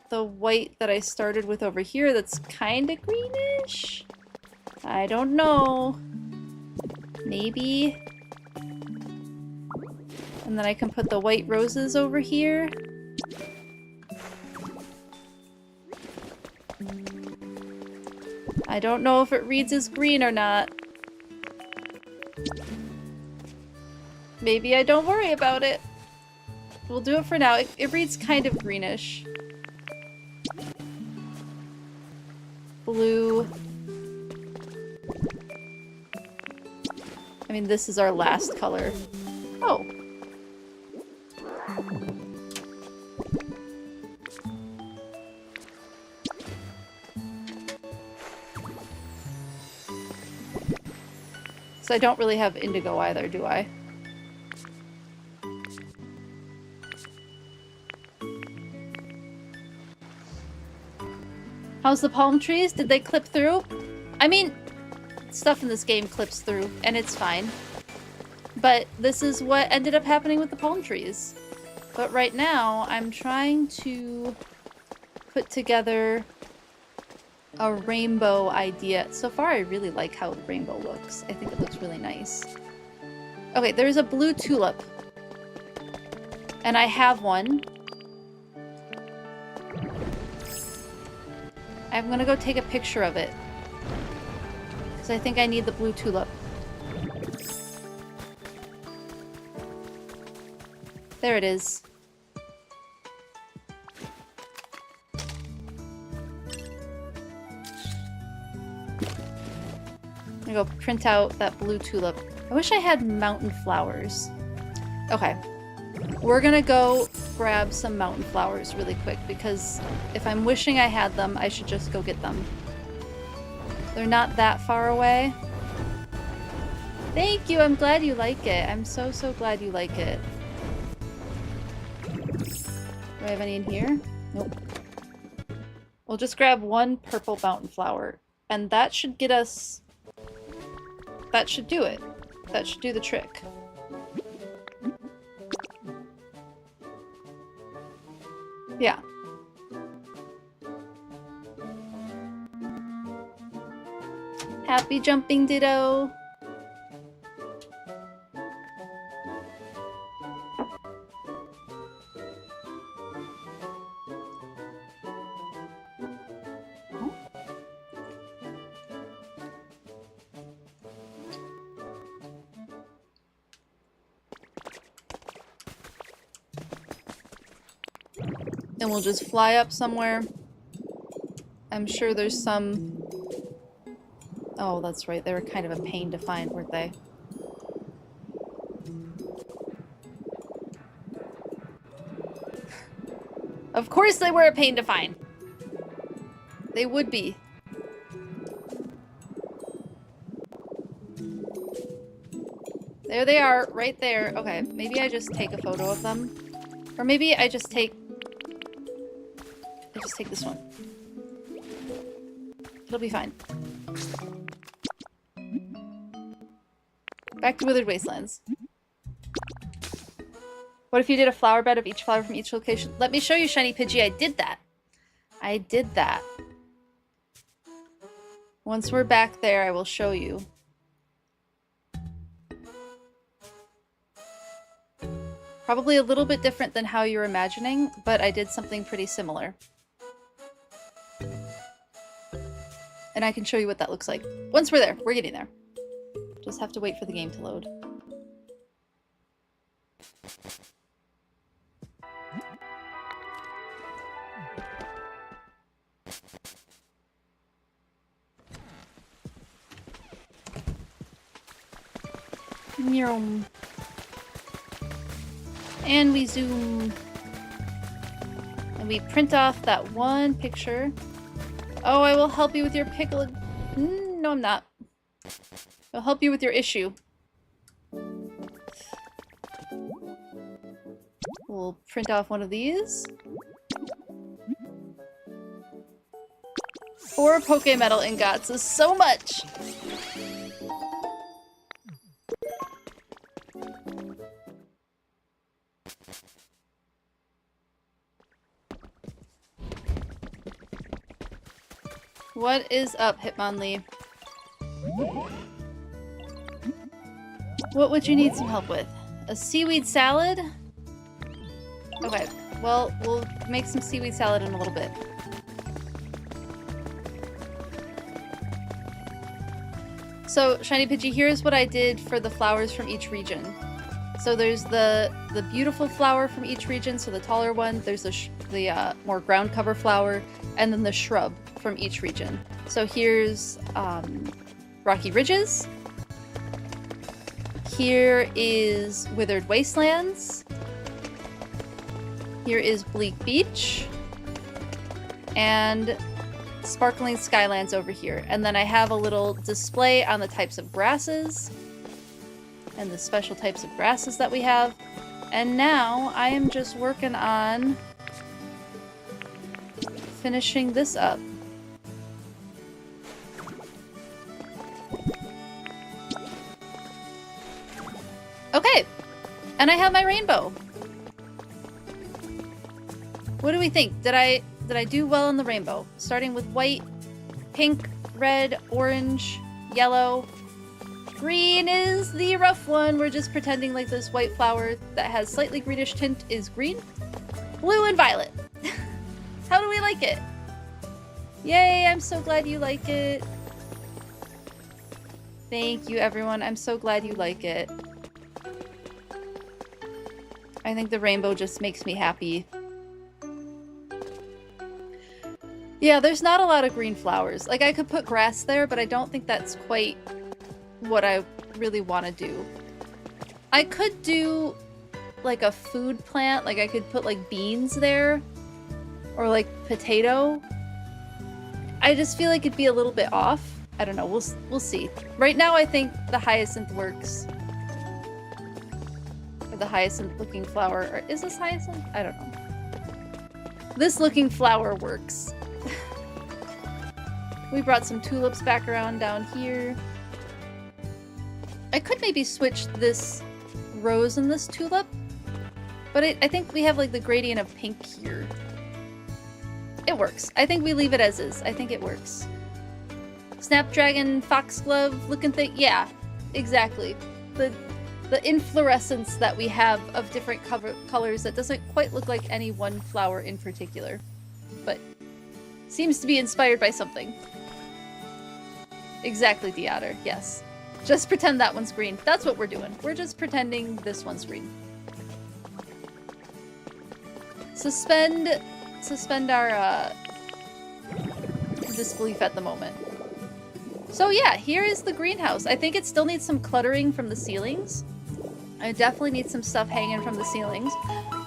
[SPEAKER 1] the white that I started with over here that's kind of greenish? I don't know. Maybe. And then I can put the white roses over here. I don't know if it reads as green or not. Maybe I don't worry about it. We'll do it for now. It reads kind of greenish. Blue. I mean, this is our last color. Oh. So I don't really have indigo either, do I? How's the palm trees? Did they clip through? I mean, stuff in this game clips through, and it's fine. But this is what ended up happening with the palm trees. But right now, I'm trying to put together a rainbow idea. So far, I really like how the rainbow looks. I think it looks really nice. Okay, there's a blue tulip. And I have one. I'm gonna go take a picture of it. Because I think I need the blue tulip. There it is. I'm gonna go print out that blue tulip. I wish I had mountain flowers. Okay. We're gonna go grab some mountain flowers really quick because if I'm wishing I had them, I should just go get them. They're not that far away. Thank you, I'm glad you like it. I'm so glad you like it. Do I have any in here? Nope. We'll just grab one purple mountain flower, and that should get us... That should do it. That should do the trick. Yeah. Happy jumping, Ditto! And we'll just fly up somewhere. I'm sure there's some... Oh, that's right. They were kind of a pain to find, weren't they? Of course they were a pain to find. They would be. There they are, right there. Okay, maybe I just take a photo of them. Or maybe I just take this one. It'll be fine. Back to Withered Wastelands. What if you did a flower bed of each flower from each location? Let me show you, Shiny Pidgey. I did that. I did that. Once we're back there, I will show you. Probably a little bit different than how you're imagining, but I did something pretty similar. And I can show you what that looks like. Once we're there, we're getting there. Just have to wait for the game to load. And we zoom. And we print off that one picture. Oh, I will help you with your pickle. No, I'm not. I'll help you with your issue. We'll print off one of these. 4 Pokemetal ingots is so much! What is up, Hitmonlee? What would you need some help with? A seaweed salad? Okay, well, we'll make some seaweed salad in a little bit. So, Shiny Pidgey, here's what I did for the flowers from each region. So there's the beautiful flower from each region, so the taller one. There's the more ground cover flower, and then the shrub from each region. So here's Rocky Ridges. Here is Withered Wastelands. Here is Bleak Beach. And Sparkling Skylands over here. And then I have a little display on the types of grasses and the special types of grasses that we have. And now I am just working on finishing this up. Okay, and I have my rainbow. What do we think? Did I do well in the rainbow? Starting with white, pink, red, orange, yellow. Green is the rough one. We're just pretending like this white flower that has slightly greenish tint is green. Blue and violet. How do we like it? Yay, I'm so glad you like it. Thank you, everyone. I'm so glad you like it. I think the rainbow just makes me happy. Yeah, there's not a lot of green flowers. Like, I could put grass there, but I don't think that's quite what I really want to do. I could do, like, a food plant. Like, I could put, like, beans there. Or, like, potato. I just feel like it'd be a little bit off. I don't know. We'll see. Right now, I think the hyacinth works. Or the hyacinth looking flower. Or is this hyacinth? I don't know. This looking flower works. We brought some tulips back around down here. I could maybe switch this rose and this tulip, but I think we have like the gradient of pink here. It works. I think we leave it as is. I think it works. Snapdragon foxglove looking thing. Yeah, exactly. The inflorescence that we have of different colors that doesn't quite look like any one flower in particular, but seems to be inspired by something. Exactly, Deotter. Yes. Just pretend that one's green. That's what we're doing. We're just pretending this one's green. Suspend our disbelief at the moment. So yeah, here is the greenhouse. I think it still needs some cluttering from the ceilings. I definitely need some stuff hanging from the ceilings.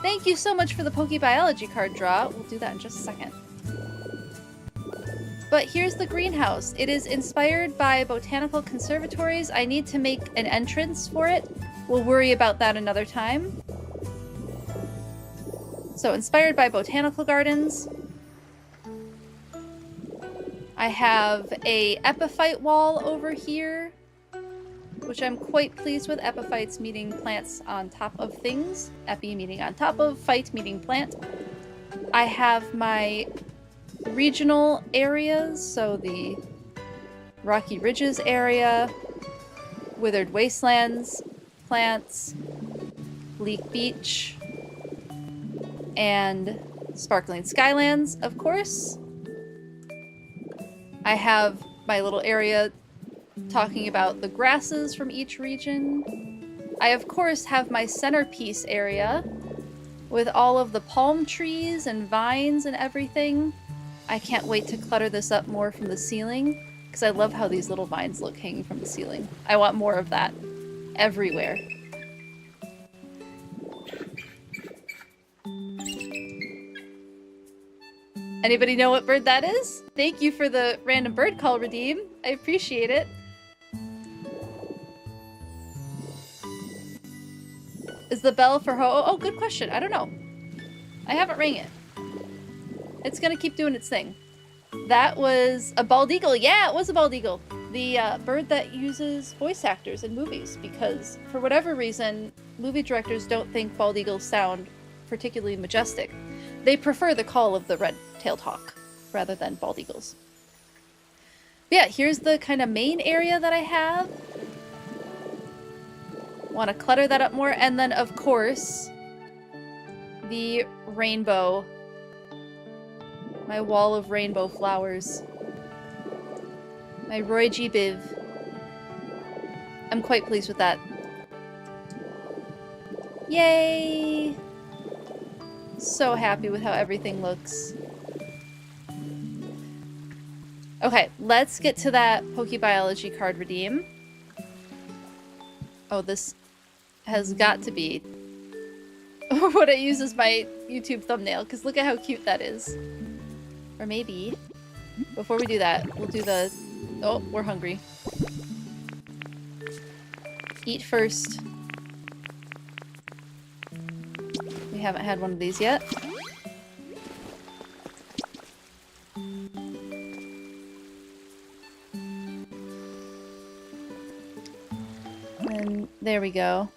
[SPEAKER 1] Thank you so much for the PokeBiology card draw. We'll do that in just a second. But here's the greenhouse. It is inspired by botanical conservatories. I need to make an entrance for it. We'll worry about that another time. So, inspired by botanical gardens. I have a epiphyte wall over here, which I'm quite pleased with. Epiphytes meaning plants on top of things. Epi meaning on top of, phyte meaning plant. I have my regional areas, so the Rocky Ridges area, Withered Wastelands, plants, Bleak Beach, and Sparkling Skylands, of course. I have my little area talking about the grasses from each region. I, of course, have my centerpiece area with all of the palm trees and vines and everything. I can't wait to clutter this up more from the ceiling, because I love how these little vines look hanging from the ceiling. I want more of that everywhere. Anybody know what bird that is? Thank you for the random bird call redeem. I appreciate it. Is the bell for ho? Oh, good question. I don't know. I haven't rang it. It's gonna keep doing its thing. That was a bald eagle. Yeah, it was a bald eagle. The bird that uses voice actors in movies, because for whatever reason, movie directors don't think bald eagles sound particularly majestic. They prefer the call of the red-tailed hawk rather than bald eagles. But yeah, here's the kind of main area that I have. Want to clutter that up more, and then of course the rainbow. My wall of rainbow flowers. My Roy G. Biv. I'm quite pleased with that. Yay! So happy with how everything looks. Okay, let's get to that PokeBiology card redeem. Oh, this has got to be what I use as my YouTube thumbnail, because look at how cute that is. Or maybe, before we do that, we'll do the... Oh, we're hungry. Eat first. We haven't had one of these yet. And there we go.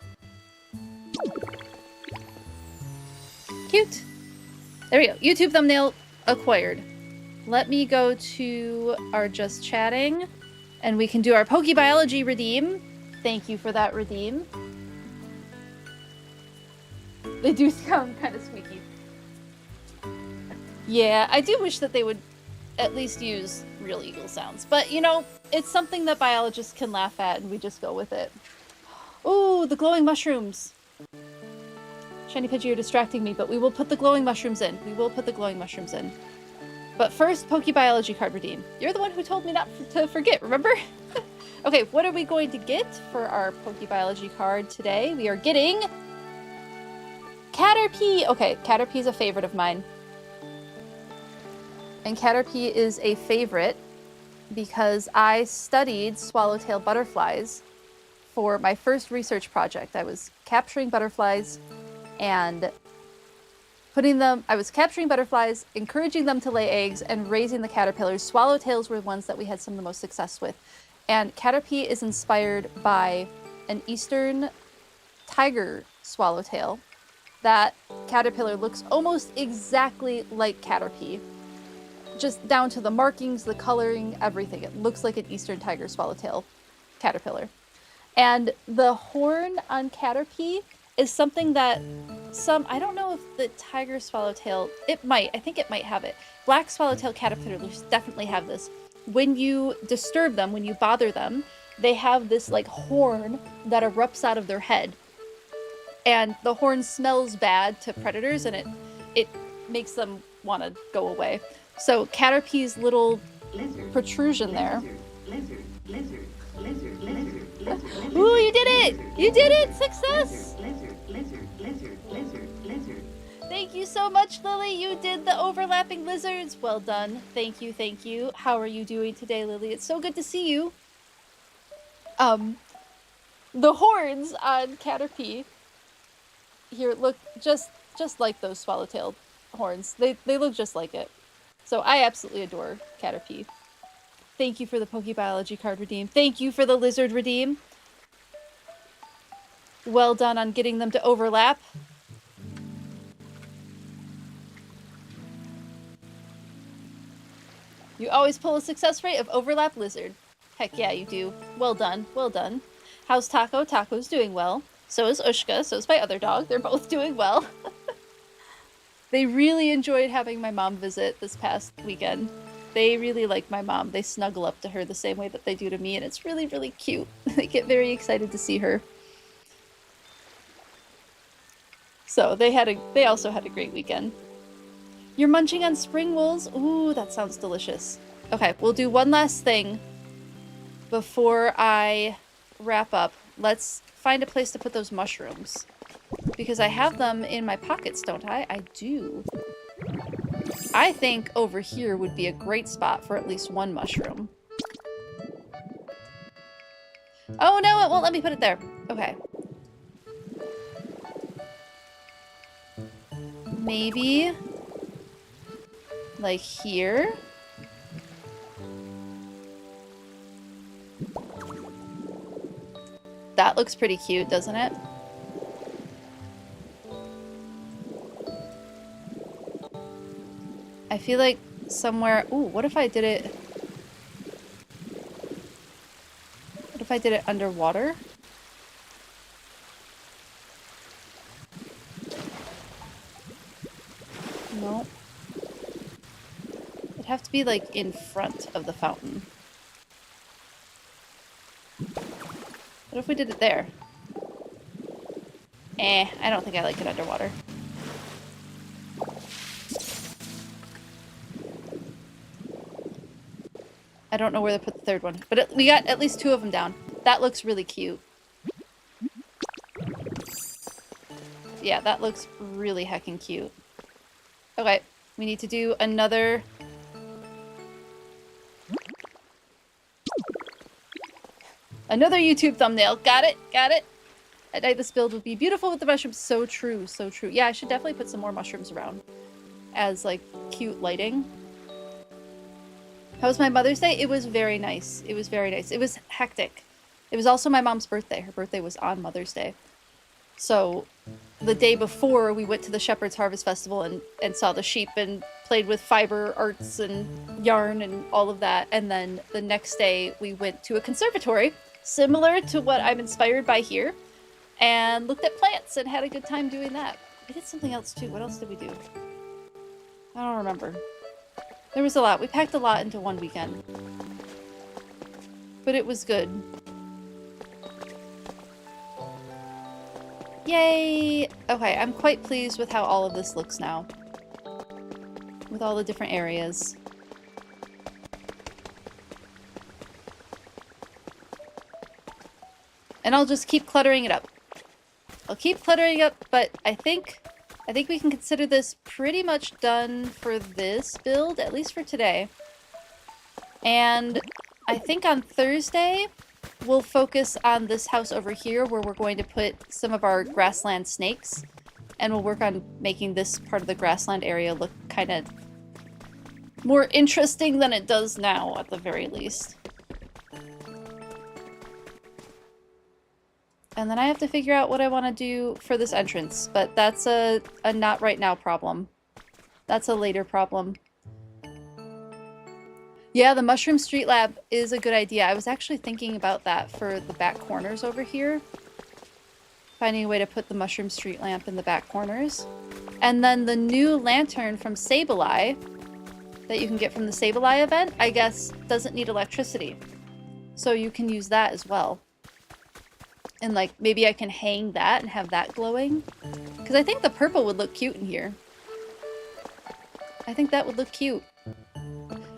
[SPEAKER 1] Cute! There we go. YouTube thumbnail acquired. Let me go to our Just Chatting, and we can do our PokeBiology redeem. Thank you for that redeem. They do sound kind of squeaky. Yeah, I do wish that they would at least use real eagle sounds. But, you know, it's something that biologists can laugh at, and we just go with it. Ooh, the glowing mushrooms. Shiny Pidgey, you're distracting me, but we will put the glowing mushrooms in. We will put the glowing mushrooms in. But first, PokeBiology card redeem. You're the one who told me not to forget, remember? Okay, what are we going to get for our PokeBiology card today? We are getting... Caterpie! Okay, Caterpie is a favorite of mine. And Caterpie is a favorite because I studied swallowtail butterflies for my first research project. I was capturing butterflies and I was capturing butterflies, encouraging them to lay eggs, and raising the caterpillars. Swallowtails were the ones that we had some of the most success with. And Caterpie is inspired by an eastern tiger swallowtail. That caterpillar looks almost exactly like Caterpie. Just down to the markings, the coloring, everything. It looks like an eastern tiger swallowtail caterpillar. And the horn on Caterpie is something that I don't know if the tiger swallowtail, I think it might have it. Black swallowtail caterpillars definitely have this. When you disturb them, when you bother them, they have this like horn that erupts out of their head. And the horn smells bad to predators, and it makes them want to go away. So Caterpie's little protrusion there. Ooh, you did it! You did it! Success! Thank you so much, Lily. You did the overlapping lizards. Well done. Thank you, thank you. How are you doing today, Lily? It's so good to see you. The horns on Caterpie here look just like those swallowtail horns. They look just like it. So I absolutely adore Caterpie. Thank you for the PokeBiology card redeem. Thank you for the lizard redeem. Well done on getting them to overlap. You always pull a success rate of overlap lizard. Heck yeah, you do. Well done, well done. How's Taco? Taco's doing well. So is Ushka, so is my other dog. They're both doing well. They really enjoyed having my mom visit this past weekend. They really like my mom. They snuggle up to her the same way that they do to me, and it's really, really cute. They get very excited to see her. So they also had a great weekend. You're munching on spring wolves? Ooh, that sounds delicious. Okay, we'll do one last thing before I wrap up. Let's find a place to put those mushrooms. Because I have them in my pockets, don't I? I do. I think over here would be a great spot for at least one mushroom. Oh no, it won't let me put it there. Okay. Maybe like here. That looks pretty cute, doesn't it? I feel like somewhere... Ooh, what if I did it... What if I did it underwater? No. It'd have to be like in front of the fountain. What if we did it there? I don't think I like it underwater. I don't know where to put the third one, but we got at least two of them down. That looks really cute. Yeah, that looks really heckin' cute. Okay, we need to do another... Another YouTube thumbnail. Got it, got it. At night this build would be beautiful with the mushrooms. So true, so true. Yeah, I should definitely put some more mushrooms around as, like, cute lighting. How was my Mother's Day? It was very nice. It was very nice. It was hectic. It was also my mom's birthday. Her birthday was on Mother's Day. So the day before, we went to the Shepherd's Harvest Festival and saw the sheep and played with fiber arts and yarn and all of that. And then the next day, we went to a conservatory, similar to what I'm inspired by here, and looked at plants and had a good time doing that. We did something else too. What else did we do? I don't remember. There was a lot. We packed a lot into one weekend. But it was good. Yay! Okay, I'm quite pleased with how all of this looks now. With all the different areas. And I'll just keep cluttering it up. I'll keep cluttering up, but I think we can consider this pretty much done for this build, at least for today. And I think on Thursday, we'll focus on this house over here where we're going to put some of our grassland snakes. And we'll work on making this part of the grassland area look kind of more interesting than it does now, at the very least. And then I have to figure out what I want to do for this entrance, but that's a not right now problem. That's a later problem. Yeah, the Mushroom Street Lab is a good idea. I was actually thinking about that for the back corners over here. Finding a way to put the Mushroom Street Lamp in the back corners. And then the new lantern from Sableye that you can get from the Sableye event, I guess, doesn't need electricity. So you can use that as well. And like, maybe I can hang that and have that glowing. Because I think the purple would look cute in here. I think that would look cute.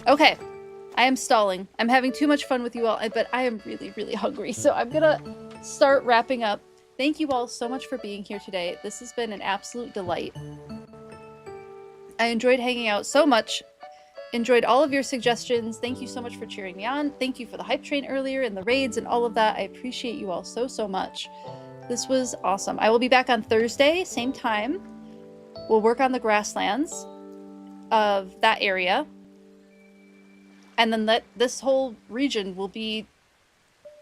[SPEAKER 1] Okay, I am stalling. I'm having too much fun with you all, but I am really, really hungry. So I'm gonna start wrapping up. Thank you all so much for being here today. This has been an absolute delight. I enjoyed hanging out so much. Enjoyed all of your suggestions. Thank you so much for cheering me on. Thank you for the hype train earlier and the raids and all of that. I appreciate you all so, so much. This was awesome. I will be back on Thursday, same time. We'll work on the grasslands of that area. And then this whole region will be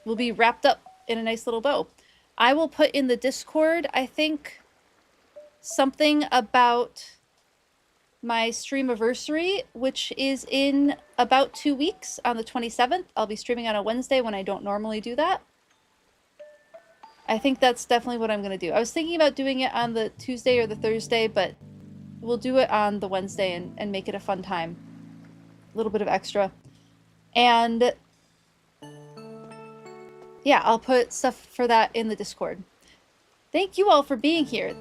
[SPEAKER 1] wrapped up in a nice little bow. I will put in the Discord, I think, something about my streamiversary, which is in about 2 weeks on the 27th. I'll be streaming on a Wednesday when I don't normally do that. I think that's definitely what I'm going to do. I was thinking about doing it on the Tuesday or the Thursday, but we'll do it on the Wednesday and make it a fun time. A little bit of extra. And yeah, I'll put stuff for that in the Discord. Thank you all for being here.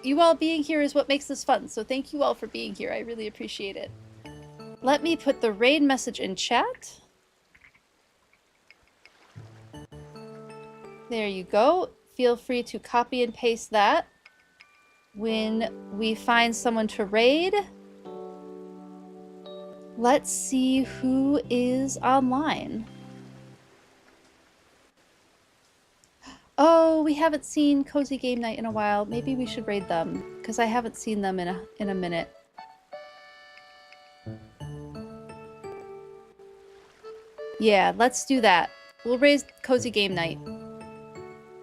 [SPEAKER 1] You all being here is what makes this fun, so thank you all for being here. I really appreciate it. Let me put the raid message in chat. There you go. Feel free to copy and paste that when we find someone to raid. Let's see who is online. Oh, we haven't seen Cozy Game Night in a while. Maybe we should raid them, because I haven't seen them in a minute. Yeah, let's do that. We'll raid Cozy Game Night.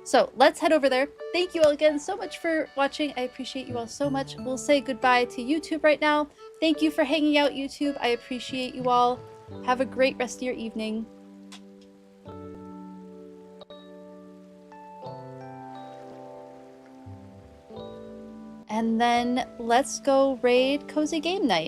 [SPEAKER 1] So, let's head over there. Thank you all again so much for watching. I appreciate you all so much. We'll say goodbye to YouTube right now. Thank you for hanging out, YouTube. I appreciate you all. Have a great rest of your evening. And then let's go raid Cozy Game Night.